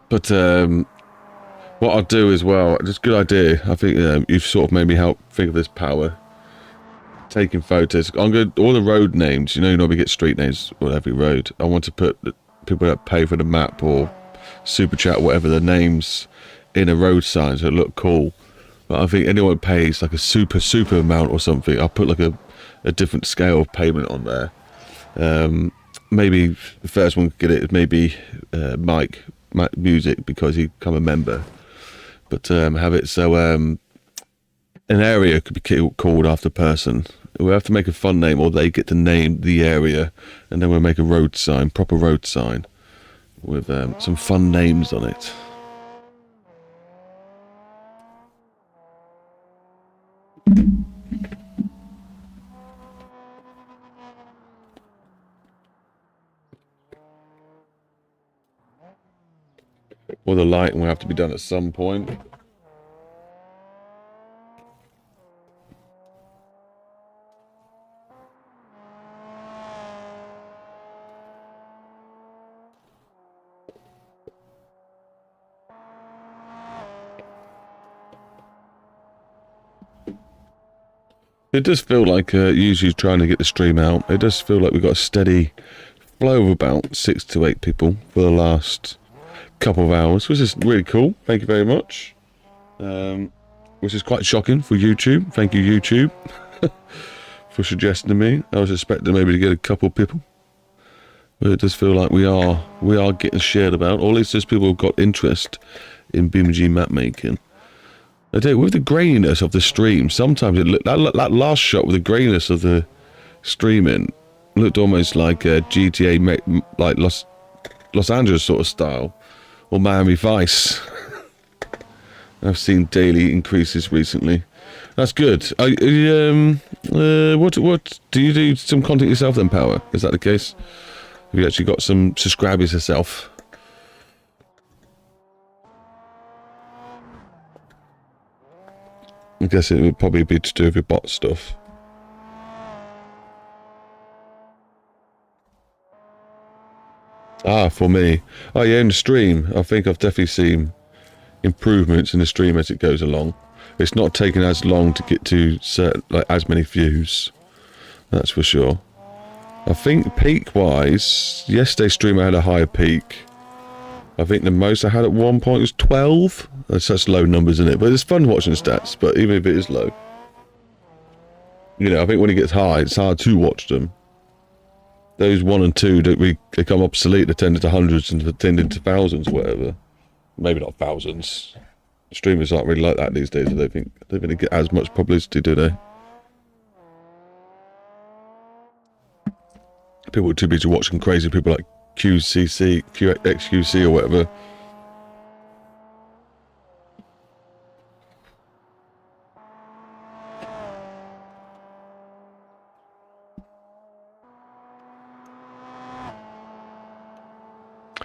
But what I'll do as well, just a good idea. I think you've sort of made me help think of this power. Taking photos. I'm going all the road names. You know, you normally get street names on every road. I want to put the people that pay for the map or super chat, whatever, the names in a road sign so it look cool. But I think anyone pays like a super amount or something, I'll put like a different scale of payment on there. maybe the first one could get it is maybe Mike Music, because he become a member. But have it so an area could be called after a person. We have to make a fun name, or they get to name the area, and then we'll make a road sign, proper road sign, with some fun names on it. Well, the lighting will have to be done at some point. It does feel like usually trying to get the stream out. It does feel like we've got a steady flow of about 6 to 8 people for the last couple of hours, which is really cool. Thank you very much. Which is quite shocking for YouTube. Thank you, YouTube, for suggesting to me. I was expecting maybe to get a couple of people, but it does feel like we are getting shared about. Or at least there's people who've got interest in BeamNG map making. I do, with the graininess of the stream, sometimes it looked, that last shot with the graininess of the streaming looked almost like GTA, like Los Angeles sort of style, or Miami Vice. I've seen daily increases recently. That's good. What do you do some content yourself then, Power? Is that the case? Have you actually got some subscribers yourself? I guess it would probably be to do with your bot stuff. Ah, for me. Oh yeah, in the stream, I think I've definitely seen improvements in the stream as it goes along. It's not taking as long to get to certain, like, as many views. That's for sure. I think peak-wise, yesterday's stream I had a higher peak. I think the most I had at one point was 12. That's such low numbers in it, but it's fun watching the stats. But even if it is low, you know, I think when it gets high, it's hard to watch them. Those 1 and 2 that become obsolete. They tend into hundreds and they tend into thousands, or whatever. Maybe not thousands. Streamers aren't really like that these days. I don't think they get as much publicity, do they? People are too busy watching crazy people like XQC or whatever.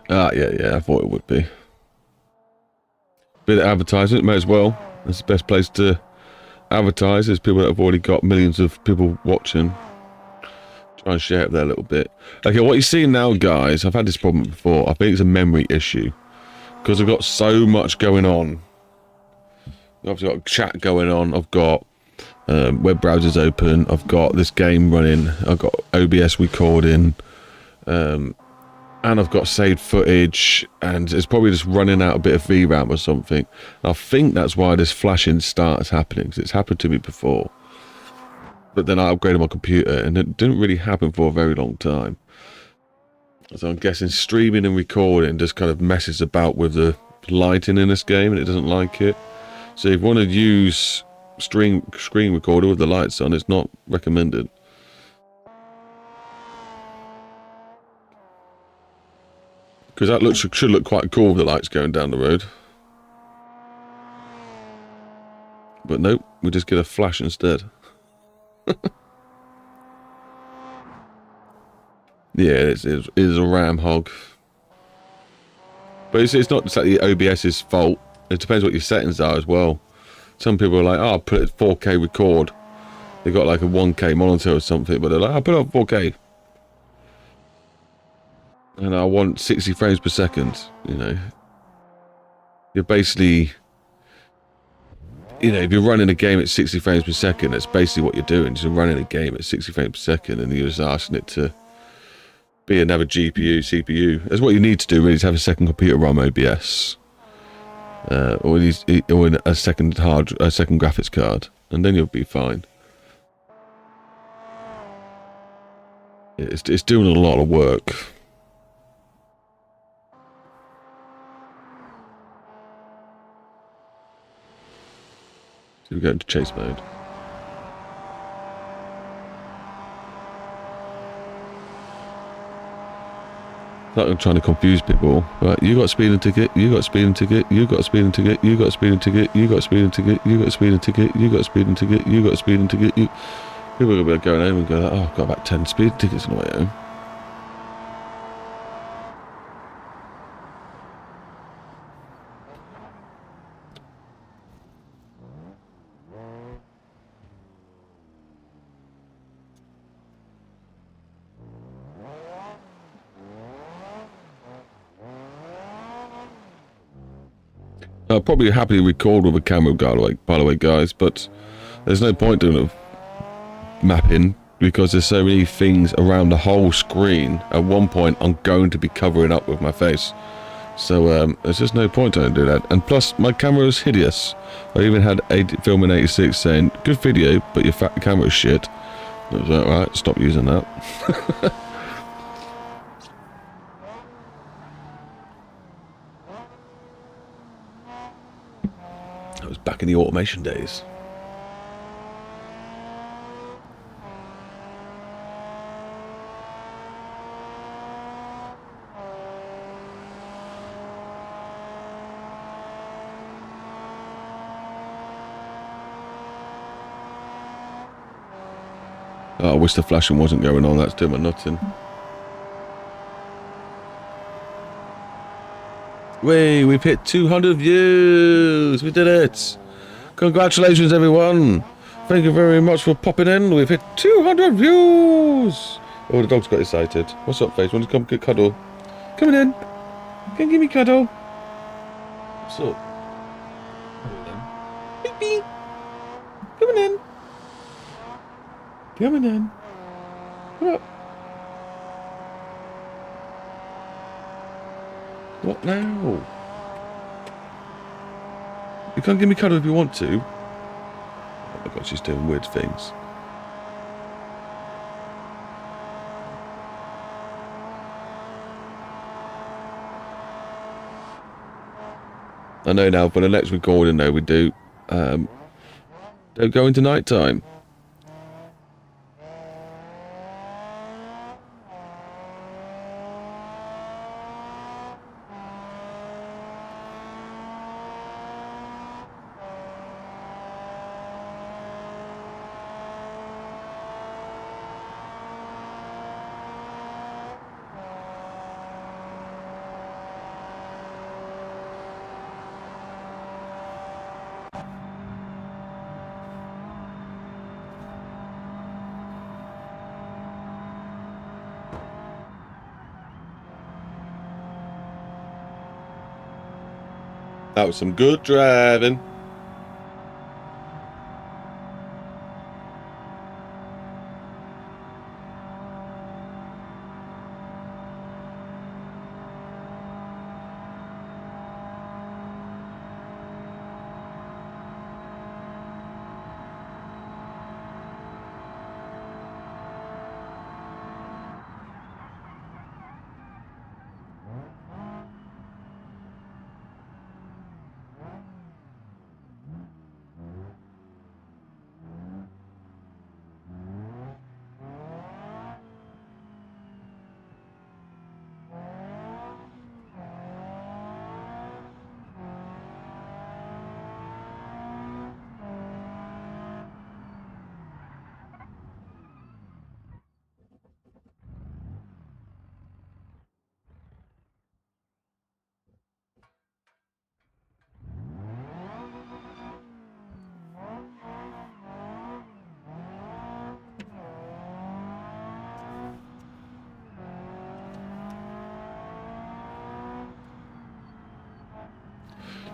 Ah, yeah, I thought it would be. Bit of advertisement, may as well. That's the best place to advertise. There's people that have already got millions of people watching. Try and share it there a little bit. Okay, what you're seeing now, guys, I've had this problem before. I think it's a memory issue. Because I've got so much going on. I've got chat going on. I've got web browsers open. I've got this game running. I've got OBS recording. And I've got saved footage. And it's probably just running out a bit of VRAM or something. I think that's why this flashing start is happening. Because it's happened to me before. But then I upgraded my computer, and it didn't really happen for a very long time. So I'm guessing streaming and recording just kind of messes about with the lighting in this game, and it doesn't like it. So if you want to use screen recorder with the lights on, it's not recommended. Because that should look quite cool with the lights going down the road. But nope, we just get a flash instead. Yeah, it is a RAM hog. But it's not exactly OBS's fault. It depends what your settings are as well. Some people are like, oh, I'll put it 4K record. They've got like a 1K monitor or something, but they're like, I'll put it on 4K. And I want 60 frames per second, you know. You're basically... You know, if you're running a game at 60 frames per second, that's basically what you're doing. You're running a game at 60 frames per second, and you're just asking it to be another GPU, CPU. That's what you need to do, really, to have a second computer run OBS, or a second graphics card, and then you'll be fine. It's doing a lot of work. So we go into chase mode. Like I'm trying to confuse people. Right, you got a speeding ticket, you got a speeding ticket, you got a speeding ticket, you got a speeding ticket, you got a speeding ticket, you got a speeding ticket, you got a speeding ticket, you got a speeding ticket, you... People are going to be going home and go, oh, I've got about 10 speeding tickets on the way home. I'll probably happily record with a camera, by the way, guys, but there's no point doing a mapping because there's so many things around the whole screen. At one point, I'm going to be covering up with my face. So there's just no point in doing that. And plus, my camera is hideous. I even had film in 86 saying, good video, but your camera is shit. I was like, right, stop using that. That was back in the automation days. Oh, I wish the flashing wasn't going on. That's doing my nuts in. Way, we've hit 200 views. We did it. Congratulations, everyone. Thank you very much for popping in. We've hit 200 views. Oh, the dog's got excited. What's up, Face? Want to come get cuddle? Coming in. Come give me cuddle. What's up? Beep, beep. Coming in. Coming in. What up? What now? You can't give me cuddle if you want to. Oh my god, she's doing weird things. I know now, for the next recording, though, we do. Don't go into night time. That was some good driving.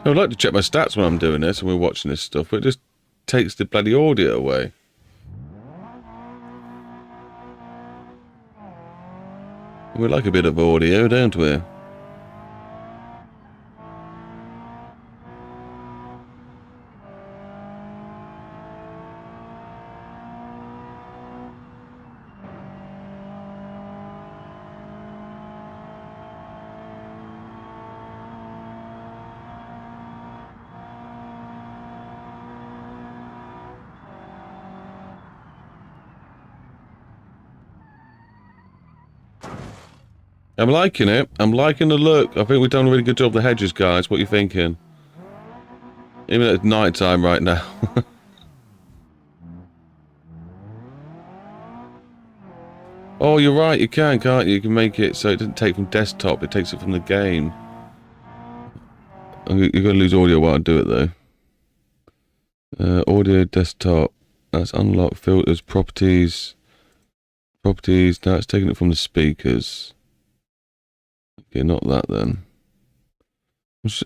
I would like to check my stats when I'm doing this and we're watching this stuff, but it just takes the bloody audio away. We like a bit of audio, don't we? I'm liking it. I'm liking the look. I think we've done a really good job of the hedges, guys. What are you thinking? Even though it's night time right now. Oh, you're right. You can, can't you? You can make it so it doesn't take from desktop. It takes it from the game. You're going to lose audio while I do it, though. Audio, desktop. That's unlock, filters, properties. Properties. Now it's taking it from the speakers. Okay, not that then.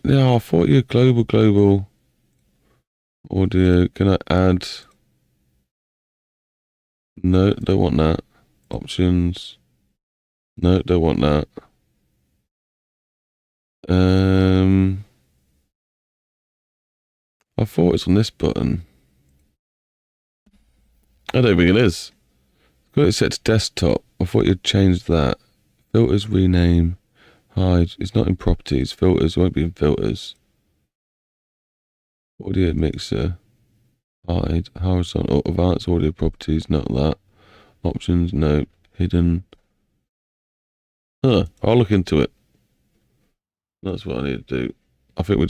Yeah, I thought you global audio. Can I add? No, don't want that. Options. No, don't want that. I thought it's on this button. I don't think it is. Got it set to desktop. I thought you'd change that. Filters, rename, hide. It's not in properties. Filters won't be in filters. Audio mixer, hide, horizontal, advanced audio properties, not that. Options, no. Hidden. Huh, I'll look into it. That's what I need to do. I think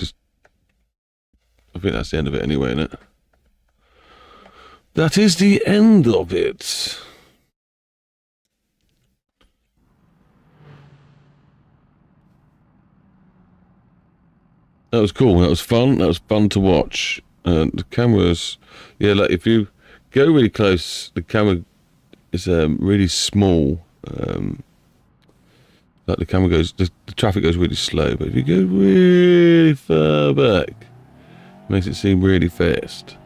that's the end of it anyway, isn't it? That is the end of it. That was cool. That was fun. That was fun to watch. The cameras, yeah, like if you go really close, the camera is really small. Like the camera goes, the traffic goes really slow. But if you go really far back, it makes it seem really fast.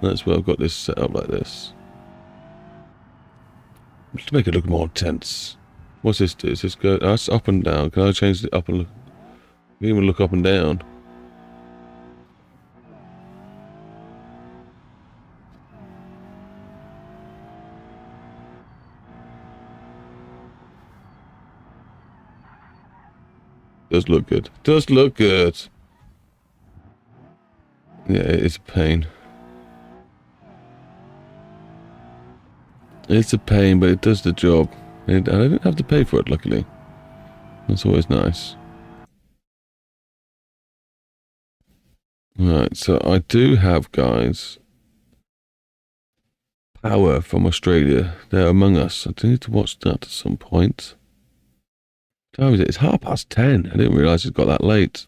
That's why I've got this set up like this. Just to make it look more intense. What's this do? Does this go? That's up and down. Can I change it up and look? You can even look up and down. Does look good. Does look good. Yeah, it's a pain. It's a pain, but it does the job. I didn't have to pay for it, luckily. That's always nice. Right, so I do have, guys, Power from Australia. They're among us. I do need to watch that at some point. What time is it? It's 10:30. I didn't realise it got that late.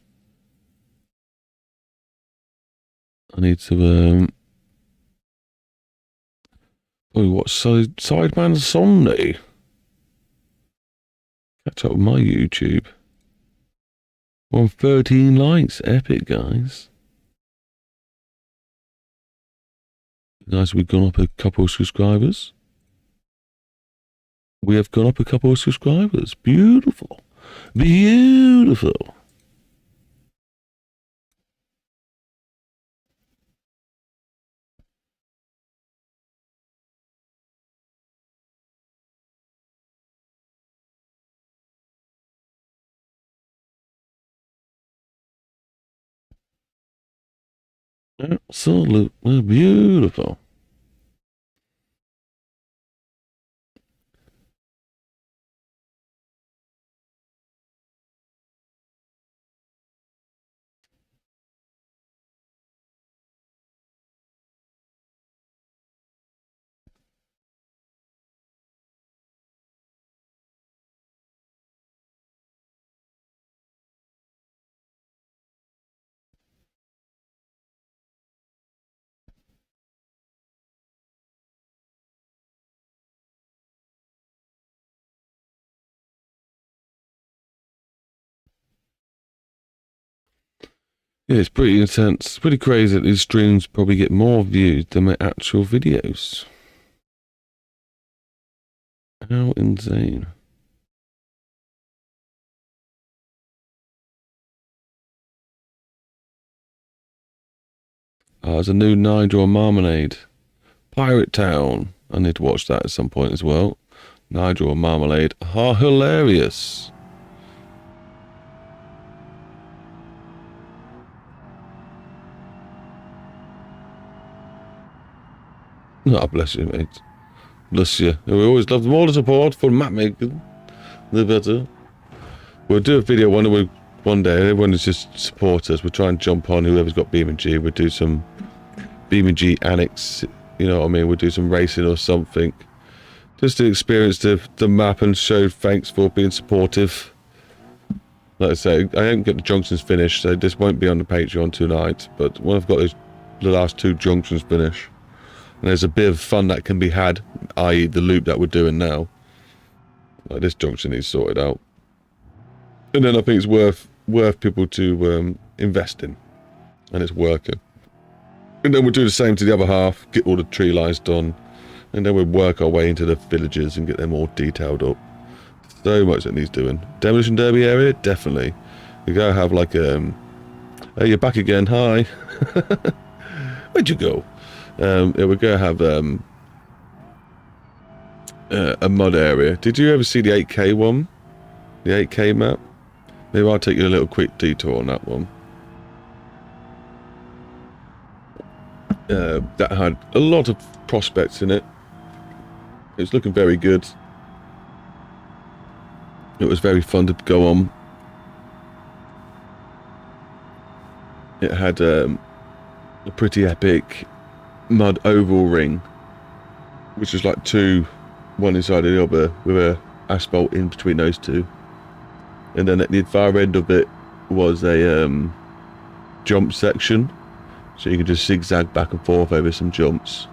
I need to, oh, what's Sideman Sunday? Catch up with my YouTube. We're on 13 likes. Epic, guys. Guys, we've gone up a couple of subscribers. We have gone up a couple of subscribers. Beautiful. Beautiful. Absolutely beautiful. Yeah, it's pretty intense. It's pretty crazy that these streams probably get more views than my actual videos. How insane. There's a new Nigel Marmalade. Pirate Town. I need to watch that at some point as well. Nigel Marmalade are hilarious. Oh, bless you, mate. Bless you. We always love them all the support for Matt Megan. The better. We'll do a video one day. Everyone is just support us. We'll try and jump on whoever's got BeamNG. We'll do some BeamNG annex. You know what I mean? We'll do some racing or something, just to experience the map and show thanks for being supportive. Like I say, I don't get the junctions finished, so this won't be on the Patreon tonight. But when I've got the last 2 junctions finished, and there's a bit of fun that can be had, i.e. the loop that we're doing now. Like this junction needs sorted out. And then I think it's worth people to invest in. And it's working. And then we'll do the same to the other half, get all the tree lines done. And then we'll work our way into the villages and get them all detailed up. So much that needs doing. Demolition Derby area? Definitely. We gotta have like hey, you're back again, hi. Where'd you go? Yeah, we're gonna have a mud area. Did you ever see the 8K one? The 8K map? Maybe I'll take you a little quick detour on that one. That had a lot of prospects in it. It's looking very good. It was very fun to go on. It had a pretty epic mud oval ring, which was like 2, one inside the other, with a asphalt in between those 2. And then at the far end of it was a jump section, so you could just zigzag back and forth over some jumps.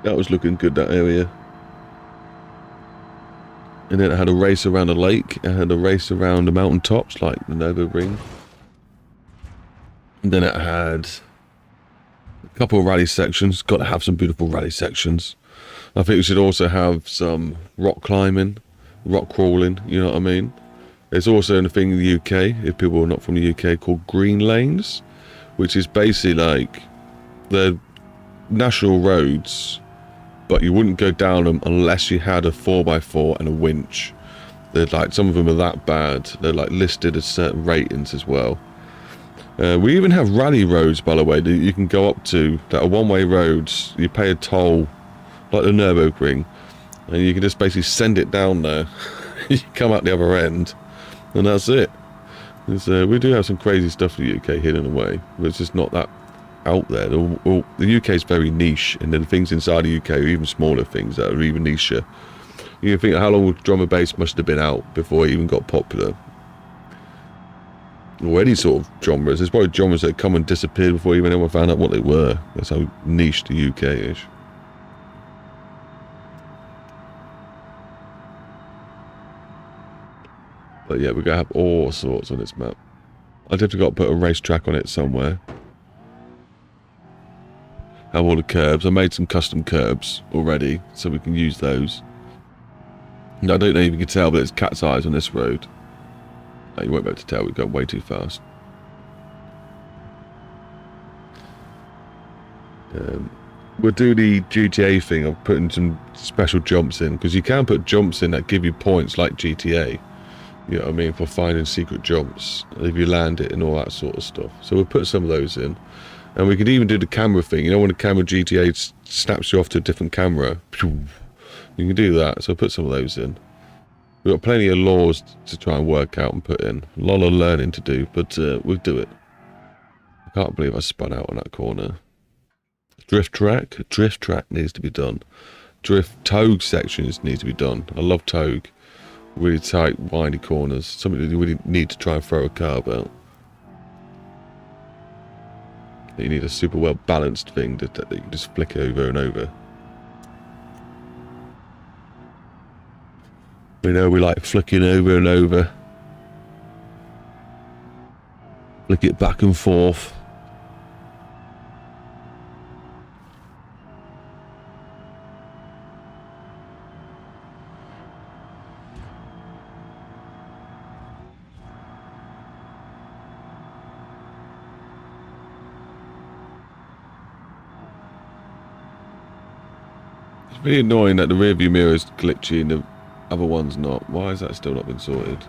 That was looking good, that area. And then it had a race around a lake. It had a race around the mountain tops, like the Nova Ring. And then it had a couple of rally sections. Got to have some beautiful rally sections. I think we should also have some rock climbing, rock crawling, you know what I mean? There's also a thing in the UK, if people are not from the UK, called green lanes, which is basically like the national roads, but you wouldn't go down them unless you had a 4x4 and a winch. They're like, some of them are that bad. They're like listed as certain ratings as well. We even have rally roads, by the way, that you can go up to, that are one-way roads. You pay a toll, like the Nürburgring, and you can just basically send it down there. You come out the other end, and that's it. We do have some crazy stuff in the UK hidden away, but it's just not that out there. The UK is very niche, and then the things inside the UK are even smaller things that are even nicher. You can think how long drum and bass must have been out before it even got popular, or any sort of genres. There's probably genres that come and disappeared before even anyone found out what they were. That's how niche the UK is. But yeah, we're gonna have all sorts on this map. I definitely got to put a racetrack on it somewhere. Have all the curbs. I made some custom curbs already, so we can use those. And I don't know if you can tell, but it's cat's eyes on this road. You won't be able to tell, we've gone way too fast. We'll do the GTA thing of putting some special jumps in, because you can put jumps in that give you points like GTA. You know what I mean, for finding secret jumps, if you land it and all that sort of stuff. So we'll put some of those in. And we could even do the camera thing. You know when the camera GTA snaps you off to a different camera? You can do that, so put some of those in. We've got plenty of laws to try and work out and put in. A lot of learning to do, but we'll do it. I can't believe I spun out on that corner. Drift track needs to be done. Drift togue sections needs to be done. I love togue. Really tight, windy corners. Something that you really need to try and throw a car about. You need a super well balanced thing that you can just flick over and over. We know we like flicking over and over. Flick it back and forth. It's really annoying that the rear view mirror is glitchy and the other one's not. Why has that still not been sorted?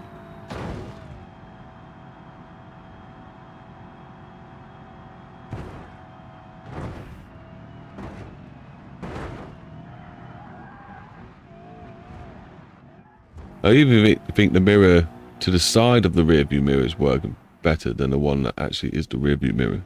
I even think the mirror to the side of the rear view mirror is working better than the one that actually is the rear view mirror.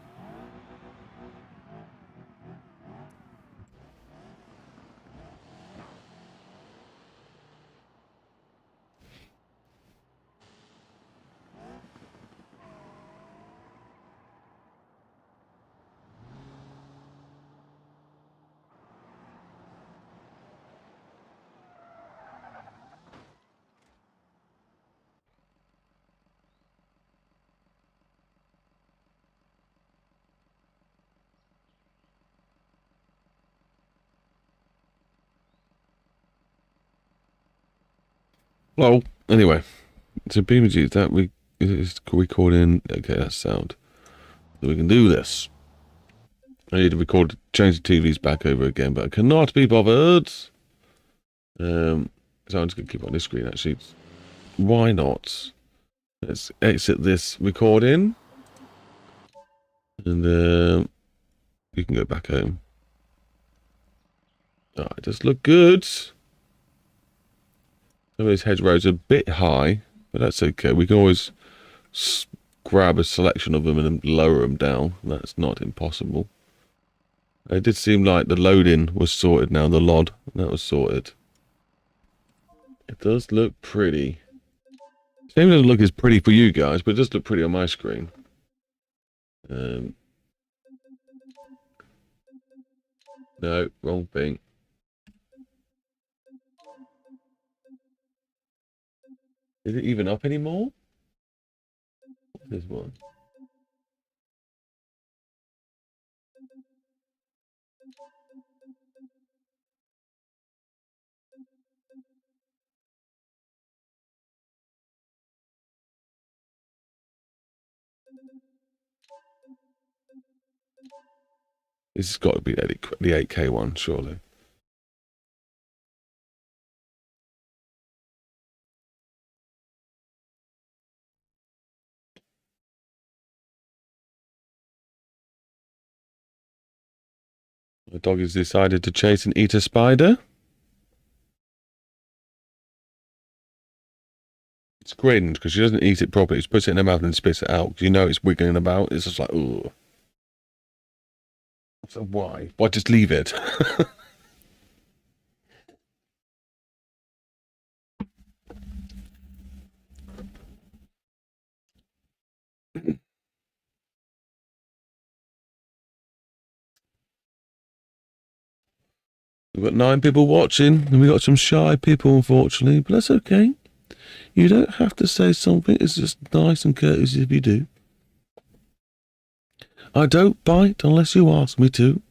Well, anyway, so BeamNG, that we is recording. Okay, that's sound. So we can do this. I need to record, change the TVs back over again, but I cannot be bothered. So I'm just gonna keep on this screen. Actually, why not? Let's exit this recording, and you can go back home. Alright, does look good. Some of these hedgerows are a bit high, but that's okay. We can always grab a selection of them and lower them down. That's not impossible. It did seem like the loading was sorted now. The LOD, that was sorted. It does look pretty. Same doesn't look as pretty for you guys, but it does look pretty on my screen. No, wrong thing. Is it even up anymore? What's this one? This has got to be the 8K one, surely. The dog has decided to chase and eat a spider. It's cringe because she doesn't eat it properly. She puts it in her mouth and spits it out. You know it's wiggling about. It's just like, ugh. So why? Why just leave it? We've got 9 people watching, and we've got some shy people, unfortunately, but that's okay. You don't have to say something. It's just nice and courteous if you do. I don't bite unless you ask me to.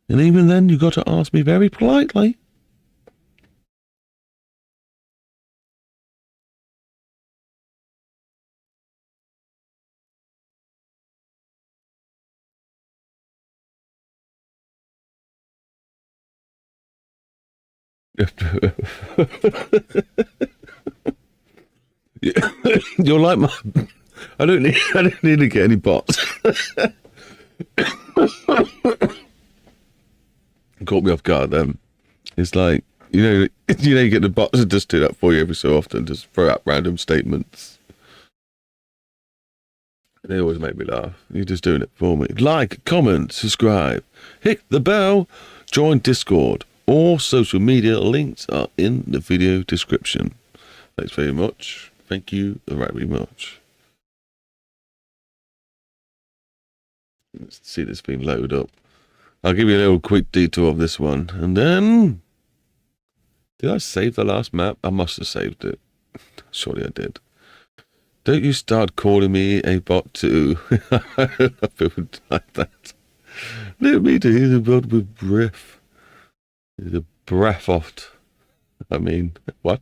And even then, you've got to ask me very politely. You're like my... I don't need to get any bots. Caught me off guard then. It's like, you get the bots that just do that for you every so often, just throw out random statements. They always make me laugh. You're just doing it for me. Like, comment, subscribe, hit the bell, join Discord. All social media links are in the video description. Thanks very much. Thank you very much. Let's see this thing load up. I'll give you a little quick detour of this one. And then... Did I save the last map? I must have saved it. Surely I did. Don't you start calling me a bot too. I feel like that. Let me to hear the bot with breath. The breath oft. I mean, what?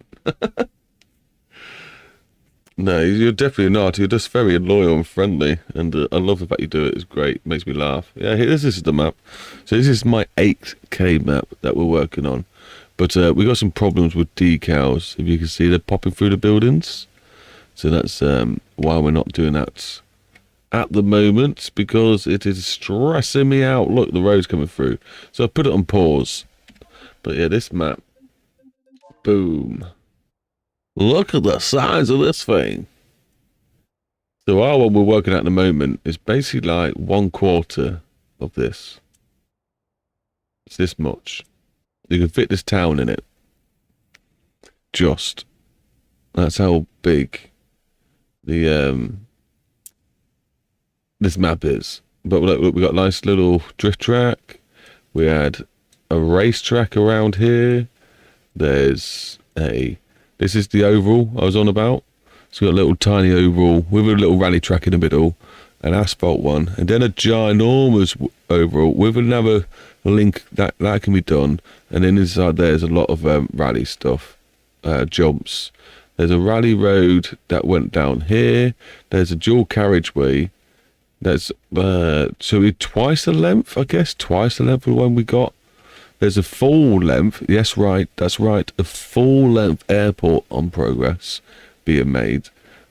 No, you're definitely not. You're just very loyal and friendly, and I love the fact you do it. It's great. It makes me laugh. Yeah, this is the map. So this is my 8K map that we're working on. But we got some problems with decals. If you can see, they're popping through the buildings. So that's why we're not doing that at the moment, because it is stressing me out. Look, the road's coming through. So I put it on pause. But yeah, this map, boom. Look at the size of this thing. So our one we're working at the moment is basically like 1/4 of this. It's this much. You can fit this town in it. Just. That's how big the this map is. But look, we got a nice little drift track. We had a racetrack around here. There's a... This is the oval I was on about. So we got a little tiny oval with a little rally track in the middle, an asphalt one, and then a ginormous oval with another link that can be done. And then inside there's a lot of rally stuff, jumps. There's a rally road that went down here. There's a dual carriageway. That's so twice the length, I guess, twice the length of the one we got. There's a full length, yes, right, that's right, a full length airport on progress being made.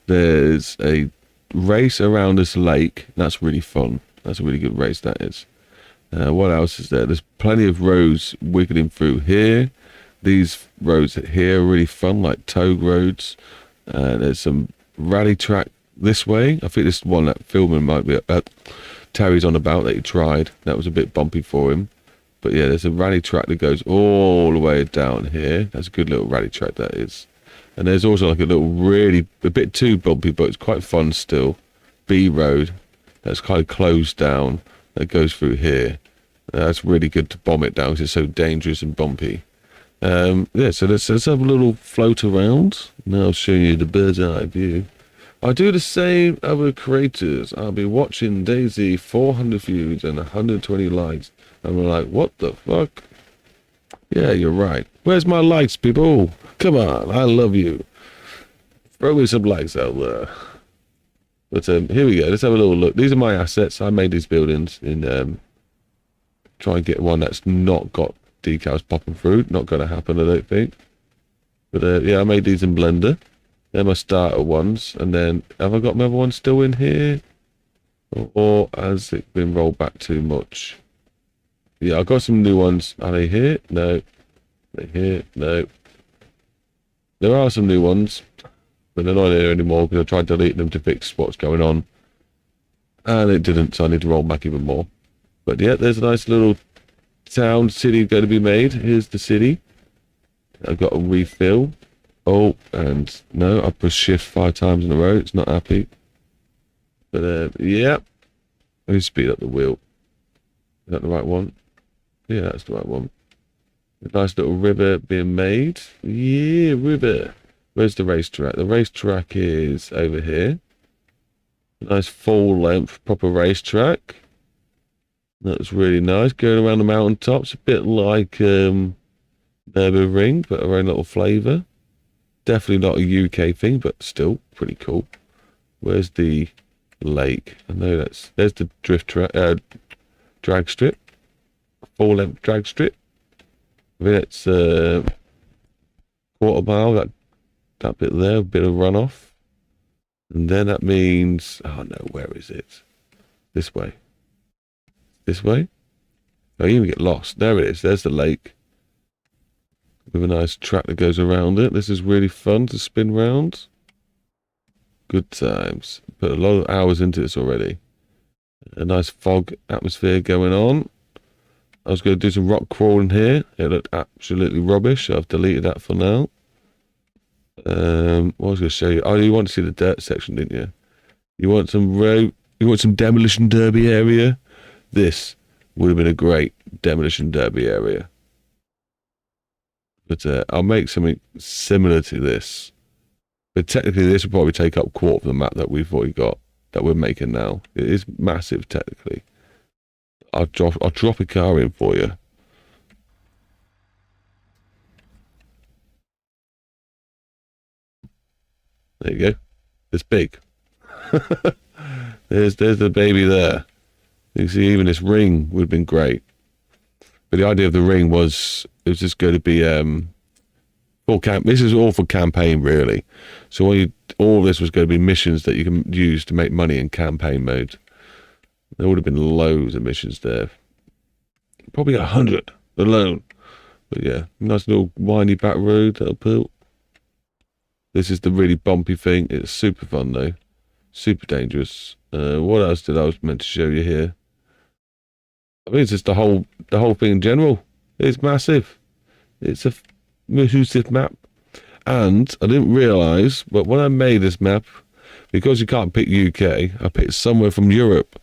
There's a race around this lake. That's really fun. That's a really good race, that is. What else is there? There's plenty of roads wiggling through here. These roads here are really fun, like tow roads. There's some rally track this way. I think this one that filming might be Terry's on about that he tried. That was a bit bumpy for him. But yeah, there's a rally track that goes all the way down here. That's a good little rally track, that is. And there's also like a little a bit too bumpy, but it's quite fun still. B road that's kind of closed down that goes through here. That's really good to bomb it down because it's so dangerous and bumpy. Yeah, so let's have a little float around. Now I'll show you the bird's eye view. I do the same other creators. I'll be watching Daisy, 400 views and 120 likes. And we're like, what the fuck? Yeah, you're right. Where's my likes, people? Come on, I love you. Throw me some likes out there. But here we go. Let's have a little look. These are my assets. I made these buildings in try and get one that's not got decals popping through. Not going to happen, I don't think. But yeah, I made these in Blender. They're my starter ones. And then, have I got my other one still in here? Or has it been rolled back too much? Yeah, I've got some new ones. Are they here? No. Are they here? No. There are some new ones, but they're not here anymore because I tried deleting them to fix what's going on. And it didn't, so I need to roll back even more. But yeah, there's a nice little town, city going to be made. Here's the city. I've got a refill. Oh, and no, I pushed shift 5 times in a row. It's not happy. But yeah. Let me speed up the wheel. Is that the right one? Yeah, that's the right one. A nice little river being made. Yeah, river. Where's the racetrack? The racetrack is over here. A nice full length proper racetrack. That's really nice. Going around the mountaintops. A bit like Nürburgring, but our own little flavour. Definitely not a UK thing, but still pretty cool. Where's the lake? I know there's the drag strip. Full length drag strip. I think it's quarter mile, that bit there, a bit of runoff. And then that means, oh no, where is it? This way. This way? Oh, you even get lost. There it is, there's the lake. With a nice track that goes around it. This is really fun to spin round. Good times. Put a lot of hours into this already. A nice fog atmosphere going on. I was going to do some rock crawling here. It looked absolutely rubbish. So I've deleted that for now. What I was going to show you. Oh, you want to see the dirt section, didn't you? You want some demolition derby area? This would have been a great demolition derby area. But I'll make something similar to this. But technically, this will probably take up 1/4 of the map that we've already got, that we're making now. It is massive, technically. I'll drop a car in for you. There you go. It's big. there's the baby there. You can see even this ring would have been great. But the idea of the ring was, it was just going to be this is all for campaign, really. So all this was going to be missions that you can use to make money in campaign mode. There would have been loads of missions there. Probably 100 alone. But yeah, nice little windy back road that'll build. This is the really bumpy thing. It's super fun though. Super dangerous. What else did I was meant to show you here? I mean, it's just the whole thing in general. It's massive. It's a massive map. And I didn't realise, but when I made this map, because you can't pick UK, I picked somewhere from Europe.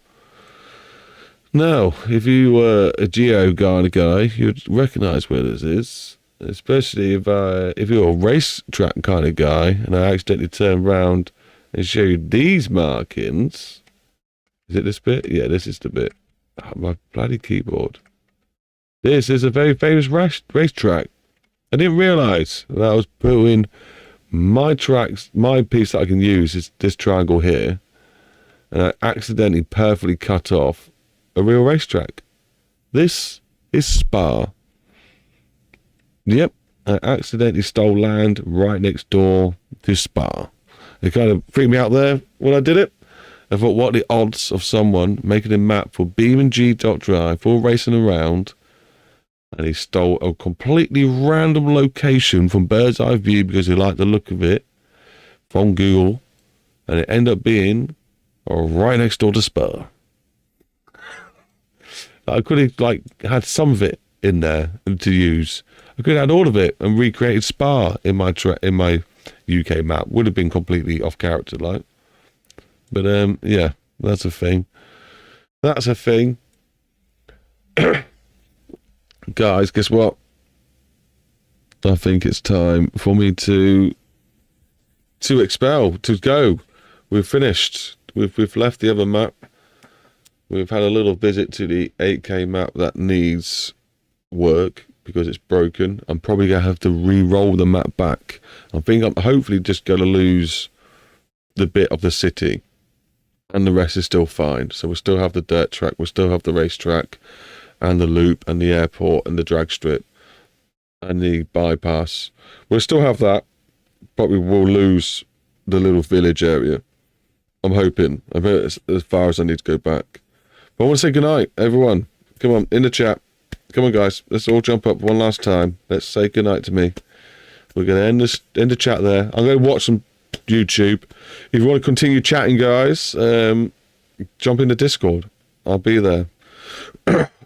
Now, if you were a geo kind of guy, you'd recognise where this is. Especially if you're a racetrack kind of guy, and I accidentally turn around and show you these markings. Is it this bit? Yeah, this is the bit. Oh, my bloody keyboard. This is a very famous racetrack. I didn't realise that I was putting my tracks, my piece that I can use is this triangle here, and I accidentally perfectly cut off a real racetrack. This is Spa. Yep, I accidentally stole land right next door to Spa. It kind of freaked me out there when I did it. I thought, what are the odds of someone making a map for beamNG.drive for racing around, and he stole a completely random location from bird's eye view because he liked the look of it from Google, and it ended up being right next door to Spa. I could have had some of it in there to use. I could have had all of it and recreated Spa in my UK map. Would have been completely off character, like. But yeah, that's a thing. That's a thing. Guys, guess what? I think it's time for me to expel, to go. We've finished. We've left the other map. We've had a little visit to the 8K map that needs work because it's broken. I'm probably going to have to re-roll the map back. I think I'm hopefully just going to lose the bit of the city. And the rest is still fine. So we'll still have the dirt track, we'll still have the racetrack, and the loop, and the airport, and the drag strip, and the bypass. We'll still have that, but we will lose the little village area. I'm hoping. I bet it's as far as I need to go back. But I want to say goodnight, everyone. Come on, in the chat. Come on, guys. Let's all jump up one last time. Let's say goodnight to me. We're going to end the chat there. I'm going to watch some YouTube. If you want to continue chatting, guys, jump in the Discord. I'll be there.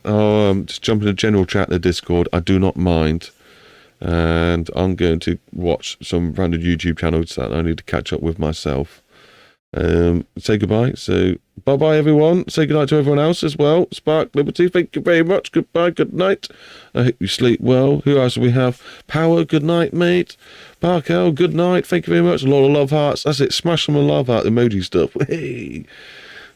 I'll just jump in the general chat in the Discord. I do not mind. And I'm going to watch some random YouTube channels that I need to catch up with myself. Say goodbye. So bye-bye, everyone. Say goodnight to everyone else as well. Spark Liberty, thank you very much. Goodbye, good night. I hope you sleep well. Who else do we have? Power, good night, mate. Parkel, good night. Thank you very much. A lot of love hearts. That's it. Smash them a love heart emoji stuff. Hey.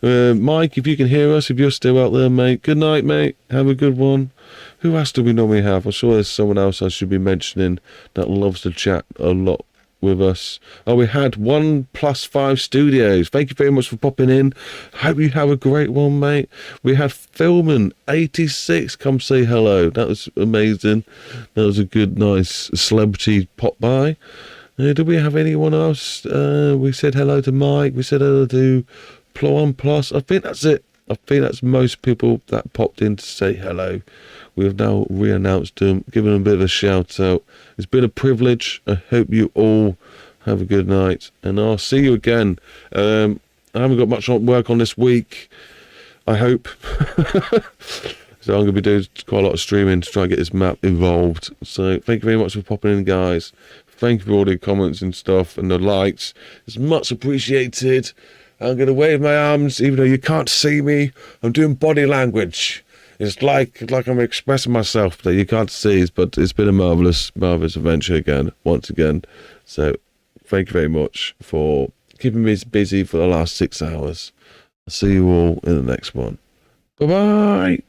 Mike, if you can hear us, if you're still out there, mate. Good night, mate. Have a good one. Who else do we normally have? I'm sure there's someone else I should be mentioning that loves to chat a lot with us. Oh, we had 1+5 Studios. Thank you very much for popping in. Hope you have a great one, mate. We had Philman 86 come say hello. That was amazing. That was a good, nice celebrity pop by. Did we have anyone else? We said hello to Mike. We said hello to Plon Plus. I think that's it. I think that's most people that popped in to say hello. We've now re-announced them, given them a bit of a shout out. It's been a privilege. I hope you all have a good night, and I'll see you again. I haven't got much work on this week, I hope. So I'm going to be doing quite a lot of streaming to try and get this map involved. So thank you very much for popping in, guys. Thank you for all the comments and stuff and the likes. It's much appreciated. I'm going to wave my arms, even though you can't see me. I'm doing body language. It's like I'm expressing myself that you can't see, but it's been a marvellous adventure once again. So thank you very much for keeping me busy for the last 6 hours. I'll see you all in the next one. Bye-bye.